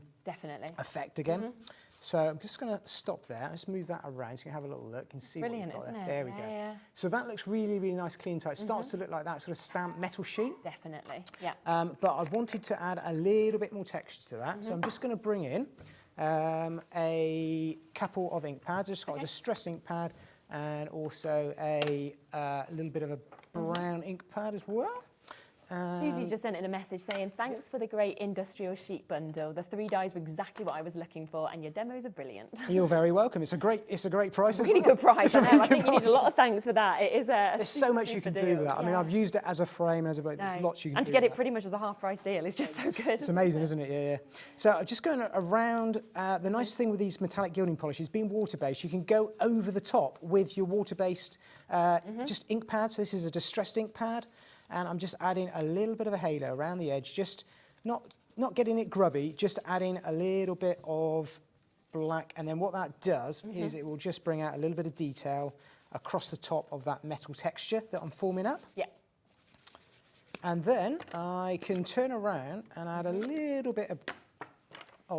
effect again. So I'm just going to stop there. Just move that around so you can have a little look and see what we've got there. There we go. So that looks really, really nice, clean, tight. It starts to look like that sort of stamped metal sheet. Definitely, yeah. But I wanted to add a little bit more texture to that. So I'm just going to bring in a couple of ink pads. I've just got a distressed ink pad and also a little bit of a brown ink pad as well. Susie's just sent in a message saying, thanks for the great industrial sheet bundle. The 3 dyes were exactly what I was looking for, and your demos are brilliant. You're very welcome. It's a great price. It's a really good price. I know. I think you need a lot of thanks for that. It is There's so much you can do with that. Yeah. I mean, I've used it as a frame, there's lots you can do. And to get it pretty much as a half-price deal is just so good. It's amazing, isn't it? Yeah. So I'm just going around. The nice thing with these metallic gilding polishes, being water-based, you can go over the top with your water-based just ink pad. So this is a distressed ink pad. And I'm just adding a little bit of a halo around the edge, just not getting it grubby, just adding a little bit of black. And then what that does is it will just bring out a little bit of detail across the top of that metal texture that I'm forming up. Yeah. And then I can turn around and add a little bit of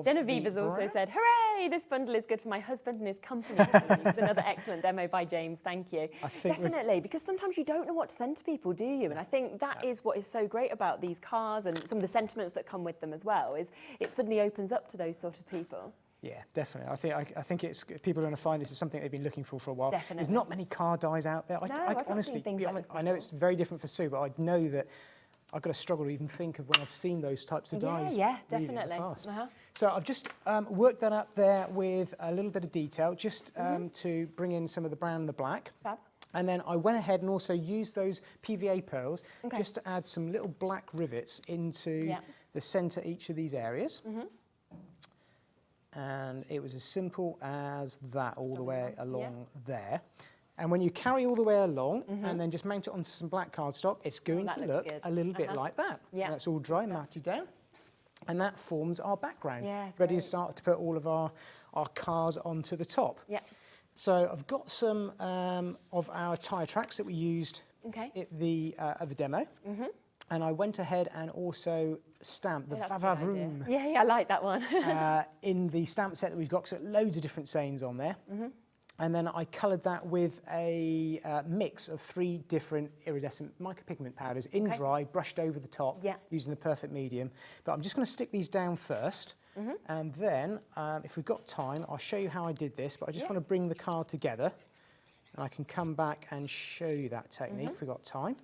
Genevieve has also said, hooray, this bundle is good for my husband and his company. It's another excellent demo by James, thank you. Definitely, because sometimes you don't know what to send to people, do you? And I think that is what is so great about these cars and some of the sentiments that come with them as well, is it suddenly opens up to those sort of people. Yeah, definitely. I think it's people are going to find this is something they've been looking for a while. Definitely. There's not many car dyes out there. I've honestly, seen things like this I know it's very different for Sue, but I know that I've got to struggle to even think of when I've seen those types of dyes. Yeah, definitely. So I've just worked that up there with a little bit of detail, just to bring in some of the brown and the black. Fab. And then I went ahead and also used those PVA pearls just to add some little black rivets into the centre each of these areas. And it was as simple as that all the way along there. And when you carry all the way along and then just mount it onto some black cardstock, it's going to look a little bit like that. Yeah. That's all dry and matted down. And that forms our background, ready to start to put all of our cars onto the top. Yeah. So I've got some of our tyre tracks that we used at the demo. And I went ahead and also stamped the Vavavoom. Yeah, I like that one. in the stamp set that we've got, so loads of different sayings on there. And then I coloured that with a mix of 3 different iridescent mica pigment powders in dry, brushed over the top using the perfect medium. But I'm just going to stick these down first. And then, if we've got time, I'll show you how I did this. But I just want to bring the card together. And I can come back and show you that technique if we've got time.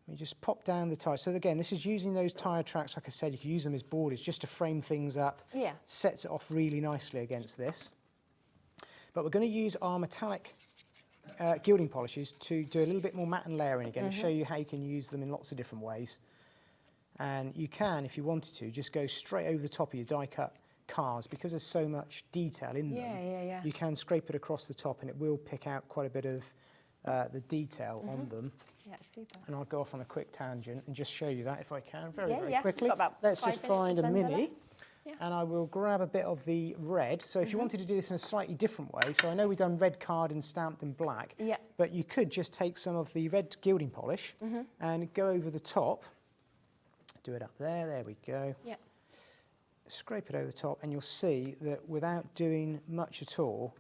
Let me just pop down the tyre. So again, this is using those tyre tracks, like I said, you can use them as borders just to frame things up. Yeah. Sets it off really nicely against this. But we're going to use our metallic gilding polishes to do a little bit more matte and layering again, and show you how you can use them in lots of different ways. And you can, if you wanted to, just go straight over the top of your die-cut cars, because there's so much detail in them. You can scrape it across the top and it will pick out quite a bit of the detail on them. Yeah, super. And I'll go off on a quick tangent and just show you that if I can, very quickly. Let's just find a mini. And I will grab a bit of the red. So if you wanted to do this in a slightly different way, so I know we've done red card and stamped and black, but you could just take some of the red gilding polish and go over the top. Do it up there we go. Scrape it over the top and you'll see that without doing much at all,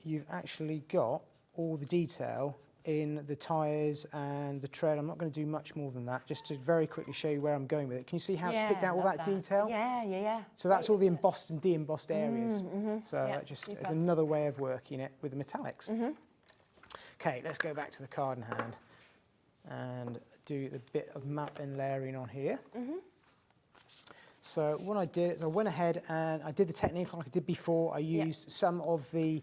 you've actually got all the detail in the tyres and the tread. I'm not going to do much more than that, just to very quickly show you where I'm going with it. Can you see how it's picked out all that detail? So that's all the embossed and de-embossed areas. So that just is another way of working it with the metallics. Okay, let's go back to the card in hand and do the bit of matte and layering on here. So what I did is I went ahead and I did the technique like I did before. I used some of the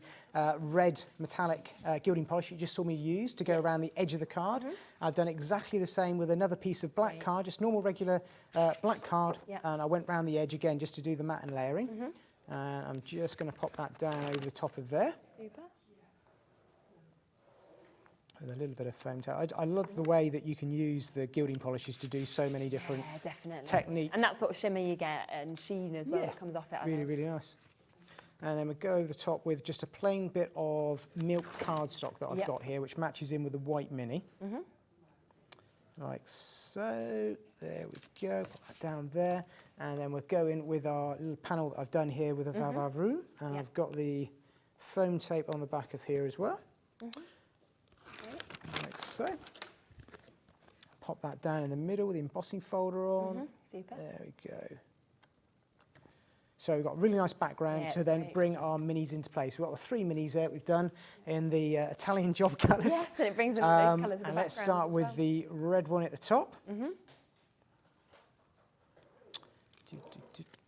red metallic gilding polish you just saw me use to go around the edge of the card. I've done exactly the same with another piece of black card, just normal regular black card, and I went round the edge again just to do the matte and layering. And I'm just going to pop that down over the top of there. Super. With a little bit of foam tail. I love the way that you can use the gilding polishes to do so many different techniques. And that sort of shimmer you get and sheen as well that comes off it. Really, really nice. And then we go over the top with just a plain bit of milk cardstock that I've got here, which matches in with the white mini. Like so. There we go. Put that down there. And then we're going with our little panel that I've done here with a Vavavoom. And I've got the foam tape on the back of here as well. Like so. Pop that down in the middle with the embossing folder on. Super. There we go. So we've got a really nice background to then bring our minis into place. We've got the 3 minis there we've done in the Italian job colours. Yes, and it brings in those colours in the background. And let's start with the red one at the top.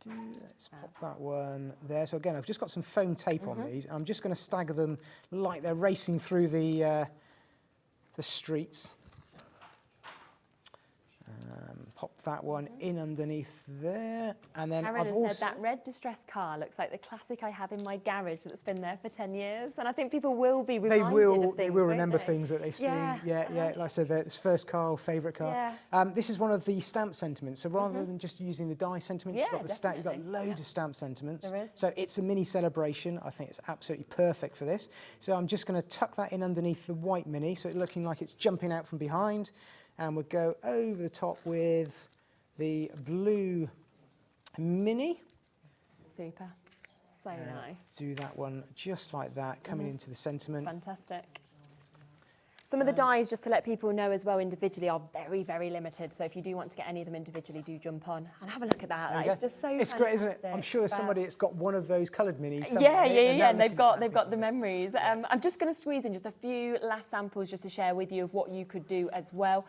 Let's pop that one there. So again, I've just got some foam tape on these. I'm just going to stagger them like they're racing through the streets. Pop that one in underneath there, and then Aaron has said that red distressed car looks like the classic I have in my garage that's been there for 10 years, and I think people will be reminded of things. They will remember things that they've seen. Yeah. Like I said, this first car, favourite car. This is one of the stamp sentiments. So rather than just using the die sentiment, you've got the stamp. You've got loads of stamp sentiments. There is. So it's a mini celebration. I think it's absolutely perfect for this. So I'm just going to tuck that in underneath the white mini, so it's looking like it's jumping out from behind. And we'll go over the top with the blue mini. Super. So nice. Do that one just like that, coming into the sentiment. Fantastic. Some of the dies, just to let people know as well individually, are very, very limited. So if you do want to get any of them individually, do jump on and have a look at that. It's just so It's great, isn't it? I'm sure there's somebody that's got one of those coloured minis. Yeah, and they've got the memories. I'm just going to squeeze in just a few last samples just to share with you of what you could do as well,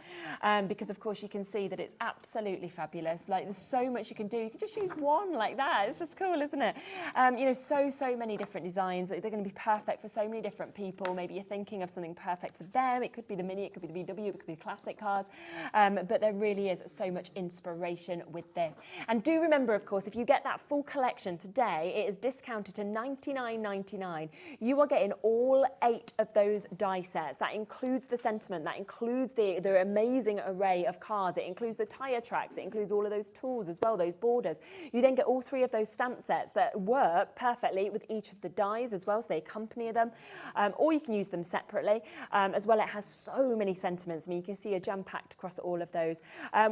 because of course you can see that it's absolutely fabulous. Like, there's so much you can do. You can just use one like that. It's just cool, isn't it? You know, so many different designs. They're going to be perfect for so many different people. Maybe you're thinking of something perfect for them. It could be the Mini, it could be the VW, it could be the classic cars, but there really is so much inspiration with this. And do remember, of course, if you get that full collection today, it is discounted to $99.99. You are getting all 8 of those die sets. That includes the sentiment, that includes the amazing array of cars, it includes the tyre tracks, it includes all of those tools as well, those borders. You then get all 3 of those stamp sets that work perfectly with each of the dies as well, so they accompany them, or you can use them separately. As well, it has so many sentiments. I mean, you can see a jam-packed across all of those.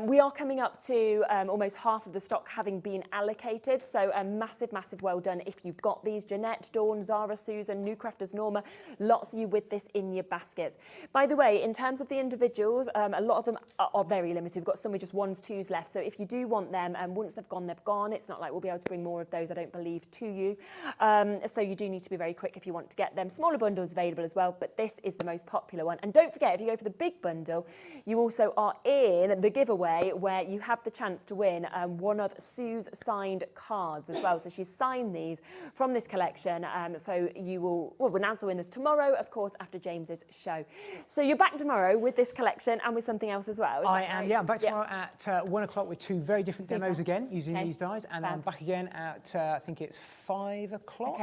We are coming up to almost half of the stock having been allocated, so a massive well done if you've got these. Jeanette, Dawn, Zara, Susan, New Crafters, Norma, lots of you with this in your baskets. By the way, in terms of the individuals, a lot of them are very limited. We've got some with just 1s, 2s left, so if you do want them, once they've gone, they've gone. It's not like we'll be able to bring more of those, I don't believe, to you. So you do need to be very quick if you want to get them. Smaller bundles available as well, but this is the most popular one. And don't forget, if you go for the big bundle, you also are in the giveaway where you have the chance to win one of Sue's signed cards as well. So she's signed these from this collection. So we'll announce the winners tomorrow, of course, after James's show. So you're back tomorrow with this collection and with something else as well. I am, yeah. I'm back tomorrow at 1 o'clock with 2 very different demos again, using these dies. And I'm back again at, I think it's 5 o'clock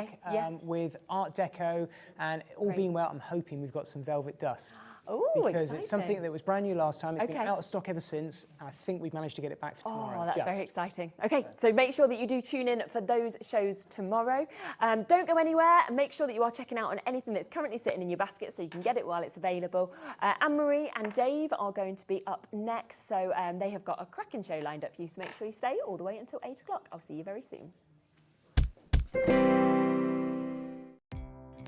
with Art Deco. And all being well, I'm hoping we've got some velvet dust. Oh, because exciting. It's something that was brand new last time. It's been out of stock ever since. I think we've managed to get it back for tomorrow. Oh, that's very exciting. Okay, so make sure that you do tune in for those shows tomorrow. Don't go anywhere, and make sure that you are checking out on anything that's currently sitting in your basket so you can get it while it's available. Anne-Marie and Dave are going to be up next, so they have got a cracking show lined up for you, so make sure you stay all the way until 8 o'clock. I'll see you very soon.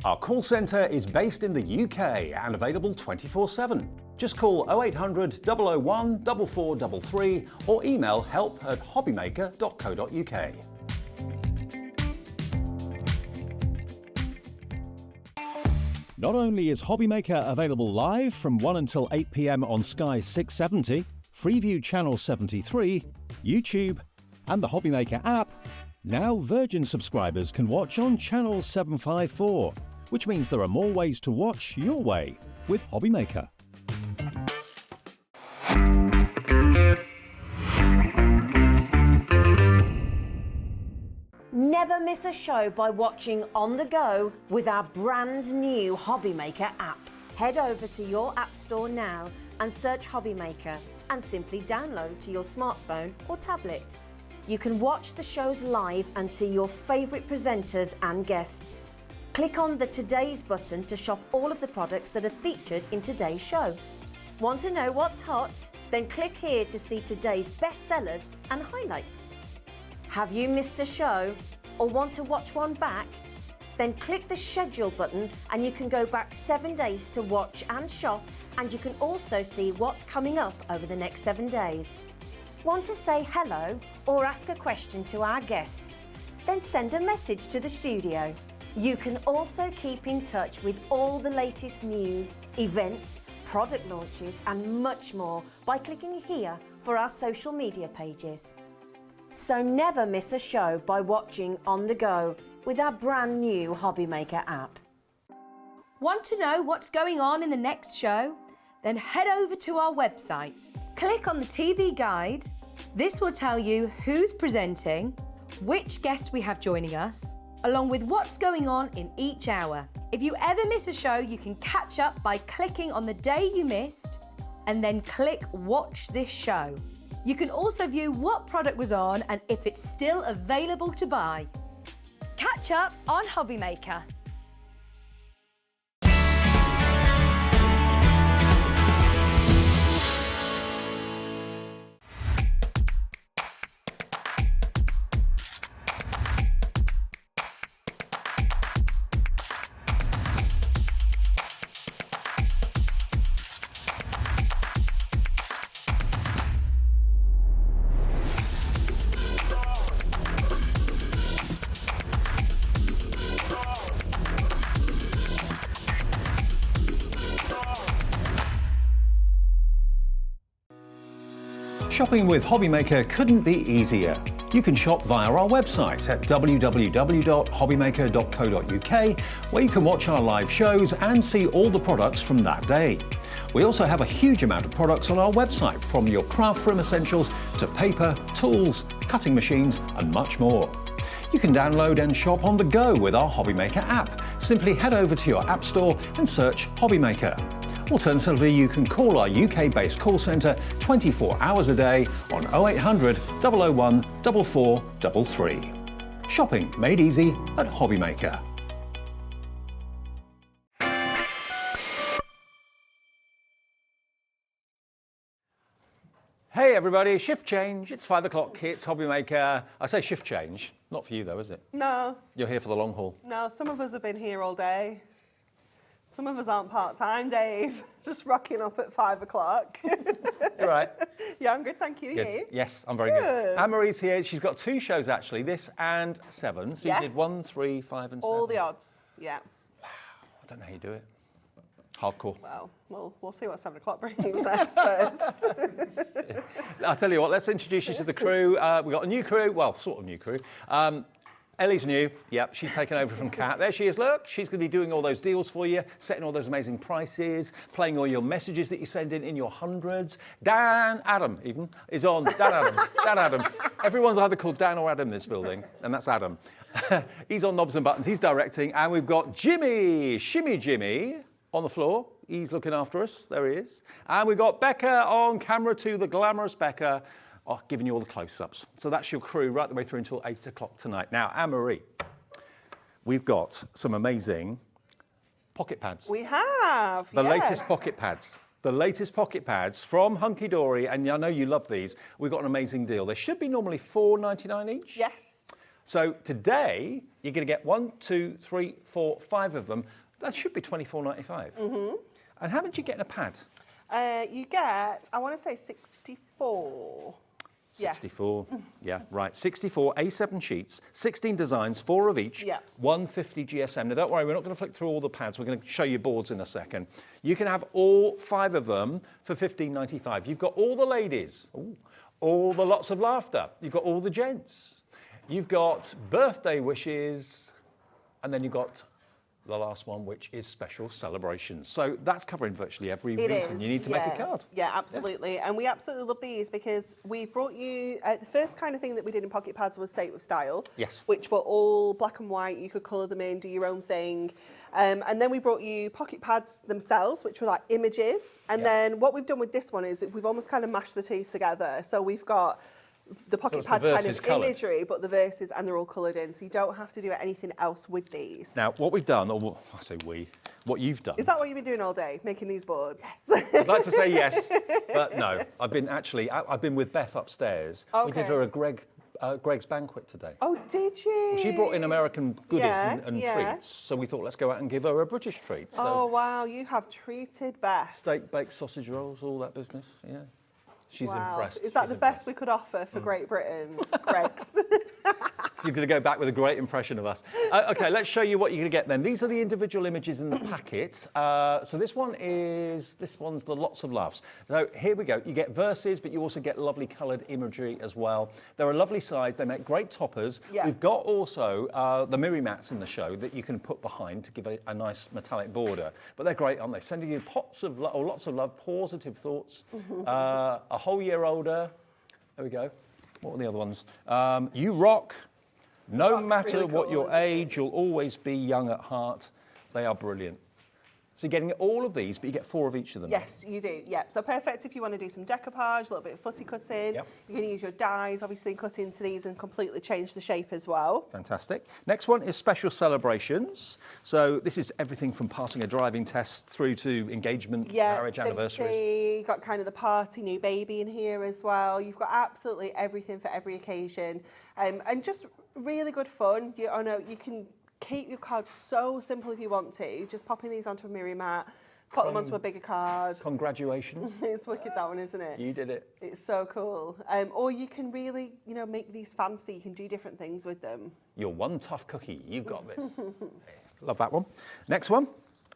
Our call centre is based in the UK and available 24/7. Just call 0800 001 4433 or email help@hobbymaker.co.uk. Not only is HobbyMaker available live from 1 until 8 p.m. on Sky 670, Freeview Channel 73, YouTube, and the HobbyMaker app, now Virgin subscribers can watch on Channel 754, which means there are more ways to watch your way with HobbyMaker. Never miss a show by watching on the go with our brand new HobbyMaker app. Head over to your app store now and search HobbyMaker and simply download to your smartphone or tablet. You can watch the shows live and see your favourite presenters and guests. Click on the Today's button to shop all of the products that are featured in today's show. Want to know what's hot? Then click here to see today's bestsellers and highlights. Have you missed a show or want to watch one back? Then click the schedule button and you can go back 7 days to watch and shop, and you can also see what's coming up over the next 7 days. Want to say hello or ask a question to our guests? then send a message to the studio. You can also keep in touch with all the latest news, events, product launches and much more by clicking here for our social media pages. So never miss a show by watching on the go with our brand new HobbyMaker app. Want to know what's going on in the next show? Then head over to our website. Click on the TV guide. This will tell you who's presenting, which guest we have joining us, along with what's going on in each hour. If you ever miss a show, you can catch up by clicking on the day you missed and then click Watch This Show. You can also view what product was on and if it's still available to buy. Catch up on HobbyMaker. Shopping with HobbyMaker couldn't be easier. You can shop via our website at www.hobbymaker.co.uk, where you can watch our live shows and see all the products from that day. We also have a huge amount of products on our website, from your craft room essentials to paper, tools, cutting machines and much more. You can download and shop on the go with our HobbyMaker app. Simply head over to your app store and search HobbyMaker. Alternatively, you can call our UK-based call centre 24 hours a day on 0800 001 4433. Shopping made easy at HobbyMaker. Hey everybody, shift change. It's 5 o'clock, it's HobbyMaker. I say shift change, not for you though, is it? No. You're here for the long haul. No, some of us have been here all day. Some of us aren't part-time, Dave. Just rocking up at 5 o'clock. You're right. Yeah, I'm good, thank you. Good. You? Yes, I'm very good. Anne-Marie's here. She's got 2 shows actually, this and 7. So Yes. you did 1, 3, 5 and 7. All the odds, yeah. Wow, I don't know how you do it. Hardcore. Well, we'll see what 7 o'clock brings first. I'll tell you what, let's introduce you to the crew. We've got a new crew, well, sort of new crew. Ellie's new, yep, she's taken over from Kat. There she is, look, she's going to be doing all those deals for you, setting all those amazing prices, playing all your messages that you send in your hundreds. Dan Adam, even, is on. Dan Adam. Everyone's either called Dan or Adam in this building, and that's Adam. He's on knobs and buttons, he's directing, and we've got Jimmy, Shimmy Jimmy, on the floor. He's looking after us, there he is. And we've got Becca on camera too, the glamorous Becca. Oh, giving you all the close-ups. So that's your crew right the way through until 8 o'clock tonight. Now, Anne-Marie, we've got some amazing pocket pads. We have, The latest pocket pads. The latest pocket pads from HUNKYDORY, and I know you love these. We've got an amazing deal. They should be normally $4.99 each. Yes. So today, you're going to get 1, 2, 3, 4, 5 of them. That should be $24.95. Mm-hmm. And how much do you get in a pad? You get, I want to say 64. 64, yes. Yeah, right. 64 A7 sheets, 16 designs, 4 of each, 150 GSM. Now, don't worry, we're not going to flick through all the pads. We're going to show you boards in a second. You can have all 5 of them for $15.95. You've got all the ladies, all the lots of laughter. You've got all the gents. You've got birthday wishes, and then you've got the last one, which is special celebrations. So that's covering virtually every reason you need to make a card. Yeah, absolutely. Yeah. And we absolutely love these because we brought you, the first kind of thing that we did in pocket pads was State with Style. Yes. Which were all black and white. You could colour them in, do your own thing. And then we brought you pocket pads themselves, which were like images. And then what we've done with this one is we've almost kind of mashed the two together. So we've got the pocket pad kind of imagery, but the verses, and they're all coloured in, so you don't have to do anything else with these. Now, what we've done, or I say we, what you've done. Is that what you've been doing all day, making these boards? Yes. I'd like to say yes, but no. I've been with Beth upstairs. Okay. We did her a Greg's banquet today. Oh, did you? She brought in American goodies and treats, so we thought let's go out and give her a British treat. So oh, wow, you have treated Beth. Steak, baked sausage rolls, all that business, yeah. She's impressed. Is that the best we could offer for Great Britain, Greg's? You're going to go back with a great impression of us. Okay, let's show you what you're going to get then. These are the individual images in the packet. So this one's the Lots of Loves. So here we go. You get verses, but you also get lovely coloured imagery as well. They're a lovely size. They make great toppers. Yeah. We've got also the mirror mats in the show that you can put behind to give a nice metallic border. But they're great, aren't they? Sending you lots of love, positive thoughts. A whole year older. There we go. What were the other ones? You rock. No matter really what your age, you'll always be young at heart. They are brilliant. So you're getting all of these, but you get 4 of each of them. Yes, you do. Yeah. So perfect if you want to do some decoupage, a little bit of fussy cutting. Yep. You can use your dies, obviously, cut into these and completely change the shape as well. Fantastic. Next one is special celebrations. So this is everything from passing a driving test through to engagement, marriage, anniversaries. You've got kind of the party, new baby in here as well. You've got absolutely everything for every occasion, and just really good fun. You can keep your cards so simple if you want to. Just popping these onto a mirror mat, put them onto a bigger card. Congratulations. It's wicked, that one, isn't it? You did it. It's so cool. Or you can really, make these fancy. You can do different things with them. You're one tough cookie. You got this. Love that one. Next one.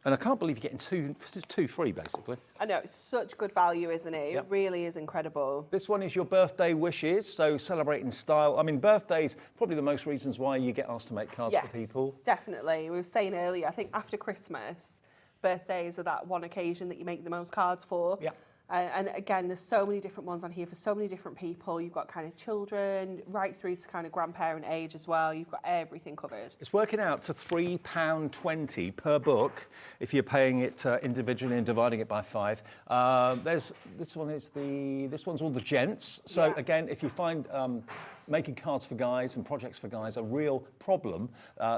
And I can't believe you're getting two free, basically. I know, it's such good value, isn't it? Yep. It really is incredible. This one is your birthday wishes, so celebrate in style. I mean, birthdays, probably the most reasons why you get asked to make cards for people. Definitely. We were saying earlier, I think after Christmas, birthdays are that one occasion that you make the most cards for. Yeah. And again, there's so many different ones on here for so many different people. You've got kind of children, right through to kind of grandparent age as well. You've got everything covered. It's working out to £3.20 per book if you're paying it individually and dividing it by 5. This one's all the gents. So again, if you find making cards for guys and projects for guys a real problem,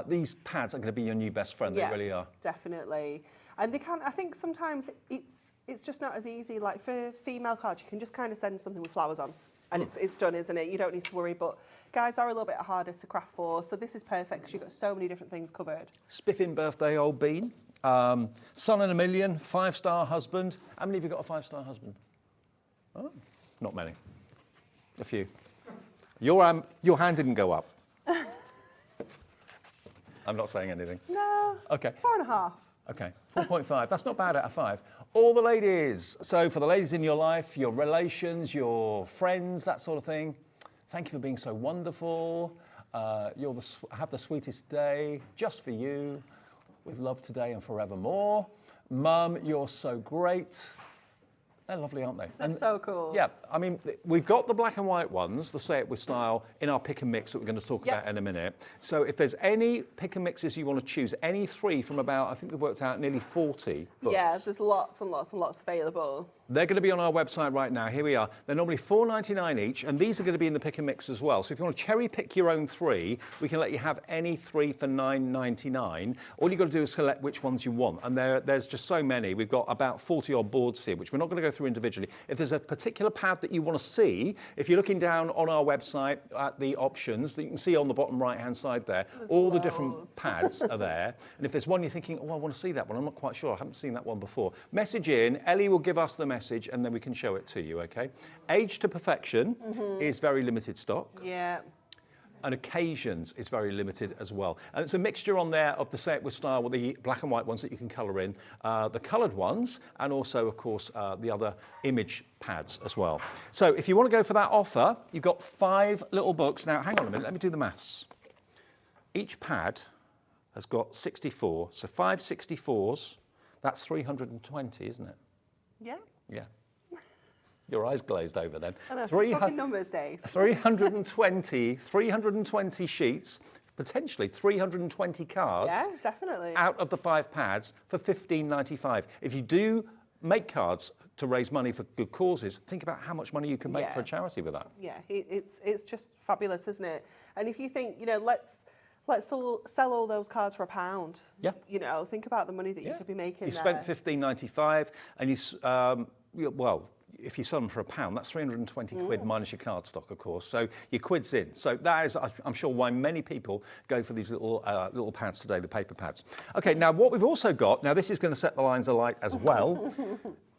these pads are going to be your new best friend. They really are. Definitely. And I think sometimes it's just not as easy. Like for female cards, you can just kind of send something with flowers on and it's done, isn't it? You don't need to worry. But guys are a little bit harder to craft for. So this is perfect because you've got so many different things covered. Spiffing birthday, old bean. Son and a million, 5-star husband. How many of you got a 5-star husband? Oh, not many. A few. Your hand didn't go up. I'm not saying anything. No. Okay. 4.5. Okay, 4.5. That's not bad out of 5. All the ladies. So for the ladies in your life, your relations, your friends, that sort of thing, thank you for being so wonderful. Have the sweetest day just for you, with love today and forevermore. Mum, you're so great. They're lovely, aren't they? They're so cool. Yeah, I mean, we've got the black and white ones, the Say It With Style, in our pick and mix that we're going to talk about in a minute. So if there's any pick and mixes you want to choose, any 3 from about, I think we've worked out nearly 40 books. Yeah, there's lots and lots and lots available. They're going to be on our website right now. Here we are. They're normally $4.99 each, and these are going to be in the pick and mix as well. So if you want to cherry pick your own 3, we can let you have any 3 for $9.99. All you've got to do is select which ones you want, and there's just so many. We've got about 40 odd boards here, which we're not going to go through individually. If there's a particular pad that you want to see, if you're looking down on our website at the options, that you can see on the bottom right-hand side there, all the different pads are there. And if there's one you're thinking, oh, I want to see that one, I'm not quite sure, I haven't seen that one before, message in, Ellie will give us the message, and then we can show it to you, okay? Age to Perfection is very limited stock. Yeah. And Occasions is very limited as well. And it's a mixture on there of the Say It With Style with the black and white ones that you can colour in, the coloured ones, and also, of course, the other image pads as well. So if you want to go for that offer, you've got 5 little books. Now, hang on a minute, let me do the maths. Each pad has got 64, so 5 64s, that's 320, isn't it? Yeah. Yeah. Your eyes glazed over then. I know, talking numbers, Dave. 320 sheets, potentially 320 cards. Yeah, definitely. Out of the 5 pads for $15.95. If you do make cards to raise money for good causes, think about how much money you can make for a charity with that. Yeah, it's just fabulous, isn't it? And if you think, let's all sell all those cards for £1. Yeah. Think about the money that you could be making. You spent $15.95, and if you sell them for £1, that's 320 quid minus your card stock, of course. So your quid's in. So that is, I'm sure, why many people go for these little pads today, the paper pads. Okay, now what we've also got, now this is going to set the lines alight as well.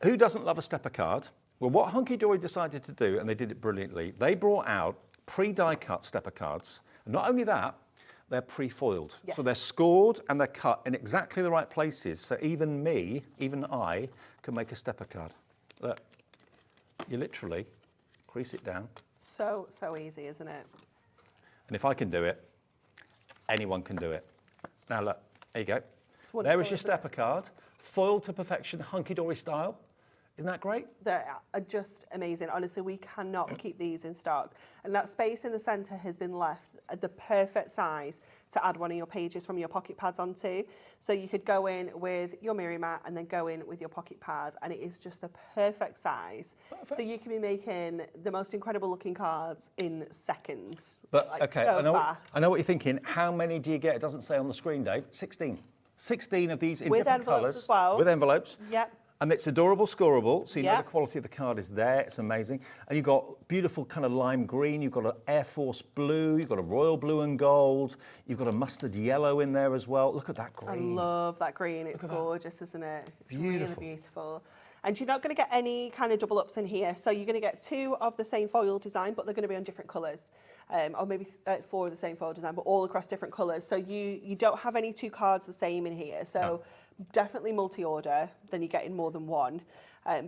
Who doesn't love a stepper card? Well, what Hunky Dory decided to do, and they did it brilliantly, they brought out pre-die cut stepper cards. Not only that, they're pre-foiled. So they're scored and they're cut in exactly the right places. So even I can make a stepper card. Look, you literally crease it down. So easy, isn't it? And if I can do it, anyone can do it. Now look, there you go. There is your stepper card, foiled to perfection, hunky-dory style. Isn't that great? They are just amazing. Honestly, we cannot keep these in stock. And that space in the centre has been left at the perfect size to add one of your pages from your pocket pads onto. So you could go in with your mirror mat and then go in with your pocket pad, and it is just the perfect size. Perfect. So you can be making the most incredible looking cards in seconds. But like, okay, so I know what you're thinking. How many do you get? It doesn't say on the screen, Dave. 16. 16 of these in with different colours. With envelopes as well. With envelopes. Yep. And it's adorable, scoreable, so you know the quality of the card is there, it's amazing. And you've got beautiful kind of lime green, you've got an Air Force blue, you've got a royal blue and gold, you've got a mustard yellow in there as well. Look at that green. I love that green, it's gorgeous, isn't it? It's beautiful. Really beautiful. And you're not going to get any kind of double ups in here. So you're going to get 2 of the same foil design, but they're going to be on different colours. Or maybe 4 of the same foil design, but all across different colours. So you don't have any 2 cards the same in here. So definitely multi-order, then you're getting more than one.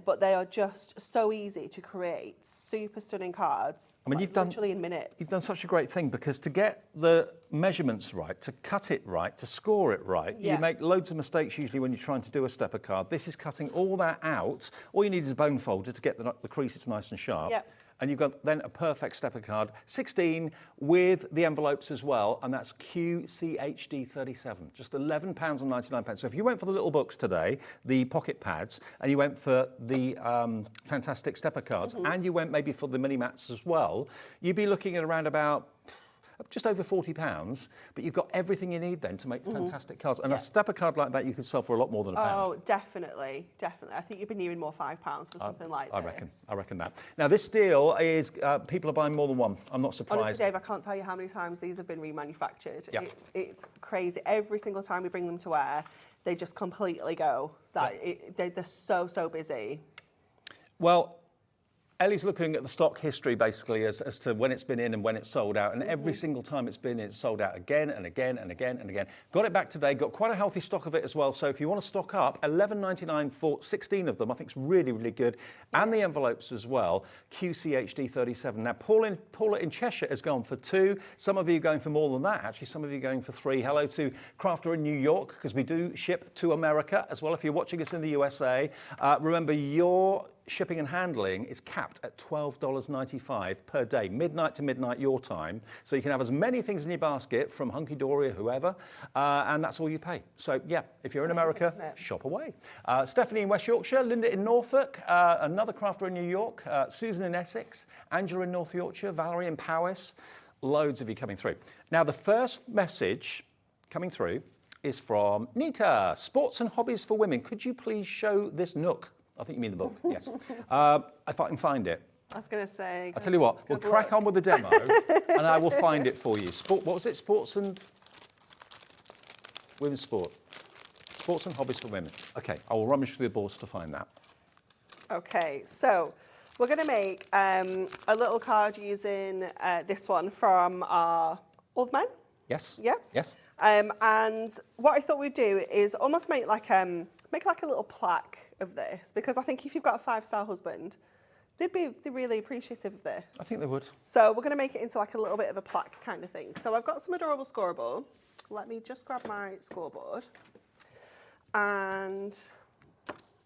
But they are just so easy to create, super stunning cards. I mean, like, you've done literally in minutes. You've done such a great thing, because to get the measurements right, to cut it right, to score it right, you make loads of mistakes usually when you're trying to do a stepper card. This is cutting all that out. All you need is a bone folder to get the creases nice and sharp. Yep. And you've got then a perfect stepper card, 16 with the envelopes as well, and that's QCHD37, just £11.99. So if you went for the little books today, the pocket pads, and you went for the fantastic stepper cards, and you went maybe for the mini mats as well, you'd be looking at around about just over £40, but you've got everything you need then to make fantastic cards. And a stepper card like that you could sell for a lot more than £1. Oh, definitely, definitely. I think you'd be needing more £5 for something like this. I reckon that. Now this deal is, people are buying more than one. I'm not surprised. Honestly, Dave, I can't tell you how many times these have been remanufactured. Yep. It's crazy. Every single time we bring them to wear, they just completely go. They're so busy. Well, Ellie's looking at the stock history basically as to when it's been in and when it's sold out, and every single time it's been in, it's sold out again and again and again and again. Got it back today, got quite a healthy stock of it as well, so if you want to stock up, $11.99 for 16 of them, I think it's really, really good. And the envelopes as well, QCHD37. Now, Paula in Cheshire has gone for 2. Some of you are going for more than that, actually. Some of you are going for 3. Hello to Crafter in New York, because we do ship to America as well. If you're watching us in the USA, remember your shipping and handling is capped at $12.95 per day, midnight to midnight your time. So you can have as many things in your basket from HUNKYDORY or whoever, and that's all you pay. So yeah, if you're in America, shop away. Stephanie in West Yorkshire, Linda in Norfolk, another crafter in New York, Susan in Essex, Angela in North Yorkshire, Valerie in Powys, loads of you coming through. Now the first message coming through is from Nita, Sports and Hobbies for Women. Could you please show this nook? I think you mean the book, yes. If I can find it. I was going to say... I'll tell you what, we'll crack on with the demo and I will find it for you. What was it? Sports and... Women's sport. Sports and hobbies for women. Okay, I will rummage through the boards to find that. Okay, so we're going to make a little card using this one from our Old Men. Yes. Yeah? Yes. And what I thought we'd do is almost make like a little plaque of this, because I think if you've got a 5-star husband, they'd really appreciative of this. I think they would. So we're going to make it into like a little bit of a plaque kind of thing. So I've got some adorable scoreboard. Let me just grab my scoreboard. And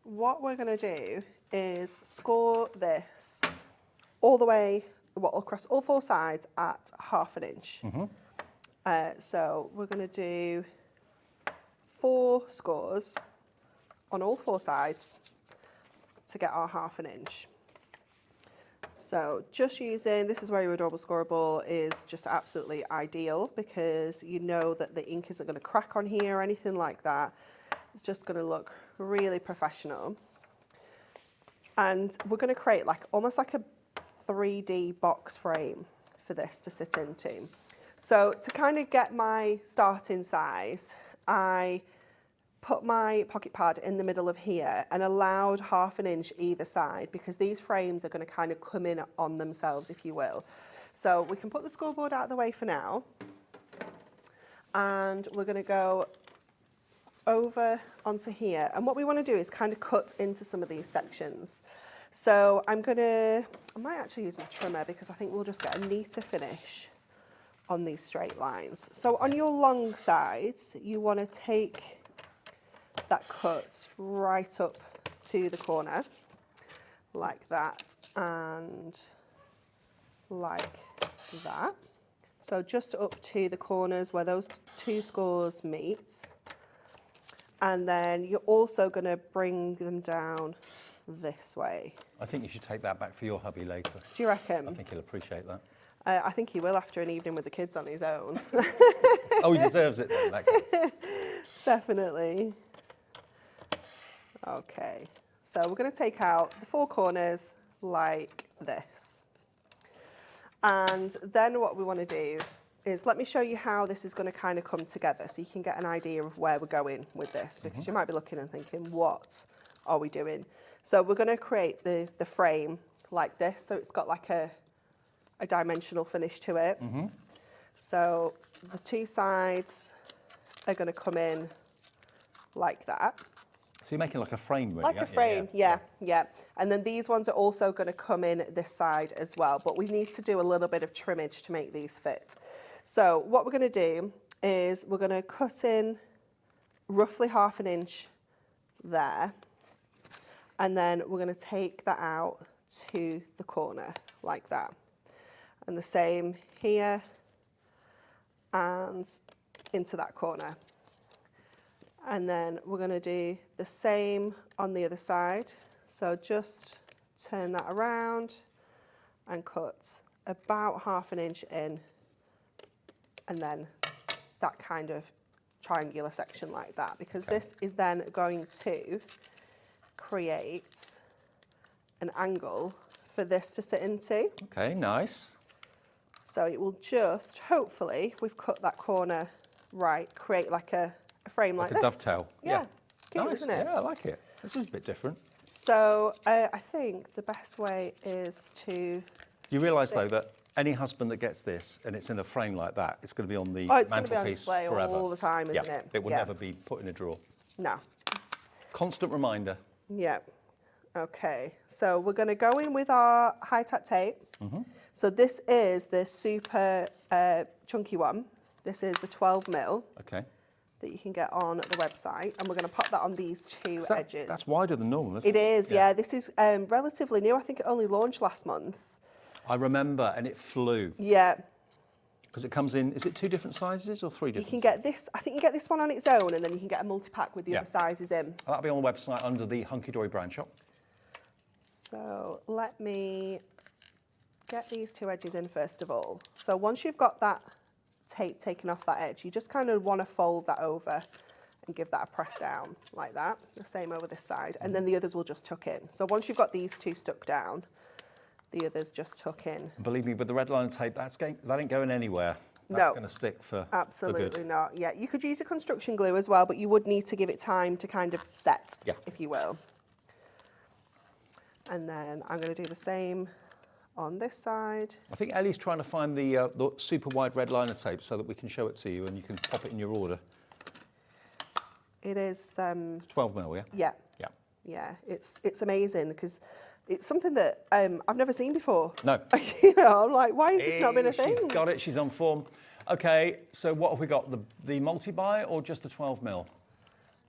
what we're going to do is score this all the way, across all 4 sides at ½ inch. So we're going to do 4 scores on all 4 sides to get our ½ inch. So just using, this is where your adorable scorable is just absolutely ideal, because you know that the ink isn't going to crack on here or anything like that. It's just going to look really professional. And we're going to create almost like a 3D box frame for this to sit into. So to kind of get my starting size, I put my pocket pad in the middle of here and allowed 1/2 inch either side, because these frames are going to kind of come in on themselves, if you will. So we can put the scoreboard out of the way for now, and we're going to go over onto here. And what we want to do is kind of cut into some of these sections. So I might actually use my trimmer, because I think we'll just get a neater finish on these straight lines. So on your long sides, you want to take that cut right up to the corner, like that, and like that. So just up to the corners where those two scores meet. And then you're also going to bring them down this way. I think you should take that back for your hubby later. Do you reckon? I think he'll appreciate that. I think he will after an evening with the kids on his own. Oh, he deserves it then, in that case. Definitely. Okay, so we're going to take out the 4 corners like this. And then what we want to do is, let me show you how this is going to kind of come together, so you can get an idea of where we're going with this, because you might be looking and thinking, what are we doing? So we're going to create the frame like this, so it's got like a dimensional finish to it. So the 2 sides are going to come in like that. So you're making like a frame, really, like a frame, yeah. And then these ones are also going to come in this side as well, but we need to do a little bit of trimmage to make these fit. So what we're going to do is we're going to cut in roughly 1/2 inch there, and then we're going to take that out to the corner like that. And the same here and into that corner. And then we're going to do the same on the other side. So just turn that around and cut about 1/2 inch in, and then that kind of triangular section like that, because this is then going to create an angle for this to sit into. Okay, nice. So it will just, hopefully, if we've cut that corner right, create like a frame like this. Like a dovetail. Yeah. It's cute, nice. isn't it? Yeah, I like it. This is a bit different. So I think the best way is to... You realise, though, that any husband that gets this and it's in a frame like that, it's going to be on the it's going to be on mantelpiece display forever. all the time, isn't it? It will never be put in a drawer. No. Constant reminder. Yeah. Okay. So we're going to go in with our high-tack tape. So this is the super chunky one. This is the 12 mil. Okay. That you can get on the website, and we're going to pop that on these 2 edges. That's wider than normal, isn't it? It is, yeah. This is relatively new. I think it only launched last month. I remember, and it flew. Yeah. Because it comes in, is it 2 different sizes or 3 different? You can get this, I think you get this one on its own, and then you can get a multi-pack with the other sizes in. That'll be on the website under the HUNKYDORY brand shop. So let me get these 2 edges in first of all. So once you've got that tape taken off that edge, you just kind of want to fold that over and give that a press down like that. The same over this side, and then the others will just tuck in. So once you've got these 2 stuck down, the others just tuck in. Believe me, with the red line tape, that ain't going anywhere. That's No, going to stick for absolutely good. not. Yeah, you could use a construction glue as well, but you would need to give it time to kind of set, if you will. And then I'm going to do the same on this side. I think Ellie's trying to find the super wide red liner tape so that we can show it to you and you can pop it in your order. It is... 12 mil, yeah? Yeah, it's amazing, because it's something that I've never seen before. No. You know, I'm like, why has this not been a thing? She's got it, she's on form. Okay, so what have we got? The multi-buy or just the 12 mil?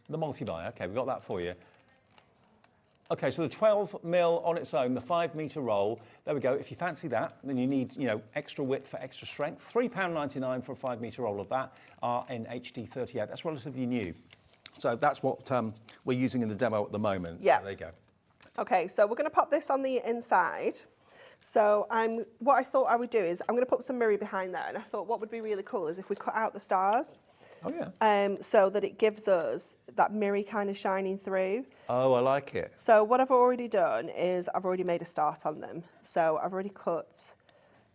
The multi-buy, okay, we've got that for you. Okay, so the 12 mil on its own, the 5 metre roll, there we go. If you fancy that, then you need, extra width for extra strength. £3.99 for a 5 metre roll of that, RNHD 38. That's relatively new. So that's what we're using in the demo at the moment. Yeah. So there you go. Okay, so we're going to pop this on the inside. So what I thought I would do is I'm going to put some mirror behind there, and I thought what would be really cool is if we cut out the stars. Oh, yeah. So that it gives us that mirror kind of shining through. Oh, I like it. So what I've already done is I've already made a start on them. So I've already cut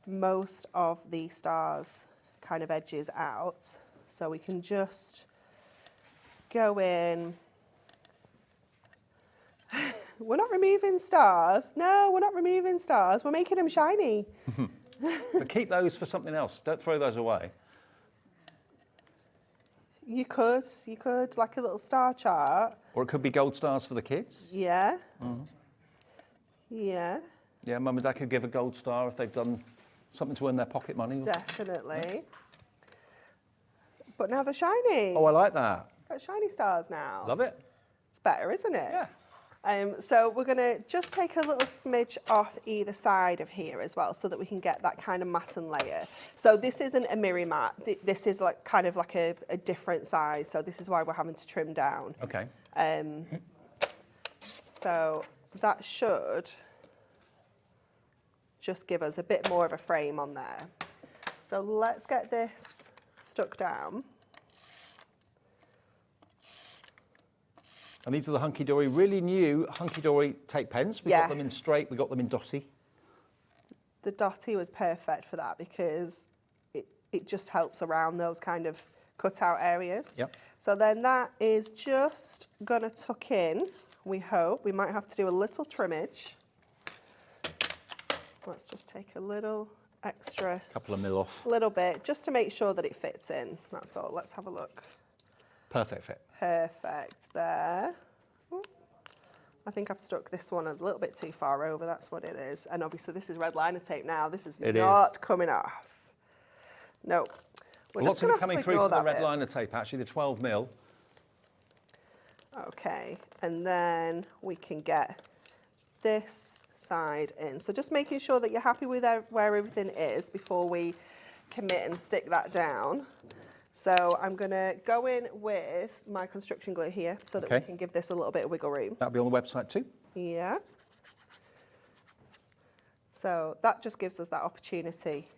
most of the stars kind of edges out. So we can just go in. We're not removing stars. No, we're not removing stars. We're making them shiny. But keep those for something else. Don't throw those away. You could, like a little star chart. Or it could be gold stars for the kids. Yeah. Yeah. Yeah, Mum and Dad could give a gold star if they've done something to earn their pocket money. Definitely. Yeah. But now they're shiny. Oh, I like that. Got shiny stars now. Love it. It's better, isn't it? Yeah. So we're going to just take a little smidge off either side of here as well so that we can get that kind of matten layer. So this isn't a mirror mat. This is like kind of like a different size. So this is why we're having to trim down. Okay. So that should just give us a bit more of a frame on there. So let's get this stuck down. And these are the HUNKYDORY, really new HUNKYDORY tape pens. We got them in straight, we got them in dotty. The dotty was perfect for that because it just helps around those kind of cutout areas. Yep. So then that is just gonna tuck in, we hope. We might have to do a little trimmage. Let's just take a little extra. Couple of mil off. A little bit, just to make sure that it fits in, that's all. Let's have a look. Perfect fit. Perfect there. Ooh. I think I've stuck this one a little bit too far over, that's what it is. And obviously this is red liner tape now, this is not coming off. No. We're Lots just of it coming through for the red bit. liner tape, actually, the 12 mil. Okay, and then we can get this side in. So just making sure that you're happy with where everything is before we commit and stick that down. So I'm going to go in with my construction glue here so that we can give this a little bit of wiggle room. That'll be on the website too. Yeah. So that just gives us that opportunity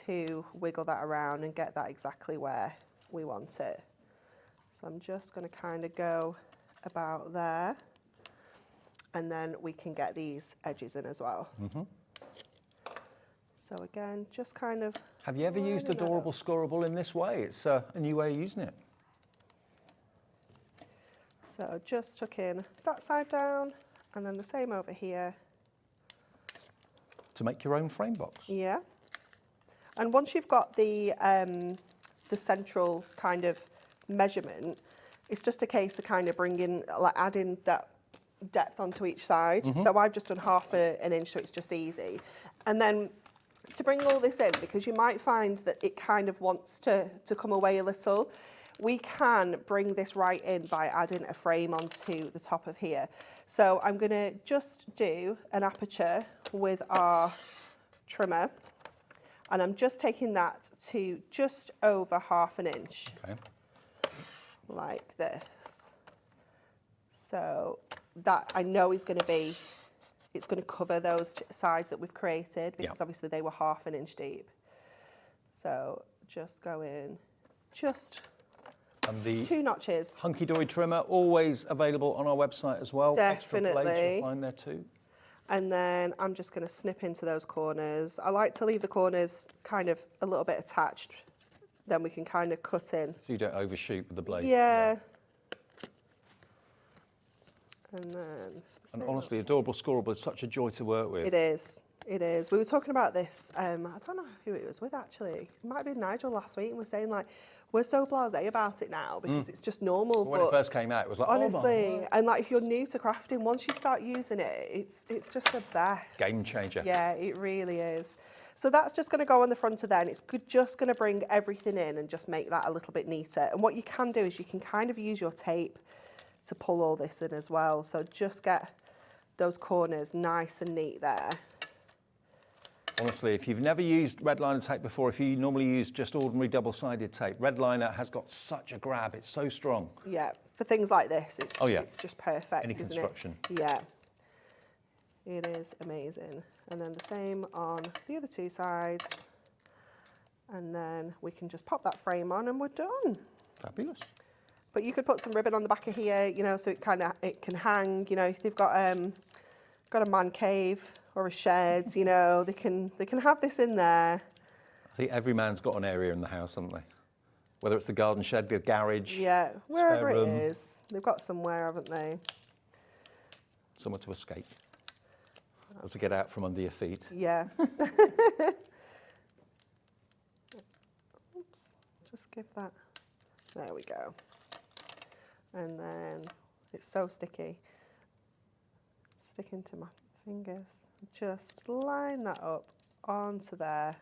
to wiggle that around and get that exactly where we want it. So I'm just going to kind of go about there, and then we can get these edges in as well. So again, just kind of... Have you ever used Adorable Scoreable in this way? It's a new way of using it. So just tuck in that side down, and then the same over here. To make your own frame box. Yeah. And once you've got the central kind of measurement, it's just a case of kind of bringing, like adding that depth onto each side. So I've just done half an inch, so it's just easy. And then to bring all this in, because you might find that it kind of wants to come away a little, we can bring this right in by adding a frame onto the top of here. So I'm going to just do an aperture with our trimmer, and I'm just taking that to just over ½ an inch. Okay. Like this. So that I know is going to be, it's going to cover those sides that we've created, because obviously they were ½ an inch deep. So just go in, just and the 2 notches. HUNKYDORY trimmer, always available on our website as well. Definitely. Extra blades you'll find there too. And then I'm just going to snip into those corners. I like to leave the corners kind of a little bit attached, then we can kind of cut in. So you don't overshoot with the blade. Yeah. And then... And honestly, Adorable Scoreable is such a joy to work with. It is. It is. We were talking about this, I don't know who it was with actually. It might have been Nigel last week, and we're saying like, we're so blasé about it now because it's just normal. But when it first came out, it was like, honestly, oh my. and like if you're new to crafting, once you start using it, it's just the best. Game changer. Yeah, it really is. So that's just going to go on the front of there, and it's just going to bring everything in and just make that a little bit neater. And what you can do is you can kind of use your tape to pull all this in as well. So just get those corners nice and neat there. Honestly, if you've never used red liner tape before, if you normally use just ordinary double-sided tape, red liner has got such a grab. It's so strong. Yeah, for things like this, it's just perfect, Any isn't construction. it? Yeah, it is amazing. And then the same on the other 2 sides. And then we can just pop that frame on and we're done. Fabulous. But you could put some ribbon on the back of here, you know, so it can hang. You know, if they've got a man cave or a shed, you know, they can have this in there. I think every man's got an area in the house, haven't they? whether it's the garden shed, the garage. Yeah, wherever it is. They've got somewhere, haven't they? Somewhere to escape. Or to get out from under your feet. Yeah. Oops, just give that. There we go. And then it's so sticky. Sticking to my fingers. Just line that up onto there.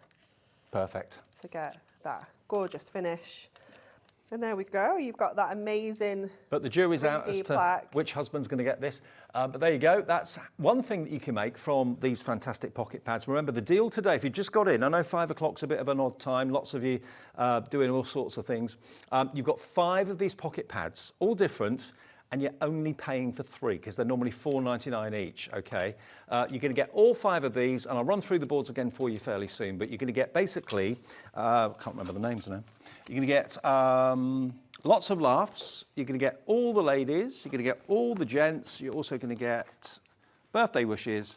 Perfect. To get that gorgeous finish. And there we go, you've got that amazing. But the jury's out as to which husband's going to get this. But there you go. That's one thing that you can make from these fantastic pocket pads. Remember, the deal today, if you just got in, I know 5 o'clock's a bit of an odd time, lots of you doing all sorts of things. You've got 5 of these pocket pads, all different, and you're only paying for 3 because they're normally $4.99 each, okay? You're going to get all 5 of these, and I'll run through the boards again for you fairly soon, but you're going to get basically, I can't remember the names now, you're going to get lots of laughs, you're going to get all the ladies, you're going to get all the gents, you're also going to get birthday wishes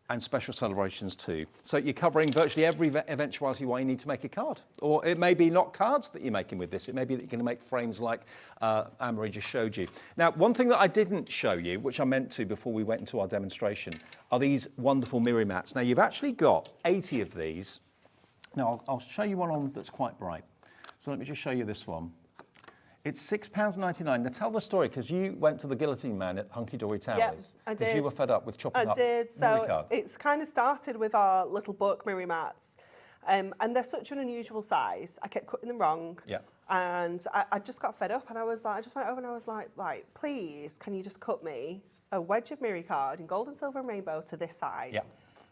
and special celebrations too. So you're covering virtually every eventuality why you need to make a card. Or it may be not cards that you're making with this, it may be that you're going to make frames like Anne-Marie just showed you. Now, one thing that I didn't show you, which I meant to before we went into our demonstration, are these wonderful mirror mats. Now, you've actually got 80 of these. Now, I'll show you one on that's quite bright. So let me just show you this one. It's £6.99. Now tell the story, because you went to the Guillotine Man at HUNKYDORY Towers. Yep, I did. Because you were fed up with chopping up mirror cards. So it's kind of started with our little book, mirror mats. And they're such an unusual size. I kept cutting them wrong. Yeah. And I just got fed up, and I was like, I just went over and I was like, please, can you just cut me a wedge of mirror card in gold and silver and rainbow to this size? Yeah.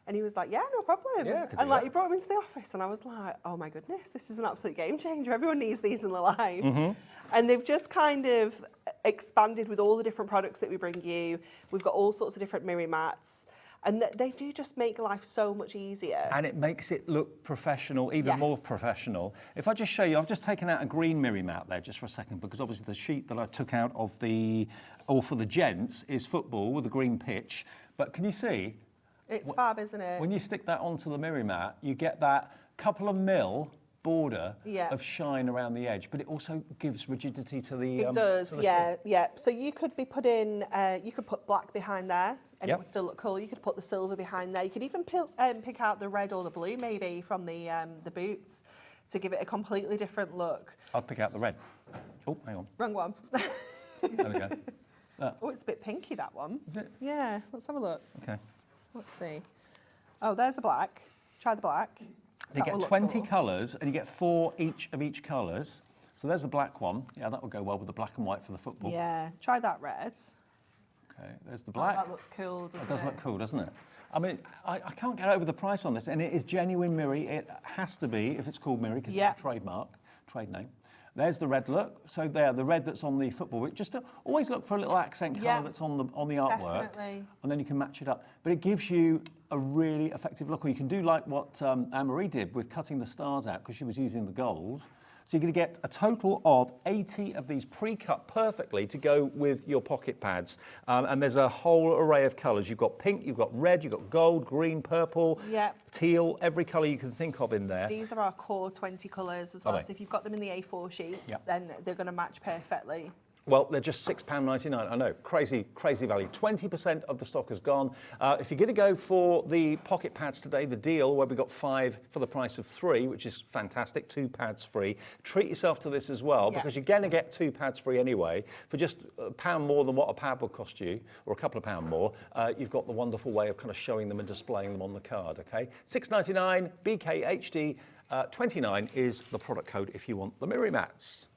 And he was like, yeah, no problem. Yeah, I could do and like that. he brought him into the office, and I was like, oh my goodness, this is an absolute game changer. Everyone needs these in their life. Mm-hmm. And they've just kind of expanded with all the different products that we bring you. We've got all sorts of different mirror mats. And they do just make life so much easier. And it makes it look professional, even more professional. If I just show you, I've just taken out a green mirror mat there just for a second, because obviously the sheet that I took out of for the gents is football with a green pitch. But can you see? It's fab, isn't it? When you stick that onto the mirror mat, you get that couple of mil border of shine around the edge, but it also gives rigidity to the... It does, yeah. So you could be putting, you could put black behind there, and it would still look cool. You could put the silver behind there. You could even pick out the red or the blue, maybe, from the boots to give it a completely different look. I'll pick out the red. Oh, hang on. Wrong one. There we go. Oh, it's a bit pinky, that one. Is it? Yeah, let's have a look. Okay. Let's see. Oh, there's the black. Try the black. You get 20 colours, and you get 4 each of each colours. So there's the black one. Yeah, that will go well with the black and white for the football. Yeah, try that red. Okay, there's the black. Oh, that looks cool, doesn't it? It does look cool, doesn't it? I mean, I can't get over the price on this, and it is genuine mirror. It has to be, if it's called mirror, because it's a trademark, trade name. There's the red look. So there, the red that's on the football. Just to always look for a little accent colour that's on the artwork, and then you can match it up. But it gives you a really effective look. Or you can do like what Anne-Marie did with cutting the stars out, because she was using the gold. So you're going to get a total of 80 of these pre-cut perfectly to go with your pocket pads. And there's a whole array of colours. You've got pink, you've got red, you've got gold, green, purple, teal, every colour you can think of in there. These are our core 20 colours as well. So if you've got them in the A4 sheets, then they're going to match perfectly. Well, they're just £6.99. I know, crazy, crazy value. 20% of the stock is gone. If you're going to go for the pocket pads today, the deal where we got 5 for the price of 3, which is fantastic, 2 pads free, treat yourself to this as well, because you're going to get 2 pads free anyway. For just £1 more than what a pad will cost you, or a couple of pounds more, you've got the wonderful way of kind of showing them and displaying them on the card, okay? £6.99, BKHD, 29 is the product code if you want the mirror mats.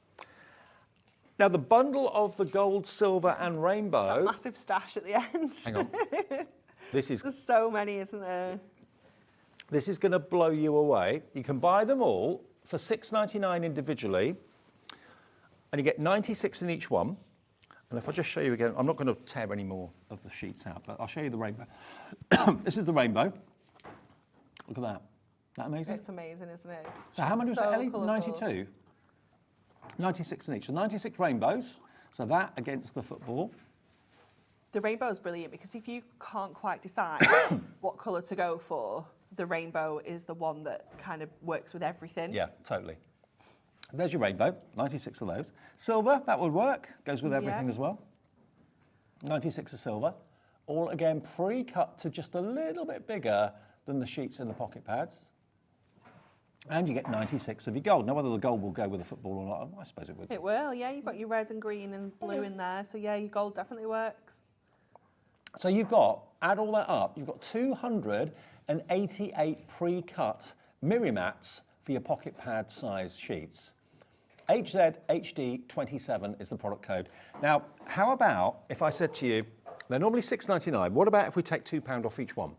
Now, the bundle of the gold, silver and rainbow... That massive stash at the end. Hang on. There's so many, isn't there? This is going to blow you away. You can buy them all for £6.99 individually, and you get 96 in each one. And if I just show you again, I'm not going to tear any more of the sheets out, but I'll show you the rainbow. This is the rainbow. Look at that. Isn't that amazing? It's amazing, isn't it? So how many was that, Ellie? Colourful. 92? 96 in each. So 96 rainbows. So that against the football. The rainbow is brilliant, because if you can't quite decide what colour to go for, the rainbow is the one that kind of works with everything. Yeah, totally. There's your rainbow, 96 of those. Silver, that would work, goes with everything as well. 96 of silver. All again pre-cut to just a little bit bigger than the sheets in the pocket pads. And you get 96 of your gold. Now, whether the gold will go with the football or not, I suppose it would. It will, yeah. You've got your red and green and blue in there. So, yeah, your gold definitely works. So you've got, add all that up, you've got 288 pre-cut mirror mats for your pocket pad size sheets. HZHD27 is the product code. Now, how about if I said to you, they're normally £6.99. What about if we take £2 off each one?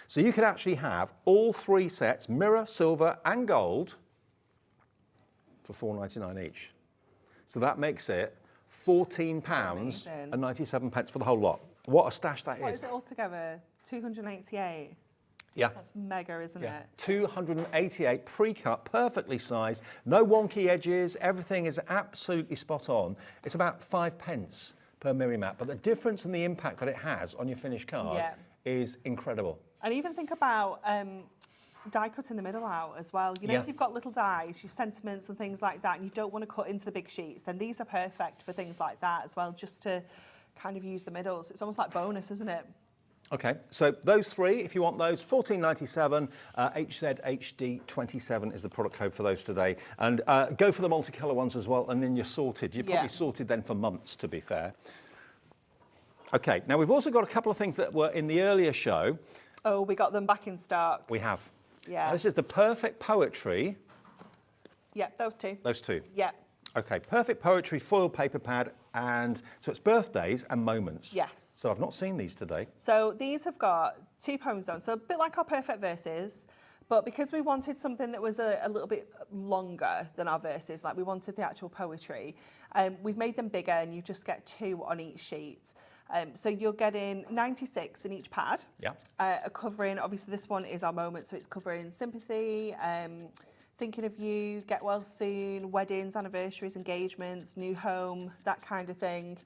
So you could actually have all 3 sets, mirror, silver and gold, for £4.99 each. So that makes it £14.97 for the whole lot. What a stash that is. What is it altogether? 288? Yeah. That's mega, isn't it? 288 pre-cut, perfectly sized, no wonky edges, everything is absolutely spot on. It's about 5p per mirror mat, but the difference and the impact that it has on your finished card is incredible. And even think about die cutting the middle out as well. You know, if you've got little dies, your sentiments and things like that, and you don't want to cut into the big sheets, then these are perfect for things like that as well, just to kind of use the middles. It's almost like bonus, isn't it? Okay, so those 3, if you want those, £14.97, HZHD27 is the product code for those today. And go for the multicolour ones as well, and then you're sorted. You're probably sorted then for months, to be fair. Okay, now we've also got a couple of things that were in the earlier show. Oh, we got them back in stock. We have. Yeah. Now, this is the Perfect Poetry. Yeah, those 2. Those 2. Yeah. Okay, Perfect Poetry foil paper pad, and so it's birthdays and moments. Yes. So I've not seen these today. So these have got 2 poems on, so a bit like our Perfect Verses, but because we wanted something that was a little bit longer than our verses, like we wanted the actual poetry, we've made them bigger, and you just get 2 on each sheet. So you're getting 96 in each pad. Yeah. Covering, obviously this one is our moment, so it's covering sympathy, thinking of you, get well soon, weddings, anniversaries, engagements, new home, that kind of thing.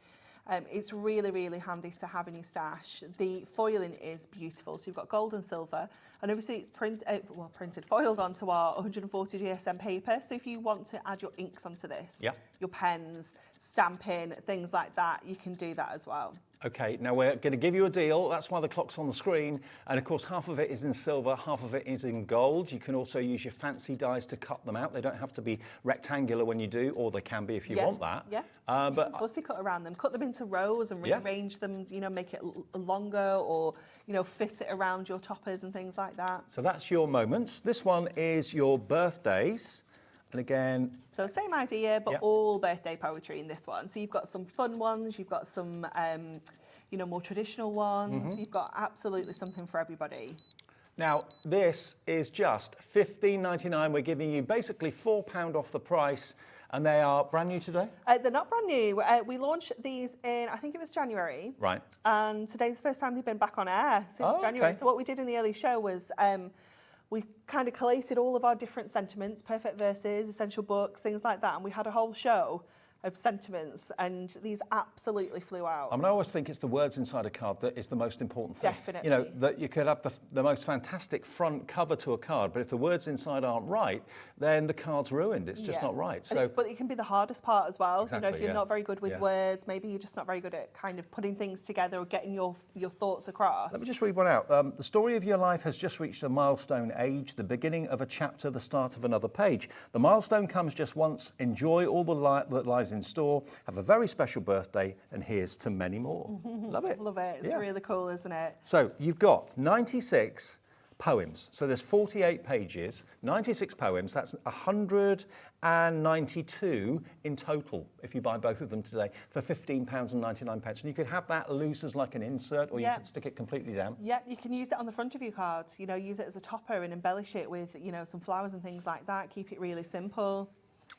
It's really, really handy to have in your stash. The foiling is beautiful. So you've got gold and silver, and obviously it's foiled onto our 140 GSM paper. So if you want to add your inks onto this, your pens, stamping, things like that, you can do that as well. Okay, now we're going to give you a deal. That's why the clock's on the screen. And of course, half of it is in silver, half of it is in gold. You can also use your fancy dies to cut them out. They don't have to be rectangular when you do, or they can be if you want that. Yeah, but fussy cut around them. Cut them into rows and rearrange them, you know, make it longer, or, you know, fit it around your toppers and things like that. So that's your moments. This one is your birthdays. And again... So same idea, but all birthday poetry in this one. So you've got some fun ones, you've got some, you know, more traditional ones. You've got absolutely something for everybody. Now, this is just £15.99. We're giving you basically £4 off the price, and they are brand new today? They're not brand new. We launched these in, I think it was January. Right. And today's the first time they've been back on air since January. Okay. So what we did in the early show was... we kind of collated all of our different sentiments, perfect verses, essential books, things like that, and we had a whole show of sentiments, and these absolutely flew out. I mean, I always think it's the words inside a card that is the most important thing. Definitely. You know, that you could have the most fantastic front cover to a card, but if the words inside aren't right, then the card's ruined. It's just not right. So, but it can be the hardest part as well. Exactly, you know, if you're not very good with words, maybe you're just not very good at kind of putting things together or getting your thoughts across. Let me just read one out. The story of your life has just reached a milestone age, the beginning of a chapter, the start of another page. The milestone comes just once. Enjoy all that lies in store. Have a very special birthday, and here's to many more. Love it. Love it. It's really cool, isn't it? So you've got 96 poems. So there's 48 pages, 96 poems. That's 192 in total if you buy both of them today for £15.99. And you could have that loose as like an insert, or you could stick it completely down. Yeah, you can use it on the front of your card. You know, use it as a topper and embellish it with, you know, some flowers and things like that. Keep it really simple.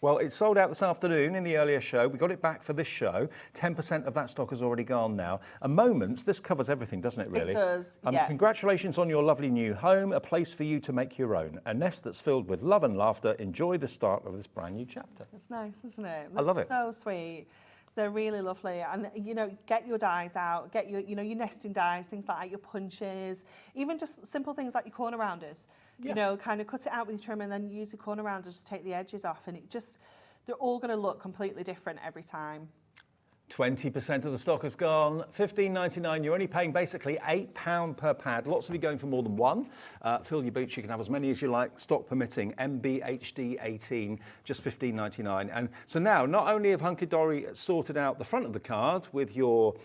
Well, it sold out this afternoon in the earlier show. We got it back for this show. 10% of that stock has already gone now. And Moments, this covers everything, doesn't it, really? It does, Congratulations on your lovely new home, a place for you to make your own. A nest that's filled with love and laughter. Enjoy the start of this brand new chapter. It's nice, isn't it? I love it. So sweet. They're really lovely. And, you know, get your dies out, get your, you know, your nesting dies, things like that, your punches, even just simple things like your corner rounders. You know, kind of cut it out with your trim and then use your corner rounder, just take the edges off, and it just they're all going to look completely different every time. 20% of the stock has gone. $15.99. You're only paying basically £8 per pad. Lots of you going for more than one. Fill your boots. You can have as many as you like, stock permitting. MBHD 18, just $15.99. And so now, not only have HUNKYDORY sorted out the front of the card with your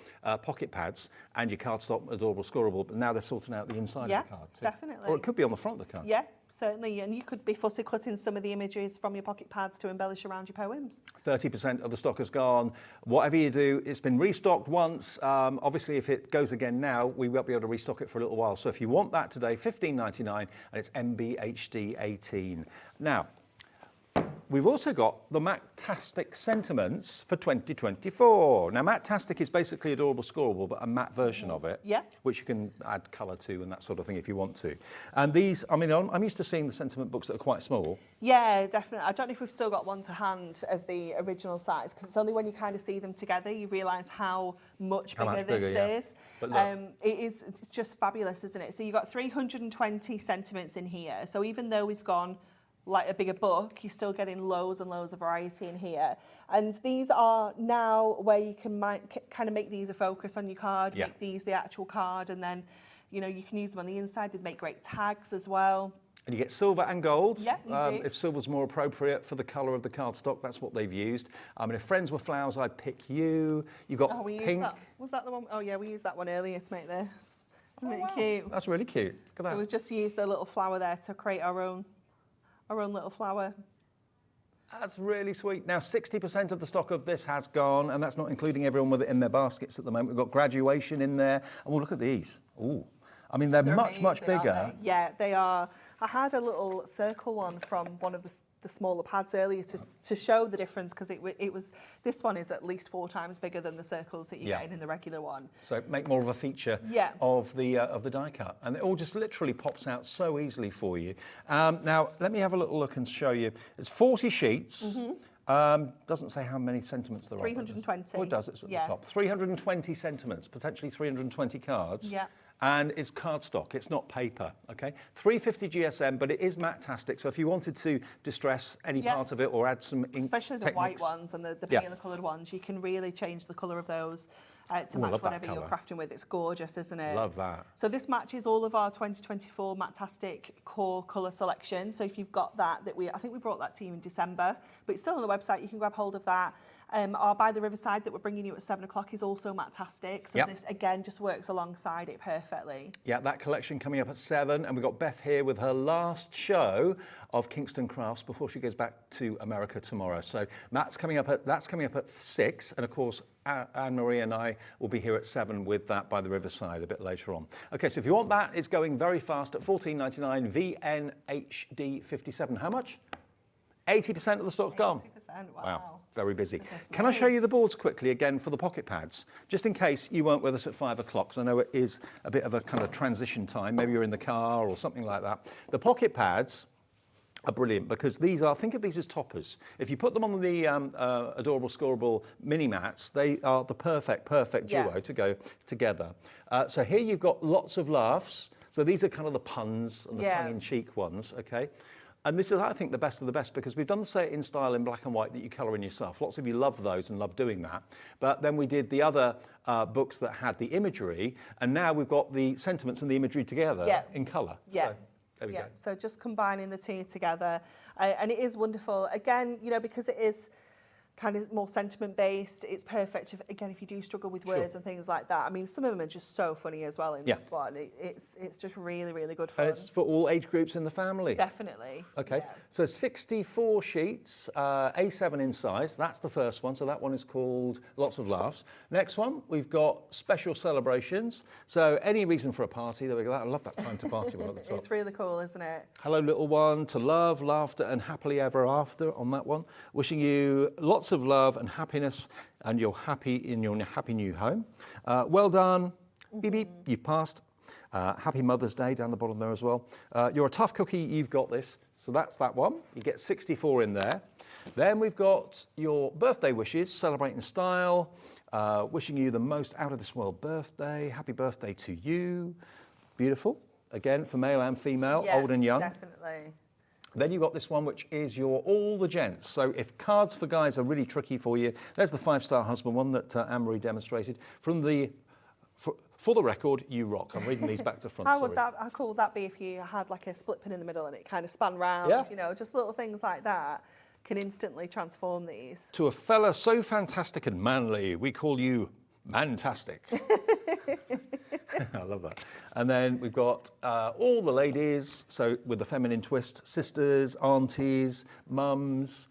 pocket pads and your cardstock adorable scorable, but now they're sorting out the inside of the card too. Definitely. Or it could be on the front of the card. Yeah, certainly. And you could be fussy cutting some of the images from your pocket pads to embellish around your poems. 30% of the stock has gone. Whatever you do, it's been restocked once. Obviously, if it goes again now, we won't be able to restock it for a little while. So if you want that today, $15.99, and it's MBHD 18. Now, we've also got the Matt-tastic sentiments for 2024. Now, Matt-tastic is basically adorable scorable, but a matte version of it, which you can add colour to and that sort of thing if you want to. And these, I mean, I'm used to seeing the sentiment books that are quite small. Yeah, definitely. I don't know if we've still got one to hand of the original size, because it's only when you kind of see them together you realise how much bigger this is. But look, it's just fabulous, isn't it? So you've got 320 sentiments in here. So even though we've gone like a bigger book, you're still getting loads and loads of variety in here. And these are now where you can kind of make these a focus on your card, make these the actual card, and then, you know, you can use them on the inside. They'd make great tags as well. And you get silver and gold. Yeah, you do. If silver's more appropriate for the colour of the cardstock, that's what they've used. And if friends were flowers, I'd pick you. You've got pink. Was that the one? Oh yeah, we used that one earlier to make this. Isn't it cute? That's really cute. Look at that. So we've just used the little flower there to create our own little flower. That's really sweet. Now, 60% of the stock of this has gone, and that's not including everyone with it in their baskets at the moment. We've got graduation in there. And we'll look at these. Ooh. I mean, they're much, amazing, much bigger. Yeah, they are. I had a little circle one from one of the smaller pads earlier to show the difference, because it was this one is at least 4 times bigger than the circles that you're getting in the regular one. So make more of a feature of the die cut, and it all just literally pops out so easily for you. Now let me have a little look and show you. It's 40 sheets. Doesn't say how many sentiments there are. 320. Oh, it does. It's at the top. 320 sentiments, potentially 320 cards. Yeah. And it's cardstock, it's not paper, okay? 350 GSM, but it is Matt-tastic, so if you wanted to distress any part of it or add some ink especially the white ones and the paler coloured ones, you can really change the colour of those to match whatever you're crafting with. It's gorgeous, isn't it? Love that. So this matches all of our 2024 Matt-tastic core colour selection. So if you've got that, I think we brought that to you in December, but it's still on the website, you can grab hold of that. Our By the Riverside that we're bringing you at 7 o'clock is also Matt-tastic. So this, again, just works alongside it perfectly. Yeah, that collection coming up at 7. And we've got Beth here with her last show of Kingston Crafts before she goes back to America tomorrow. So that's coming up at 6. And of course, Anne-Marie and I will be here at 7 with that By the Riverside a bit later on. Okay, so if you want that, it's going very fast at $14.99, VNHD 57. How much? 80% of the stock's gone. 80%, wow. Very busy. Can I show you the boards quickly again for the pocket pads? Just in case you weren't with us at 5 o'clock, because I know it is a bit of a kind of transition time. Maybe you're in the car or something like that. The pocket pads are brilliant because these are, think of these as toppers. If you put them on the adorable scorable mini mats, they are the perfect duo to go together. So here you've got lots of laughs. So these are kind of the puns and the tongue-in-cheek ones, okay? And this is, I think, the best of the best, because we've done the Say It in Style in black and white that you colour in yourself. Lots of you love those and love doing that. But then we did the other books that had the imagery, and now we've got the sentiments and the imagery together in colour. Yeah. So, there we go. So just combining the two together. And it is wonderful. Again, you know, because it is kind of more sentiment based, it's perfect if you do struggle with words and things like that. I mean, some of them are just so funny as well in this one. It's just really, really good fun. And it's for all age groups in the family. Definitely. Okay, so 64 sheets, A7 in size. That's the first one. So that one is called Lots of Laughs. Next one, we've got Special Celebrations. So any reason for a party, there we go. I love that time to party one at the top. It's really cool, isn't it? Hello, little one, to love, laughter, and happily ever after on that one. Wishing you lots of love and happiness, and you're happy in your happy new home. Well done. Beep, beep, you've passed. Happy Mother's Day down the bottom there as well. You're a tough cookie, you've got this. So that's that one. You get 64 in there. Then we've got your birthday wishes, celebrate in style, wishing you the most out of this world birthday. Happy birthday to you. Beautiful. Again, for male and female, old and young. Definitely. Then you've got this one, which is your all the gents. So if cards for guys are really tricky for you, there's the 5-star husband one that Anne-Marie demonstrated. From the, for the record, you rock. I'm reading these back to front. How cool would that be if you had like a split pin in the middle and it kind of span round? Yeah. You know, just little things like that can instantly transform these. To a fella so fantastic and manly, we call you Matt-tastic. I love that. And then we've got all the ladies, so with the feminine twist, sisters, aunties, mums,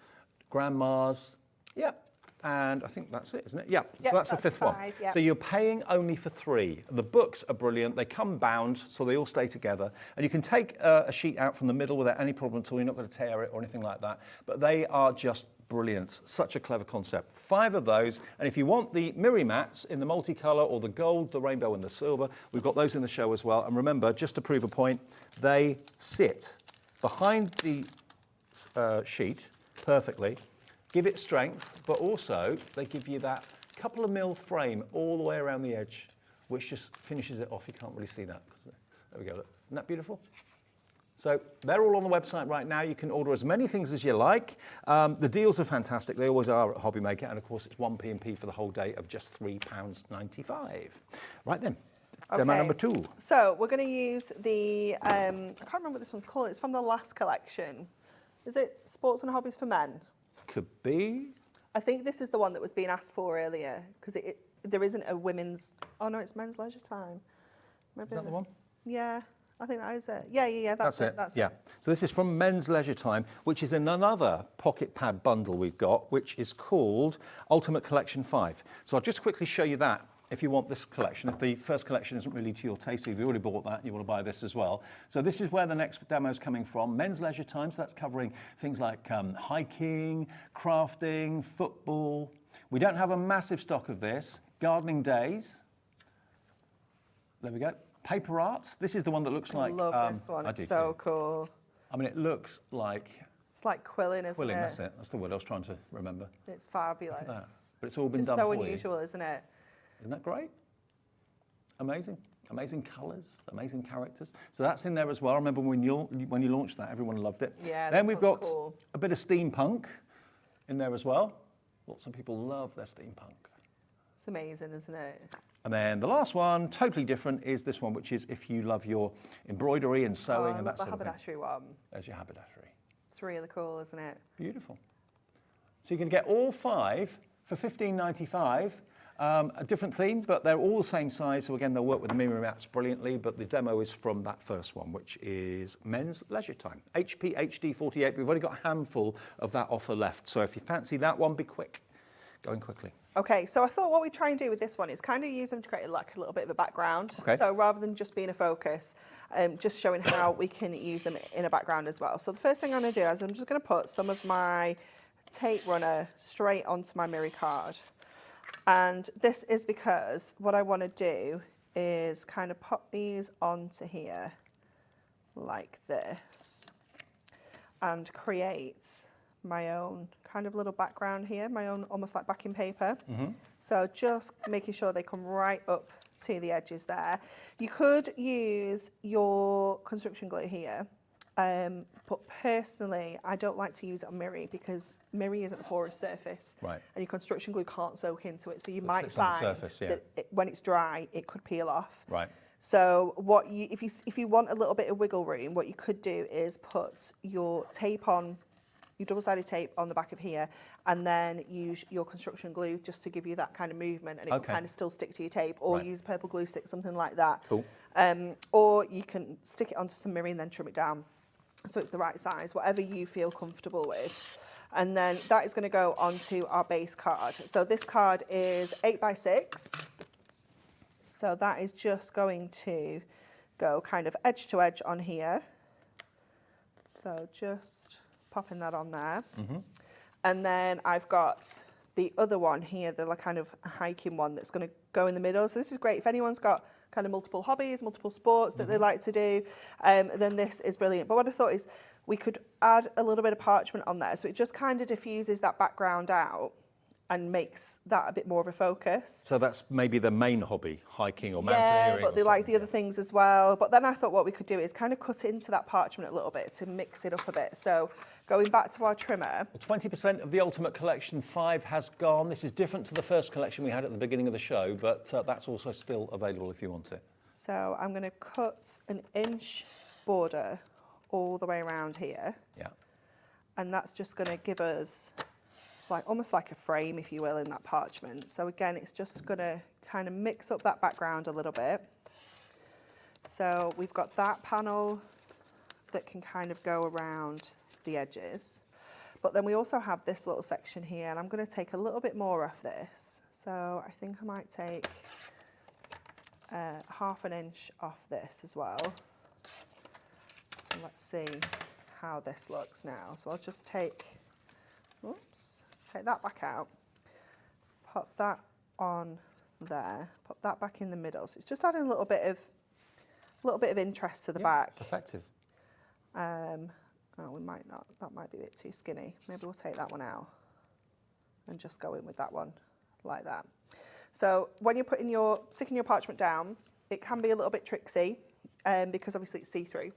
grandmas. Yep. And I think that's it, isn't it? Yeah. Yep, So that's the 5th one. Yep. So you're paying only for 3. The books are brilliant. They come bound, so they all stay together. And you can take a sheet out from the middle without any problem at all. You're not going to tear it or anything like that. But they are just brilliant. Such a clever concept. 5 of those. And if you want the Miri mats in the multicolour or the gold, the rainbow and the silver, we've got those in the show as well. And remember, just to prove a point, they sit behind the sheet perfectly, give it strength, but also they give you that couple of mil frame all the way around the edge, which just finishes it off. You can't really see that. There we go. Look. Isn't that beautiful? So they're all on the website right now. You can order as many things as you like. The deals are fantastic. They always are at HobbyMaker. And of course, it's 1 P&P for the whole day of just £3.95. Right then, demo number 2. So we're going to use the, I can't remember what this one's called. It's from the last collection. Is it Sports and Hobbies for Men? Could be. I think this is the one that was being asked for earlier, because there isn't a women's, oh no, it's men's leisure time. Maybe Is that the one? Yeah. I think that is it. Yeah, that's it. That's it. So this is from Men's Leisure Time, which is in another pocket pad bundle we've got, which is called Ultimate Collection 5. So I'll just quickly show you that if you want this collection. If the first collection isn't really to your taste, if you've already bought that and you want to buy this as well. So this is where the next demo is coming from. Men's Leisure Time, so that's covering things like hiking, crafting, football. We don't have a massive stock of this. Gardening days. There we go. Paper arts. This is the one that looks like. I love this one. It's so cool. I mean, it looks like. It's like quilling, isn't it? Quilling. That's it. That's the word I was trying to remember. It's fabulous. Look at that. But it's all been just done so for you. unusual, isn't it? Isn't that great? Amazing. Amazing colours, amazing characters. So that's in there as well. I remember when you launched that, everyone loved it. Yeah. Then we've got cool. a bit of steampunk in there as well. Lots of people love their steampunk. It's amazing, isn't it? And then the last one, totally different, is this one, which is if you love your embroidery and sewing and that sort of thing. The haberdashery one. There's your haberdashery. It's really cool, isn't it? Beautiful. So you can get all 5 for $15.95. A different theme, but they're all the same size. So again, they'll work with the Miri mats brilliantly, but the demo is from that first one, which is Men's Leisure Time. HP HD 48. We've only got a handful of that offer left. So if you fancy that one, be quick. Going quickly. Okay, so I thought what we try and do with this one is kind of use them to create like a little bit of a background. Okay. So rather than just being a focus, just showing how we can use them in a background as well. So the first thing I'm going to do is I'm just going to put some of my tape runner straight onto my Miri card. And this is because what I want to do is kind of pop these onto here like this and create my own kind of little background here, my own almost like backing paper. So just making sure they come right up to the edges there. You could use your construction glue here, but personally I don't like to use it on Miri because Miri isn't a porous surface, Right. and your construction glue can't soak into it, so you So it might sits on the find surface, yeah. that when it's dry it could peel off. Right. So if you want a little bit of wiggle room, what you could do is put your tape on, your double-sided tape on the back of here, and then use your construction glue just to give you that kind of movement, and it will kind of still stick to your tape, or use purple glue stick, something like that. Cool. Or you can stick it onto some Miri and then trim it down so it's the right size, whatever you feel comfortable with. And then that is going to go onto our base card. So this card is 8x6. So that is just going to go kind of edge to edge on here. So just popping that on there. And then I've got the other one here, the kind of hiking one that's going to go in the middle. So this is great if anyone's got kind of multiple hobbies, multiple sports that they like to do, then this is brilliant. But what I thought is we could add a little bit of parchment on there, so it just kind of diffuses that background out. and makes that a bit more of a focus. So that's maybe the main hobby, hiking or mountaineering. Yeah, but they like the other things as well. But then I thought what we could do is kind of cut into that parchment a little bit to mix it up a bit. So going back to our trimmer. 20% of the Ultimate Collection 5 has gone. This is different to the first collection we had at the beginning of the show, but that's also still available if you want it. So I'm going to cut an inch border all the way around here. Yeah. And that's just going to give us almost like a frame, if you will, in that parchment. So again, it's just going to kind of mix up that background a little bit. So we've got that panel that can kind of go around the edges. But then we also have this little section here, and I'm going to take a little bit more off this. So I think I might take ½ an inch off this as well. And let's see how this looks now. So I'll just take that back out, pop that on there, pop that back in the middle. So it's just adding a little bit of interest to the back. It's effective. Oh, we might not. That might be a bit too skinny. Maybe we'll take that one out and just go in with that one like that. So when you're sticking your parchment down, it can be a little bit tricksy because obviously it's see-through.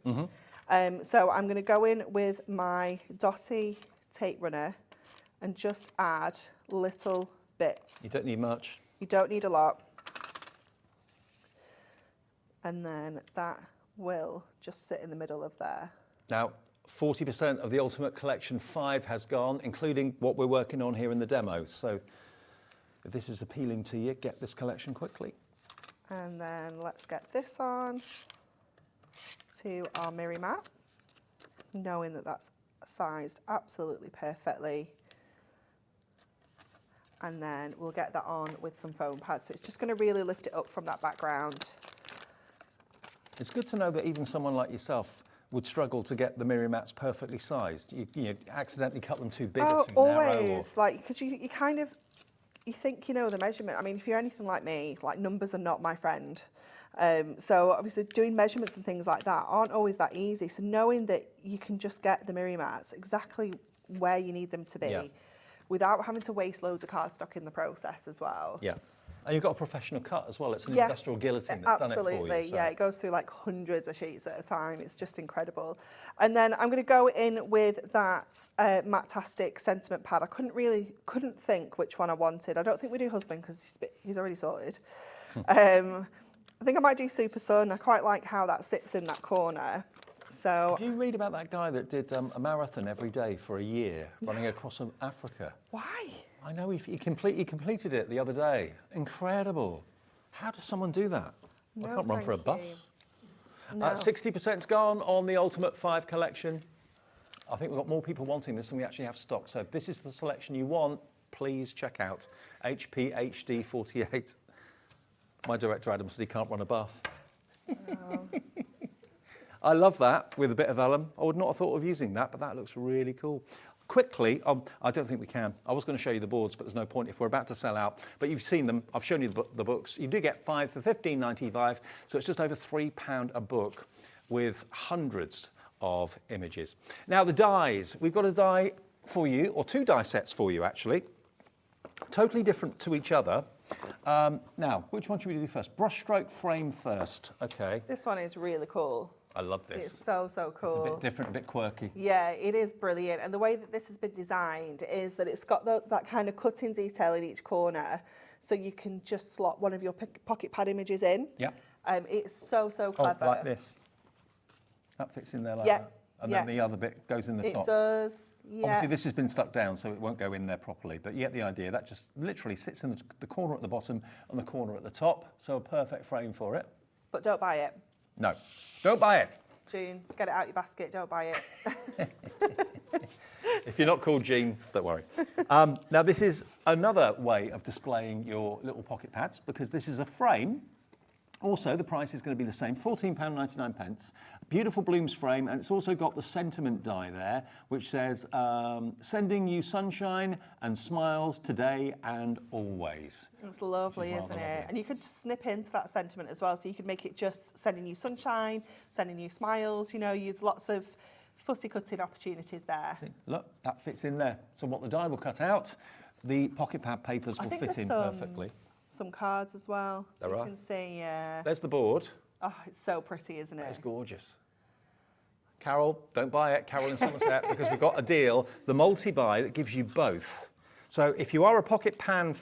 So I'm going to go in with my Dotty tape runner and just add little bits. You don't need much. You don't need a lot. And then that will just sit in the middle of there. Now, 40% of the Ultimate Collection 5 has gone, including what we're working on here in the demo. So if this is appealing to you, get this collection quickly. And then let's get this on to our mirror mat, knowing that that's sized absolutely perfectly. And then we'll get that on with some foam pads. So it's just going to really lift it up from that background. It's good to know that even someone like yourself would struggle to get the mirror mats perfectly sized. You accidentally cut them too big or too narrow. Always, because you kind of, you think you know the measurement. I mean, if you're anything like me, numbers are not my friend. So obviously doing measurements and things like that aren't always that easy. So knowing that you can just get the mirror mats exactly where you need them to be without having to waste loads of cardstock in the process as well. Yeah. And you've got a professional cut as well. It's an industrial guillotine that's done it for you. Absolutely, yeah. It goes through hundreds of sheets at a time. It's just incredible. And then I'm going to go in with that Matt-tastic sentiment pad. I couldn't think which one I wanted. I don't think we do husband because he's already sorted. I think I might do Super Sun. I quite like how that sits in that corner. So, did you read about that guy that did a marathon every day for a year, running across Africa? Why? I know, he completed it the other day. Incredible. How does someone do that? No, I can't run for a bus. No. 60%'s gone on the Ultimate 5 collection. I think we've got more people wanting this than we actually have stock. So if this is the selection you want, please check out HPHD 48. My director Adam said he can't run a bath. No. I love that with a bit of vellum. I would not have thought of using that, but that looks really cool. Quickly, I don't think we can. I was going to show you the boards, but there's no point if we're about to sell out. But you've seen them. I've shown you the books. You do get 5 for £15.95, so it's just over £3 a book with hundreds of images. Now, the dies. We've got a die for you, or 2 die sets for you, actually. Totally different to each other. Now, which one should we do first? Brushstroke frame first. Okay. This one is really cool. I love this. It's so cool. It's a bit different, a bit quirky. Yeah, it is brilliant. And the way that this has been designed is that it's got that kind of cutting detail in each corner, so you can just slot one of your pocket pad images in. Yeah. It's so clever. Oh, like this. That fits in there like that. And then the other bit goes in the top. It does, yeah. Obviously, this has been stuck down, so it won't go in there properly. But you get the idea. That just literally sits in the corner at the bottom and the corner at the top. So a perfect frame for it. But don't buy it. No, don't buy it. June, get it out your basket, don't buy it. If you're not called Jean, don't worry. Now, this is another way of displaying your little pocket pads, because this is a frame. Also, the price is going to be the same, £14.99. Beautiful blooms frame, and it's also got the sentiment die there, which says, sending you sunshine and smiles today and always. It's lovely, isn't it? And you could snip into that sentiment as well, so you could make it just sending you sunshine, sending you smiles, use lots of fussy cutting opportunities there. See, look, that fits in there. So what the die will cut out the pocket pad papers will fit in perfectly. Some cards as well, so you can see. There's the board. Oh, it's so pretty, isn't it? It's gorgeous. Carol, don't buy it, Carol in Somerset, because we've got a deal, the multi-buy that gives you both. So if you are a pocket pad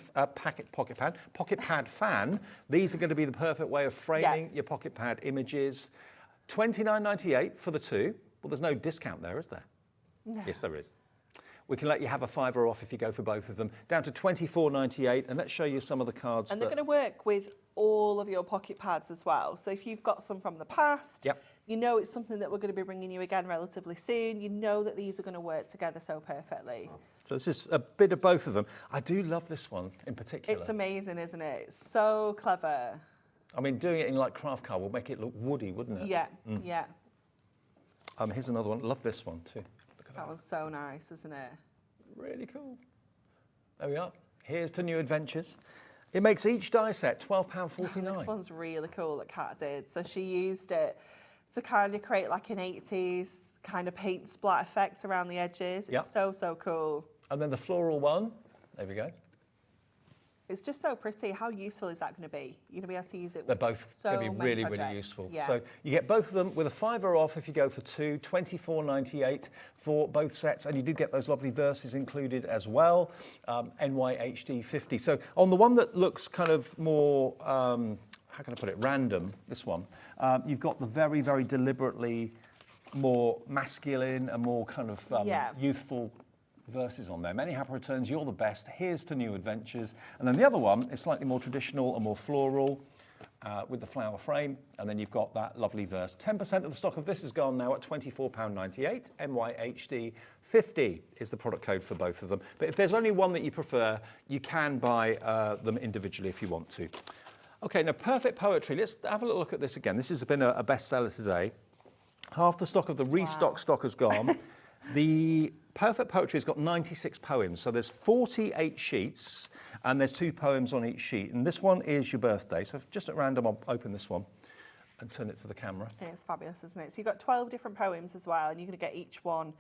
fan, these are going to be the perfect way of framing your pocket pad images. $29.98 for the two. Well, there's no discount there, is there? No. Yes, there is. We can let you have a £5 off if you go for both of them, down to $24.98, and let's show you some of the cards. And they're going to work with all of your pocket pads as well. So if you've got some from the past, you know it's something that we're going to be bringing you again relatively soon. You know that these are going to work together so perfectly. So this is a bit of both of them. I do love this one in particular. It's amazing, isn't it? It's so clever. I mean, doing it in like craft card will make it look woody, wouldn't it? Yeah, yeah. Here's another one. Love this one too. That one's so nice, isn't it? Really cool. There we are. Here's to new adventures. It makes each die set £12.49. Oh, this one's really cool that Kat did. So she used it to kind of create like an 80s kind of paint splat effect around the edges. It's so, so cool. And then the floral one. There we go. It's just so pretty. How useful is that going to be? You're going to be able to use it They're with both so going to be many really, projects. really useful. Yeah. So you get both of them with a £5 off if you go for two, $24.98 for both sets. And you do get those lovely verses included as well, NYHD 50. So on the one that looks kind of more, how can I put it, random, this one, you've got the very, very deliberately more masculine and more kind of youthful verses on there. Many happy returns, you're the best, here's to new adventures. And then the other one is slightly more traditional and more floral with the flower frame. And then you've got that lovely verse. 10% of the stock of this is gone now at £24.98. NYHD 50 is the product code for both of them. But if there's only one that you prefer, you can buy them individually if you want to. Okay, now Perfect Poetry. Let's have a little look at this again. This has been a bestseller today. Half the stock of the restock stock has gone. The Perfect Poetry has got 96 poems, so there's 48 sheets, and there's 2 poems on each sheet. And this one is your birthday, so just at random, I'll open this one and turn it to the camera. It's fabulous, isn't it? So you've got 12 different poems as well, and you're going to get each one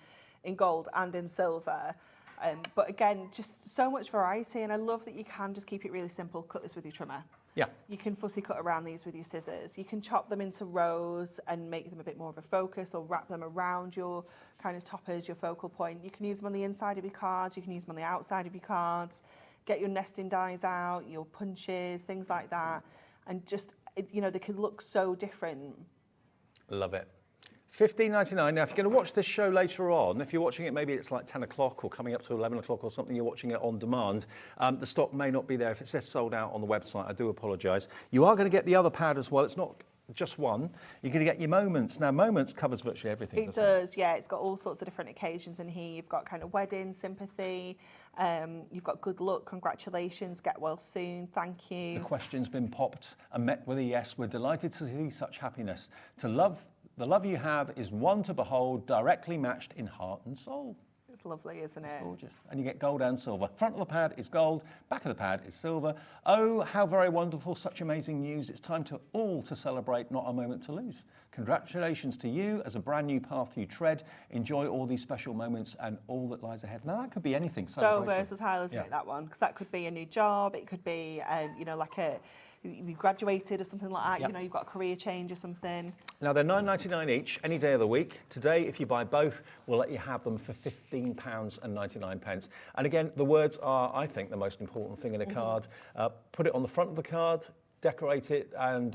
in gold and in silver. But again, just so much variety, and I love that you can just keep it really simple. Cut this with your trimmer. Yeah. You can fussy cut around these with your scissors. You can chop them into rows and make them a bit more of a focus, or wrap them around your kind of toppers, your focal point. You can use them on the inside of your cards. You can use them on the outside of your cards. Get your nesting dies out, your punches, things like that. And just, you know, they can look so different. Love it. $15.99. Now, if you're going to watch this show later on, if you're watching it, maybe it's like 10 o'clock or coming up to 11 o'clock or something, you're watching it on demand, the stock may not be there. If it says sold out on the website, I do apologise. You are going to get the other pad as well. It's not just one. You're going to get your Moments. Now, Moments covers virtually everything, It does, yeah. It's got all sorts of different occasions in here. You've got kind of wedding, sympathy. You've got good luck, congratulations, get well soon, thank you. The question's been popped and met with a yes. We're delighted to see such happiness. To love, the love you have is one to behold, directly matched in heart and soul. It's lovely, isn't it? It's gorgeous. And you get gold and silver. Front of the pad is gold, back of the pad is silver. Oh, how very wonderful, such amazing news. It's time to all to celebrate, not a moment to lose. Congratulations to you as a brand new path you tread. Enjoy all these special moments and all that lies ahead. Now, that could be anything. So versatile, isn't it, that one? Because that could be a new job. It could be, you know, like you graduated or something like that, you know, you've got a career change or something. Now, they're $9.99 each, any day of the week. Today, if you buy both, we'll let you have them for £15.99. And again, the words are, I think, the most important thing in a card. Put it on the front of the card, decorate it, and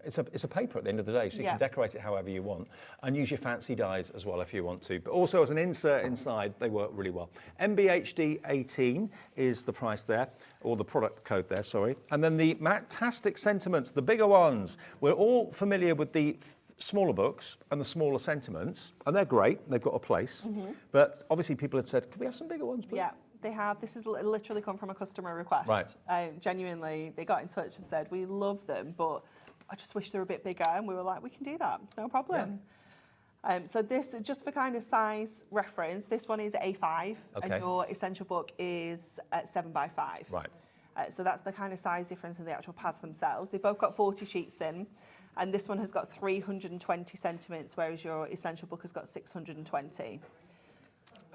it's a paper at the end of the day, so you can decorate it however you want, and use your fancy dies as well if you want to. But also as an insert inside, they work really well. MBHD 18 is the price there, or the product code there, sorry. And then the Matt-tastic sentiments, the bigger ones. We're all familiar with the smaller books and the smaller sentiments, and they're great, they've got a place. But obviously people had said, could we have some bigger ones, please? Yeah. They have. This has literally come from a customer request. Right. Genuinely, they got in touch and said, we love them, but I just wish they were a bit bigger. And we were like, we can do that. It's no problem. Yeah. So this, just for kind of size reference, this one is A5, and your essential book is at 7x5. Right. So that's the kind of size difference in the actual pads themselves. They've both got 40 sheets in, and this one has got 320 sentiments, whereas your essential book has got 620.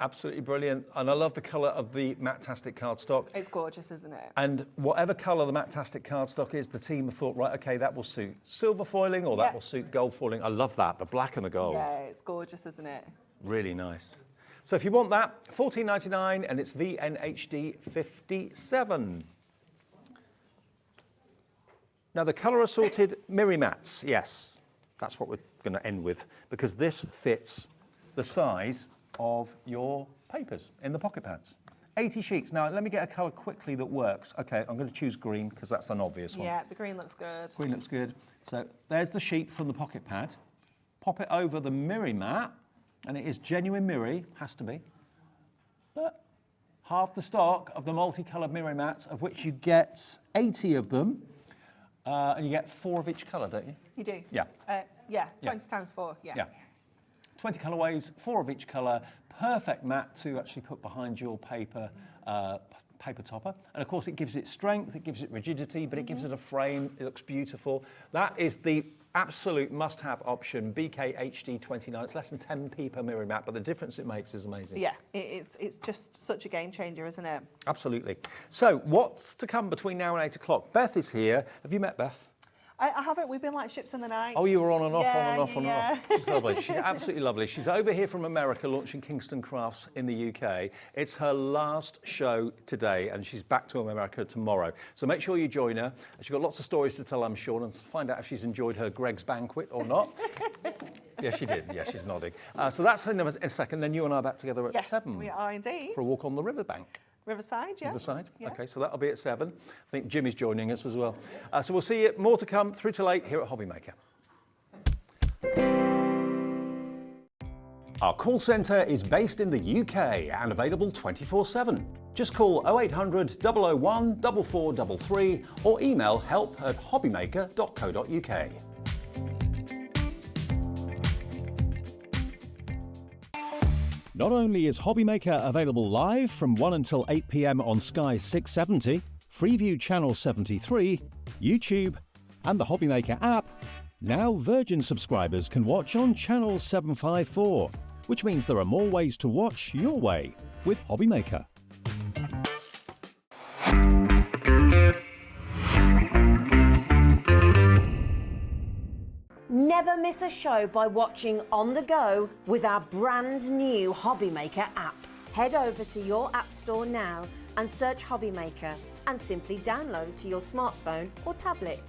absolutely brilliant. And I love the colour of the Matt-tastic cardstock. It's gorgeous, isn't it? And whatever colour the Matt-tastic cardstock is, the team have thought, right, okay, that will suit silver foiling or that will suit gold foiling. I love that, the black and the gold. Yeah, it's gorgeous, isn't it? Really nice. So if you want that, $14.99 and it's VNHD 57. Now the colour assorted Miri mats, yes, that's what we're going to end with because this fits the size of your papers in the pocket pads. 80 sheets. Now let me get a colour quickly that works. Okay, I'm going to choose green because that's an obvious one. Yeah, the green looks good. Green looks good. So there's the sheet from the pocket pad. Pop it over the Miri mat, and it is genuine Miri, has to be. But half the stock of the multicoloured Miri mats, of which you get 80 of them, and you get 4 of each colour, don't you? You do? Yeah. Yeah, 20 times 4, yeah. 20 colourways, 4 of each colour, perfect mat to actually put behind your paper topper. And of course it gives it strength, it gives it rigidity, but it gives it a frame, it looks beautiful. That is the absolute must-have option, BKHD 29. It's less than 10p per Miri mat, but the difference it makes is amazing. Yeah, it's just such a game changer, isn't it? Absolutely. So what's to come between now and 8 o'clock? Beth is here. Have you met Beth? I haven't. We've been like ships in the night. Oh, you were on and off, yeah, on and off, on and off. She's lovely. She's absolutely lovely. She's over here from America launching Kingston Crafts in the UK. It's her last show today and she's back to America tomorrow. So make sure you join her. She's got lots of stories to tell, I'm sure, and find out if she's enjoyed her Greg's banquet or not. Yeah, she did. Yeah, she's nodding. So that's her number in a second. Then you and I are back together at 7. Yes, we are indeed. For a walk on the riverbank. Riverside, yeah. Riverside, yeah. Okay, so that'll be at 7. I think Jimmy's joining us as well. So we'll see you, more to come, through till 8 here at HobbyMaker. Our call centre is based in the UK and available 24/7. Just call 0800 001 4433 or email help@hobbymaker.co.uk. Not only is HobbyMaker available live from 1 until 8 p.m. on Sky 670, Freeview Channel 73, YouTube, and the HobbyMaker app, now Virgin subscribers can watch on Channel 754, which means there are more ways to watch your way with HobbyMaker. Never miss a show by watching on the go with our brand new HobbyMaker app. Head over to your app store now and search HobbyMaker and simply download to your smartphone or tablet.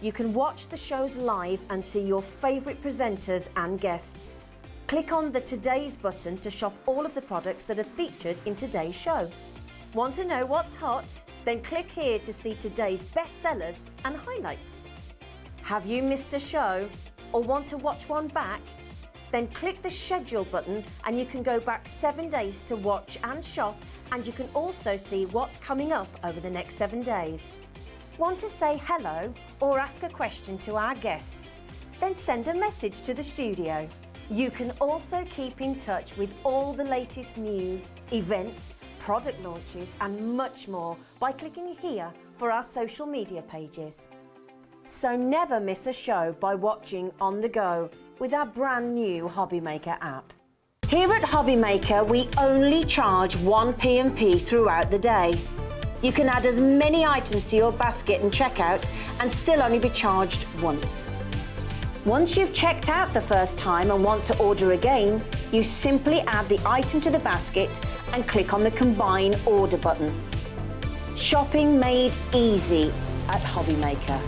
You can watch the shows live and see your favourite presenters and guests. Click on the Today's button to shop all of the products that are featured in today's show. Want to know what's hot? Then click here to see today's bestsellers and highlights. Have you missed a show or want to watch one back? Then click the schedule button and you can go back 7 days to watch and shop, and you can also see what's coming up over the next 7 days. Want to say hello or ask a question to our guests? Then send a message to the studio. You can also keep in touch with all the latest news, events, product launches and much more by clicking here for our social media pages. So never miss a show by watching on the go with our brand new HobbyMaker app. Here at HobbyMaker, we only charge 1 P&P throughout the day. You can add as many items to your basket and checkout and still only be charged once. Once you've checked out the first time and want to order again, you simply add the item to the basket and click on the Combine Order button. Shopping made easy at HobbyMaker.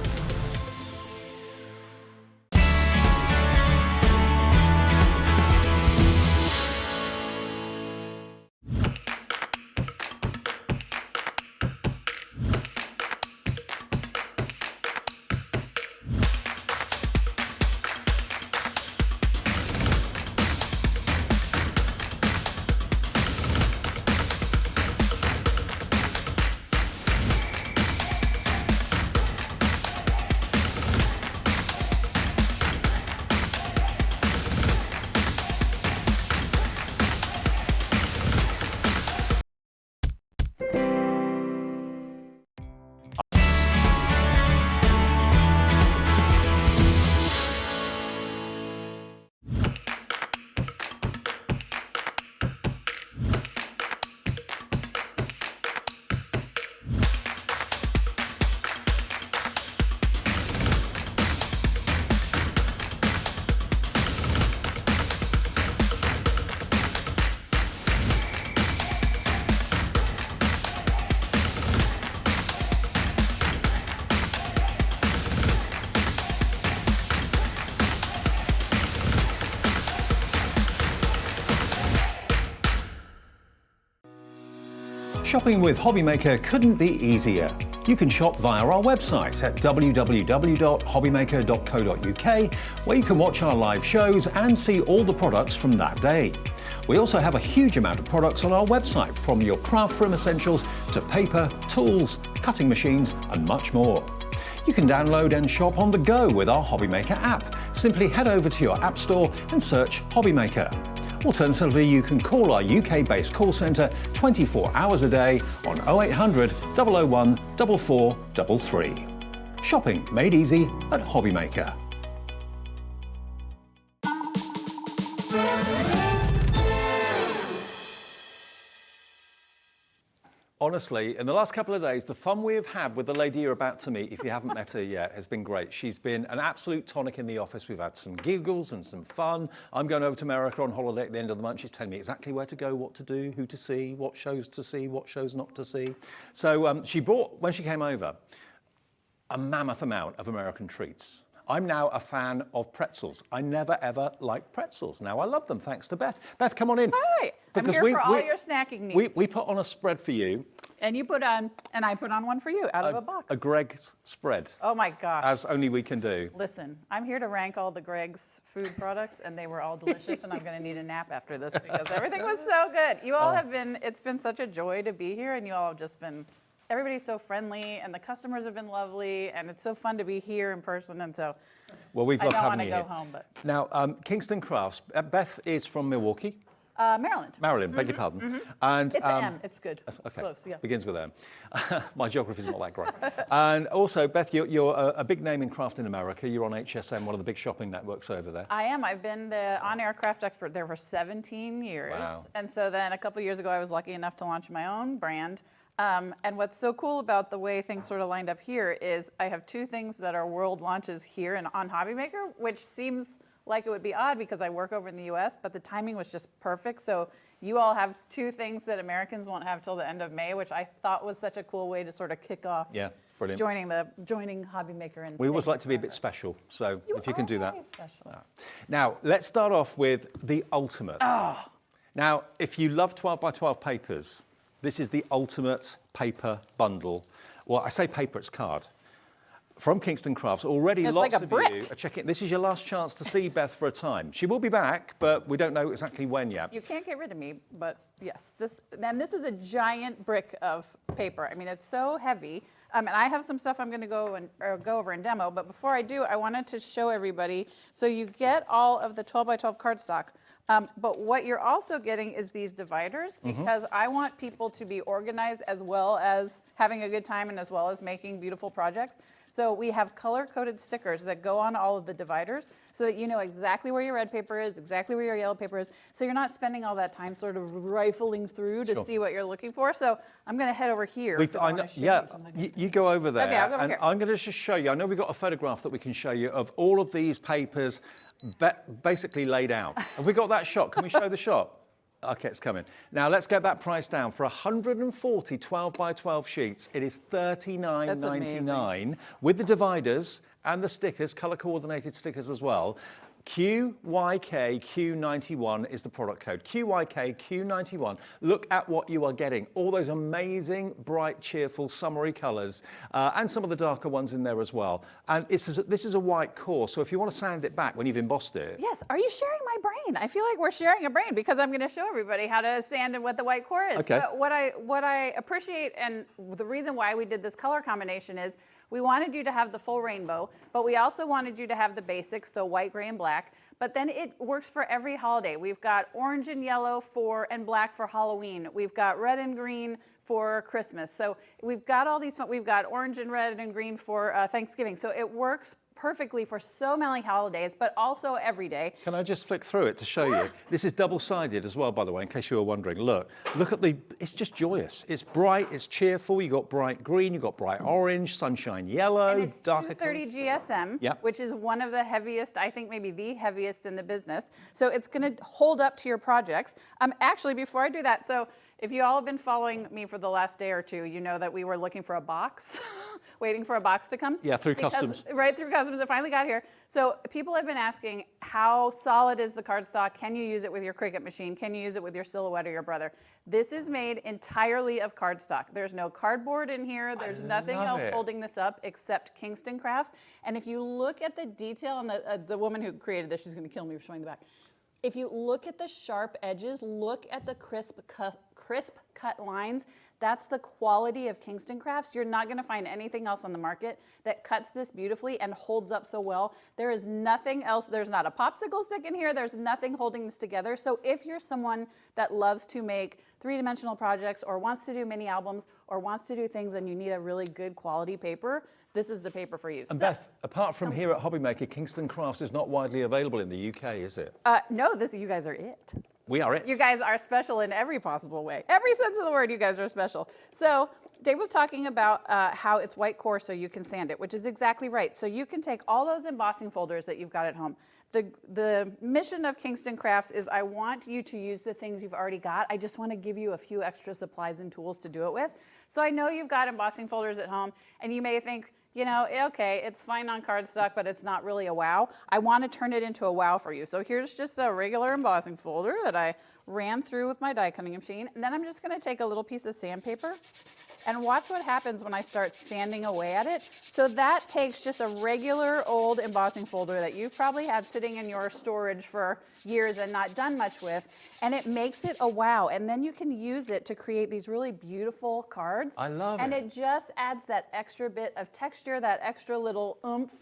Shopping with HobbyMaker couldn't be easier. You can shop via our website at www.hobbymaker.co.uk, where you can watch our live shows and see all the products from that day. We also have a huge amount of products on our website, from your craft room essentials to paper, tools, cutting machines and much more. You can download and shop on the go with our HobbyMaker app. Simply head over to your app store and search HobbyMaker. Alternatively, you can call our UK-based call centre 24 hours a day on 0800 001 4433. Shopping made easy at HobbyMaker. Honestly, in the last couple of days, the fun we have had with the lady you're about to meet, if you haven't met her yet, has been great. She's been an absolute tonic in the office. We've had some giggles and some fun. I'm going over to America on holiday at the end of the month. She's telling me exactly where to go, what to do, who to see, what shows not to see. So she brought, when she came over, a mammoth amount of American treats. I'm now a fan of pretzels. I never ever liked pretzels. Now I love them, thanks to Beth. Beth, come on in. Hi, I'm here for all your snacking needs. We put on a spread for you. And you put on, and I put on one for you out of a box. A Greg's spread. Oh my gosh. As only we can do. Listen, I'm here to rank all the Greg's food products, and they were all delicious, and I'm gonna need a nap after this because everything was so good. You all have been, it's been such a joy to be here, and you all have just been, everybody's so friendly, and the customers have been lovely, and it's so fun to be here in person, and so well, we've loved having you here. I don't want to go home, but. Now, Kingston Crafts, Beth is from Milwaukee. Maryland. Maryland, beg your pardon. And, it's an M, it's good. Okay, it's close, yeah. Begins with M. My geography's not that great. And also, Beth, you're a big name in craft in America. You're on HSN, one of the big shopping networks over there. I am. I've been the on-air craft expert there for 17 years. Wow. And so then a couple years ago, I was lucky enough to launch my own brand. And what's so cool about the way things sort of lined up here is I have two things that are world launches here and on HobbyMaker, which seems like it would be odd because I work over in the US, but the timing was just perfect. So you all have two things that Americans won't have till the end of May, which I thought was such a cool way to sort of kick off. Yeah, brilliant. Joining HobbyMaker. And we always like to be a bit special, so if you can do that. Special. Now, let's start off with the ultimate. Oh. Now, if you love 12 by 12 papers, this is the ultimate paper bundle. Well, I say paper, it's card. From Kingston Crafts, already it's lots like of you are checking. This is your last chance to see Beth for a time. She will be back, but we don't know exactly when yet. You can't get rid of me, but yes. This is a giant brick of paper. I mean, it's so heavy. And I have some stuff I'm going to go over and demo. But before I do, I wanted to show everybody. So you get all of the 12 by 12 cardstock. But what you're also getting is these dividers, because I want people to be organized as well as having a good time and as well as making beautiful projects. So we have color-coded stickers that go on all of the dividers so that you know exactly where your red paper is, exactly where your yellow paper is, so you're not spending all that time sort of rifling through to see what you're looking for. So I'm going to head over here. You go over there. Okay, I'll go over here. I'm going to just show you. I know we've got a photograph that we can show you of all of these papers basically laid out. Have we got that shot? Can we show the shot? Okay, it's coming. Now let's get that price down. For 140 12 by 12 sheets, it is $39.99 with the dividers and the stickers, color coordinated stickers as well. QYKQ91 is the product code. QYKQ91. Look at what you are getting. All those amazing, bright, cheerful, summery colours, and some of the darker ones in there as well. And this is a white core, so if you want to sand it back when you've embossed it. Yes, are you sharing my brain? I feel like we're sharing a brain because I'm going to show everybody how to sand and what the white core is. Okay. But what I appreciate, and the reason why we did this color combination is we wanted you to have the full rainbow, but we also wanted you to have the basics, so white, gray, and black. But then it works for every holiday. We've got orange and yellow and black for Halloween. We've got red and green for Christmas. So we've got all these, we've got orange and red and green for Thanksgiving. So it works perfectly for so many holidays, but also every day. Can I just flick through it to show you? This is double-sided as well, by the way, in case you were wondering. Look at it's just joyous. It's bright, it's cheerful. You've got bright green, you've got bright orange, sunshine yellow, and it's darker 230 GSM, which is one of the heaviest, I think maybe the heaviest in the business. So it's going to hold up to your projects. Actually, before I do that, so If you all have been following me for the last day or two, you know that we were looking for a box, waiting for a box to come. Yeah, through customs. Right, through customs. It finally got here. So people have been asking, how solid is the cardstock? Can you use it with your Cricut machine? Can you use it with your Silhouette or your Brother? This is made entirely of cardstock. There's no cardboard in here. There's nothing else holding this up except Kingston Crafts. And if you look at the detail, on the woman who created this, she's going to kill me for showing the back. If you look at the sharp edges, look at the crisp cut lines, that's the quality of Kingston Crafts. You're not going to find anything else on the market that cuts this beautifully and holds up so well. There is nothing else. There's not a popsicle stick in here. There's nothing holding this together. So if you're someone that loves to make three-dimensional projects or wants to do mini albums or wants to do things and you need a really good quality paper, this is the paper for you. And Beth, apart from here at HobbyMaker, Kingston Crafts is not widely available in the UK, is it? No, you guys are it. We are it. You guys are special in every possible way. Every sense of the word, you guys are special. So Dave was talking about how it's white core so you can sand it, which is exactly right. So you can take all those embossing folders that you've got at home. The mission of Kingston Crafts is I want you to use the things you've already got. I just want to give you a few extra supplies and tools to do it with. So I know you've got embossing folders at home, and you may think, you know, okay, it's fine on cardstock, but it's not really a wow. I want to turn it into a wow for you. So here's just a regular embossing folder that I ran through with my die cutting machine. And then I'm just going to take a little piece of sandpaper and watch what happens when I start sanding away at it. So that takes just a regular old embossing folder that you've probably had sitting in your storage for years and not done much with, and it makes it a wow. And then you can use it to create these really beautiful cards. I love it. And it just adds that extra bit of texture, that extra little oomph.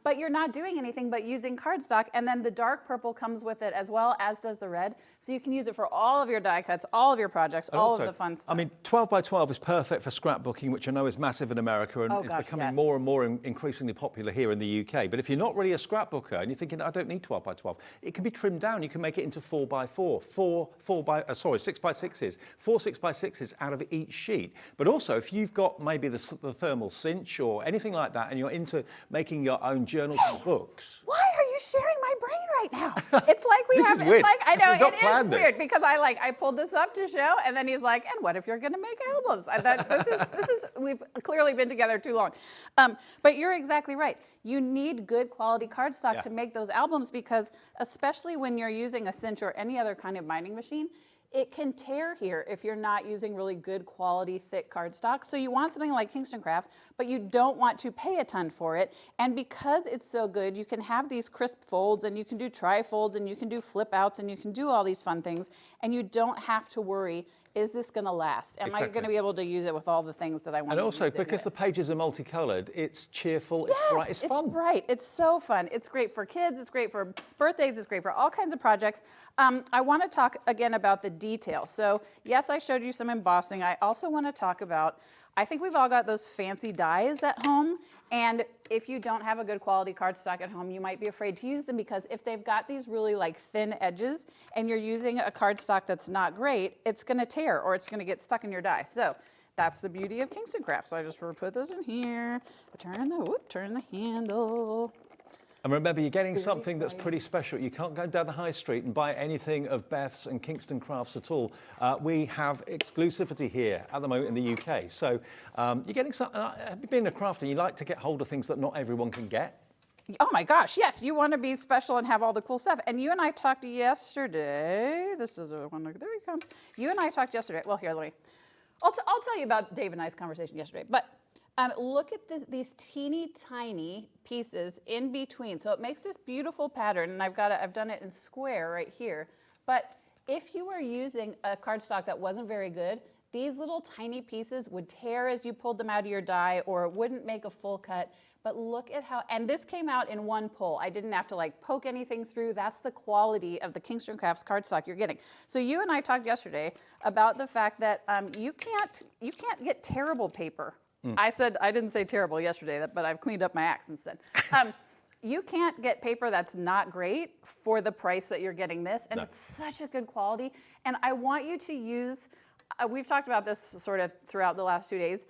But you're not doing anything but using cardstock, and then the dark purple comes with it as well, as does the red. So you can use it for all of your die cuts, all of your projects, and all also, of the fun stuff. I mean, 12 by 12 is perfect for scrapbooking, which I know is massive in America and is becoming more and more increasingly popular here in the UK. But if you're not really a scrapbooker and you're thinking, I don't need 12 by 12, it can be trimmed down. You can make it into 4 by 4, 6 by 6s, 4 6 by 6s out of each sheet. But also, if you've got maybe the thermal cinch or anything like that, and you're into making your own journals and books. Why are you sharing my brain right now? It's like we have, it's like, I know, it is weird because I pulled this up to show, and then he's like, and what if you're gonna make albums? I thought, this is, we've clearly been together too long. But you're exactly right. You need good quality cardstock to make those albums because especially when you're using a cinch or any other kind of binding machine, it can tear here if you're not using really good quality, thick cardstock. So you want something like Kingston Crafts, but you don't want to pay a ton for it. And because it's so good, you can have these crisp folds, and you can do tri-folds, and you can do flip outs, and you can do all these fun things. And you don't have to worry, is this gonna last? Am I gonna be able to use it with all the things that I want to use it with? And also, because the pages are multicolored, it's cheerful, it's bright, it's fun. It's bright, it's so fun. It's great for kids, it's great for birthdays, it's great for all kinds of projects. I wanna talk again about the detail. So yes, I showed you some embossing. I also wanna talk about, I think we've all got those fancy dies at home, and if you don't have a good quality cardstock at home, you might be afraid to use them because if they've got these really like thin edges and you're using a cardstock that's not great, it's gonna tear or it's gonna get stuck in your die. So that's the beauty of Kingston Crafts. So I just put this in here, turn the handle. And remember, you're getting something that's pretty special. You can't go down the high street and buy anything of Beth's and Kingston Crafts at all. We have exclusivity here at the moment in the UK. So you're getting something, being a crafter, you like to get hold of things that not everyone can get. Oh my gosh, yes, you want to be special and have all the cool stuff. And you and I talked yesterday, this is a one, there he comes. You and I talked yesterday, well here, I'll tell you about Dave and I's conversation yesterday, but look at these teeny tiny pieces in between. So it makes this beautiful pattern, and I've done it in square right here. But if you were using a cardstock that wasn't very good, these little tiny pieces would tear as you pulled them out of your die, or it wouldn't make a full cut. But look at how, and this came out in one pull. I didn't have to like poke anything through. That's the quality of the Kingston Crafts cardstock you're getting. So you and I talked yesterday about the fact that you can't get terrible paper. I didn't say terrible yesterday, but I've cleaned up my act since then. You can't get paper that's not great for the price that you're getting this, and it's such a good quality. And I want you to use, we've talked about this sort of throughout the last 2 days.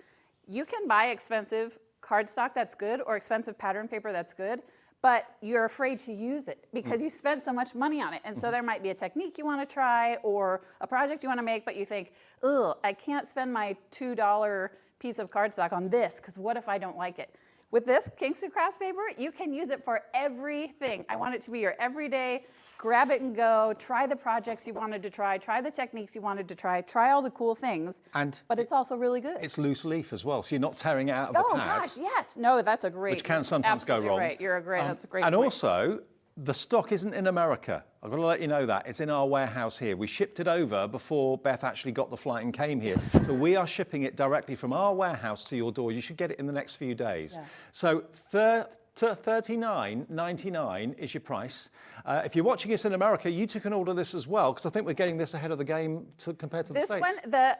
You can buy expensive cardstock that's good or expensive pattern paper that's good, but you're afraid to use it because you spent so much money on it. And so there might be a technique you want to try or a project you want to make, but you think, ugh, I can't spend my $2 piece of cardstock on this because what if I don't like it? With this Kingston Crafts paper, you can use it for everything. I want it to be your everyday, grab it and go, try the projects you wanted to try the techniques you wanted to try all the cool things, but it's also really good. It's loose leaf as well, so you're not tearing it out of the pack. Oh gosh, yes. No, that's a great, which can sometimes go wrong. Right. That's a great And point. also, the stock isn't in America. I've got to let you know that. It's in our warehouse here. We shipped it over before Beth actually got the flight and came here. So we are shipping it directly from our warehouse to your door. You should get it in the next few days. Yeah. So $39.99 is your price. If you're watching us in America, you too can order this as well, because I think we're getting this ahead of the game compared to the States. This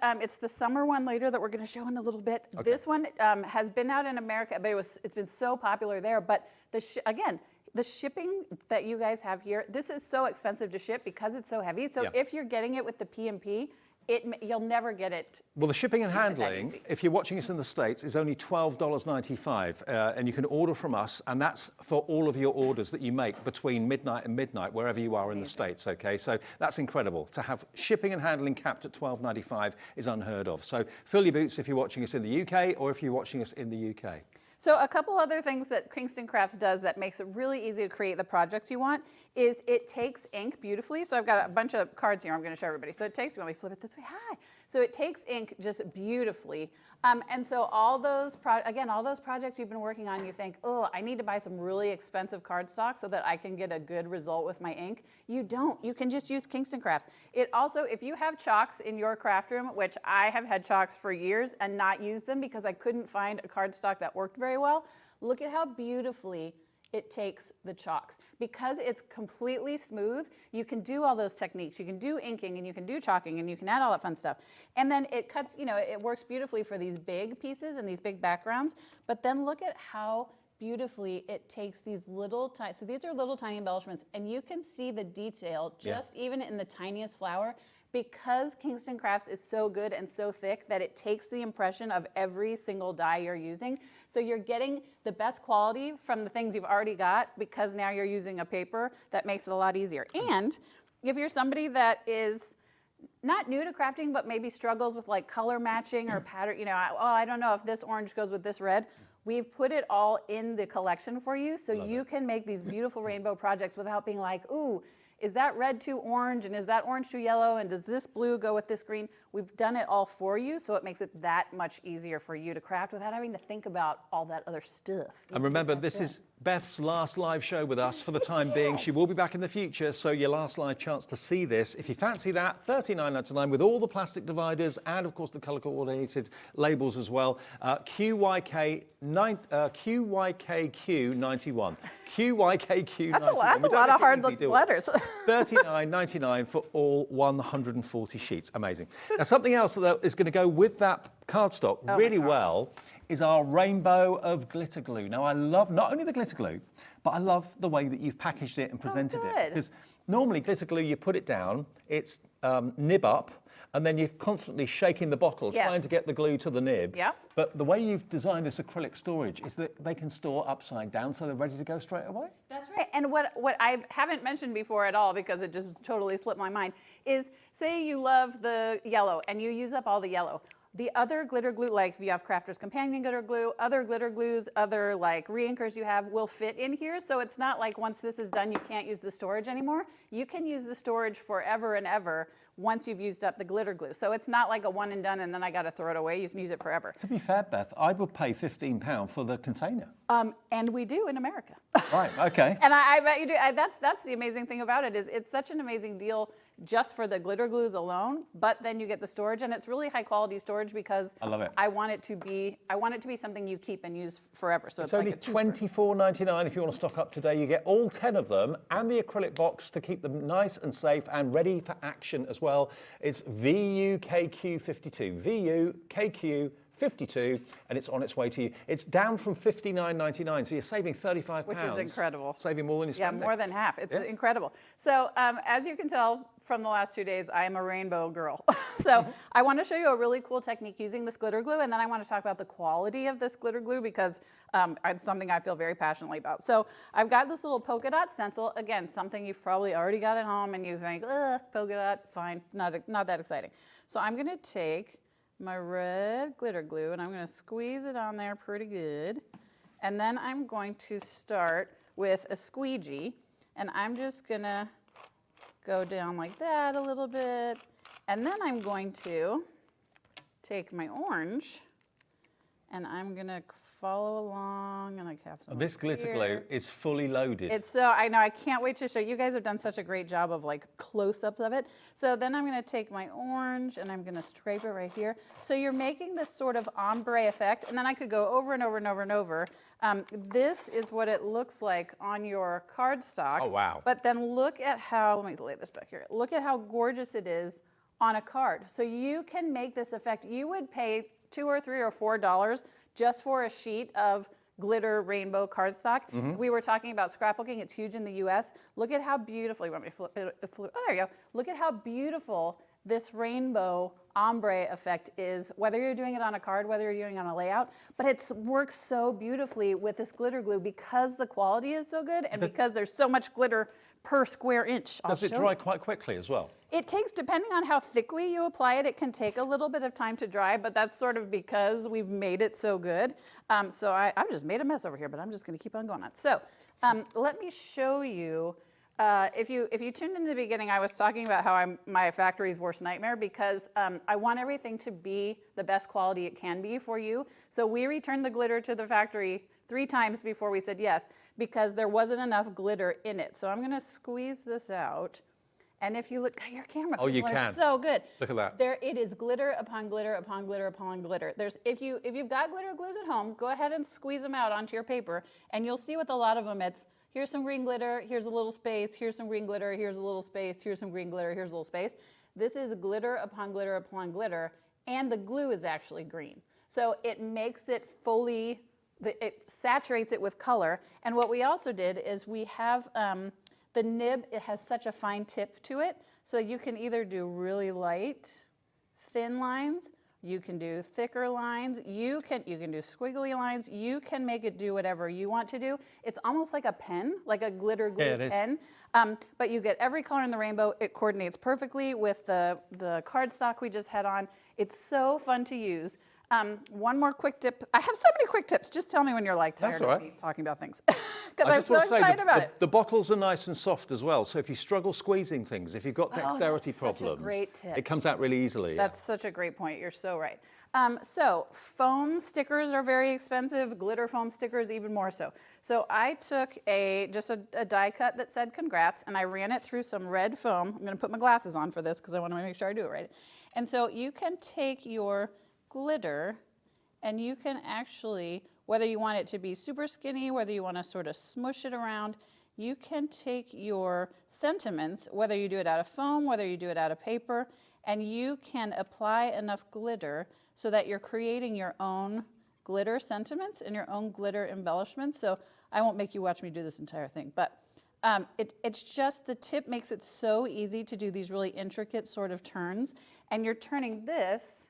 one, it's the summer one later that we're going to show in a little bit. Okay. This one has been out in America, but it's been so popular there. But again, the shipping that you guys have here, this is so expensive to ship because it's so heavy. So if you're getting it with the PMP, you'll never get it. Well, the shipping and handling, if you're watching us in the States, is only $12.95, and you can order from us, and that's for all of your orders that you make between midnight and midnight, wherever you are in the States, okay? So that's incredible. To have shipping and handling capped at $12.95 is unheard of. So fill your boots if you're watching us in the UK or if you're watching us in the UK. So a couple other things that Kingston Crafts does that makes it really easy to create the projects you want is it takes ink beautifully. So I've got a bunch of cards here I'm going to show everybody. So it takes, you want me to flip it this way? Hi. So it takes ink just beautifully. And so all those projects you've been working on, you think, oh, I need to buy some really expensive cardstock so that I can get a good result with my ink. You don't. You can just use Kingston Crafts. It also, if you have chalks in your craft room, which I have had chalks for years and not used them because I couldn't find a cardstock that worked very well, look at how beautifully it takes the chalks. Because it's completely smooth, you can do all those techniques. You can do inking and you can do chalking and you can add all that fun stuff. And then it cuts, it works beautifully for these big pieces and these big backgrounds. But then look at how beautifully it takes these little tiny, so these are little tiny embellishments, and you can see the detail just even in the tiniest flower. Because Kingston Crafts is so good and so thick that it takes the impression of every single die you're using. So you're getting the best quality from the things you've already got because now you're using a paper that makes it a lot easier. And if you're somebody that is not new to crafting, but maybe struggles with like color matching or pattern, I don't know if this orange goes with this red. We've put it all in the collection for you so you can make these beautiful rainbow projects without being like, ooh, is that red too orange, and is that orange too yellow, and does this blue go with this green? We've done it all for you, so it makes it that much easier for you to craft without having to think about all that other stuff. And remember, this is Beth's last live show with us for the time being. She will be back in the future, so your last live chance to see this. If you fancy that, $39.99 with all the plastic dividers and, of course, the colour-coordinated labels as well. QYKQ91. QYKQ91. That's a lot of hard letters. $39.99 for all 140 sheets. Amazing. Now, something else that is going to go with that cardstock really well is our rainbow of glitter glue. Now, I love not only the glitter glue, but I love the way that you've packaged it and presented it. Because normally glitter glue, you put it down, it's nib up, and then you're constantly shaking the bottle, trying to get the glue to the nib. Yeah. But the way you've designed this acrylic storage is that they can store upside down, so they're ready to go straight away. That's right. And what I haven't mentioned before at all, because it just totally slipped my mind, is say you love the yellow and you use up all the yellow. The other glitter glue, like if you have Crafter's Companion glitter glue, other glitter glues, other like re-inkers you have will fit in here. So it's not like once this is done, you can't use the storage anymore. You can use the storage forever and ever once you've used up the glitter glue. So it's not like a one and done and then I got to throw it away. You can use it forever. To be fair, Beth, I would pay £15 for the container. And we do in America. Right, okay. And I bet you do. That's the amazing thing about it is it's such an amazing deal just for the glitter glues alone, but then you get the storage, and it's really high quality storage because I love it. I want it to be something you keep and use forever. So it's only like $24.99 if you want to stock up today. You get all 10 of them and the acrylic box to keep them nice and safe and ready for action as well. It's VUKQ52. VUKQ 52, and it's on its way to you. It's down from $59.99, so you're saving £35. Which is incredible. Saving more than you're spending. Yeah, more than half. It's incredible. So as you can tell from the last 2 days, I am a rainbow girl. So I want to show you a really cool technique using this glitter glue, and then I want to talk about the quality of this glitter glue because it's something I feel very passionately about. So I've got this little polka dot stencil. Again, something you've probably already got at home and you think, ugh, polka dot, fine, not that exciting. So I'm going to take my red glitter glue and I'm going to squeeze it on there pretty good. And then I'm going to start with a squeegee, and I'm just going to go down like that a little bit. And then I'm going to take my orange and I'm going to follow along, and I have some. This glitter glue is fully loaded. It's so, I know, I can't wait to show you. You guys have done such a great job of like close-ups of it. So then I'm going to take my orange and I'm going to scrape it right here. So you're making this sort of ombre effect, and then I could go over and over and over and over. This is what it looks like on your cardstock. Oh, wow. But then look at how, let me lay this back here. Look at how gorgeous it is on a card. So you can make this effect. You would pay $2 or $3 or $4 just for a sheet of glitter rainbow cardstock. We were talking about scrapbooking. It's huge in the US. Look at how beautiful, you want me to flip it? Oh, there you go. Look at how beautiful this rainbow ombre effect is, whether you're doing it on a card, whether you're doing it on a layout, but it works so beautifully with this glitter glue because the quality is so good and because there's so much glitter per square inch. Does it dry quite quickly as well? It takes, depending on how thickly you apply it, it can take a little bit of time to dry, but that's sort of because we've made it so good. So I've just made a mess over here, but I'm just gonna keep on going on. So let me show you, if you tuned in the beginning, I was talking about how my factory's worst nightmare because I want everything to be the best quality it can be for you. So we returned the glitter to the factory 3 times before we said yes, because there wasn't enough glitter in it. So I'm gonna squeeze this out. And if you look at your camera, oh, you can. So good. Look at that. There it is, glitter upon glitter upon glitter upon glitter. If you've got glitter glues at home, go ahead and squeeze them out onto your paper, and you'll see with a lot of them, it's here's some green glitter, here's a little space, here's some green glitter, here's a little space, here's some green glitter, here's a little space. This is glitter upon glitter upon glitter, and the glue is actually green. So it makes it fully, it saturates it with color. And what we also did is we have the nib, it has such a fine tip to it, so you can either do really light, thin lines, you can do thicker lines, you can do squiggly lines, you can make it do whatever you want to do. It's almost like a pen, like a glitter glue pen, but you get every color in the rainbow. It coordinates perfectly with the cardstock we just had on. It's so fun to use. One more quick tip. I have so many quick tips. Just tell me when you're like tired of me talking about things. Because I'm so excited about it. The bottles are nice and soft as well. So if you struggle squeezing things, if you've got dexterity problems, such a great tip. It comes out really easily. That's such a great point. You're so right. So foam stickers are very expensive. Glitter foam stickers even more so. So I took just a die cut that said congrats, and I ran it through some red foam. I'm going to put my glasses on for this because I want to make sure I do it right. And so you can take your glitter and you can actually, whether you want it to be super skinny, whether you want to sort of smush it around, you can take your sentiments, whether you do it out of foam, whether you do it out of paper, and you can apply enough glitter so that you're creating your own glitter sentiments and your own glitter embellishments. So I won't make you watch me do this entire thing, but it's just the tip makes it so easy to do these really intricate sort of turns, and you're turning this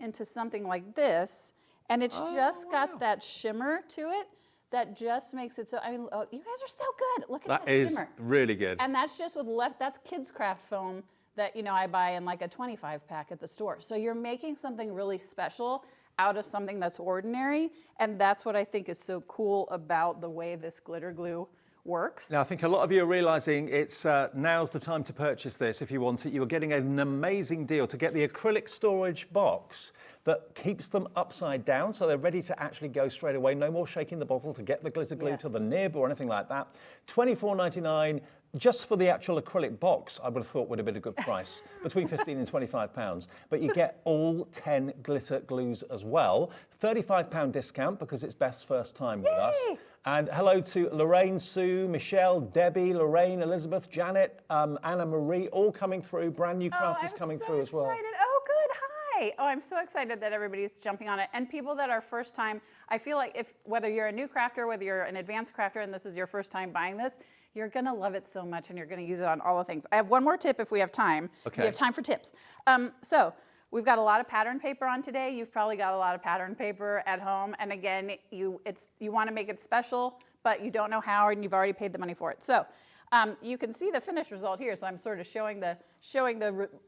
into something like this, and it's just got that shimmer to it that just makes it so, I mean, you guys are so good. Look at that shimmer. That is really good. And that's just with that's kids craft foam that, you know, I buy in like a 25 pack at the store. So you're making something really special out of something that's ordinary, and that's what I think is so cool about the way this glitter glue works. Now, I think a lot of you are realising it's now's the time to purchase this if you want it. You are getting an amazing deal to get the acrylic storage box that keeps them upside down so they're ready to actually go straight away. No more shaking the bottle to get the glitter glue to the nib or anything like that. $24.99 just for the actual acrylic box, I would have thought would have been a good price, between £15 and £25. But you get all 10 glitter glues as well. £35 discount because it's Beth's first time with us. And hello to Lorraine, Sue, Michelle, Debbie, Lorraine, Elizabeth, Janet, Anna Marie, all coming through. Brand new crafters coming through as well. Oh, good. Yay! Oh, I'm so excited that everybody's jumping on it. And people that are first time, I feel like whether you're a new crafter, whether you're an advanced crafter, and this is your first time buying this, you're gonna love it so much and you're gonna use it on all the things. I have one more tip if we have time. Okay. We have time for tips. So we've got a lot of pattern paper on today. You've probably got a lot of pattern paper at home. And again, you wanna make it special, but you don't know how and you've already paid the money for it. So you can see the finished result here. So I'm sort of showing the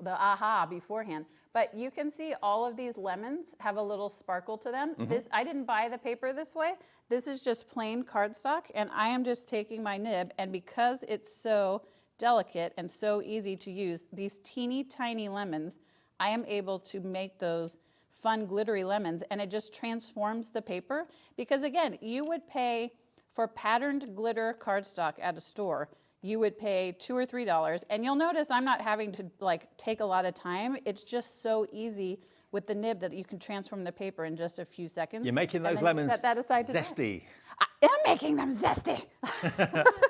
aha beforehand. But you can see all of these lemons have a little sparkle to them. I didn't buy the paper this way. This is just plain cardstock, and I am just taking my nib, and because it's so delicate and so easy to use, these teeny tiny lemons, I am able to make those fun glittery lemons, and it just transforms the paper. Because again, you would pay for patterned glitter cardstock at a store, you would pay $2 or $3, and you'll notice I'm not having to take a lot of time. It's just so easy with the nib that you can transform the paper in just a few seconds. You're making those lemons set that aside to zesty. I am making them zesty.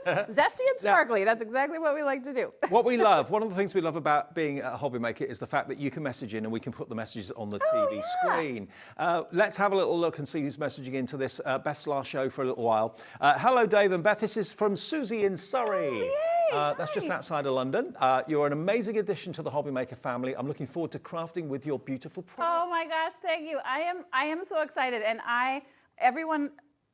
Zesty and sparkly, that's exactly what we like to do. What we love, one of the things we love about being a hobby maker is the fact that you can message in and we can put the messages on the TV screen. Let's have a little look and see who's messaging into this Beth's last show for a little while. Hello, Dave and Beth. This is from Susie in Surrey. That's just outside of London. You're an amazing addition to the HobbyMaker family. I'm looking forward to crafting with your beautiful products. Oh my gosh, thank you. I am so excited, and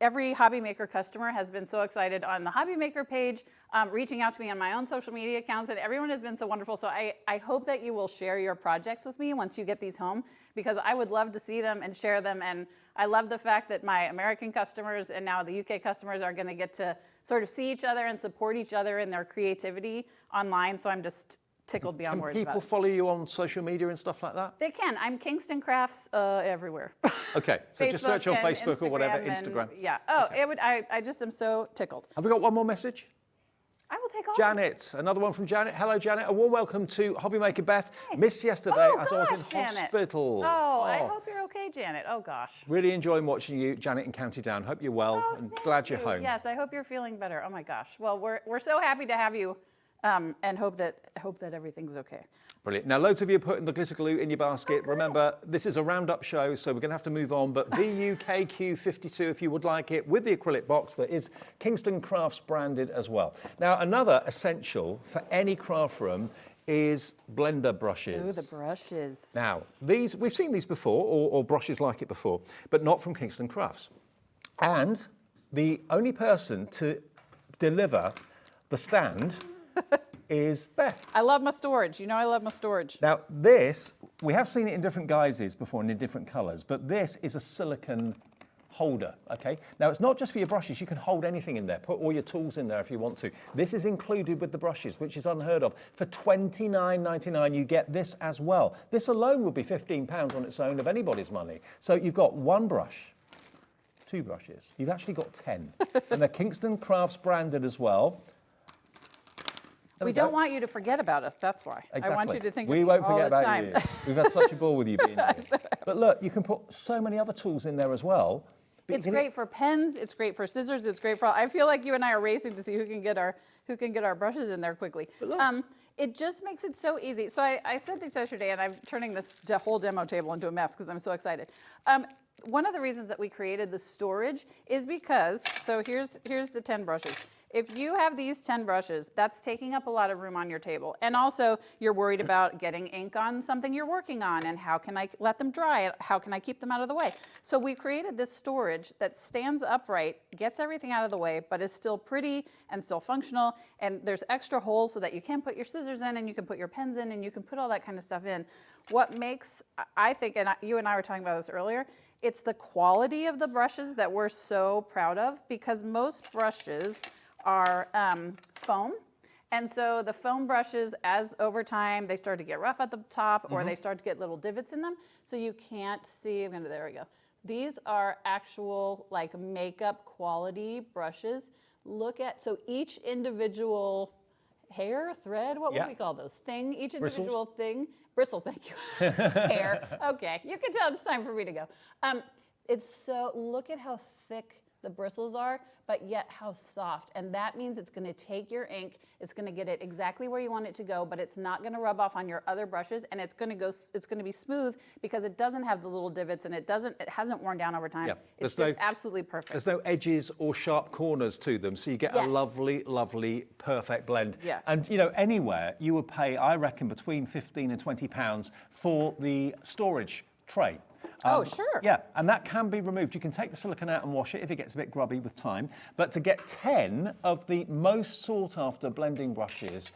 every HobbyMaker customer has been so excited on the HobbyMaker page, reaching out to me on my own social media accounts, and everyone has been so wonderful. So I hope that you will share your projects with me once you get these home, because I would love to see them and share them. And I love the fact that my American customers and now the UK customers are going to get to sort of see each other and support each other in their creativity online. So I'm just tickled beyond words about it. Can people follow you on social media and stuff like that? They can. I'm Kingston Crafts everywhere. Okay, so just search on Facebook or whatever, Instagram. Yeah. Oh, okay. I just am so tickled. Have we got one more message? I will take all. Janet, another one from Janet. Hello, Janet. A warm welcome to HobbyMaker Beth. Hey. Missed yesterday as I was in hospital. Oh, I hope you're okay, Janet. Oh, gosh. Really enjoying watching you, Janet in County Down. Hope you're well and glad you're home. Yes, I hope you're feeling better. Oh, my gosh. Well, we're so happy to have you. And hope that everything's okay. Brilliant. Now, loads of you are putting the glitter glue in your basket. Okay. Remember, this is a roundup show, so we're going to have to move on. But VUKQ52, if you would like it, with the acrylic box that is Kingston Crafts branded as well. Now, another essential for any craft room is blender brushes. Ooh, the brushes. Now, these we've seen these before, or brushes like it before, but not from Kingston Crafts. And the only person to deliver the stand is Beth. I love my storage. You know I love my storage. Now this, we have seen it in different guises before and in different colours, but this is a silicone holder, okay? Now it's not just for your brushes, you can hold anything in there, put all your tools in there if you want to. This is included with the brushes, which is unheard of. For $29.99 you get this as well. This alone would be £15 on its own of anybody's money. So you've got one brush, two brushes, you've actually got 10. And they're Kingston Crafts branded as well. We don't want you to forget about us, that's why. Exactly. I want you to think of we me won't all forget the about time. you. We've had such a ball with you being here. But look, you can put so many other tools in there as well. It's great for pens, it's great for scissors, it's great for, I feel like you and I are racing to see who can get our brushes in there quickly. It just makes it so easy. So I said this yesterday, and I'm turning this whole demo table into a mess because I'm so excited. One of the reasons that we created the storage is because, so here's the 10 brushes. If you have these 10 brushes, that's taking up a lot of room on your table. And also, you're worried about getting ink on something you're working on, and how can I let them dry? How can I keep them out of the way? So we created this storage that stands upright, gets everything out of the way, but is still pretty and still functional. And there's extra holes so that you can put your scissors in, and you can put your pens in, and you can put all that kind of stuff in. What makes, I think, and you and I were talking about this earlier, it's the quality of the brushes that we're so proud of, because most brushes are foam. And so the foam brushes, as over time, they start to get rough at the top, or they start to get little divots in them. So you can't see, there we go. These are actual like makeup quality brushes. Look at, so each individual hair, thread, what would we call those? Thing, each individual thing. Bristles, thank you. Hair, okay. You can tell it's time for me to go. It's so, look at how thick the bristles are, but yet how soft. And that means it's going to take your ink, it's going to get it exactly where you want it to go, but it's not going to rub off on your other brushes, and it's going to be smooth because it doesn't have the little divots, and it hasn't worn down over time. It's just absolutely perfect. There's no edges or sharp corners to them, so you get a lovely, lovely, perfect blend. Yes. And you know, anywhere you would pay, I reckon, between £15 and £20 for the storage tray. Oh, sure. Yeah, and that can be removed. You can take the silicone out and wash it if it gets a bit grubby with time. But to get 10 of the most sought after blending brushes,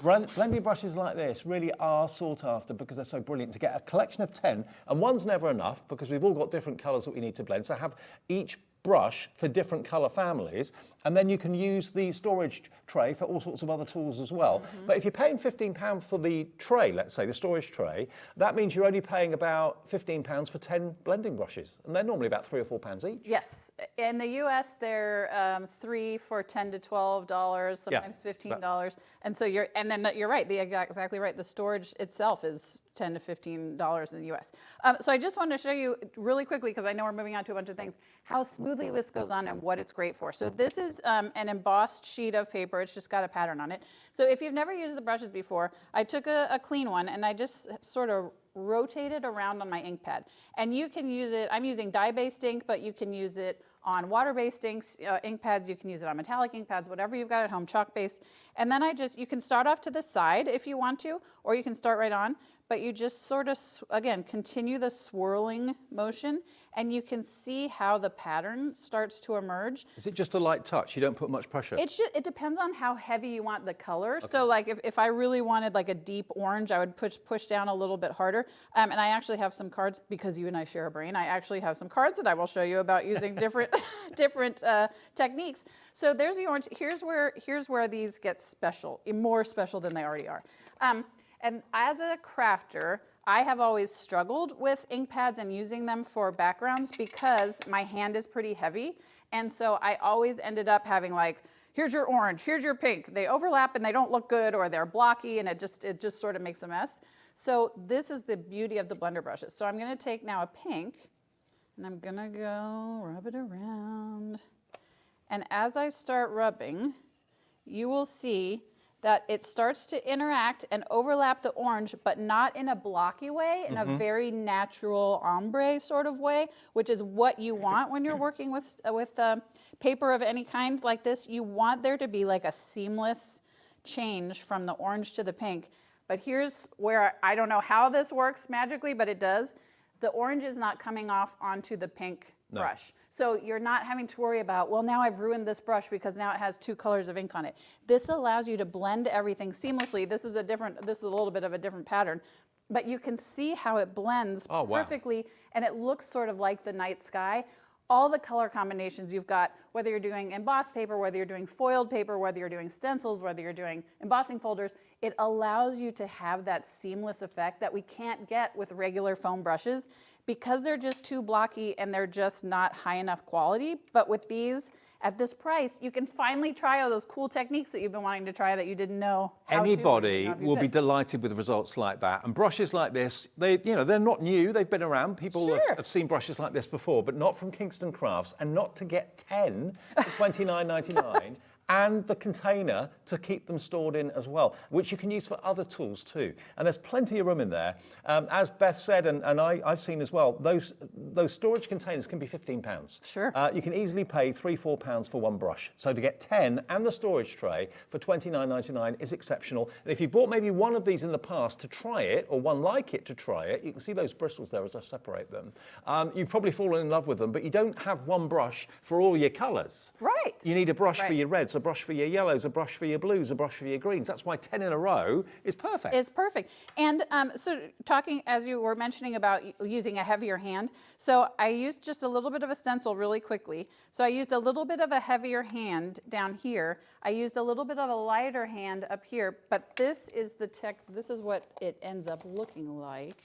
blending brushes like this really are sought after because they're so brilliant. To get a collection of 10, and one's never enough because we've all got different colours that we need to blend. So have each brush for different colour families, and then you can use the storage tray for all sorts of other tools as well. But if you're paying £15 for the tray, let's say the storage tray, that means you're only paying about £15 for 10 blending brushes, and they're normally about £3 or £4 each. Yes, in the US they're 3 for $10 to $12, sometimes $15, and so you're right, exactly right. The storage itself is $10 to $15 in the US. So I just want to show you really quickly, because I know we're moving on to a bunch of things, how smoothly this goes on and what it's great for. So this is an embossed sheet of paper. It's just got a pattern on it. So if you've never used the brushes before, I took a clean one and I just sort of rotated around on my ink pad. And you can use it, I'm using dye-based ink, but you can use it on water-based ink pads, you can use it on metallic ink pads, whatever you've got at home, chalk-based. And then you can start off to the side if you want to, or you can start right on, but you just sort of, again, continue the swirling motion, and you can see how the pattern starts to emerge. Is it just a light touch? You don't put much pressure? It depends on how heavy you want the color. Okay. So like if I really wanted like a deep orange, I would push down a little bit harder. And I actually have some cards, because you and I share a brain, I actually have some cards that I will show you about using different techniques. So there's the orange. Here's where these get special, more special than they already are. And as a crafter, I have always struggled with ink pads and using them for backgrounds because my hand is pretty heavy. And so I always ended up having like, here's your orange, here's your pink. They overlap and they don't look good, or they're blocky, and it just sort of makes a mess. So this is the beauty of the blender brushes. So I'm gonna take now a pink and I'm gonna go rub it around. And as I start rubbing, you will see that it starts to interact and overlap the orange, but not in a blocky way, in a very natural ombre sort of way, which is what you want when you're working with paper of any kind like this. You want there to be like a seamless change from the orange to the pink. But here's where I don't know how this works magically, but it does. The orange is not coming off onto the pink brush. So you're not having to worry about, well, now I've ruined this brush because now it has 2 colors of ink on it. This allows you to blend everything seamlessly. This is a little bit of a different pattern, but you can see how it blends perfectly, and it looks sort of like the night sky. All the color combinations you've got, whether you're doing embossed paper, whether you're doing foiled paper, whether you're doing stencils, whether you're doing embossing folders, it allows you to have that seamless effect that we can't get with regular foam brushes because they're just too blocky and they're just not high enough quality. But with these, at this price, you can finally try all those cool techniques that you've been wanting to try that you didn't know how Anybody to. will be delighted with results like that. And brushes like this, they're not new. They've been around. People have seen brushes like this before, but not from Kingston Crafts. And not to get 10 for $29.99. And the container to keep them stored in as well, which you can use for other tools too. And there's plenty of room in there. As Beth said, and I've seen as well, those storage containers can be £15. Sure. You can easily pay £3, £4 for one brush. So to get 10 and the storage tray for $29.99 is exceptional. And if you bought maybe one of these in the past to try it, or one like it to try it, you can see those bristles there as I separate them. You've probably fallen in love with them, but you don't have one brush for all your colours. Right. You need a brush for your reds, a brush for your yellows, a brush for your blues, a brush for your greens. That's why 10 in a row is perfect. It's perfect. And so talking, as you were mentioning about using a heavier hand, so I used just a little bit of a stencil really quickly. So I used a little bit of a heavier hand down here. I used a little bit of a lighter hand up here, but this is what it ends up looking like.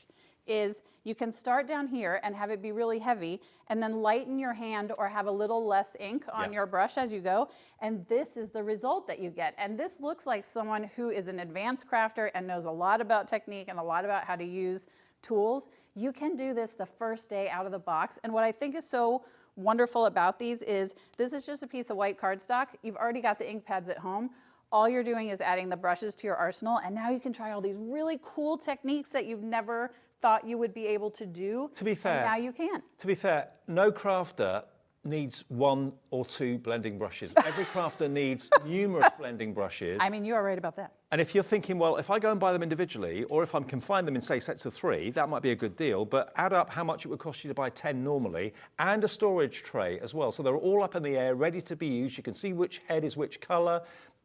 Is you can start down here and have it be really heavy and then lighten your hand or have a little less ink on your brush as you go. And this is the result that you get. And this looks like someone who is an advanced crafter and knows a lot about technique and a lot about how to use tools. You can do this the first day out of the box. And what I think is so wonderful about these is this is just a piece of white cardstock. You've already got the ink pads at home. All you're doing is adding the brushes to your arsenal, and now you can try all these really cool techniques that you've never thought you would be able to do. To be fair, and now you can. To be fair, no crafter needs 1 or 2 blending brushes. Every crafter needs numerous blending brushes. I mean, you are right about that. And if you're thinking, well, if I go and buy them individually, or if I can find them in, say, sets of 3, that might be a good deal, but add up how much it would cost you to buy 10 normally, and a storage tray as well. So they're all up in the air, ready to be used. You can see which head is which colour.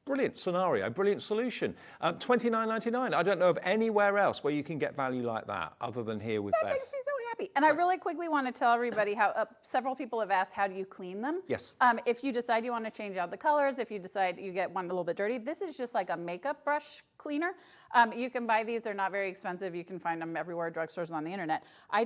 Brilliant scenario, brilliant solution. $29.99. I don't know of anywhere else where you can get value like that, other than here with Beth. That makes me so happy. And I really quickly want to tell everybody how several people have asked, how do you clean them? Yes. If you decide you want to change out the colors, if you decide you get one a little bit dirty, this is just like a makeup brush cleaner. You can buy these, they're not very expensive. You can find them everywhere, drugstores and on the internet. You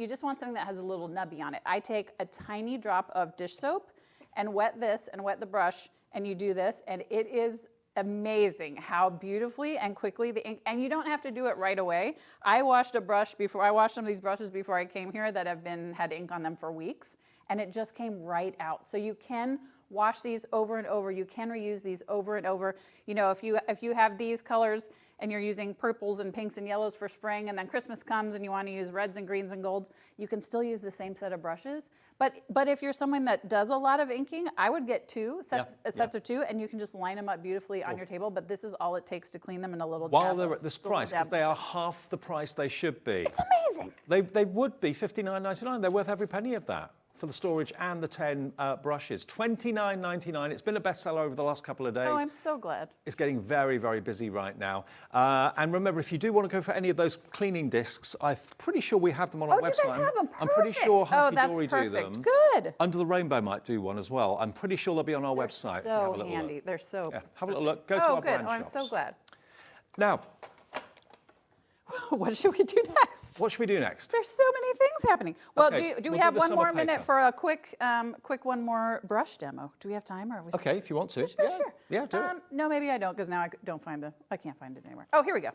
just want something that has a little nubby on it. I take a tiny drop of dish soap and wet this and wet the brush, and you do this, and it is amazing how beautifully and quickly the ink, and you don't have to do it right away. I washed some of these brushes before I came here that have had ink on them for weeks, and it just came right out. So you can wash these over and over. You can reuse these over and over. You know, if you have these colors and you're using purples and pinks and yellows for spring, and then Christmas comes and you want to use reds and greens and golds, you can still use the same set of brushes. But if you're someone that does a lot of inking, I would get sets of 2, and you can just line them up beautifully on your table. But this is all it takes to clean them in a little While they're at this price, because they are half the price they should be. It's amazing. They would be $59.99. They're worth every penny of that for the storage and the 10 brushes. $29.99. It's been a bestseller over the last couple of days. Oh, I'm so glad. It's getting very, very busy right now. And remember, if you do want to go for any of those cleaning discs, I'm pretty sure we have them on our website. Oh, do you guys have them? Perfect. I'm pretty sure HunkyDory do them. Good. Under the Rainbow might do one as well. I'm pretty sure they'll be on our website. So handy. They're so. Yeah, have a little look. Go to our brand shops. Oh, good. I'm so glad. Now, what should we do next? What should we do next? There's so many things happening. Well, okay, do we have one more minute for a quick one more brush demo? Do we have time? Or okay, if you want to. Sure. Yeah, do it. No, maybe I don't, because now I can't find it anywhere. Oh, here we go.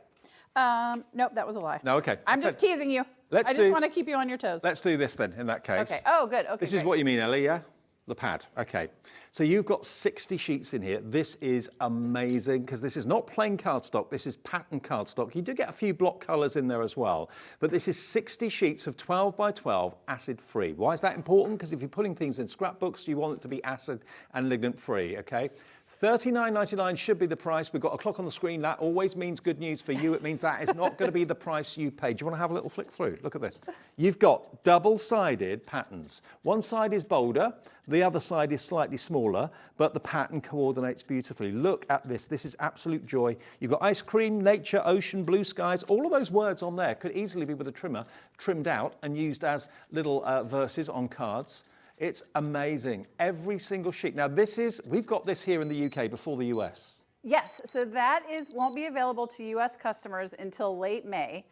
Nope, that was a lie. No, okay. I'm just teasing you. I just want to keep you on your toes. Let's do this then, in that case. Okay. Oh, good. Okay. This is what you mean, Ellie, yeah? The pad. Okay. So you've got 60 sheets in here. This is amazing, because this is not plain cardstock. This is pattern cardstock. You do get a few block colours in there as well. But this is 60 sheets of 12 by 12 acid-free. Why is that important? Because if you're putting things in scrapbooks, you want it to be acid and ligand-free, okay? $39.99 should be the price. We've got a clock on the screen. That always means good news for you. It means that is not going to be the price you pay. Do you want to have a little flick through? Look at this. You've got double-sided patterns. One side is bolder, the other side is slightly smaller, but the pattern coordinates beautifully. Look at this. This is absolute joy. You've got ice cream, nature, ocean, blue skies. All of those words on there could easily be with a trimmer, trimmed out and used as little verses on cards. It's amazing. Every single sheet. Now we've got this here in the UK before the US. Yes, so that won't be available to US customers until late May.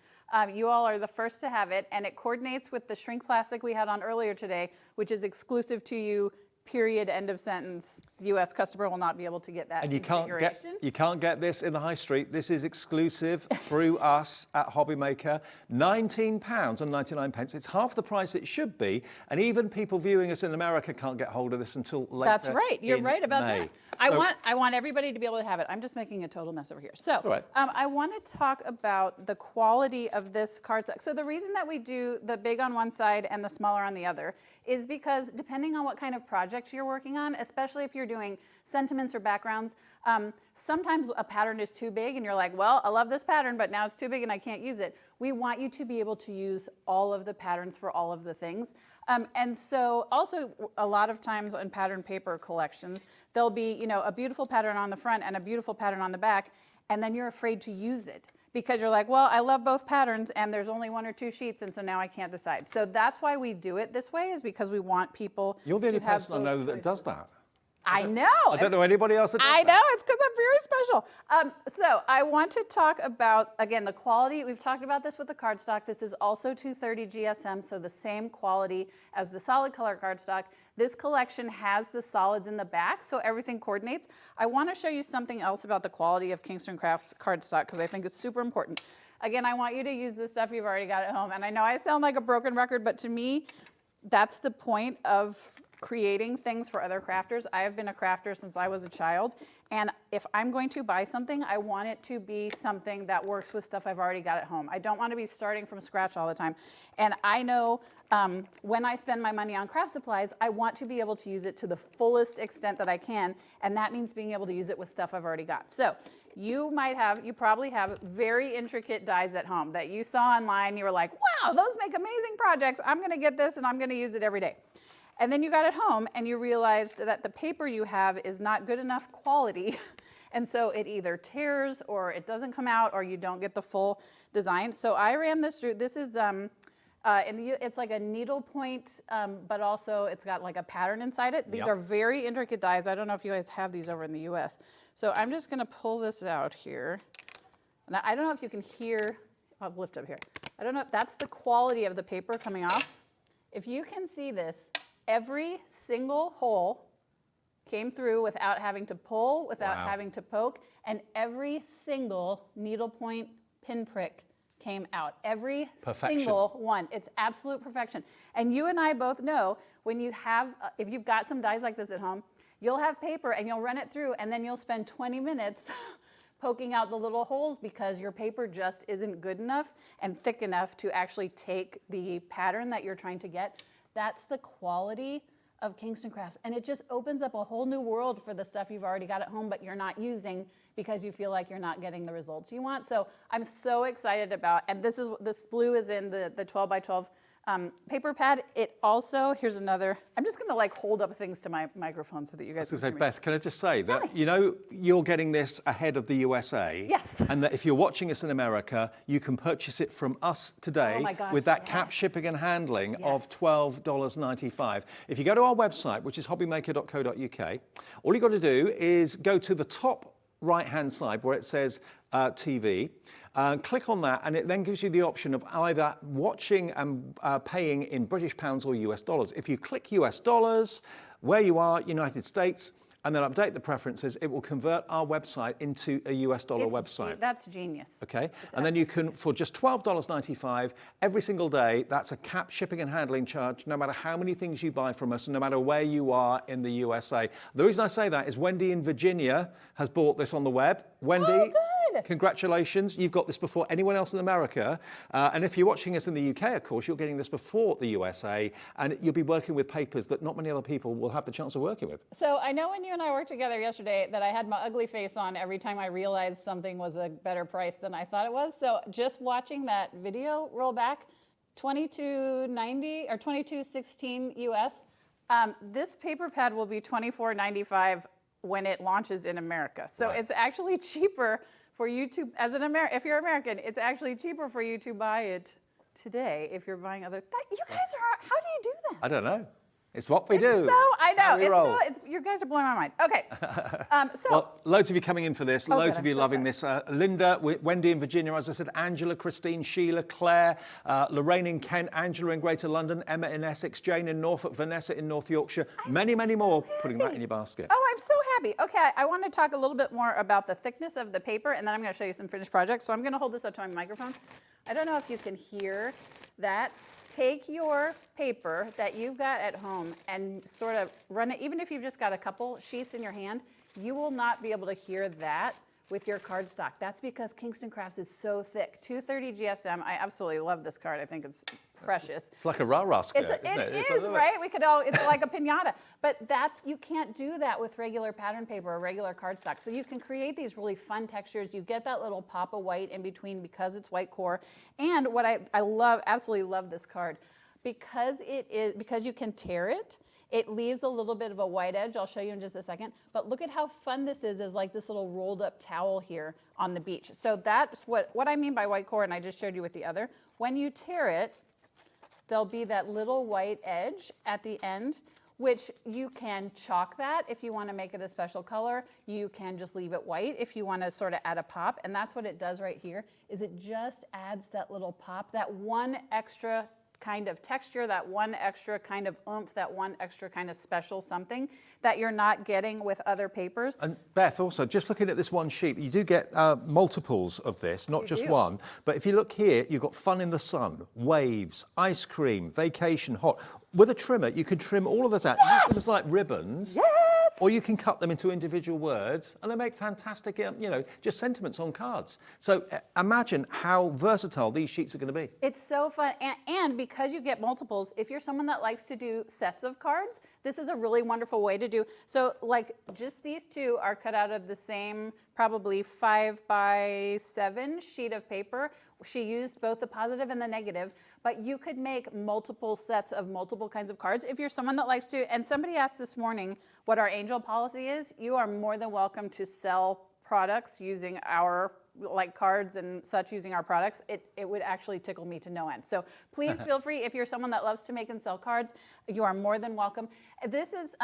You all are the first to have it, and it coordinates with the shrink plastic we had on earlier today, which is exclusive to you, period, end of sentence. The US customer will not be able to get that configuration. And you can't get this in the high street. This is exclusive through us at HobbyMaker. £19.99. It's half the price it should be, and even people viewing us in America can't get hold of this until later. That's right. You're right about May. that. I want everybody to be able to have it. I'm just making a total mess over here. So right. I want to talk about the quality of this cardstock. So the reason that we do the big on one side and the smaller on the other is because depending on what kind of project you're working on, especially if you're doing sentiments or backgrounds, sometimes a pattern is too big and you're like, well, I love this pattern, but now it's too big and I can't use it. We want you to be able to use all of the patterns for all of the things. And so also a lot of times on pattern paper collections, there'll be, a beautiful pattern on the front and a beautiful pattern on the back, and then you're afraid to use it because you're like, well, I love both patterns and there's only 1 or 2 sheets, and so now I can't decide. So that's why we do it this way, is because we want people to have both choices. You're the only person I know that does that. I know. I don't know anybody else that does I that. know, it's because I'm very special. So I want to talk about, again, the quality. We've talked about this with the cardstock. This is also 230 GSM, so the same quality as the solid color cardstock. This collection has the solids in the back, so everything coordinates. I want to show you something else about the quality of Kingston Crafts cardstock, because I think it's super important. Again, I want you to use the stuff you've already got at home, and I know I sound like a broken record, but to me, that's the point of creating things for other crafters. I have been a crafter since I was a child, and if I'm going to buy something, I want it to be something that works with stuff I've already got at home. I don't want to be starting from scratch all the time. And I know when I spend my money on craft supplies, I want to be able to use it to the fullest extent that I can, and that means being able to use it with stuff I've already got. So you probably have very intricate dies at home that you saw online. You were like, wow, those make amazing projects. I'm going to get this and I'm going to use it every day. And then you got it home and you realized that the paper you have is not good enough quality. And so it either tears or it doesn't come out or you don't get the full design. So I ran this through. This is, it's like a needle point, but also it's got like a pattern inside it. These are very intricate dies. I don't know if you guys have these over in the US. So I'm just gonna pull this out here. And I don't know if you can hear, I'll lift up here. I don't know if that's the quality of the paper coming off. If you can see this, every single hole came through without having to pull, without having to poke, and every single needlepoint pinprick came out. Every single one. It's absolute perfection. And you and I both know when you have, if you've got some dies like this at home, you'll have paper and you'll run it through and then you'll spend 20 minutes poking out the little holes because your paper just isn't good enough and thick enough to actually take the pattern that you're trying to get. That's the quality of Kingston Crafts. And it just opens up a whole new world for the stuff you've already got at home but you're not using because you feel like you're not getting the results you want. So I'm so excited about, and this blue is in the 12 by 12 paper pad. It also, here's another, I'm just gonna like hold up things to my microphone so that you guys can hear me. Beth, can I just say that, you know, you're getting this ahead of the USA. Yes. And that if you're watching us in America, you can purchase it from us today with that cap shipping and handling of $12.95. If you go to our website, which is hobbymaker.co.uk, all you got to do is go to the top right-hand side where it says TV, click on that, and it then gives you the option of either watching and paying in British pounds or US dollars. If you click US dollars, where you are, United States, and then update the preferences, it will convert our website into a US dollar website. That's genius. Okay, and then you can, for just $12.95 every single day, that's a cap shipping and handling charge, no matter how many things you buy from us, and no matter where you are in the USA. The reason I say that is Wendy in Virginia has bought this on the web. Wendy, congratulations, you've got this before anyone else in America. And if you're watching us in the UK, of course, you're getting this before the USA, and you'll be working with papers that not many other people will have the chance of working with. So I know when you and I worked together yesterday that I had my ugly face on every time I realized something was a better price than I thought it was. So just watching that video roll back, $22.90 or $22.16 US, this paper pad will be $24.95 when it launches in America. So it's actually cheaper for you to, if you're American, it's actually cheaper for you to buy it today if you're buying other. You guys are, how do you do that? I don't know. It's what we do. So, I know, you guys are blowing my mind. Okay. Well, loads of you coming in for this, loads of you loving this. Linda, Wendy in Virginia, as I said, Angela, Christine, Sheila, Claire, Lorraine in Kent, Angela in Greater London, Emma in Essex, Jane in Norfolk, Vanessa in North Yorkshire, many more, putting that in your basket. Oh, I'm so happy. Okay, I want to talk a little bit more about the thickness of the paper, and then I'm going to show you some finished projects. So I'm going to hold this up to my microphone. I don't know if you can hear that. Take your paper that you've got at home and sort of run it, even if you've just got a couple sheets in your hand, you will not be able to hear that with your cardstock. That's because Kingston Crafts is so thick. 230 GSM. I absolutely love this card. I think it's precious. It's like a rah-rah skirt, isn't it? It is, right? We could all, it's like a piñata. But you can't do that with regular pattern paper or regular cardstock. So you can create these really fun textures. You get that little pop of white in between because it's white core. And what I love, absolutely love this card, because you can tear it, it leaves a little bit of a white edge. I'll show you in just a second. But look at how fun this is as like this little rolled up towel here on the beach. So that's what I mean by white core, and I just showed you with the other. When you tear it, there'll be that little white edge at the end, which you can chalk that if you want to make it a special color. You can just leave it white if you want to sort of add a pop. And that's what it does right here, is it just adds that little pop, that one extra kind of texture, that one extra kind of oomph, that one extra kind of special something that you're not getting with other papers. And Beth, also, just looking at this one sheet, you do get multiples of this, not just one. But if you look here, you've got fun in the sun, waves, ice cream, vacation, hot. with a trimmer, you can trim all of those out. Use them as like ribbons. Yes! Or you can cut them into individual words, and they make fantastic, just sentiments on cards. So imagine how versatile these sheets are going to be. It's so fun, and because you get multiples, if you're someone that likes to do sets of cards, this is a really wonderful way to do. So like just these two are cut out of the same probably 5x7 sheet of paper. She used both the positive and the negative, but you could make multiple sets of multiple kinds of cards if you're someone that likes to. And somebody asked this morning what our angel policy is. You are more than welcome to sell products using our cards and such, using our products. It would actually tickle me to no end. So please feel free, if you're someone that loves to make and sell cards, you are more than welcome. This is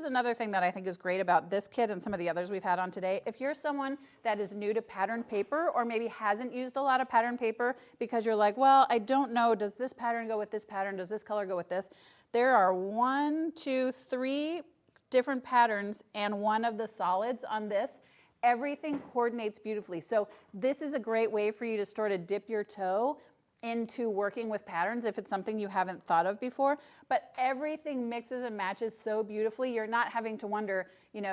another thing that I think is great about this kit and some of the others we've had on today. If you're someone that is new to pattern paper, or maybe hasn't used a lot of pattern paper because you're like, well, I don't know, does this pattern go with this pattern? Does this color go with this? There are 1, 2, 3 different patterns and one of the solids on this. Everything coordinates beautifully. So this is a great way for you to sort of dip your toe into working with patterns if it's something you haven't thought of before. But everything mixes and matches so beautifully. You're not having to wonder,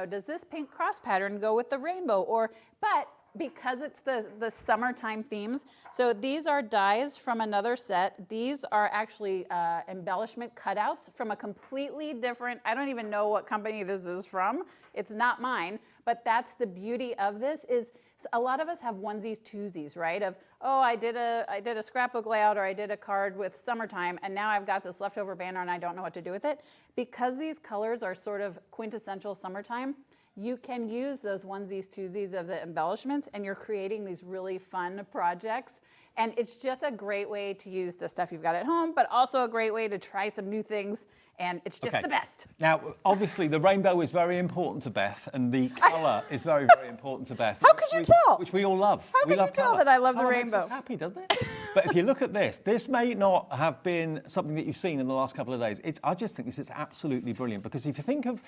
does this pink cross pattern go with the rainbow? But because it's the summertime themes, so these are dies from another set. These are actually embellishment cutouts from a completely different, I don't even know what company this is from. It's not mine, but that's the beauty of this is a lot of us have onesies, twosies, right? Of, oh, I did a scrapbook layout, or I did a card with summertime, and now I've got this leftover banner and I don't know what to do with it. Because these colors are sort of quintessential summertime, you can use those onesies, twosies of the embellishments, and you're creating these really fun projects. And it's just a great way to use the stuff you've got at home, but also a great way to try some new things, and it's just the best. Now, obviously, the rainbow is very important to Beth, and the colour is very, very important to Beth. How could you tell? Which we all love. How could you tell that I love the rainbow? Makes us happy, doesn't it? But if you look at this may not have been something that you've seen in the last couple of days. I just think this is absolutely brilliant, because if you think of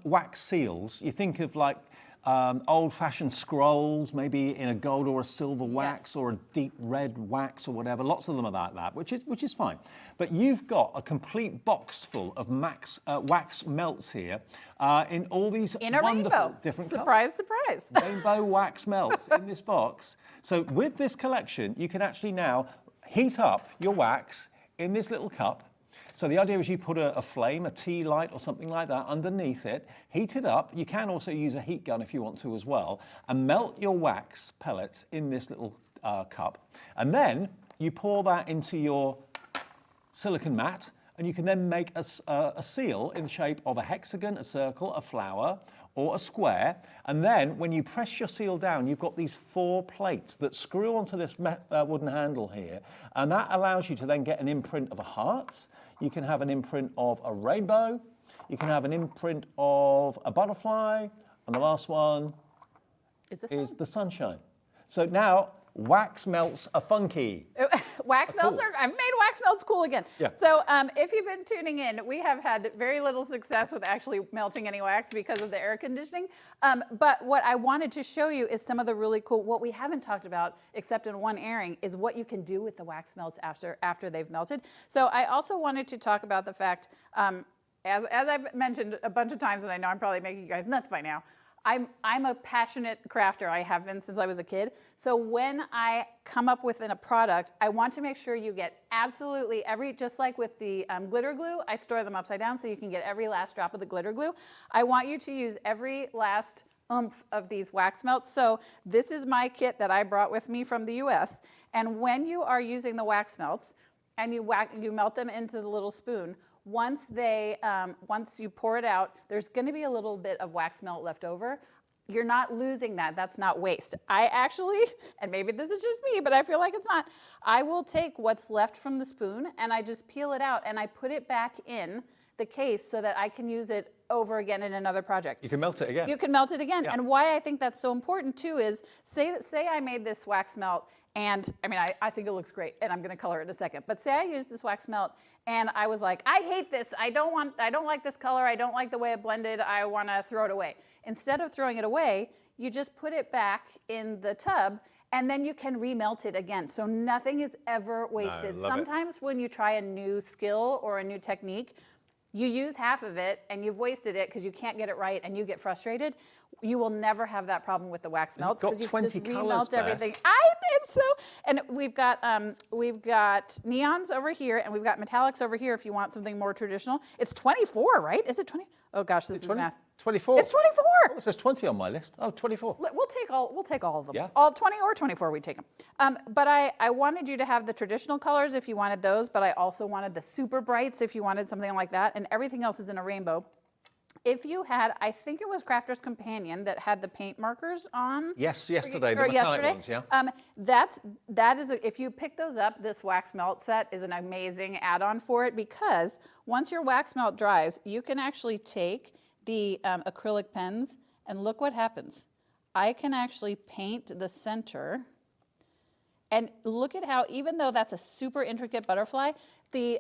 wax seals, you think of like old-fashioned scrolls, maybe in a gold or a silver wax, or a deep red wax or whatever. Lots of them are like that, which is fine. But you've got a complete box full of wax melts here in all these wonderful different colours. Surprise! Rainbow wax melts in this box. So with this collection, you can actually now heat up your wax in this little cup. So the idea is you put a flame, a tea light or something like that underneath it, heat it up. You can also use a heat gun if you want to as well, and melt your wax pellets in this little cup. And then you pour that into your silicone mat, and you can then make a seal in the shape of a hexagon, a circle, a flower, or a square. And then when you press your seal down, you've got these 4 plates that screw onto this wooden handle here. And that allows you to then get an imprint of a heart. You can have an imprint of a rainbow. You can have an imprint of a butterfly. And the last one is the sunshine. So now wax melts are funky. Wax melts cool. I've made wax melts cool again. Yeah. So if you've been tuning in, we have had very little success with actually melting any wax because of the air conditioning. But what I wanted to show you is some of the really cool, what we haven't talked about, except in one airing, is what you can do with the wax melts after they've melted. So I also wanted to talk about the fact, as I've mentioned a bunch of times, and I know I'm probably making you guys nuts by now, I'm a passionate crafter. I have been since I was a kid. So when I come up with a product, I want to make sure you get absolutely just like with the glitter glue, I store them upside down so you can get every last drop of the glitter glue. I want you to use every last oomph of these wax melts. So this is my kit that I brought with me from the US. And when you are using the wax melts and you melt them into the little spoon, once you pour it out, there's going to be a little bit of wax melt left over. You're not losing that. That's not waste. I actually, and maybe this is just me, but I feel like it's not, I will take what's left from the spoon and I just peel it out and I put it back in the case so that I can use it over again in another project. You can melt it again. You can melt it again. Yeah. And why I think that's so important too is, say I made this wax melt, and I mean, I think it looks great, and I'm gonna color it in a second. But say I used this wax melt, and I was like, I hate this. I don't like this color. I don't like the way it blended. I wanna throw it away. Instead of throwing it away, you just put it back in the tub, and then you can remelt it again. So nothing is ever wasted. Sometimes when you try a new skill or a new technique, you use half of it and you've wasted it because you can't get it right and you get frustrated. You will never have that problem with the wax melts because you just remelt everything. And we've got neons over here and we've got metallics over here if you want something more traditional. It's 24, right? Is it 20? Oh gosh, this is math. 24. It's 24. Oh, it says 20 on my list. Oh, 24. We'll take all of them. Yeah. All 20 or 24, we take them. But I wanted you to have the traditional colors if you wanted those, but I also wanted the super brights if you wanted something like that, and everything else is in a rainbow. If you had, I think it was Crafter's Companion that had the paint markers on. Yes, yesterday, the metallic ones, yeah. That is, if you pick those up, this wax melt set is an amazing add-on for it because once your wax melt dries, you can actually take the acrylic pens and look what happens. I can actually paint the center and look at how, even though that's a super intricate butterfly, the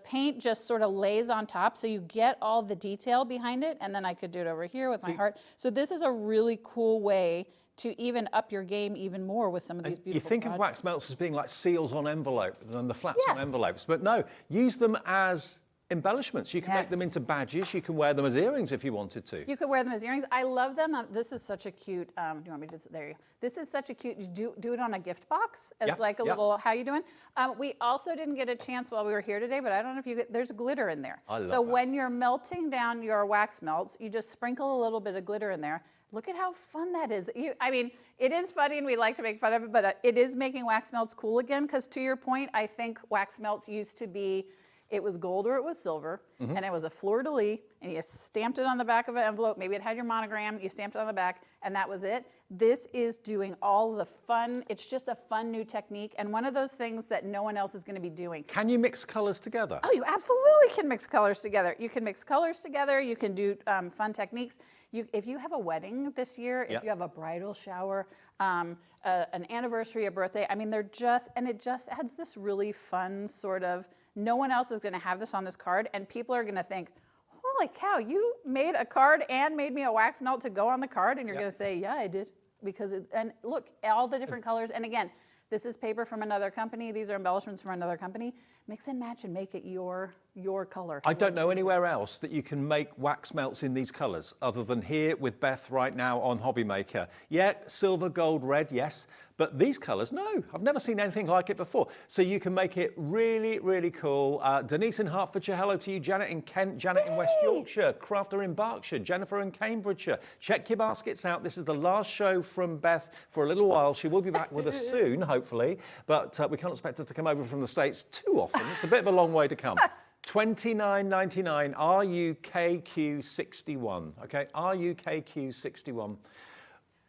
paint just sort of lays on top, so you get all the detail behind it, and then I could do it over here with my heart. So this is a really cool way to even up your game even more with some of these beautiful You think projects. of wax melts as being like seals on envelope and the flaps on envelopes, but no, use them as embellishments. You can make them into badges. You can wear them as earrings if you wanted to. You could wear them as earrings. I love them. This is such a cute, do you want me to, there you go. This is such a cute, you do it on a gift box as like a little, how you doing? We also didn't get a chance while we were here today, but I don't know if you get, there's glitter in there. I love so that. when you're melting down your wax melts, you just sprinkle a little bit of glitter in there. Look at how fun that is. I mean, it is funny and we like to make fun of it, but it is making wax melts cool again, because to your point, I think wax melts used to be, it was gold or it was silver, and it was a fleur-de-lis, and you stamped it on the back of an envelope. Maybe it had your monogram, you stamped it on the back, and that was it. This is doing all the fun. It's just a fun new technique, and one of those things that no one else is going to be doing. Can you mix colors together? Oh, you absolutely can mix colors together. You can mix colors together. You can do fun techniques. If you have a wedding this year, if you have a bridal shower, an anniversary, a birthday, I mean, it just adds this really fun sort of, no one else is going to have this on this card, and people are going to think, holy cow, you made a card and made me a wax melt to go on the card, and you're going to say, yeah, I did, because and look, all the different colors, and again, this is paper from another company, these are embellishments from another company. Mix and match and make it your color. I don't know anywhere else that you can make wax melts in these colors other than here with Beth right now on HobbyMaker. Yeah, silver, gold, red, yes. But these colors, no, I've never seen anything like it before. So you can make it really, really cool. Denise in Hertfordshire, hello to you. Janet in Kent, Janet in West Yorkshire, Crafter in Berkshire, Jennifer in Cambridgeshire. Check your baskets out. This is the last show from Beth for a little while. She will be back with us soon, hopefully. But we can't expect her to come over from the States too often. It's a bit of a long way to come. $29.99 RUKQ61. Okay, RUKQ61.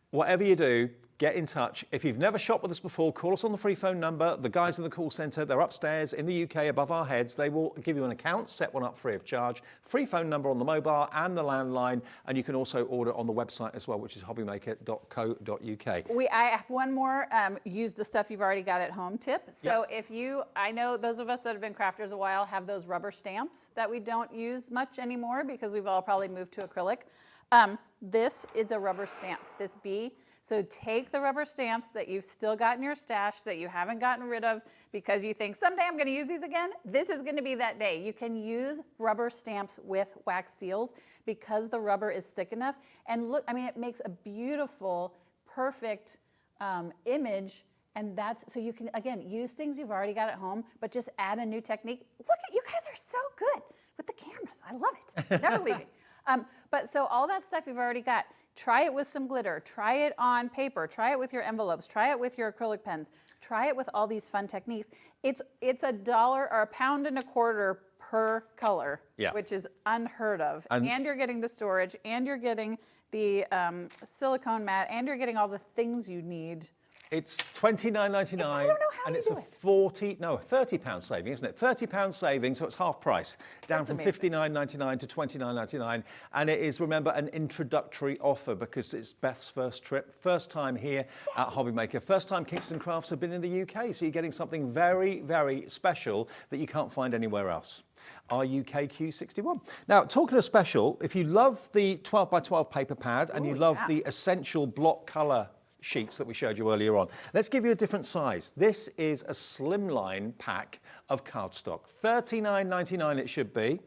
Whatever you do, get in touch. If you've never shopped with us before, call us on the free phone number. The guys in the call centre, they're upstairs in the UK above our heads. They will give you an account, set one up free of charge. Free phone number on the mobile and the landline. And you can also order on the website as well, which is hobbymaker.co.uk. I have one more use the stuff you've already got at home tip. So if I know those of us that have been crafters a while have those rubber stamps that we don't use much anymore because we've all probably moved to acrylic. This is a rubber stamp, this B. So take the rubber stamps that you've still got in your stash that you haven't gotten rid of because you think someday I'm going to use these again. This is going to be that day. You can use rubber stamps with wax seals because the rubber is thick enough. And look, I mean, it makes a beautiful, perfect image. And so you can, again, use things you've already got at home, but just add a new technique. Look at you guys are so good with the cameras. I love it. Never leaving. But so all that stuff you've already got, try it with some glitter, try it on paper, try it with your envelopes, try it with your acrylic pens, try it with all these fun techniques. It's $1 or £1.25 per color, which is unheard of. And you're getting the storage, and you're getting the silicone mat, and you're getting all the things you need. It's $29.99, and it's a £30 saving, isn't it? £30 saving, so it's half price, down from $59.99 to $29.99. And it is, remember, an introductory offer because it's Beth's first trip, first time here at HobbyMaker, first time Kingston Crafts have been in the UK, so you're getting something very, very special that you can't find anywhere else. RUKQ61. Now, talking of special, if you love the 12x12 paper pad and you love the essential block colour sheets that we showed you earlier on. Let's give you a different size. This is a slimline pack of cardstock. $39.99 it should be.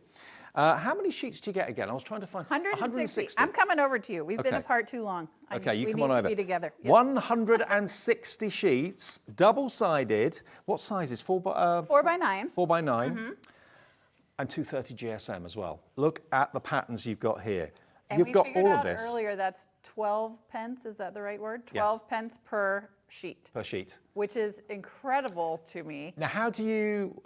How many sheets do you get again? I was trying to find 160. I'm coming over to you. We've been apart too long. Okay, you we come need on over. to be together. Yep. 160 sheets, double-sided. What size is 4 by 9? 4 by 9. And 230 GSM as well. Look at the patterns you've got here. And you've got all of this. Earlier, that's 12 pence. Is that the right word? 12 pence per sheet. Per sheet. Which is incredible to me. Now, how do you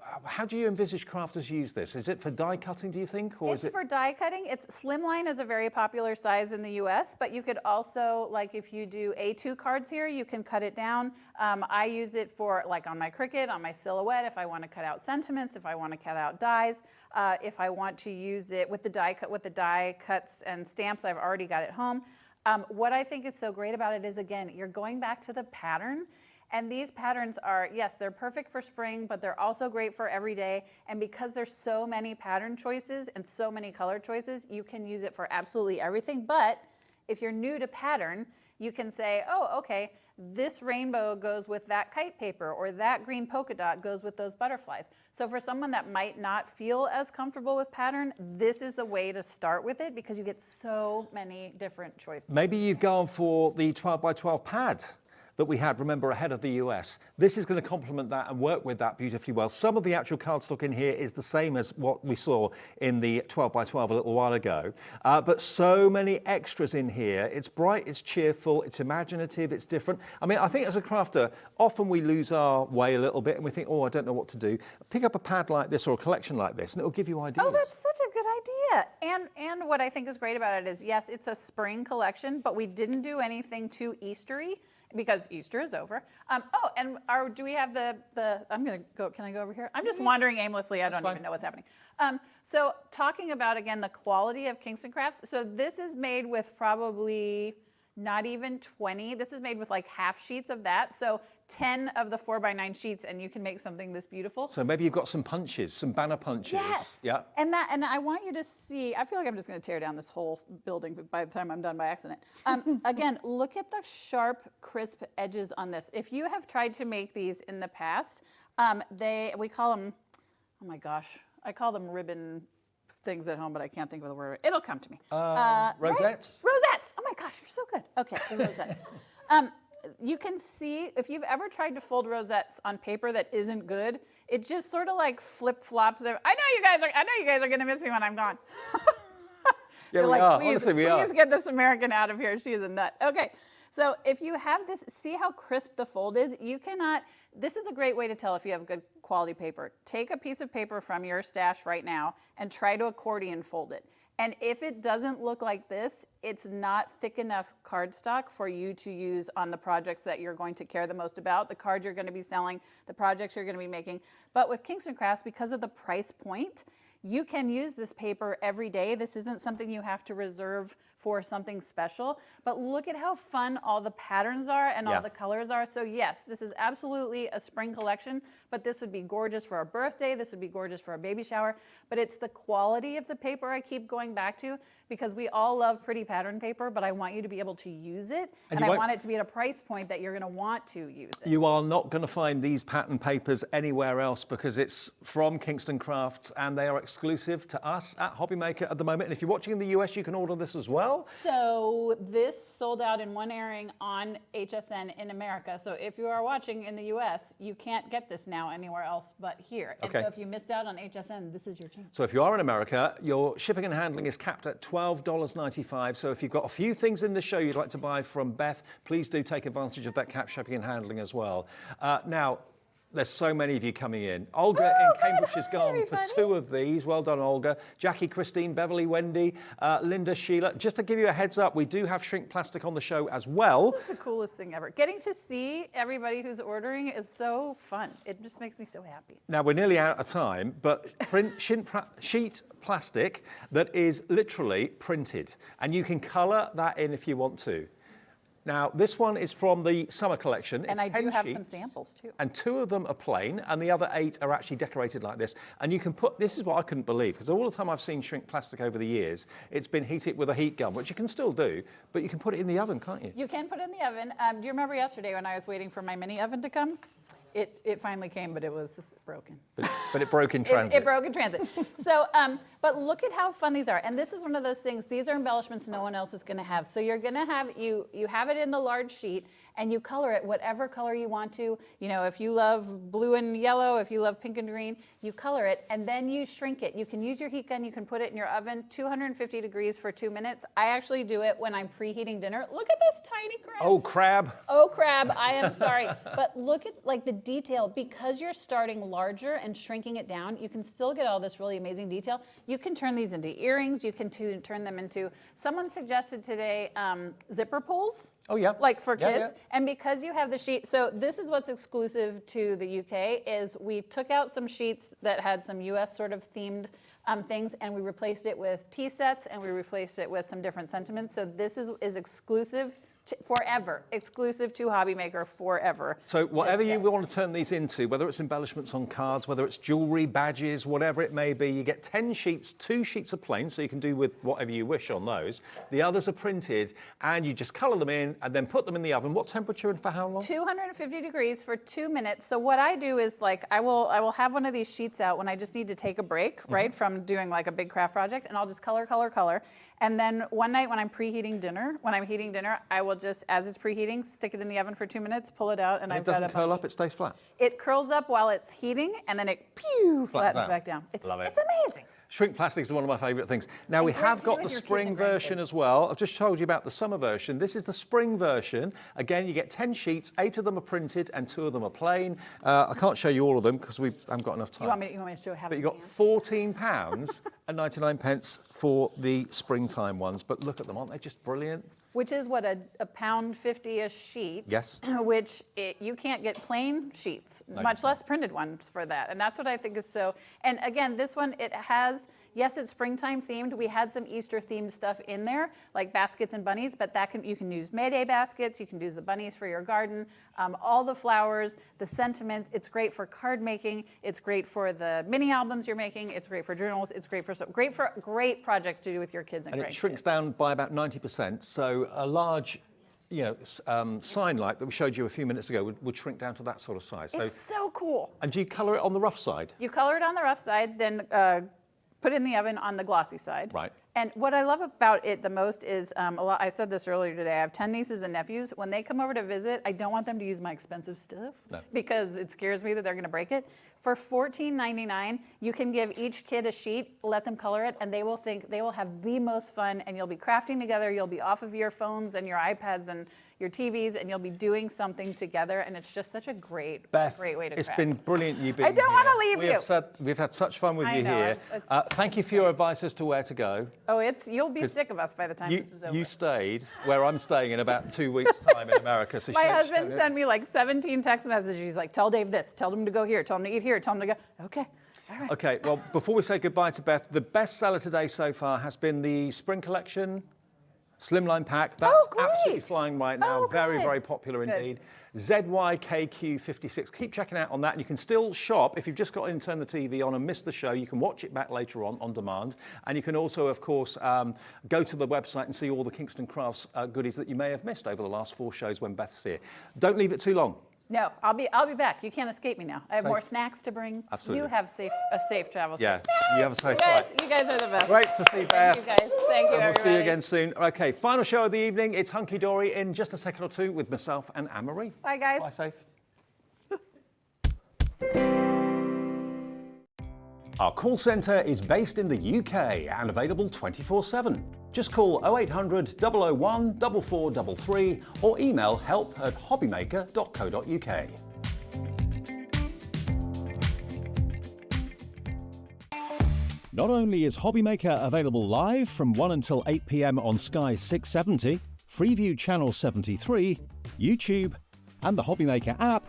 envisage crafters use this? Is it for die cutting, do you think? Or It's for die cutting. Slimline is a very popular size in the US, but you could also, like if you do A2 cards here, you can cut it down. I use it for like on my Cricut, on my silhouette, if I want to cut out sentiments, if I want to cut out dies, if I want to use it with the die cuts and stamps I've already got at home. What I think is so great about it is, again, you're going back to the pattern. And these patterns are, yes, they're perfect for spring, but they're also great for every day. And because there's so many pattern choices and so many color choices, you can use it for absolutely everything. But if you're new to pattern, you can say, oh, okay, this rainbow goes with that kite paper, or that green polka dot goes with those butterflies. So for someone that might not feel as comfortable with pattern, this is the way to start with it, because you get so many different choices. Maybe you've gone for the 12 by 12 pad that we had, remember, ahead of the US. This is going to complement that and work with that beautifully well. Some of the actual cardstock in here is the same as what we saw in the 12 by 12 a little while ago, but so many extras in here. It's bright, it's cheerful, it's imaginative, it's different. I mean, I think as a crafter, often we lose our way a little bit and we think, oh, I don't know what to do. Pick up a pad like this or a collection like this and it'll give you ideas. Oh, that's such a good idea. And what I think is great about it is, yes, it's a spring collection, but we didn't do anything too Eastery, because Easter is over. Do we have the I'm gonna go, can I go over here? I'm just wandering aimlessly, I don't even know what's happening. So talking about, again, the quality of Kingston Crafts. So this is made with probably not even 20. This is made with like half sheets of that. So 10 of the 4 by 9 sheets, and you can make something this beautiful. So maybe you've got some punches, some banner punches. Yes. Yeah. And I want you to see, I feel like I'm just going to tear down this whole building by the time I'm done by accident. Again, look at the sharp, crisp edges on this. If you have tried to make these in the past, we call them, oh my gosh, I call them ribbon things at home, but I can't think of the word. It'll come to me. Rosettes? Right? Rosettes. Oh my gosh, you're so good. Okay, the rosettes. You can see, if you've ever tried to fold rosettes on paper that isn't good, it just sort of like flip-flops. I know you guys are going to miss me when I'm gone. Yeah, we are. Honestly, we are. Please get this American out of here. She is a nut. Okay, so if you have this, see how crisp the fold is? This is a great way to tell if you have good quality paper. Take a piece of paper from your stash right now and try to accordion fold it. And if it doesn't look like this, it's not thick enough cardstock for you to use on the projects that you're going to care the most about, the cards you're going to be selling, the projects you're going to be making. But with Kingston Crafts, because of the price point, you can use this paper every day. This isn't something you have to reserve for something special, but look at how fun all the patterns are and all the colors are. So yes, this is absolutely a spring collection, but this would be gorgeous for a birthday. This would be gorgeous for a baby shower, but it's the quality of the paper I keep going back to, because we all love pretty pattern paper, but I want you to be able to use it, and I want it to be at a price point that you're gonna want to use it. You are not gonna find these pattern papers anywhere else, because it's from Kingston Crafts and they are exclusive to us at HobbyMaker at the moment. And if you're watching in the US, you can order this as well. So this sold out in one airing on HSN in America. So if you are watching in the US, you can't get this now anywhere else but here. Okay. And so if you missed out on HSN, this is your chance. So if you are in America, your shipping and handling is capped at $12.95. So if you've got a few things in the show you'd like to buy from Beth, please do take advantage of that capped shipping and handling as well. Now, there's so many of you coming in. Olga in Cambridge has gone for 2 of these. Well done, Olga. Jackie, Christine, Beverly, Wendy, Linda, Sheila. Just to give you a heads up, we do have shrink plastic on the show as well. This is the coolest thing ever. Getting to see everybody who's ordering is so fun. It just makes me so happy. Now, we're nearly out of time, but sheet plastic that is literally printed. And you can colour that in if you want to. Now, this one is from the summer collection. And it's I do have sheets, some samples too. And 2 of them are plain, and the other 8 are actually decorated like this. And you can put, this is what I couldn't believe, because all the time I've seen shrink plastic over the years, it's been heated with a heat gun, which you can still do, but you can put it in the oven, can't you? You can put it in the oven. Do you remember yesterday when I was waiting for my mini oven to come? It finally came, but it was just broken. But it broke in transit. It broke in transit. So, but look at how fun these are. And this is one of those things, these are embellishments no one else is gonna have. So you're gonna have, you have it in the large sheet, and you color it whatever color you want to. You know, if you love blue and yellow, if you love pink and green, you color it, and then you shrink it. You can use your heat gun, you can put it in your oven, 250 degrees for 2 minutes. I actually do it when I'm preheating dinner. Look at this tiny crab. Oh, crab. Oh, crab, I am sorry. But look at like the detail, because you're starting larger and shrinking it down, you can still get all this really amazing detail. You can turn these into earrings, you can turn them into, someone suggested today zipper pulls. Oh, yeah. Like for kids. Yeah. And because you have the sheet, so this is what's exclusive to the UK, is we took out some sheets that had some US sort of themed things, and we replaced it with tea sets, and we replaced it with some different sentiments. So this is exclusive forever, exclusive to HobbyMaker forever. So whatever you want to turn these into, whether it's embellishments on cards, whether it's jewellery, badges, whatever it may be, you get 10 sheets, 2 sheets are plain, so you can do with whatever you wish on those. The others are printed, and you just colour them in and then put them in the oven. What temperature and for how long? 250 degrees for 2 minutes. So what I do is, like, I will have one of these sheets out when I just need to take a break, right, from doing like a big craft project, and I'll just color. And then one night when I'm preheating dinner, I will just, as it's preheating, stick it in the oven for 2 minutes, pull it out, and I've got it doesn't curl up, it stays flat? It curls up while it's heating, and then it flattens back down. It's amazing. Shrink plastics are one of my favourite things. Now, we have got the spring version as well. I've just told you about the summer version. This is the spring version. Again, you get 10 sheets, 8 of them are printed and 2 of them are plain. I can't show you all of them because we haven't got enough time. You want me to show how? But you got £14 and 99 pence for the springtime ones. But look at them, aren't they just brilliant? Which is what, a £1.50 a sheet? Yes. Which you can't get plain sheets, much less printed ones for that. And that's what I think is so, and again, this one, it has, yes, it's springtime themed. We had some Easter themed stuff in there, like baskets and bunnies, but you can use May Day baskets, you can use the bunnies for your garden, all the flowers, the sentiments. It's great for card making, it's great for the mini albums you're making, it's great for journals, it's great for great projects to do with your kids and it shrinks down by about 90%, so a large sign light that we showed you a few minutes ago would shrink down to that sort of size. It's so cool. And do you colour it on the rough side? You color it on the rough side, then put it in the oven on the glossy side. Right. And what I love about it the most is, I said this earlier today, I have 10 nieces and nephews. When they come over to visit, I don't want them to use my expensive stuff because it scares me that they're gonna break it. For $14.99, you can give each kid a sheet, let them color it, and they will have the most fun, and you'll be crafting together, you'll be off of your phones and your iPads and your TVs, and you'll be doing something together, and it's just such a great way to craft. It's been brilliant you've been I don't want to leave you. We've had such fun with you here. Thank you for your advice as to where to go. Oh, you'll be sick of us by the time this is over. You stayed where I'm staying in about 2 weeks' time in America. So my husband sent me like 17 text messages. He's like, tell Dave this, tell him to go here, tell him to eat here, tell him to go. Okay. All right. Okay, well, before we say goodbye to Beth, the best seller today so far has been the spring collection slimline pack. That's absolutely flying right now. Very, very popular indeed. ZYKQ56. Keep checking out on that. And you can still shop. If you've just got in and turn the TV on and missed the show, you can watch it back later on demand. And you can also, of course, go to the website and see all the Kingston Crafts goodies that you may have missed over the last 4 shows when Beth's here. Don't leave it too long. No, I'll be back. You can't escape me now. I have more snacks to bring. Absolutely. You have a safe travel. Yeah, you have a safe flight. You guys are the best. Great to see Beth. Thank you guys. Thank you, and we'll see you again soon. Okay, final show of the evening. It's Hunky Dory in just a second or two with myself and Anne-Marie. Bye, guys. Bye, safe. Our call centre is based in the UK and available 24/7. Just call 0800 001 4433 or email help@hobbymaker.co.uk. Not only is HobbyMaker available live from 1 until 8 p.m. on Sky 670, Freeview Channel 73, YouTube, and the HobbyMaker app,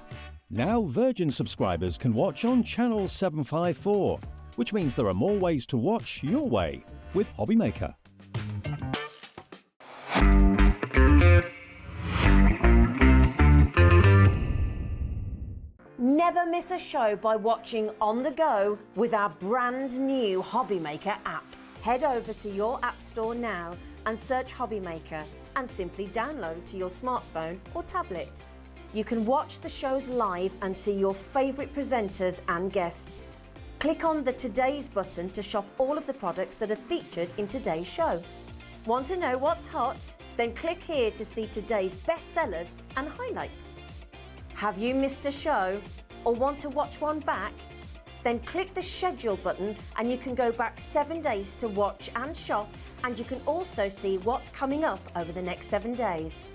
now Virgin subscribers can watch on Channel 754, which means there are more ways to watch your way with HobbyMaker. never miss a show by watching on the go with our brand new HobbyMaker app. Head over to your app store now and search HobbyMaker and simply download to your smartphone or tablet. You can watch the shows live and see your favourite presenters and guests. Click on the Today's button to shop all of the products that are featured in today's show. Want to know what's hot? Then click here to see today's bestsellers and highlights. Have you missed a show or want to watch one back? Then click the schedule button and you can go back 7 days to watch and shop, and you can also see what's coming up over the next 7 days.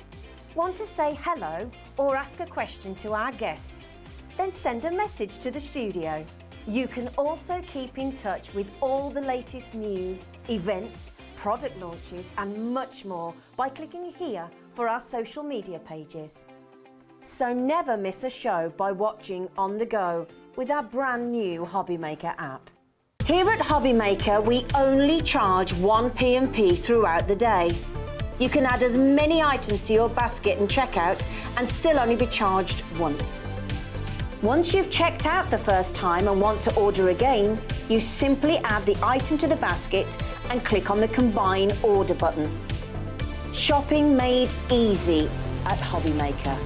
Want to say hello or ask a question to our guests? Then send a message to the studio. You can also keep in touch with all the latest news, events, product launches and much more by clicking here for our social media pages. So never miss a show by watching on the go with our brand new HobbyMaker app. Here at HobbyMaker, we only charge 1 P&P throughout the day. You can add as many items to your basket and checkout and still only be charged once. Once you've checked out the first time and want to order again, you simply add the item to the basket and click on the Combine Order button. Shopping made easy at HobbyMaker.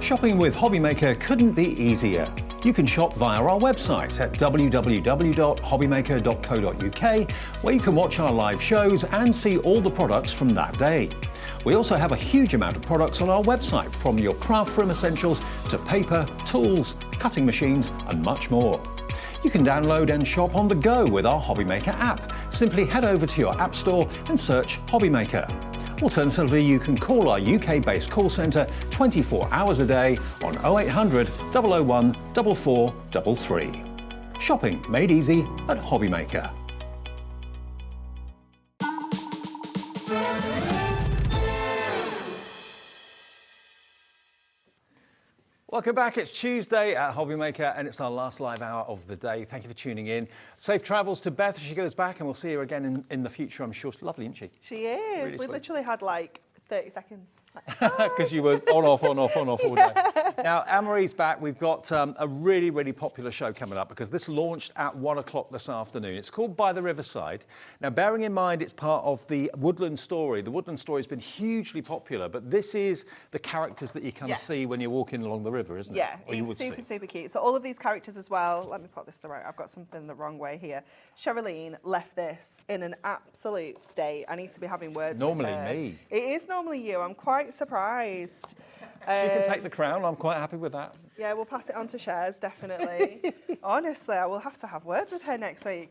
Shopping with HobbyMaker couldn't be easier. You can shop via our website at www.hobbymaker.co.uk, where you can watch our live shows and see all the products from that day. We also have a huge amount of products on our website, from your craft room essentials to paper, tools, cutting machines and much more. You can download and shop on the go with our HobbyMaker app. Simply head over to your app store and search HobbyMaker. Alternatively, you can call our UK-based call centre 24 hours a day on 0800 001 4433. Shopping made easy at HobbyMaker. Welcome back. It's Tuesday at HobbyMaker and it's our last live hour of the day. Thank you for tuning in. Safe travels to Beth as she goes back, and we'll see her again in the future, I'm sure. She's lovely, isn't she? She is. Really we literally had like 30 seconds. Because you were on, off all day. Now, Anne-Marie's back. We've got a really, really popular show coming up because this launched at 1 o'clock this afternoon. It's called By the Riverside. Now, bearing in mind it's part of the Woodland Story. The Woodland Story has been hugely popular, but this is the characters that you kind of see when you're walking along the river, isn't it? Yeah, it's super cute. So all of these characters as well. Let me put this the right. I've got something the wrong way here. Sherilyn left this in an absolute state. I need to be having words with her. Normally me. It is normally you. I'm quite surprised. She can take the crown. I'm quite happy with that. Yeah, we'll pass it on to Shares, definitely. Honestly, I will have to have words with her next week.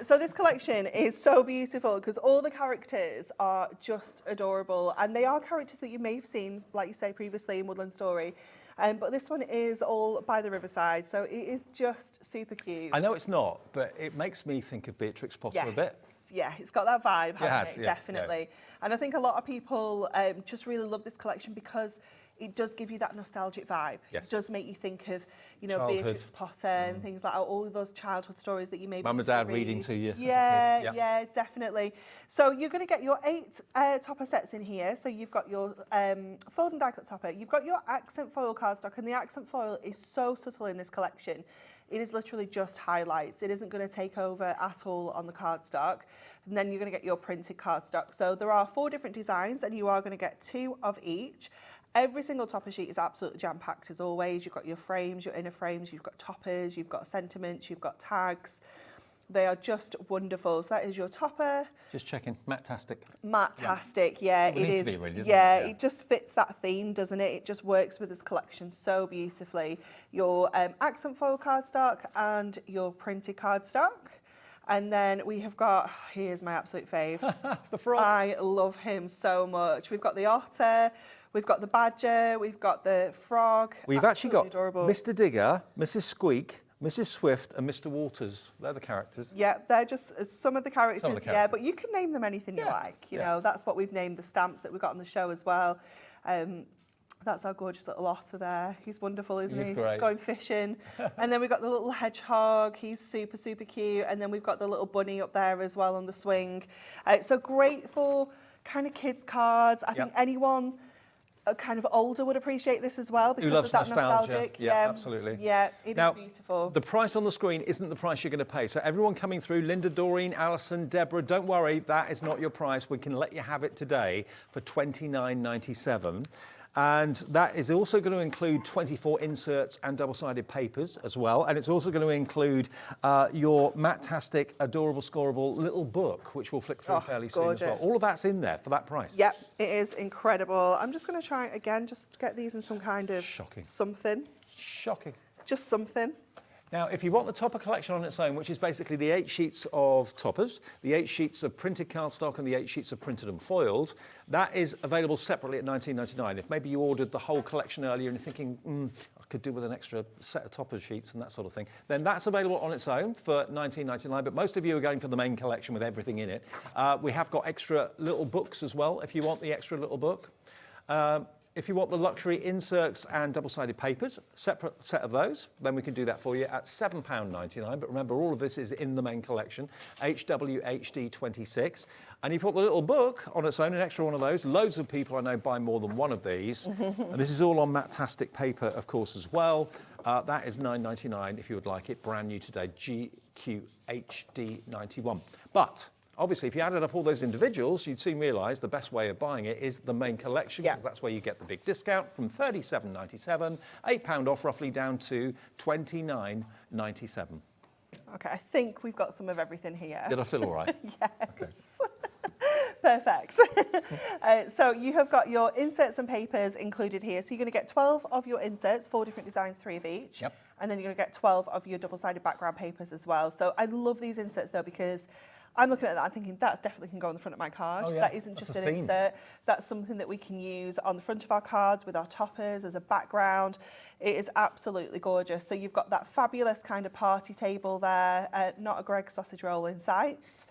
So this collection is so beautiful because all the characters are just adorable, and they are characters that you may have seen, like you say, previously in Woodland Story. But this one is all by the riverside, so it is just super cute. I know it's not, but it makes me think of Beatrix Potter a bit. Yeah, it's got that vibe, hasn't it? Yeah, definitely. Yeah. And I think a lot of people just really love this collection because it does give you that nostalgic vibe. Yes. It does make you think of, you know, Childhood. Beatrix Potter and things like that, all of those childhood stories that you maybe Mum and Dad reading to you. Yeah, yeah, definitely. So you're going to get your 8 topper sets in here. So you've got your fold and die cut topper. You've got your accent foil cardstock, and the accent foil is so subtle in this collection. It is literally just highlights. It isn't going to take over at all on the cardstock. And then you're going to get your printed cardstock. So there are 4 different designs, and you are going to get 2 of each. Every single topper sheet is absolutely jam-packed as always. You've got your frames, your inner frames, you've got toppers, you've got sentiments, you've got tags. They are just wonderful. So that is your topper. Just checking, Matt-tastic. Matt-tastic, yeah, it is. To be really, yeah, it just fits that theme, doesn't it? It just works with this collection so beautifully. Your accent foil cardstock and your printed cardstock. And then we have got, here's my absolute fave. The frog. I love him so much. We've got the otter, we've got the badger, we've got the frog. We've actually got adorable. Mr. Digger, Mrs. Squeak, Mrs. Swift and Mr. Waters. They're the characters. Yeah, they're just some of the characters, yeah, but you can name them anything you like. You know, that's what we've named the stamps that we've got on the show as well. That's our gorgeous little otter there. He's wonderful, isn't he? He's going fishing. And then we've got the little hedgehog. He's super, super cute. And then we've got the little bunny up there as well on the swing. So great for kind of kids' cards. I think anyone kind of older would appreciate this as well because of that nostalgic. Yeah, absolutely. Yeah, it is beautiful. The price on the screen isn't the price you're going to pay. So everyone coming through, Linda, Doreen, Alison, Deborah, don't worry, that is not your price. We can let you have it today for $29.97. And that is also going to include 24 inserts and double-sided papers as well. And it's also going to include your Matt-tastic, adorable, scoreable little book, which we'll flick through fairly soon as well. All of that's in there for that price. Yep, it is incredible. I'm just going to try again, just get these in some kind of something. Shocking. Just something. Now, if you want the topper collection on its own, which is basically the 8 sheets of toppers, the 8 sheets of printed cardstock and the 8 sheets of printed and foiled, that is available separately at $19.99. If maybe you ordered the whole collection earlier and you're thinking, I could do with an extra set of topper sheets and that sort of thing, then that's available on its own for $19.99. But most of you are going for the main collection with everything in it. We have got extra little books as well, if you want the extra little book. If you want the luxury inserts and double-sided papers, separate set of those, then we can do that for you at £7.99. But remember, all of this is in the main collection, HWHD 26. And if you want the little book on its own, an extra one of those, loads of people I know buy more than one of these. And this is all on Matt-tastic paper, of course, as well. That is $9.99 if you would like it, brand new today, GQHD 91. But obviously, if you added up all those individuals, you'd soon realise the best way of buying it is the main collection, because that's where you get the big discount from $37.97, £8 off roughly, down to $29.97. Okay, I think we've got some of everything here. Did I feel all right? Yes. Okay. Perfect. So you have got your inserts and papers included here. So you're going to get 12 of your inserts, 4 different designs, 3 of each. Yep. And then you're going to get 12 of your double-sided background papers as well. So I love these inserts though, because I'm looking at that, I'm thinking that definitely can go on the front of my card. Oh, yeah. That isn't just an insert. That's something that we can use on the front of our cards with our toppers as a background. It is absolutely gorgeous. So you've got that fabulous kind of party table there, not a Greggs sausage roll in sight.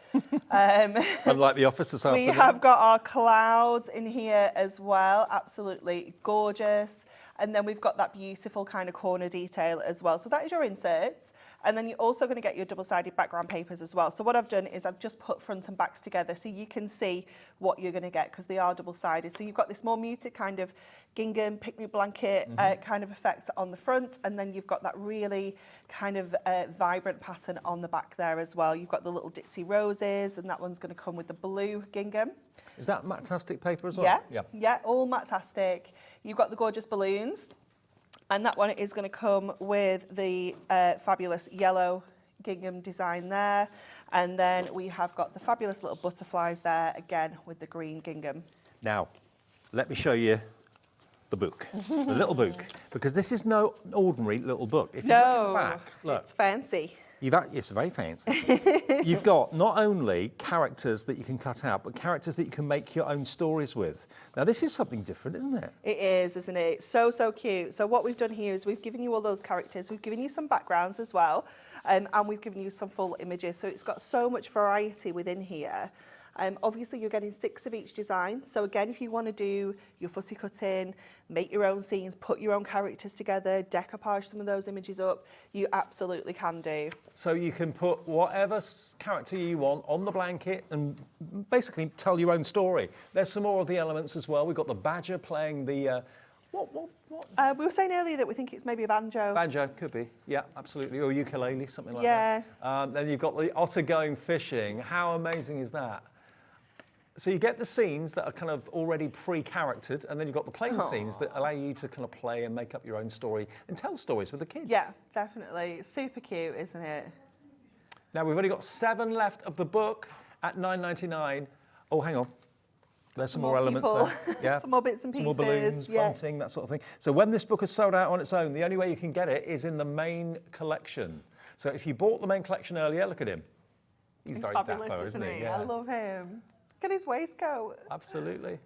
Unlike the office this afternoon. We have got our clouds in here as well, absolutely gorgeous. And then we've got that beautiful kind of corner detail as well. So that is your inserts. And then you're also going to get your double-sided background papers as well. So what I've done is I've just put front and backs together so you can see what you're going to get, because they are double-sided. So you've got this more muted kind of gingham, picnic blanket kind of effect on the front. And then you've got that really kind of vibrant pattern on the back there as well. You've got the little ditzy roses, and that one's going to come with the blue gingham. Is that Matt-tastic paper as well? Yeah, all Matt-tastic. You've got the gorgeous balloons, and that one is going to come with the fabulous yellow gingham design there. And then we have got the fabulous little butterflies there, again, with the green gingham. Now, let me show you the book, the little book, because this is no ordinary little book. If you look at the back, look. It's fancy. It's very fancy. You've got not only characters that you can cut out, but characters that you can make your own stories with. Now, this is something different, isn't it? It is, isn't it? It's so, so cute. So what we've done here is we've given you all those characters. We've given you some backgrounds as well, and we've given you some full images. So it's got so much variety within here. Obviously, you're getting 6 of each design. So again, if you want to do your fussy cutting, make your own scenes, put your own characters together, decoupage some of those images up, you absolutely can do. So you can put whatever character you want on the blanket and basically tell your own story. There's some more of the elements as well. We've got the badger playing the... What? We were saying earlier that we think it's maybe a banjo. Banjo, could be. Yeah, absolutely. Or ukulele, something like that. Then you've got the otter going fishing. How amazing is that? So you get the scenes that are kind of already pre-charactered, and then you've got the plain scenes that allow you to kind of play and make up your own story and tell stories with the kids. Yeah, definitely. It's super cute, isn't it? Now, we've only got 7 left of the book at $9.99. Oh, hang on. There's some more elements there. Yeah. Some more bits and pieces. Some more balloons, bunting, that sort of thing. So when this book is sold out on its own, the only way you can get it is in the main collection. So if you bought the main collection earlier, look at him. He's very dapper, isn't he? Yeah. I love him. Look at his waistcoat. Absolutely.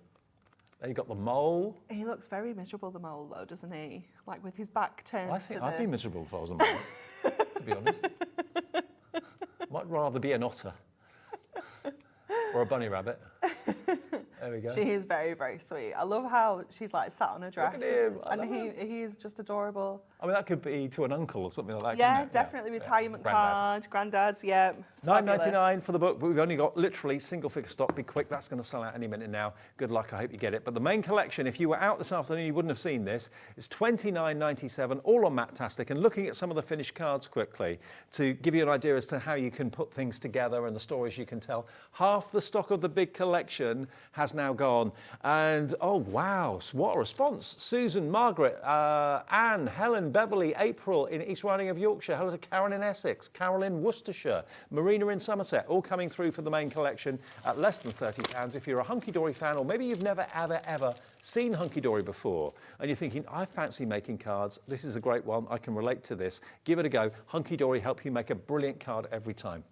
Then you've got the mole. He looks very miserable, the mole, though, doesn't he? Like with his back turned I think I'd be miserable if I was a mole, to be honest. Might rather be an otter or a bunny rabbit. There we go. She is very, very sweet. I love how she's like sat on a dress. Look at him. And he is just adorable. I mean, that could be to an uncle or something like that. Yeah, definitely. Retirement card, granddad's, yeah. $9.99 for the book, but we've only got literally single figure stock. Be quick, that's going to sell out any minute now. Good luck, I hope you get it. But the main collection, if you were out this afternoon, you wouldn't have seen this. It's $29.97, all on Matt-tastic. And looking at some of the finished cards quickly to give you an idea as to how you can put things together and the stories you can tell. Half the stock of the big collection has now gone. And oh wow, what a response. Susan, Margaret, Anne, Helen, Beverly, April in East Riding of Yorkshire, hello to Karen in Essex, Carol in Worcestershire, Marina in Somerset, all coming through for the main collection at less than £30. If you're a Hunky-Dory fan, or maybe you've never ever seen Hunky-Dory before and you're thinking, I fancy making cards, this is a great one, I can relate to this, give it a go. Hunky-Dory help you make a brilliant card every time.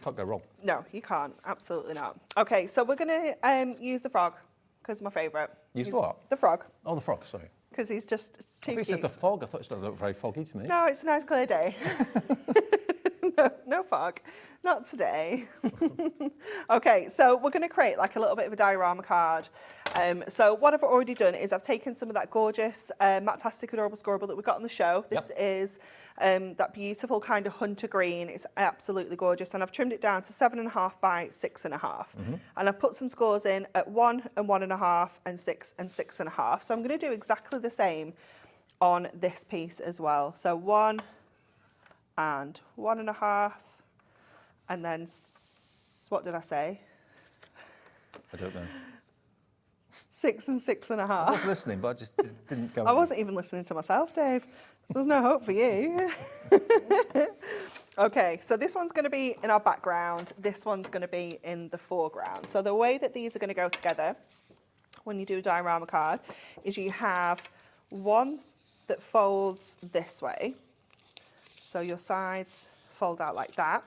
Can't go wrong. No, you can't. Absolutely not. Okay, so we're going to use the frog, because my favourite. Use what? The frog. Oh, the frog, sorry. Because he's just too cute. I thought you said the fog. I thought it looked very foggy to me. No, it's a nice clear day. No fog. Not today. Okay, so we're going to create like a little bit of a diorama card. So what I've already done is I've taken some of that gorgeous Matt-tastic adorable scorable that we got on the show. This is that beautiful kind of hunter green. It's absolutely gorgeous. And I've trimmed it down to 7.5 by 6.5. And I've put some scores in at 1 and 1.5 and 6 and 6.5. So I'm going to do exactly the same on this piece as well. So 1 and 1.5. And then, what did I say? I don't know. 6 and 6.5. I was listening, but I just didn't go. I wasn't even listening to myself, Dave. There's no hope for you. Okay, so this one's going to be in our background. This one's going to be in the foreground. So the way that these are going to go together when you do a diorama card is you have one that folds this way. So your sides fold out like that.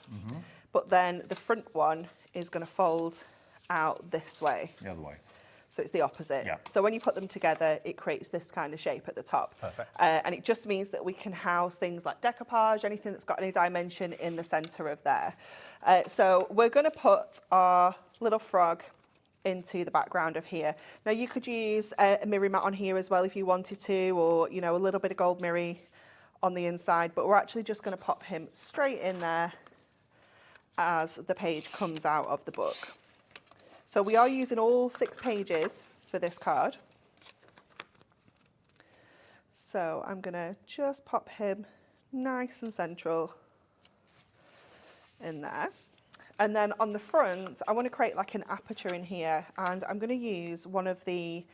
But then the front one is going to fold out this way. The other way. So it's the opposite. Yeah. So when you put them together, it creates this kind of shape at the top. Perfect. And it just means that we can house things like decoupage, anything that's got any dimension in the centre of there. So we're going to put our little frog into the background of here. Now you could use a mirror mat on here as well if you wanted to, or you know, a little bit of gold mirror on the inside, but we're actually just going to pop him straight in there as the page comes out of the book. So we are using all 6 pages for this card. So I'm going to just pop him nice and central in there. And then on the front, I want to create like an aperture in here, and I'm going to use one of the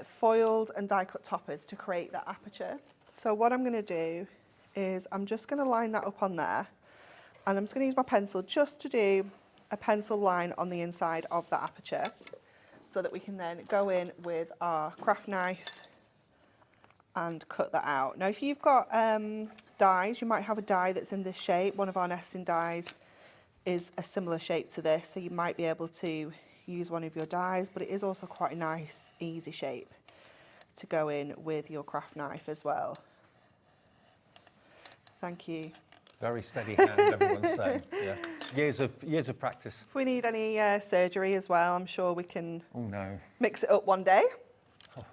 foiled and die cut toppers to create that aperture. So what I'm going to do is I'm just going to line that up on there, and I'm just going to use my pencil just to do a pencil line on the inside of the aperture so that we can then go in with our craft knife and cut that out. Now if you've got dies, you might have a die that's in this shape. One of our nesting dies is a similar shape to this, so you might be able to use one of your dies, but it is also quite a nice easy shape to go in with your craft knife as well. Thank you. Very steady hand, everyone's saying. Yeah. Years of practice. If we need any surgery as well, I'm sure we can mix it up one day. Oh.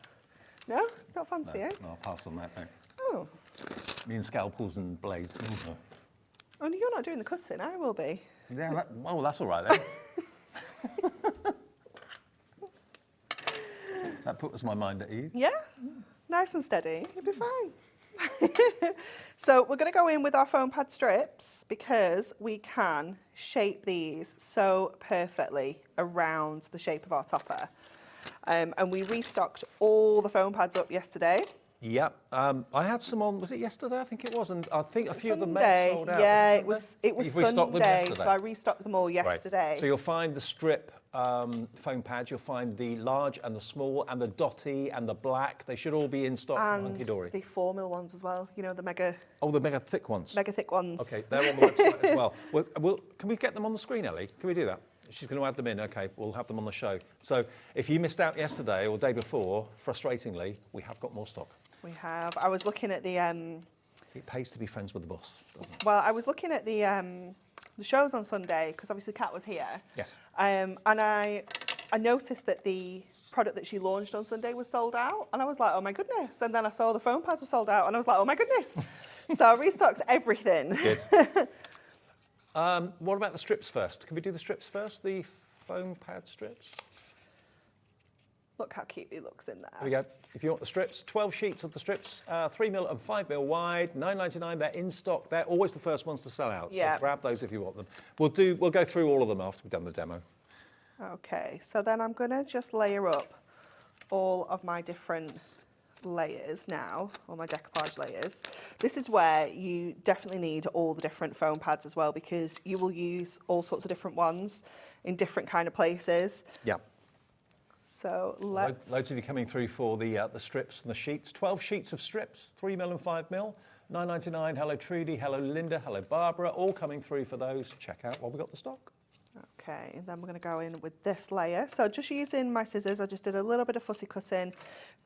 No? Not fancy, no, eh? No, I'll pass on that, thanks. Oh. Me and scalpels and blades. Oh, you're not doing the cutting, I will be. Yeah, well, that's all right then. That puts my mind at ease. Yeah, nice and steady, you'll be fine. So we're going to go in with our foam pad strips because we can shape these so perfectly around the shape of our topper. And we restocked all the foam pads up yesterday. Yep. I had some on, was it yesterday? I think it was. And I think a few Sunday. of them may have sold out. Yeah, it was Sunday, so I restocked them all yesterday. Right. So you'll find the strip foam pads, you'll find the large and the small and the dotty and the black. They should all be in stock from HUNKYDORY. The 4mm ones as well, you know, the mega... Oh, the mega thick ones? Mega thick ones. Okay, they're on the website as well. Can we get them on the screen, Ellie? Can we do that? She's going to add them in. Okay, we'll have them on the show. So if you missed out yesterday or the day before, frustratingly, we have got more stock. We have. I was looking at the... See, it pays to be friends with the boss, doesn't it? Well, I was looking at the shows on Sunday, because obviously Kat was here. Yes. And I noticed that the product that she launched on Sunday was sold out. And I was like, oh my goodness. And then I saw the foam pads were sold out. And I was like, oh my goodness. So I restocked everything. Good. What about the strips first? Can we do the strips first? The foam pad strips? Look how cute he looks in there. There we go. If you want the strips, 12 sheets of the strips, 3mm and 5mm wide, $9.99. They're in stock. They're always the first ones to sell out. So grab those if you want them. We'll go through all of them after we've done the demo. Okay, so then I'm going to just layer up all of my different layers now, all my decoupage layers. This is where you definitely need all the different foam pads as well, because you will use all sorts of different ones in different kind of places. Yeah. So let's... Loads of you coming through for the strips and the sheets. 12 sheets of strips, 3mm and 5mm, $9.99. Hello Trudy, hello Linda, hello Barbara, all coming through for those. Check out what we've got the stock. Okay, then we're going to go in with this layer. So just using my scissors, I just did a little bit of fussy cutting,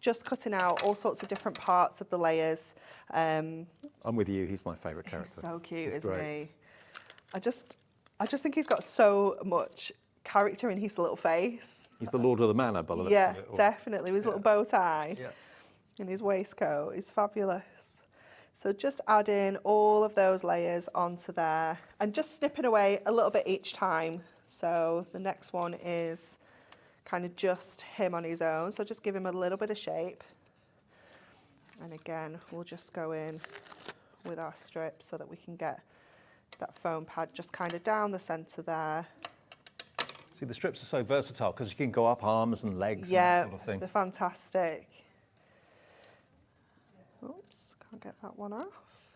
just cutting out all sorts of different parts of the layers. I'm with you, he's my favourite character. He's so cute, he's isn't great. he? I just think he's got so much character in his little face. He's the Lord of the Manor, by the looks yeah, of it. definitely. With his little bow tie Yeah. and his waistcoat. He's fabulous. So just adding all of those layers onto there and just snipping away a little bit each time. So the next one is kind of just him on his own. So just give him a little bit of shape. And again, we'll just go in with our strips so that we can get that foam pad just kind of down the centre there. See, the strips are so versatile because you can go up arms and legs and that sort of thing. They're fantastic. Oops, can't get that one off.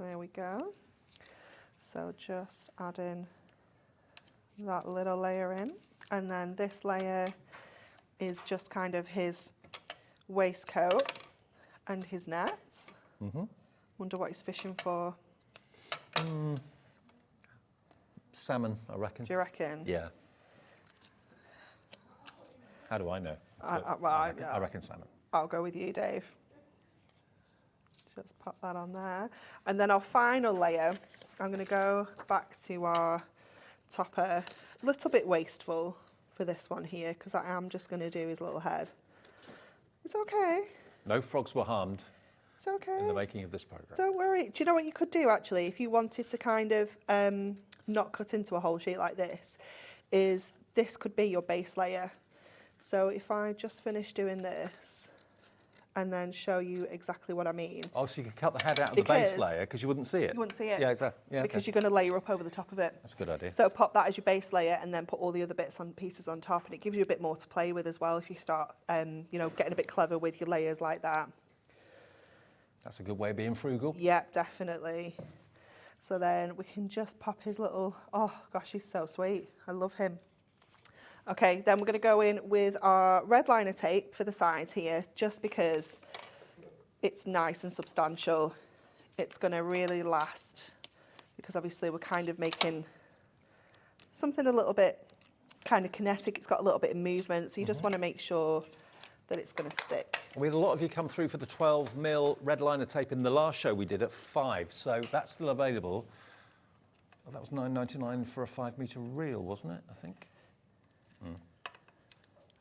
There we go. So just adding that little layer in, and then this layer is just kind of his waistcoat and his nets. Wonder what he's fishing for. Salmon, I reckon. Do you reckon? Yeah. How do I know? I reckon salmon. I'll go with you, Dave. Just pop that on there. And then our final layer, I'm going to go back to our topper. A little bit wasteful for this one here, because I am just going to do his little head. It's okay. No frogs were harmed. It's okay. In the making of this programme. Don't worry. Do you know what you could do, actually, if you wanted to kind of not cut into a whole sheet like this, is this could be your base layer. So if I just finish doing this and then show you exactly what I mean. Oh, so you could cut the head out of the base layer because you wouldn't see it? You wouldn't see it. Yeah, exactly. Yeah, because you're going to layer up over the top of it. That's a good idea. So pop that as your base layer and then put all the other bits on pieces on top, and it gives you a bit more to play with as well if you start, you know, getting a bit clever with your layers like that. That's a good way of being frugal. Yeah, definitely. So then we can just pop his little, oh gosh, he's so sweet. I love him. Okay, then we're going to go in with our red liner tape for the sides here, just because it's nice and substantial. It's going to really last, because obviously we're kind of making something a little bit kind of kinetic. It's got a little bit of movement, so you just want to make sure that it's going to stick. We had a lot of you come through for the 12mm red liner tape in the last show we did at 5, so that's still available. Oh, that was $9.99 for a 5-metre reel, wasn't it, I think?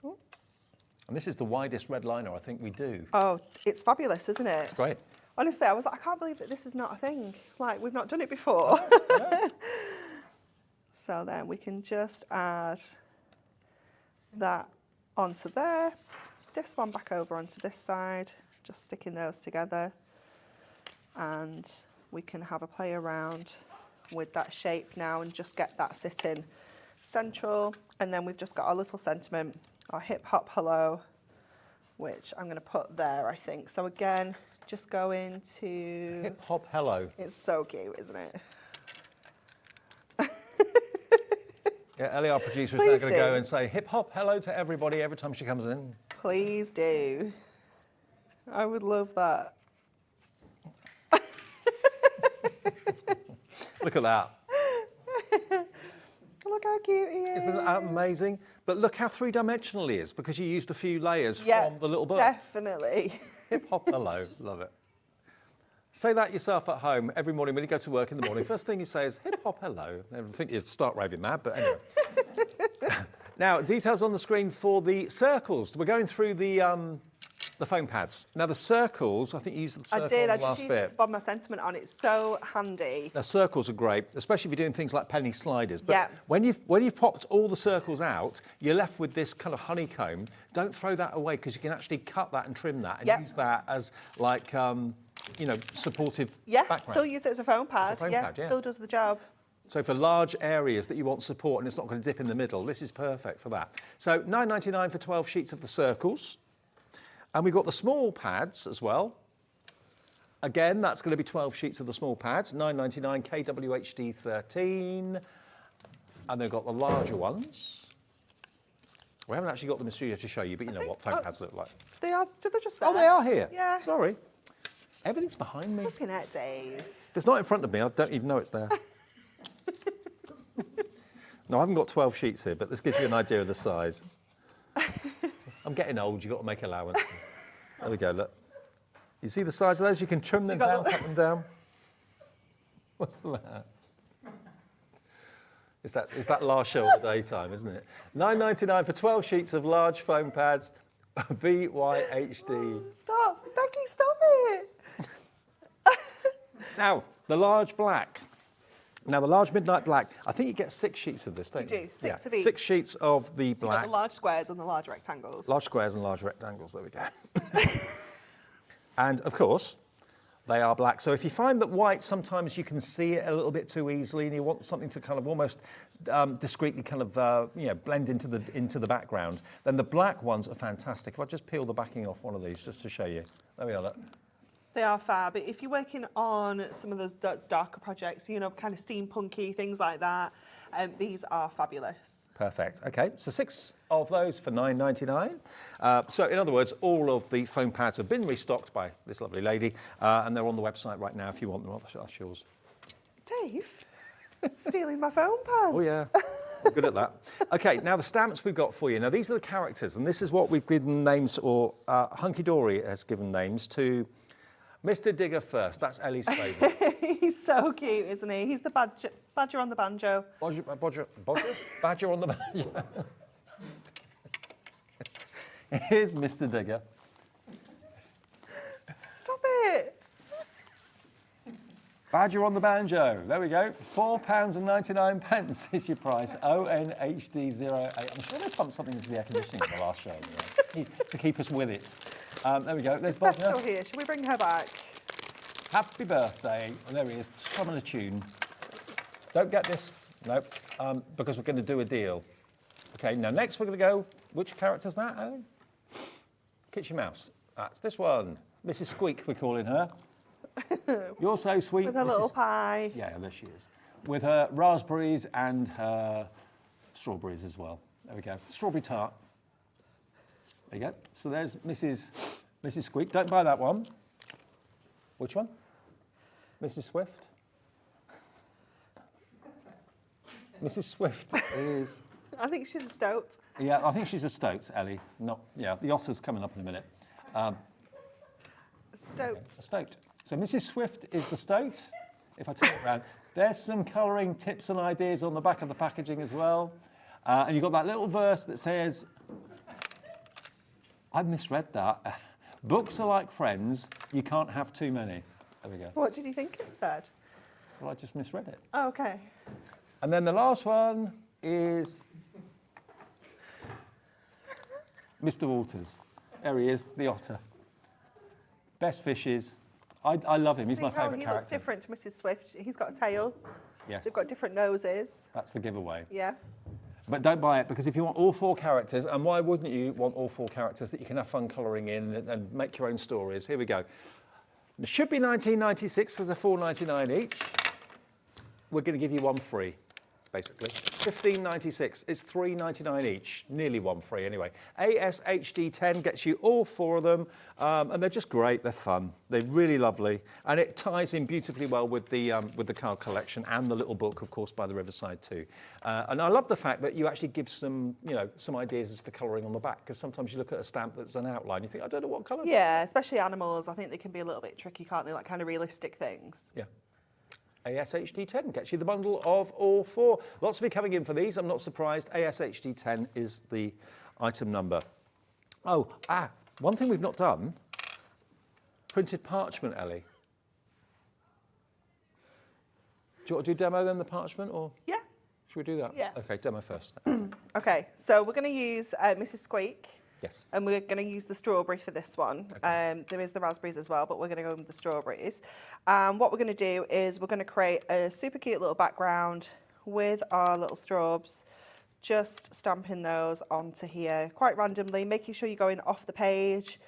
Oops. And this is the widest red liner I think we do. Oh, it's fabulous, isn't it? It's great. Honestly, I was like, I can't believe that this is not a thing. Like, we've not done it before. Yeah. So then we can just add that onto there. This one back over onto this side, just sticking those together. And we can have a play around with that shape now and just get that sitting central. And then we've just got our little sentiment, our hip hop hello which I'm going to put there, I think. So again, just go into... Hip Hop Hello. It's so cute, isn't it? Yeah, Ellie, our producer, is now going to go and say hip hop hello to everybody every time she comes in. Please do. I would love that. Look at that. Look how cute he is. Isn't that amazing? But look how three-dimensional he is, because you used a few layers from the little book. Definitely. Hip hop hello, love it. Say that yourself at home every morning when you go to work in the morning. First thing you say is hip hop hello. I think you'd start raving mad, but anyway. Now, details on the screen for the circles. We're going through the foam pads. Now, the circles, I think you used the circle on the last bit. I just used it to bob my sentiment on. It's so handy. The circles are great, especially if you're doing things like penny sliders. But when you've popped all the circles out, you're left with this kind of honeycomb. Don't throw that away, because you can actually cut that and trim that and use that as like... you know, supportive background. Still use it as a foam pad. Still does the job. So for large areas that you want support and it's not going to dip in the middle, this is perfect for that. So $9.99 for 12 sheets of the circles. And we've got the small pads as well. Again, that's going to be 12 sheets of the small pads, $9.99 KWHD 13. And they've got the larger ones. We haven't actually got them in the studio to show you, but you know what foam pads look like. They are, they're just there. Oh, they are here? Yeah. Sorry. Everything's behind me. Flipping it, Dave. It's not in front of me. I don't even know it's there. No, I haven't got 12 sheets here, but this gives you an idea of the size. I'm getting old. You've got to make allowances. There we go, look. You see the size of those? You can trim them down, cut them down. What's the matter? It's that last show of the daytime, isn't it? $9.99 for 12 sheets of large foam pads. BYHD. Oh, stop. Becky, stop it. Now, the large black. Now, the large midnight black, I think you get 6 sheets of this, don't you? You do, 6 of each. 6 sheets of the So black. you've got the large squares and the large rectangles. Large squares and large rectangles, there we go. And, of course, they are black. So if you find that white, sometimes you can see it a little bit too easily and you want something to kind of almost discreetly kind of, you know, blend into the background, then the black ones are fantastic. If I just peel the backing off one of these just to show you. There we are, look. They are fab. If you're working on some of those darker projects, you know, kind of steampunky, things like that, these are fabulous. Perfect. Okay, so 6 of those for $9.99. So in other words, all of the foam pads have been restocked by this lovely lady, and they're on the website right now if you want them. That's yours. Dave, stealing my foam pads. Oh yeah, I'm good at that. Okay, now the stamps we've got for you. Now these are the characters, and this is what we've given names, or HUNKYDORY has given names to. Mr. Digger first, that's Ellie's favourite. He's so cute, isn't he? He's the badger on the banjo. Badger on the banjo. Here's Mr. Digger. Stop it. Badger on the banjo. There we go. £4.99 is your price. ONHD08. I'm sure they pumped something into the air conditioning in the last show to keep us with it. There we go. There's Beth's still here. Should we bring her back? Happy birthday. Oh, there he is. Strumming a tune. Don't get this. Nope. Because we're going to do a deal. Okay, now next we're going to go. Which character's that, Ellie? Kitchen Mouse. That's this one. Mrs. Squeak, we're calling her. You're so sweet. With her little pie. Yeah, there she is. With her raspberries and her strawberries as well. There we go. Strawberry tart. There you go. So there's Mrs. Squeak. Don't buy that one. Which one? Mrs. Swift? Mrs. Swift is... I think she's a stoat. Yeah, I think she's a stoat, Ellie. Not, yeah, the otter's coming up in a minute. A stoat. A stoat. So Mrs. Swift is the stoat. If I turn it around, there's some colouring tips and ideas on the back of the packaging as well. And you've got that little verse that says... I've misread that. Books are like friends, you can't have too many. There we go. What did you think it said? Well, I just misread it. Oh, okay. And then the last one is Mr. Walters. There he is, the otter. Best fishes. I love him, he's my favourite character. He looks different to Mrs. Swift. He's got a tail. Yes. They've got different noses. That's the giveaway. Yeah. But don't buy it, because if you want all 4 characters, and why wouldn't you want all 4 characters that you can have fun colouring in and make your own stories? Here we go. It should be $19.96 because they're $4.99 each. We're going to give you one free, basically. $15.96. It's $3.99 each, nearly one free anyway. ASHD10 gets you all 4 of them, and they're just great. They're fun. They're really lovely, and it ties in beautifully well with the card collection and the little book, of course, by the Riverside too. And I love the fact that you actually give some, some ideas as to colouring on the back, because sometimes you look at a stamp that's an outline, you think, I don't know what colour. Yeah, especially animals. I think they can be a little bit tricky, can't they? Like kind of realistic things. Yeah. ASHD10 gets you the bundle of all 4. Lots of you coming in for these. I'm not surprised. ASHD10 is the item number. Oh, one thing we've not done, printed parchment, Ellie. Do you want to do demo then, the parchment, or? Yeah. Should we do that? Yeah. Okay, demo first. Okay, so we're going to use Mrs. Squeak. Yes. And we're going to use the strawberry for this one. Okay. There is the raspberries as well, but we're going to go with the strawberries. What we're going to do is we're going to create a super cute little background with our little straws, just stamping those onto here quite randomly, making sure you're going off the page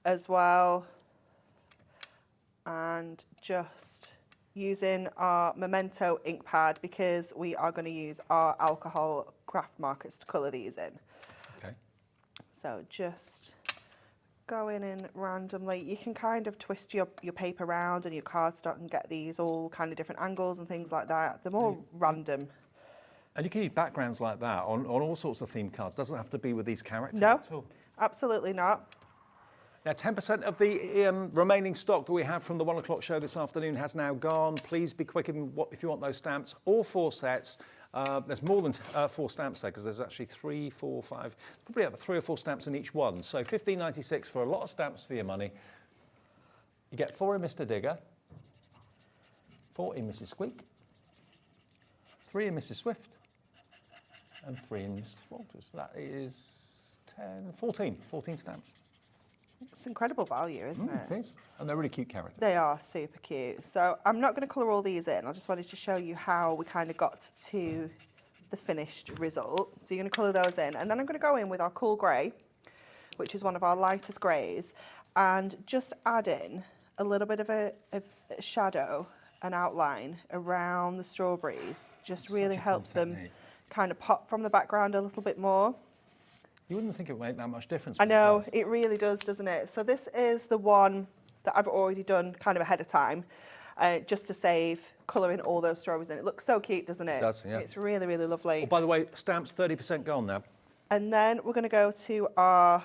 as well, and just using our Memento ink pad because we are going to use our alcohol craft markers to colour these in. So just going in randomly. You can kind of twist your paper around and your cardstock and get these all kind of different angles and things like that. They're more random. And you can use backgrounds like that on all sorts of themed cards. Doesn't have to be with these characters at all. Absolutely not. Now, 10% of the remaining stock that we have from the 1 o'clock show this afternoon has now gone. Please be quick if you want those stamps. All 4 sets. There's more than 4 stamps there because there's actually 3, 4, 5, probably about 3 or 4 stamps in each one. So $15.96 for a lot of stamps for your money. You get 4 in Mr. Digger, 4 in Mrs. Squeak, 3 in Mrs. Swift, and 3 in Mr. Walters. That is 14 stamps. It's incredible value, isn't it? It is. And they're really cute characters. They are super cute. So I'm not going to colour all these in. I just wanted to show you how we kind of got to the finished result. So you're going to colour those in. And then I'm going to go in with our cool grey, which is one of our lightest greys, and just add in a little bit of a shadow and outline around the strawberries. Just really helps them kind of pop from the background a little bit more. You wouldn't think it would make that much difference. I know, it really does, doesn't it? So this is the one that I've already done kind of ahead of time, just to save colouring all those strawberries in. It looks so cute, doesn't it? It does, yeah. It's really, really lovely. Oh, by the way, stamps 30% gone now. And then we're going to go to our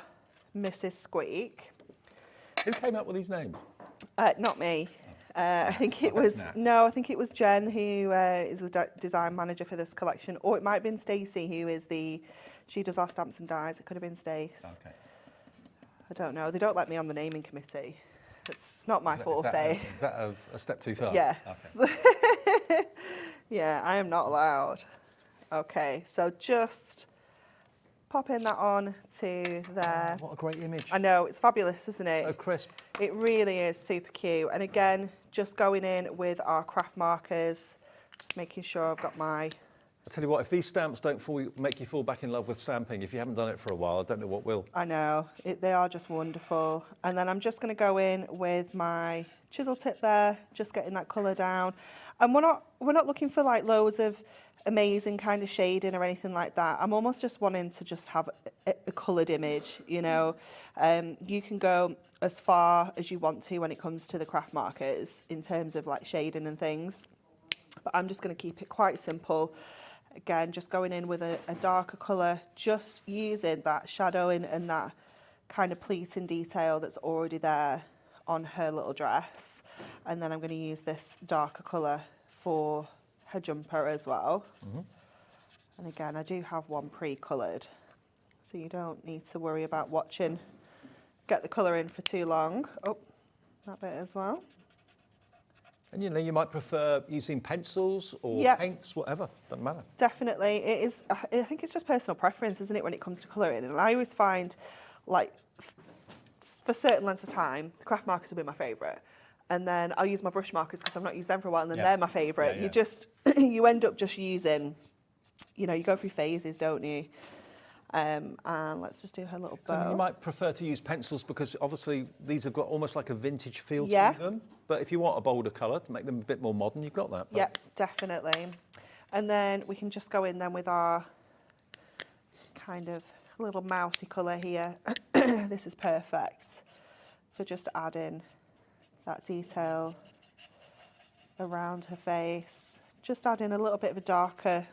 Mrs. Squeak. Who came up with these names? Not me. I think it was I think it was Jen, who is the design manager for this collection, or it might have been Stacey, who is she does our stamps and dies. It could have been Stace. Okay. I don't know. They don't let me on the naming committee. It's not my forte. Is that a step too far? Yes. Okay. Yeah, I am not allowed. Okay, so just popping that on to there. Oh, what a great image. I know, it's fabulous, isn't it? So crisp. It really is super cute. And again, just going in with our craft markers, just making sure I've got my... I tell you what, if these stamps don't make you fall back in love with stamping, if you haven't done it for a while, I don't know what will. I know, they are just wonderful. And then I'm just going to go in with my chisel tip there, just getting that colour down. And we're not looking for like loads of amazing kind of shading or anything like that. I'm almost just wanting to just have a coloured image, you know. You can go as far as you want to when it comes to the craft markers in terms of like shading and things. But I'm just going to keep it quite simple. Again, just going in with a darker colour, just using that shadowing and that kind of pleating detail that's already there on her little dress. And then I'm going to use this darker colour for her jumper as well. Mm-hmm. And again, I do have one pre-coloured, so you don't need to worry about get the colour in for too long. Oh, that bit as well. And you know, you might prefer using pencils or paints, whatever, doesn't matter. Definitely, it is. I think it's just personal preference, isn't it, when it comes to colouring? And I always find, like, for certain lengths of time, the craft markers will be my favourite. And then I'll use my brush markers because I've not used them for a while, and then they're my favourite. You end up just using you know, you go through phases, don't you? And let's just do her little bow. You might prefer to use pencils because obviously these have got almost like a vintage feel to them. But if you want a bolder colour to make them a bit more modern, you've got that. Yep, definitely. And then we can just go in then with our kind of little mousy colour here. This is perfect for just adding that detail around her face. Just adding a little bit of a darker,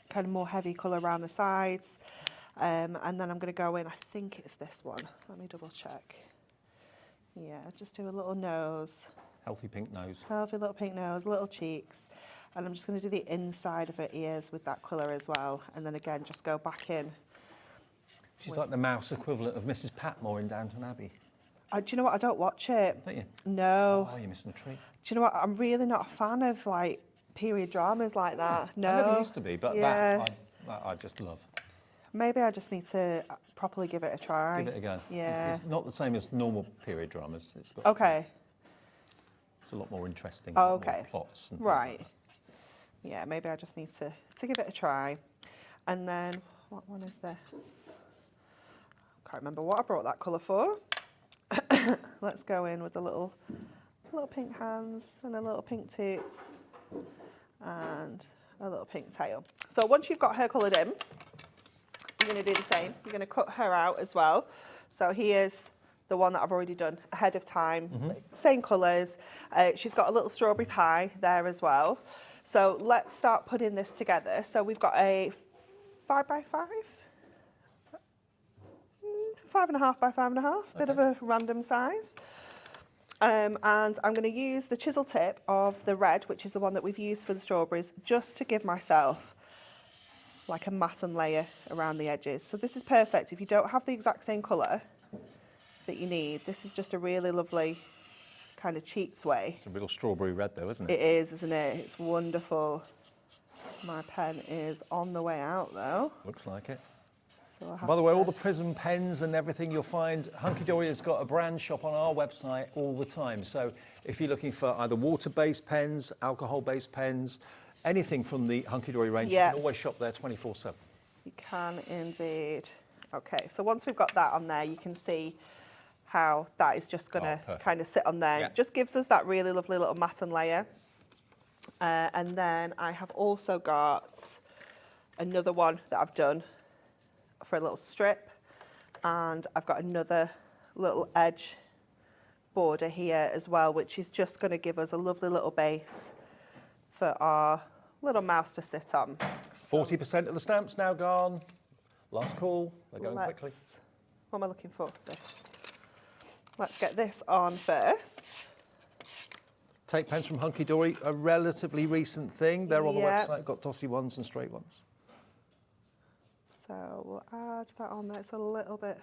kind of more heavy colour around the sides. And then I'm going to go in, I think it's this one. Let me double check. Yeah, just do a little nose. Healthy pink nose. Healthy little pink nose, little cheeks. And I'm just going to do the inside of her ears with that colour as well. And then again, just go back in. She's like the mouse equivalent of Mrs. Patmore in Downton Abbey. Do you know what? I don't watch it. Don't you? No. Oh, you're missing a treat. Do you know what? I'm really not a fan of like period dramas like that. No. I never used to be, but that I just love. Maybe I just need to properly give it a try. Give it a go. Yeah. It's not the same as normal period dramas. It's got okay. It's a lot more interesting. Oh, okay. More plots and right. Like that. Yeah, maybe I just need to give it a try. And then, what one is this? Can't remember what I brought that colour for. Let's go in with the little pink hands and a little pink toots and a little pink tail. So once you've got her coloured in, you're going to do the same. You're going to cut her out as well. So here's the one that I've already done ahead of time. Same colours. She's got a little strawberry pie there as well. So let's start putting this together. So we've got a 5x5, 5.5 by 5.5, bit of a random size. And I'm going to use the chisel tip of the red, which is the one that we've used for the strawberries, just to give myself like a matten layer around the edges. So this is perfect. If you don't have the exact same colour that you need, this is just a really lovely kind of cheats way. It's a real strawberry red though, isn't it? It is, isn't it? It's wonderful. My pen is on the way out though. Looks like it. So by the way, all the Prism pens and everything you'll find, Hunky-Dory has got a brand shop on our website all the time. So if you're looking for either water-based pens, alcohol-based pens, anything from the Hunky-Dory range, you can always shop there 24/7. You can indeed. Okay, so once we've got that on there, you can see how that is just going to kind of sit on there. Yeah. It just gives us that really lovely little matten layer. And then I have also got another one that I've done for a little strip, and I've got another little edge border here as well, which is just going to give us a lovely little base for our little mouse to sit on. 40% of the stamps now gone. Last call. They're going quickly. What am I looking for? This. Let's get this on first. Take pens from Hunky-Dory, a relatively recent thing. They're on the website, got dossy ones and straight ones. So we'll add that on there. It's a little bit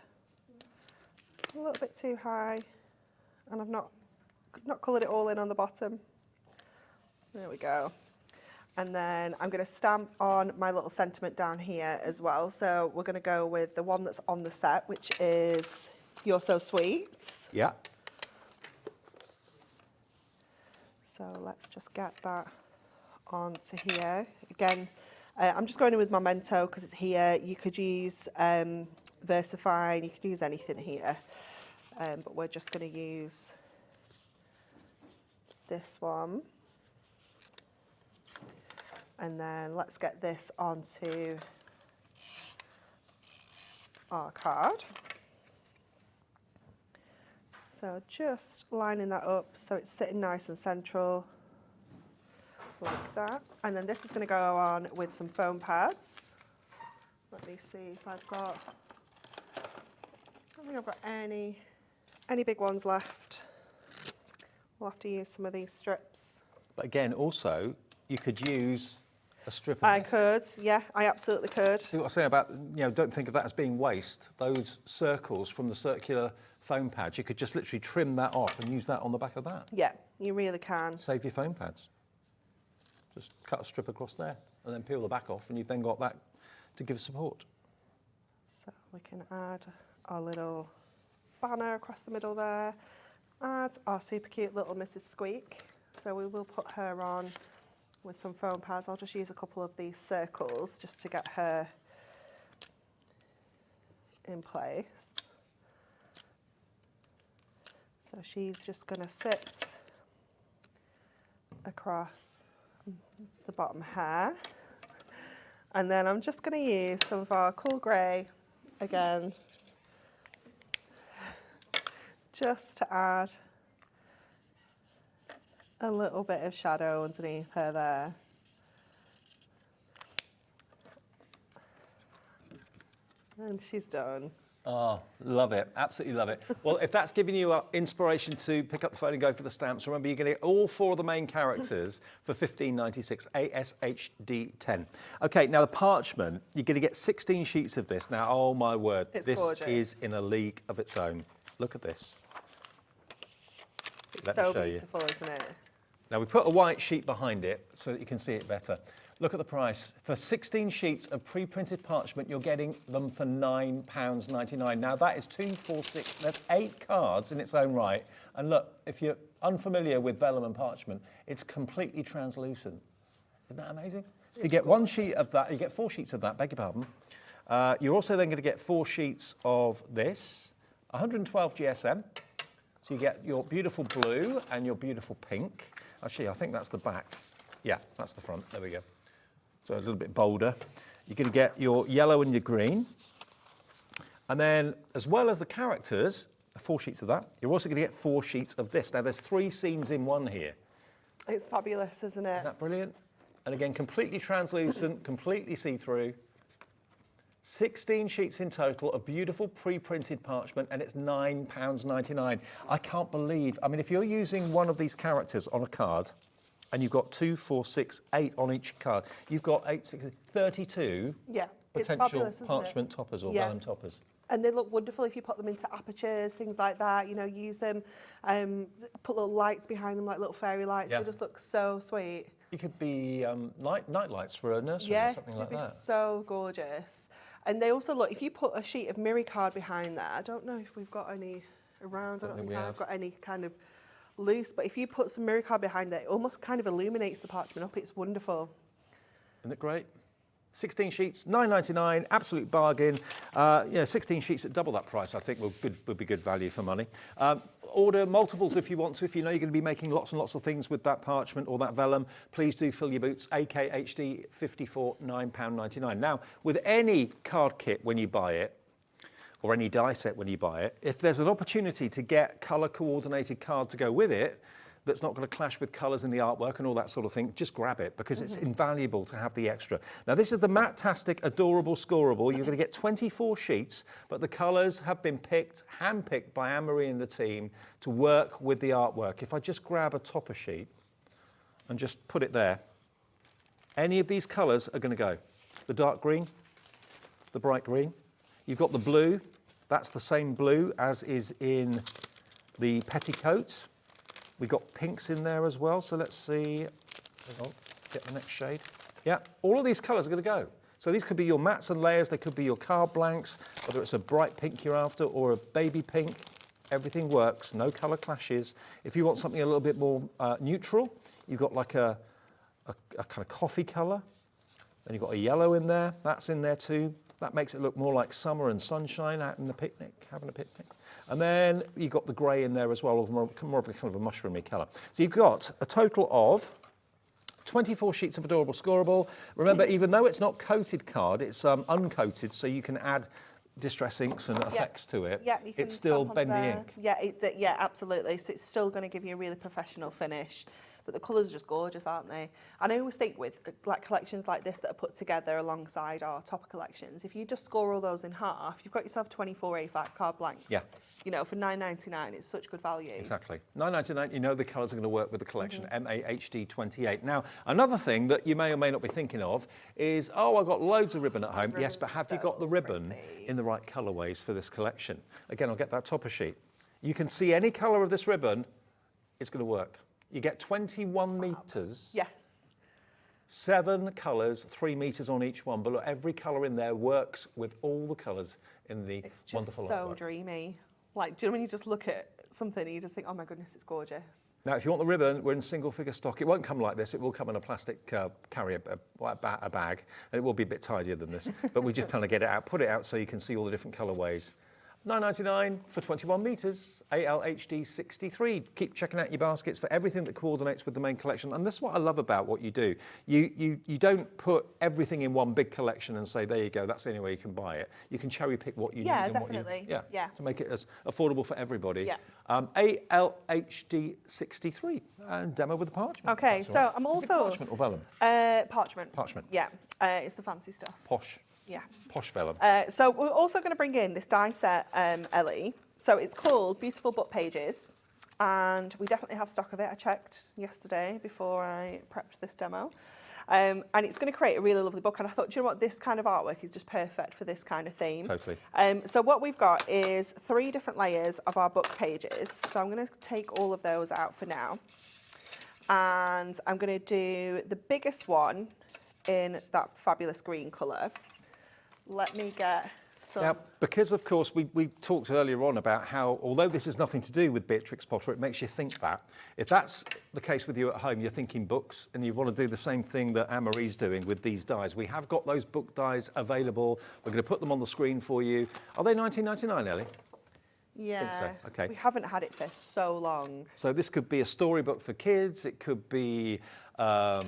too high, and I've not coloured it all in on the bottom. There we go. And then I'm going to stamp on my little sentiment down here as well. So we're going to go with the one that's on the set, which is You're So Sweet. Yeah. So let's just get that onto here. Again, I'm just going in with Memento because it's here. You could use Versifine, you could use anything here. But we're just going to use this one. And then let's get this onto our card. So just lining that up so it's sitting nice and central, like that. And then this is going to go on with some foam pads. Let me see if I've got, I don't think I've got any big ones left. We'll have to use some of these strips. But again, also, you could use a strip of I this. could, yeah, I absolutely could. See what I say about, don't think of that as being waste. Those circles from the circular foam pads, you could just literally trim that off and use that on the back of that. Yeah, you really can. Save your foam pads. Just cut a strip across there and then peel the back off, and you've then got that to give support. So we can add our little banner across the middle there. Add our super cute little Mrs. Squeak. So we will put her on with some foam pads. I'll just use a couple of these circles just to get her in place. So she's just going to sit across the bottom hair. And then I'm just going to use some of our cool grey again, just to add a little bit of shadow underneath her there. And she's done. Oh, love it. Absolutely love it. Well, if that's giving you inspiration to pick up the phone and go for the stamps, remember you're going to get all 4 of the main characters for $15.96, ASHD 10. Okay, now the parchment, you're going to get 16 sheets of this. Now, oh my word, this is in a league of its own. Look at this. It's so beautiful, isn't it? Now, we put a white sheet behind it so that you can see it better. Look at the price. For 16 sheets of pre-printed parchment, you're getting them for £9.99. Now, that is 2, 4, 6, that's 8 cards in its own right. And look, if you're unfamiliar with vellum and parchment, it's completely translucent. Isn't that amazing? So you get 1 sheet of that, you get 4 sheets of that, beg your pardon. You're also then going to get 4 sheets of this, 112 GSM. So you get your beautiful blue and your beautiful pink. Actually, I think that's the back. Yeah, that's the front. There we go. So a little bit bolder. You're going to get your yellow and your green. And then, as well as the characters, 4 sheets of that, you're also going to get 4 sheets of this. Now, there's 3 scenes in one here. It's fabulous, isn't it? Isn't that brilliant? And again, completely translucent, completely see-through. 16 sheets in total of beautiful pre-printed parchment, and it's £9.99. I can't believe, I mean, if you're using one of these characters on a card, and you've got 2, 4, 6, 8 on each card, you've got 8, 6, 32 potential parchment toppers or vellum toppers. And they look wonderful if you put them into apertures, things like that, you know, use them, put little lights behind them, like little fairy lights. They just look so sweet. It could be night lights for a nursery or something like that. Yeah, it'd be so gorgeous. And they also look, if you put a sheet of mirror card behind there, I don't know if we've got any around, I don't think I've got any kind of loose, but if you put some mirror card behind it, it almost kind of illuminates the parchment up. It's wonderful. Isn't it great? 16 sheets, £9.99, absolute bargain. 16 sheets at double that price, I think, would be good value for money. Order multiples if you want to. If you know you're going to be making lots and lots of things with that parchment or that vellum, please do fill your boots. AKHD 54, £9.99. Now, with any card kit when you buy it, or any die set when you buy it, if there's an opportunity to get colour coordinated card to go with it, that's not going to clash with colours in the artwork and all that sort of thing, just grab it because it's invaluable to have the extra. Now, this is the Matt-tastic Adorable Scoreable. You're going to get 24 sheets, but the colours have been hand-picked by Anne-Marie and the team to work with the artwork. If I just grab a topper sheet and just put it there, any of these colours are going to go. The dark green, the bright green. You've got the blue. That's the same blue as is in the petticoat. We've got pinks in there as well, so let's see. Hang on, get the next shade. Yeah, all of these colours are going to go. So these could be your mattes and layers, they could be your card blanks, whether it's a bright pink you're after or a baby pink, everything works, no colour clashes. If you want something a little bit more neutral, you've got like a kind of coffee colour, then you've got a yellow in there, that's in there too. That makes it look more like summer and sunshine out in the picnic, having a picnic. And then you've got the grey in there as well, or more of a kind of a mushroomy colour. So you've got a total of 24 sheets of Adorable Scoreable. Remember, even though it's not coated card, it's uncoated, so you can add distress inks and effects to it. Yeah, you can it's still bendy ink. Yeah, absolutely. So it's still going to give you a really professional finish. But the colours are just gorgeous, aren't they? And I always think with like collections like this that are put together alongside our topper collections, if you just score all those in half, you've got yourself 24 A5 card blanks. Yeah. You know, for £9.99, it's such good value. Exactly. £9.99, you know the colours are going to work with the collection, MAHD 28. Now, another thing that you may or may not be thinking of is, oh, I've got loads of ribbon at home. Yes, but have you got the ribbon in the right colourways for this collection? Again, I'll get that topper sheet. You can see any colour of this ribbon, it's going to work. You get 21 metres. Yes. 7 colours, 3 metres on each one. But look, every colour in there works with all the colours in the wonderful artwork. It's just so dreamy. Like, do you know when you just look at something and you just think, oh my goodness, it's gorgeous. Now, if you want the ribbon, we're in single figure stock. It won't come like this. It will come in a plastic carrier, a bag, and it will be a bit tidier than this. But we just kind of get it out, put it out so you can see all the different colourways. $9.99 for 21 metres, ALHD 63. Keep checking out your baskets for everything that coordinates with the main collection. And this is what I love about what you do. You don't put everything in one big collection and say, there you go, that's the only way you can buy it. You can cherry pick what you need. Yeah, definitely. To make it as affordable for everybody. Yeah. ALHD 63 and demo with the parchment. Okay, so I'm also... Is it parchment or vellum? Parchment. Parchment. Yeah, it's the fancy stuff. Posh. Yeah. Posh vellum. So we're also going to bring in this die set, Ellie. So it's called Beautiful Book Pages, and we definitely have stock of it. I checked yesterday before I prepped this demo. And it's going to create a really lovely book. And I thought, do you know what, this kind of artwork is just perfect for this kind of theme. Totally. So what we've got is 3 different layers of our book pages. So I'm going to take all of those out for now. And I'm going to do the biggest one in that fabulous green colour. Let me get some... Now, because of course we talked earlier on about how, although this has nothing to do with Beatrix Potter, it makes you think that. If that's the case with you at home, you're thinking books, and you want to do the same thing that Anne-Marie's doing with these dies. We have got those book dies available. We're going to put them on the screen for you. Are they $19.99, Ellie? Yeah, I think so. Okay. We haven't had it for so long. So this could be a storybook for kids. It could be a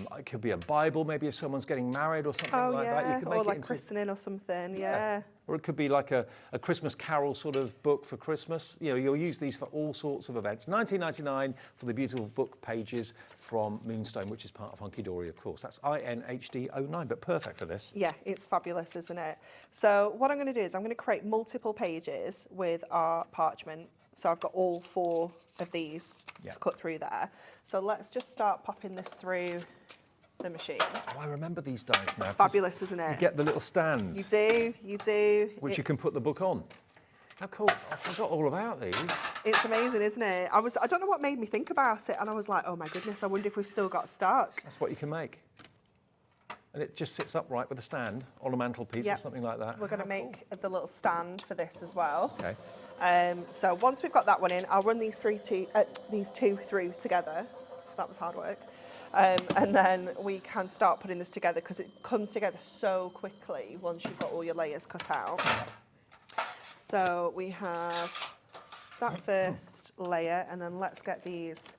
Bible, maybe if someone's getting married or something like that. You could make or it like into, christening or something. Yeah. Or it could be like a Christmas Carol sort of book for Christmas. You know, you'll use these for all sorts of events. $19.99 for the beautiful book pages from Moonstone, which is part of HUNKYDORY, of course. That's INHD09, but perfect for this. Yeah, it's fabulous, isn't it? So what I'm going to do is I'm going to create multiple pages with our parchment. So I've got all 4 of these to cut through there. So let's just start popping this through the machine. Oh, I remember these dies now. It's fabulous, isn't it? You get the little stand. You do, you do. Which you can put the book on. How cool. I forgot all about these. It's amazing, isn't it? I don't know what made me think about it, and I was like, oh my goodness, I wonder if we've still got stock. That's what you can make. And it just sits upright with a stand on a mantelpiece or something like that. We're going to make the little stand for this as well. Okay. So once we've got that one in, I'll run these 2 through together. That was hard work. And then we can start putting this together because it comes together so quickly once you've got all your layers cut out. So we have that first layer, and then let's get these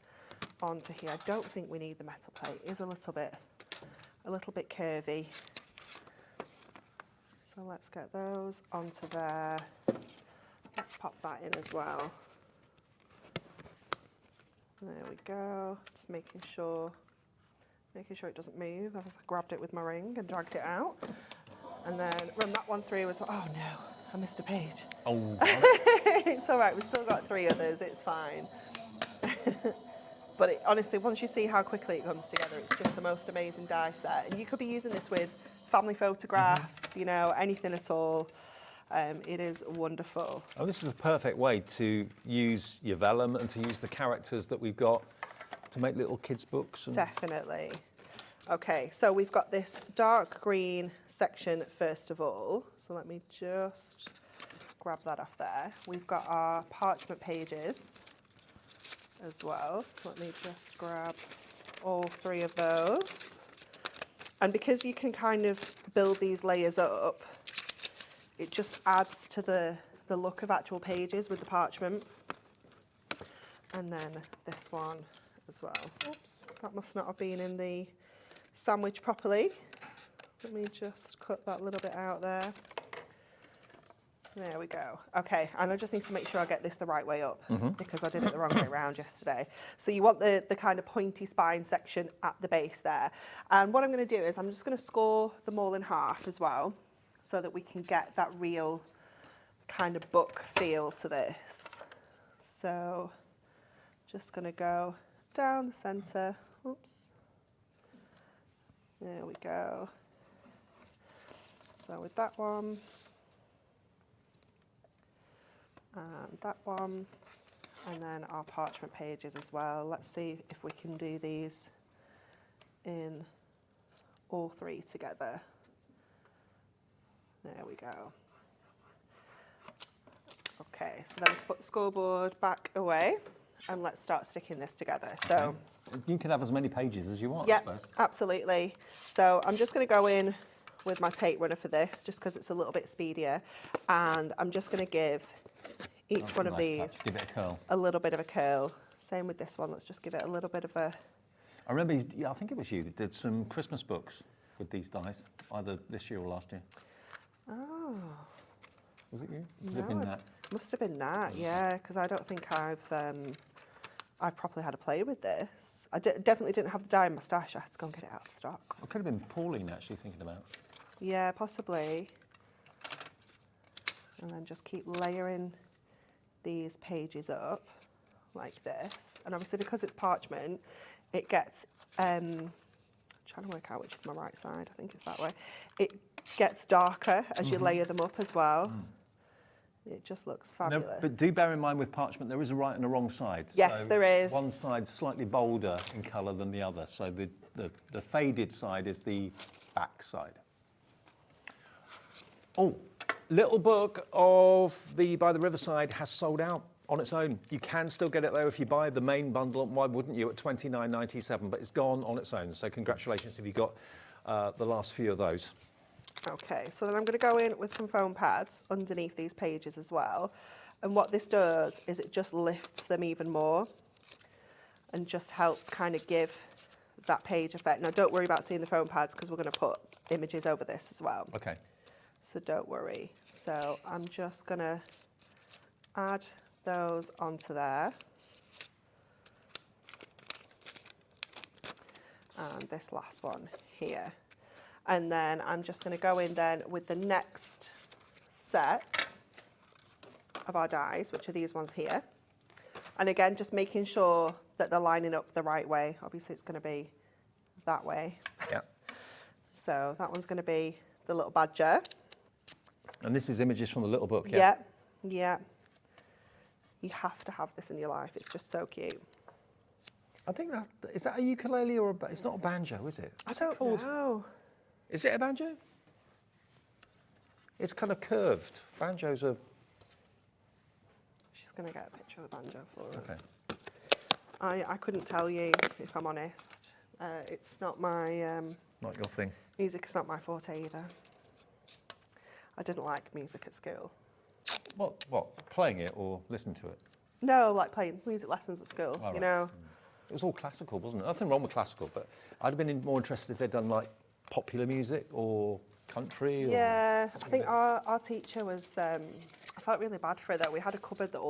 onto here. I don't think we need the metal plate. It is a little bit curvy. So let's get those onto there. Let's pop that in as well. There we go. Just making sure it doesn't move. I've grabbed it with my ring and dragged it out. And then run that one through as well. Oh no, I missed a page. Oh. It's all right, we've still got 3 others, it's fine. But honestly, once you see how quickly it comes together, it's just the most amazing die set. And you could be using this with family photographs, you know, anything at all. It is wonderful. Oh, this is a perfect way to use your vellum and to use the characters that we've got to make little kids' books. And... Definitely. Okay, so we've got this dark green section first of all. So let me just grab that off there. We've got our parchment pages as well. So let me just grab all 3 of those. And because you can kind of build these layers up, it just adds to the look of actual pages with the parchment. And then this one as well. Oops, that must not have been in the sandwich properly. Let me just cut that little bit out there. There we go. Okay, and I just need to make sure I get this the right way up because I did it the wrong way around yesterday. So you want the kind of pointy spine section at the base there. And what I'm going to do is I'm just going to score them all in half as well so that we can get that real kind of book feel to this. So just going to go down the centre. Oops. There we go. So with that one, and that one, and then our parchment pages as well. Let's see if we can do these in all 3 together. There we go. Okay, so then put the scoreboard back away and let's start sticking this together. So you can have as many pages as you want, yeah, I suppose. absolutely. So I'm just going to go in with my tape runner for this, just because it's a little bit speedier. And I'm just going to give each one of these give it a curl. A little bit of a curl. Same with this one, let's just give it a little bit of a... I remember, I think it was you that did some Christmas books with these dies, either this year or last year. Oh. Was it you? No, must have been that, yeah, because I don't think I've properly had a play with this. I definitely didn't have the die in my stash. I had to go and get it out of stock. It could have been Pauline, actually, thinking about. Yeah, possibly. And then just keep layering these pages up like this. And obviously, because it's parchment, it gets... trying to work out which is my right side. I think it's that way. It gets darker as you layer them up as well. It just looks fabulous. No, but do bear in mind with parchment, there is a right and a wrong side. Yes, so there is. One side's slightly bolder in colour than the other. So the faded side is the back side. Oh, little book of by the Riverside has sold out on its own. You can still get it though if you buy the main bundle. Why wouldn't you, at $29.97? But it's gone on its own. So congratulations if you got the last few of those. Okay, so then I'm going to go in with some foam pads underneath these pages as well. And what this does is it just lifts them even more and just helps kind of give that page effect. Now, don't worry about seeing the foam pads because we're going to put images over this as well. Okay. So don't worry. So I'm just going to add those onto there. And this last one here. And then I'm just going to go in then with the next set of our dies, which are these ones here. And again, just making sure that they're lining up the right way. Obviously, it's going to be that way. Yeah. So that one's going to be the little badger. And this is images from the little book, yeah? Yeah, yeah. You have to have this in your life. It's just so cute. I think is that a ukulele or it's not a banjo, is it? I don't know. Is it a banjo? It's kind of curved. Banjos are... She's going to get a picture of the banjo for us. Okay. I couldn't tell you, if I'm honest. It's not my... not your thing. Music is not my forte either. I didn't like music at school. What? Playing it or listening to it? No, like playing music lessons at school, Oh, you know. It was all classical, wasn't it? Nothing wrong with classical, but I'd have been more interested if they'd done like popular music or country. Yeah, I think our teacher was, I felt really bad for her though. We had a cupboard that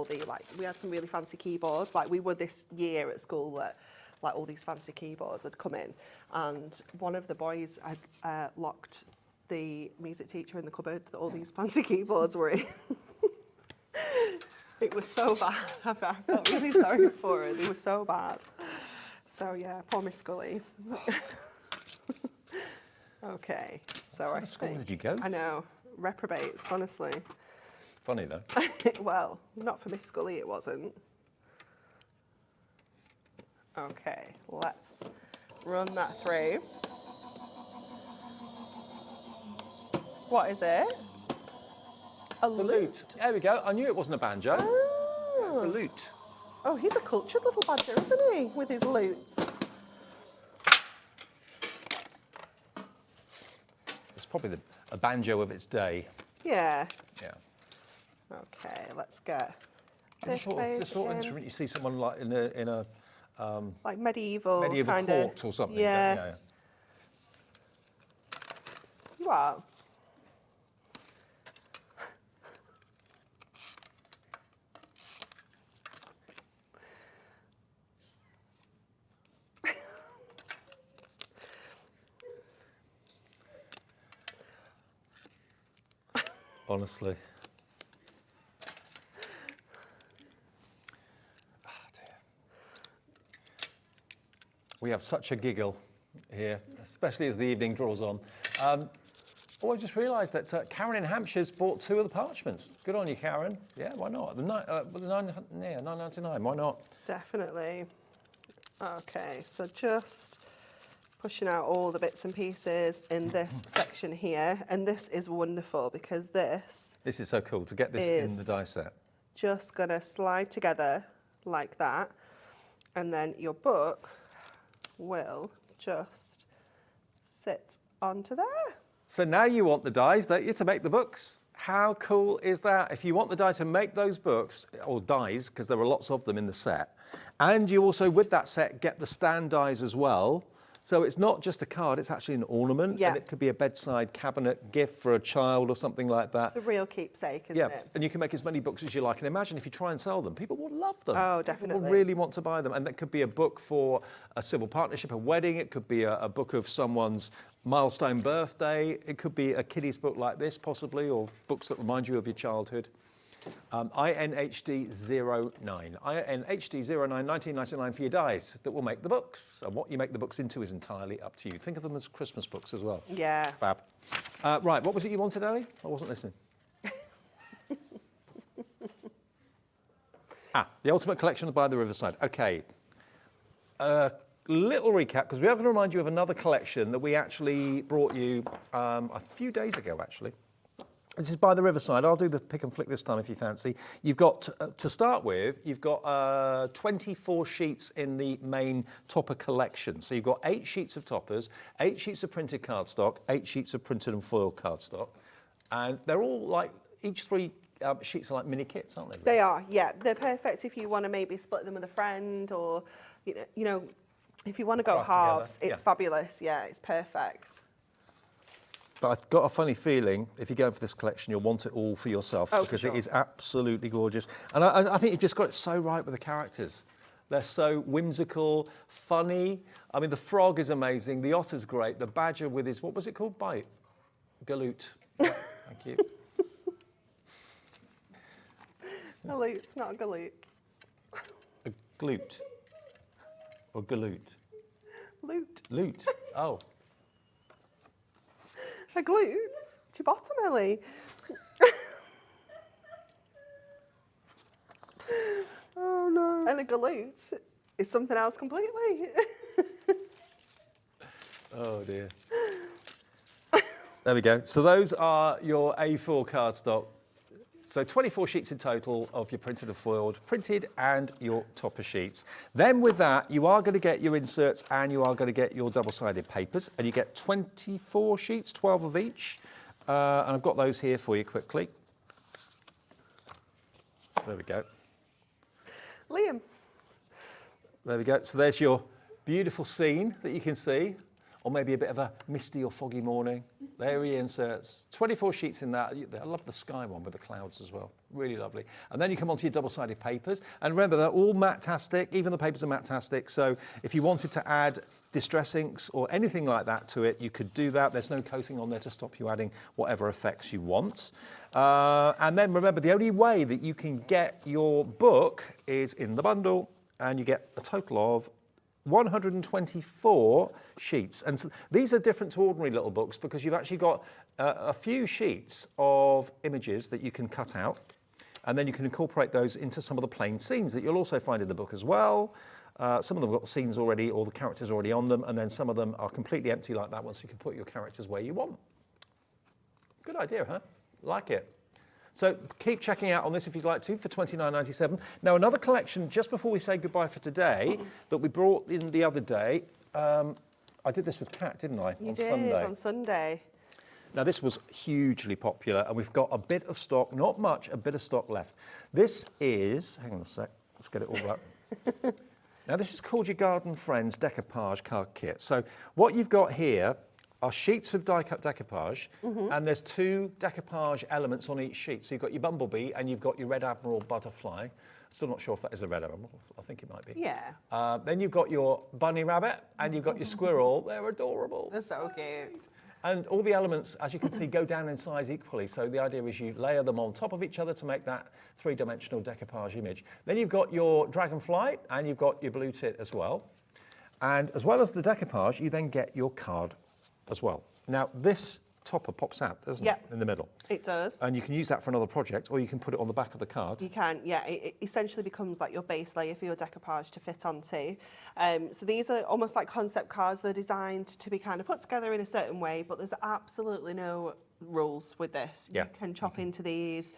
we had some really fancy keyboards. Like we were this year at school that like all these fancy keyboards had come in, and one of the boys had locked the music teacher in the cupboard that all these fancy keyboards were in. It was so bad. I felt really sorry for her. They were so bad. So yeah, poor Miss Scully. Okay, so what school did you go to? I know, reprobates, honestly. Funny though. Well, not for Miss Scully, it wasn't. Okay, let's run that through. What is it? A lute. There we go. I knew it wasn't a banjo. Oh. It's a lute. Oh, he's a cultured little badger, isn't he? With his lutes. It's probably a banjo of its day. Yeah. Yeah. Okay, let's get This sort of instrument you see someone like in a like medieval kind court or something. Yeah. You are. Honestly. Oh dear. We have such a giggle here, especially as the evening draws on. I just realised that Karen in Hampshire's bought 2 of the parchments. Good on you, Karen. Yeah, why not? The $9.99, why not? Definitely. Okay, so just pushing out all the bits and pieces in this section here, and this is wonderful because this is so cool to get this in the die set. just going to slide together like that, and then your book will just sit onto there. So now you want the dies, don't you, to make the books? How cool is that? If you want the die to make those books, or dies, because there are lots of them in the set, and you also, with that set, get the stand dies as well. So it's not just a card, it's actually an ornament, and it could be a bedside cabinet gift for a child or something like that. It's a real keepsake, isn't it? And you can make as many books as you like. And imagine if you try and sell them, people will love them. Oh, definitely. People will really want to buy them. And that could be a book for a civil partnership, a wedding. It could be a book of someone's milestone birthday. It could be a kiddie's book like this, possibly, or books that remind you of your childhood. INHD09. INHD09, 1999 for your dies that will make the books. And what you make the books into is entirely up to you. Think of them as Christmas books as well. Yeah. Fab. Right, what was it you wanted, Ali? I wasn't listening. The Ultimate Collection by the Riverside. Okay. Little recap, because we are going to remind you of another collection that we actually brought you a few days ago, actually. This is by the Riverside. I'll do the pick and flick this time if you fancy. You've got, to start with, you've got 24 sheets in the main topper collection. So you've got 8 sheets of toppers, 8 sheets of printed cardstock, 8 sheets of printed and foiled cardstock. And they're all like, each 3 sheets are like mini kits, aren't they? They are, yeah. They're perfect if you want to maybe split them with a friend, or, you know, if you want to go halves, it's fabulous. Yeah, it's perfect. But I've got a funny feeling, if you go for this collection, you'll want it all for yourself, because it is absolutely gorgeous. And I think you've just got it so right with the characters. They're so whimsical, funny. I mean, the frog is amazing. The otter's great. The badger with his, what was it called? Bite? Galoot. Thank you. Galoot, it's not a galoot. A glute. Or galoot. Loot. Loot. Oh. A glute? It's your bottom, Ellie. Oh no. And a galoot is something else completely. Oh dear. There we go. So those are your A4 cardstock. So 24 sheets in total of your printed and foiled, printed and your topper sheets. Then with that, you are going to get your inserts and you are going to get your double-sided papers, and you get 24 sheets, 12 of each. And I've got those here for you quickly. So there we go. Liam. There we go. So there's your beautiful scene that you can see, or maybe a bit of a misty or foggy morning. There are your inserts. 24 sheets in that. I love the sky one with the clouds as well. Really lovely. And then you come onto your double-sided papers. And remember, they're all Matt-tastic. Even the papers are Matt-tastic. So if you wanted to add distress inks or anything like that to it, you could do that. There's no coating on there to stop you adding whatever effects you want. And then remember, the only way that you can get your book is in the bundle, and you get a total of 124 sheets. And so these are different to ordinary little books because you've actually got a few sheets of images that you can cut out, and then you can incorporate those into some of the plain scenes that you'll also find in the book as well. Some of them have got scenes already or the characters already on them, and then some of them are completely empty like that one, so you can put your characters where you want. Good idea, huh? Like it. So keep checking out on this if you'd like to for $29.97. Now, another collection, just before we say goodbye for today, that we brought in the other day. I did this with Kat, didn't I? You did, on Sunday. Now, this was hugely popular, and we've got a bit of stock, not much, a bit of stock left. This is, hang on a sec, let's get it all up. Now, this is called your Garden Friends Decoupage Card Kit. So what you've got here are sheets of die-cut decoupage, and there's 2 decoupage elements on each sheet. So you've got your bumblebee and you've got your red admiral butterfly. Still not sure if that is a red admiral. I think it might be. Yeah. Then you've got your bunny rabbit and you've got your squirrel. They're adorable. They're so cute. And all the elements, as you can see, go down in size equally. So the idea is you layer them on top of each other to make that 3-dimensional decoupage image. Then you've got your dragonfly and you've got your blue tit as well. And as well as the decoupage, you then get your card as well. Now, this topper pops out, doesn't it, in the middle? It does. And you can use that for another project, or you can put it on the back of the card. You can, yeah. It essentially becomes like your base layer for your decoupage to fit onto. So these are almost like concept cards. They're designed to be kind of put together in a certain way, but there's absolutely no rules with this. Yeah. You can chop into these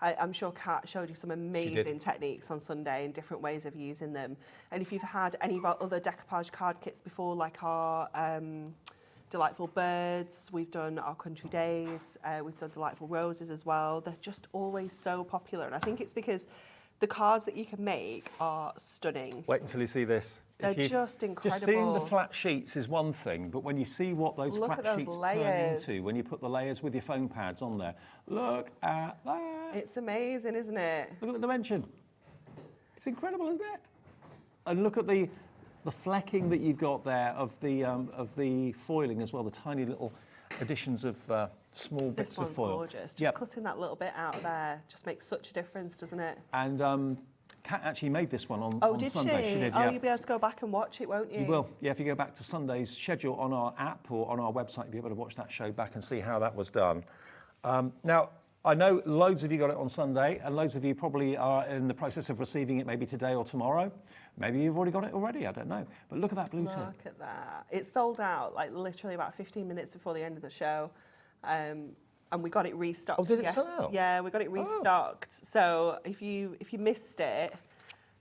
I'm sure Kat showed you some amazing techniques on Sunday and different ways of using them. And if you've had any of our other decoupage card kits before, like our Delightful Birds, we've done our Country Days, we've done Delightful Roses as well. They're just always so popular. And I think it's because the cards that you can make are stunning. Wait until you see this. They're just incredible. Just seeing the flat sheets is one thing, but when you see what those flat sheets turn into, when you put the layers with your foam pads on there, look at that. It's amazing, isn't it? Look at the dimension. It's incredible, isn't it? And look at the flecking that you've got there of the foiling as well, the tiny little additions of small bits of foil. This one's gorgeous. Just cutting that little bit out there just makes such a difference, doesn't it? And Kat actually made this one on Sunday. She did, you'll be able to go back and watch it, won't you? You will. Yeah, if you go back to Sunday's schedule on our app or on our website, you'll be able to watch that show back and see how that was done. Now, I know loads of you got it on Sunday, and loads of you probably are in the process of receiving it maybe today or tomorrow. Maybe you've already got it already, I don't know. But look at that blue tip. Look at that. It sold out like literally about 15 minutes before the end of the show. And we got it restocked. Oh, did it sell out? Yeah, we got it restocked. Oh. So if you missed it,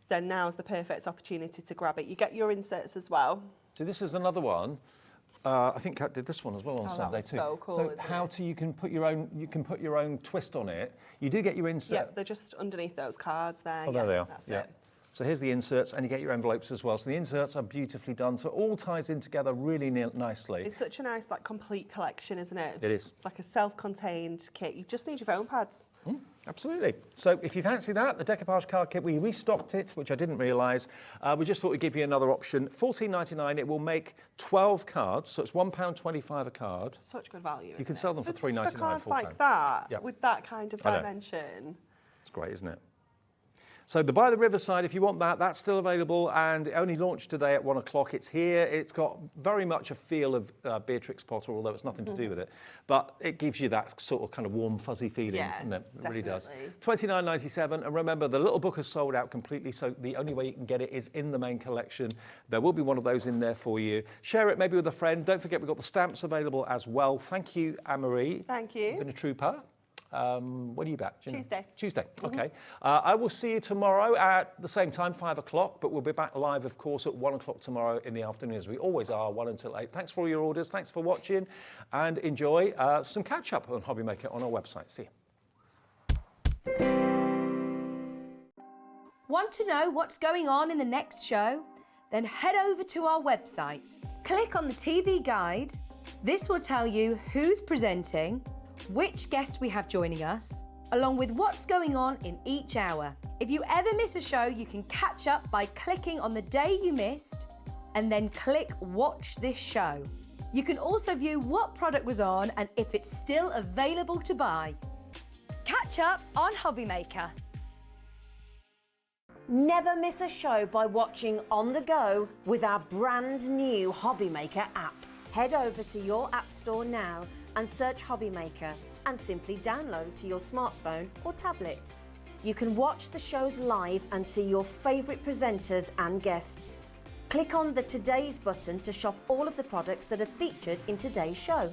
then now's the perfect opportunity to grab it. You get your inserts as well. So this is another one. I think Kat did this one as well on Sunday too. So cool. So you can put your own twist on it. You do get your insert. Yeah, they're just underneath those cards there. Oh, there they are. That's it. So here's the inserts, and you get your envelopes as well. So the inserts are beautifully done, so it all ties in together really nicely. It's such a nice, like, complete collection, isn't it? It is. It's like a self-contained kit. You just need your foam pads. Absolutely. So if you fancy that, the decoupage card kit, we restocked it, which I didn't realise. We just thought we'd give you another option. $14.99. It will make 12 cards, so it's £1.25 a card. Such good value. You can sell them for $3.99. For cards like that, with that kind of dimension. It's great, isn't it? So the By the Riverside, if you want that, that's still available, and it only launched today at 1 o'clock. It's here. It's got very much a feel of Beatrix Potter, although it's nothing to do with it. But it gives you that sort of kind of warm, fuzzy feeling. And it really does. $29.97. And remember, the little book has sold out completely, so the only way you can get it is in the main collection. There will be one of those in there for you. Share it maybe with a friend. Don't forget, we've got the stamps available as well. Thank you, Anne-Marie. Thank you. You've been a trooper. When are you back? Tuesday. Tuesday, okay. I will see you tomorrow at the same time, 5 o'clock, but we'll be back live, of course, at 1 o'clock tomorrow in the afternoon, as we always are, 1 until 8. Thanks for all your orders, thanks for watching, and enjoy some catch-up on HobbyMaker on our website. See you. Want to know what's going on in the next show? Then head over to our website. Click on the TV guide. This will tell you who's presenting, which guest we have joining us, along with what's going on in each hour. If you ever miss a show, you can catch up by clicking on the day you missed and then click Watch This Show. You can also view what product was on and if it's still available to buy. Catch up on HobbyMaker. Never miss a show by watching on the go with our brand new HobbyMaker app. Head over to your app store now and search HobbyMaker and simply download to your smartphone or tablet. You can watch the shows live and see your favourite presenters and guests. Click on the Today's button to shop all of the products that are featured in today's show.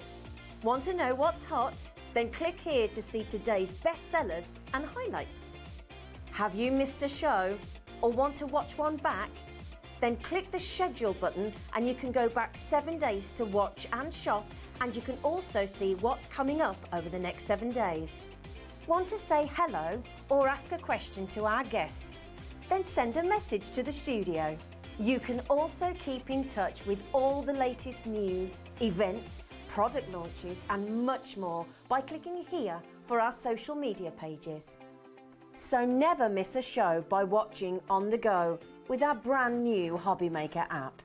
Want to know what's hot? Then click here to see today's bestsellers and highlights. Have you missed a show or want to watch one back? Then click the schedule button and you can go back 7 days to watch and shop, and you can also see what's coming up over the next 7 days. Want to say hello or ask a question to our guests? Then send a message to the studio. You can also keep in touch with all the latest news, events, product launches and much more by clicking here for our social media pages. So never miss a show by watching on the go with our brand new HobbyMaker app.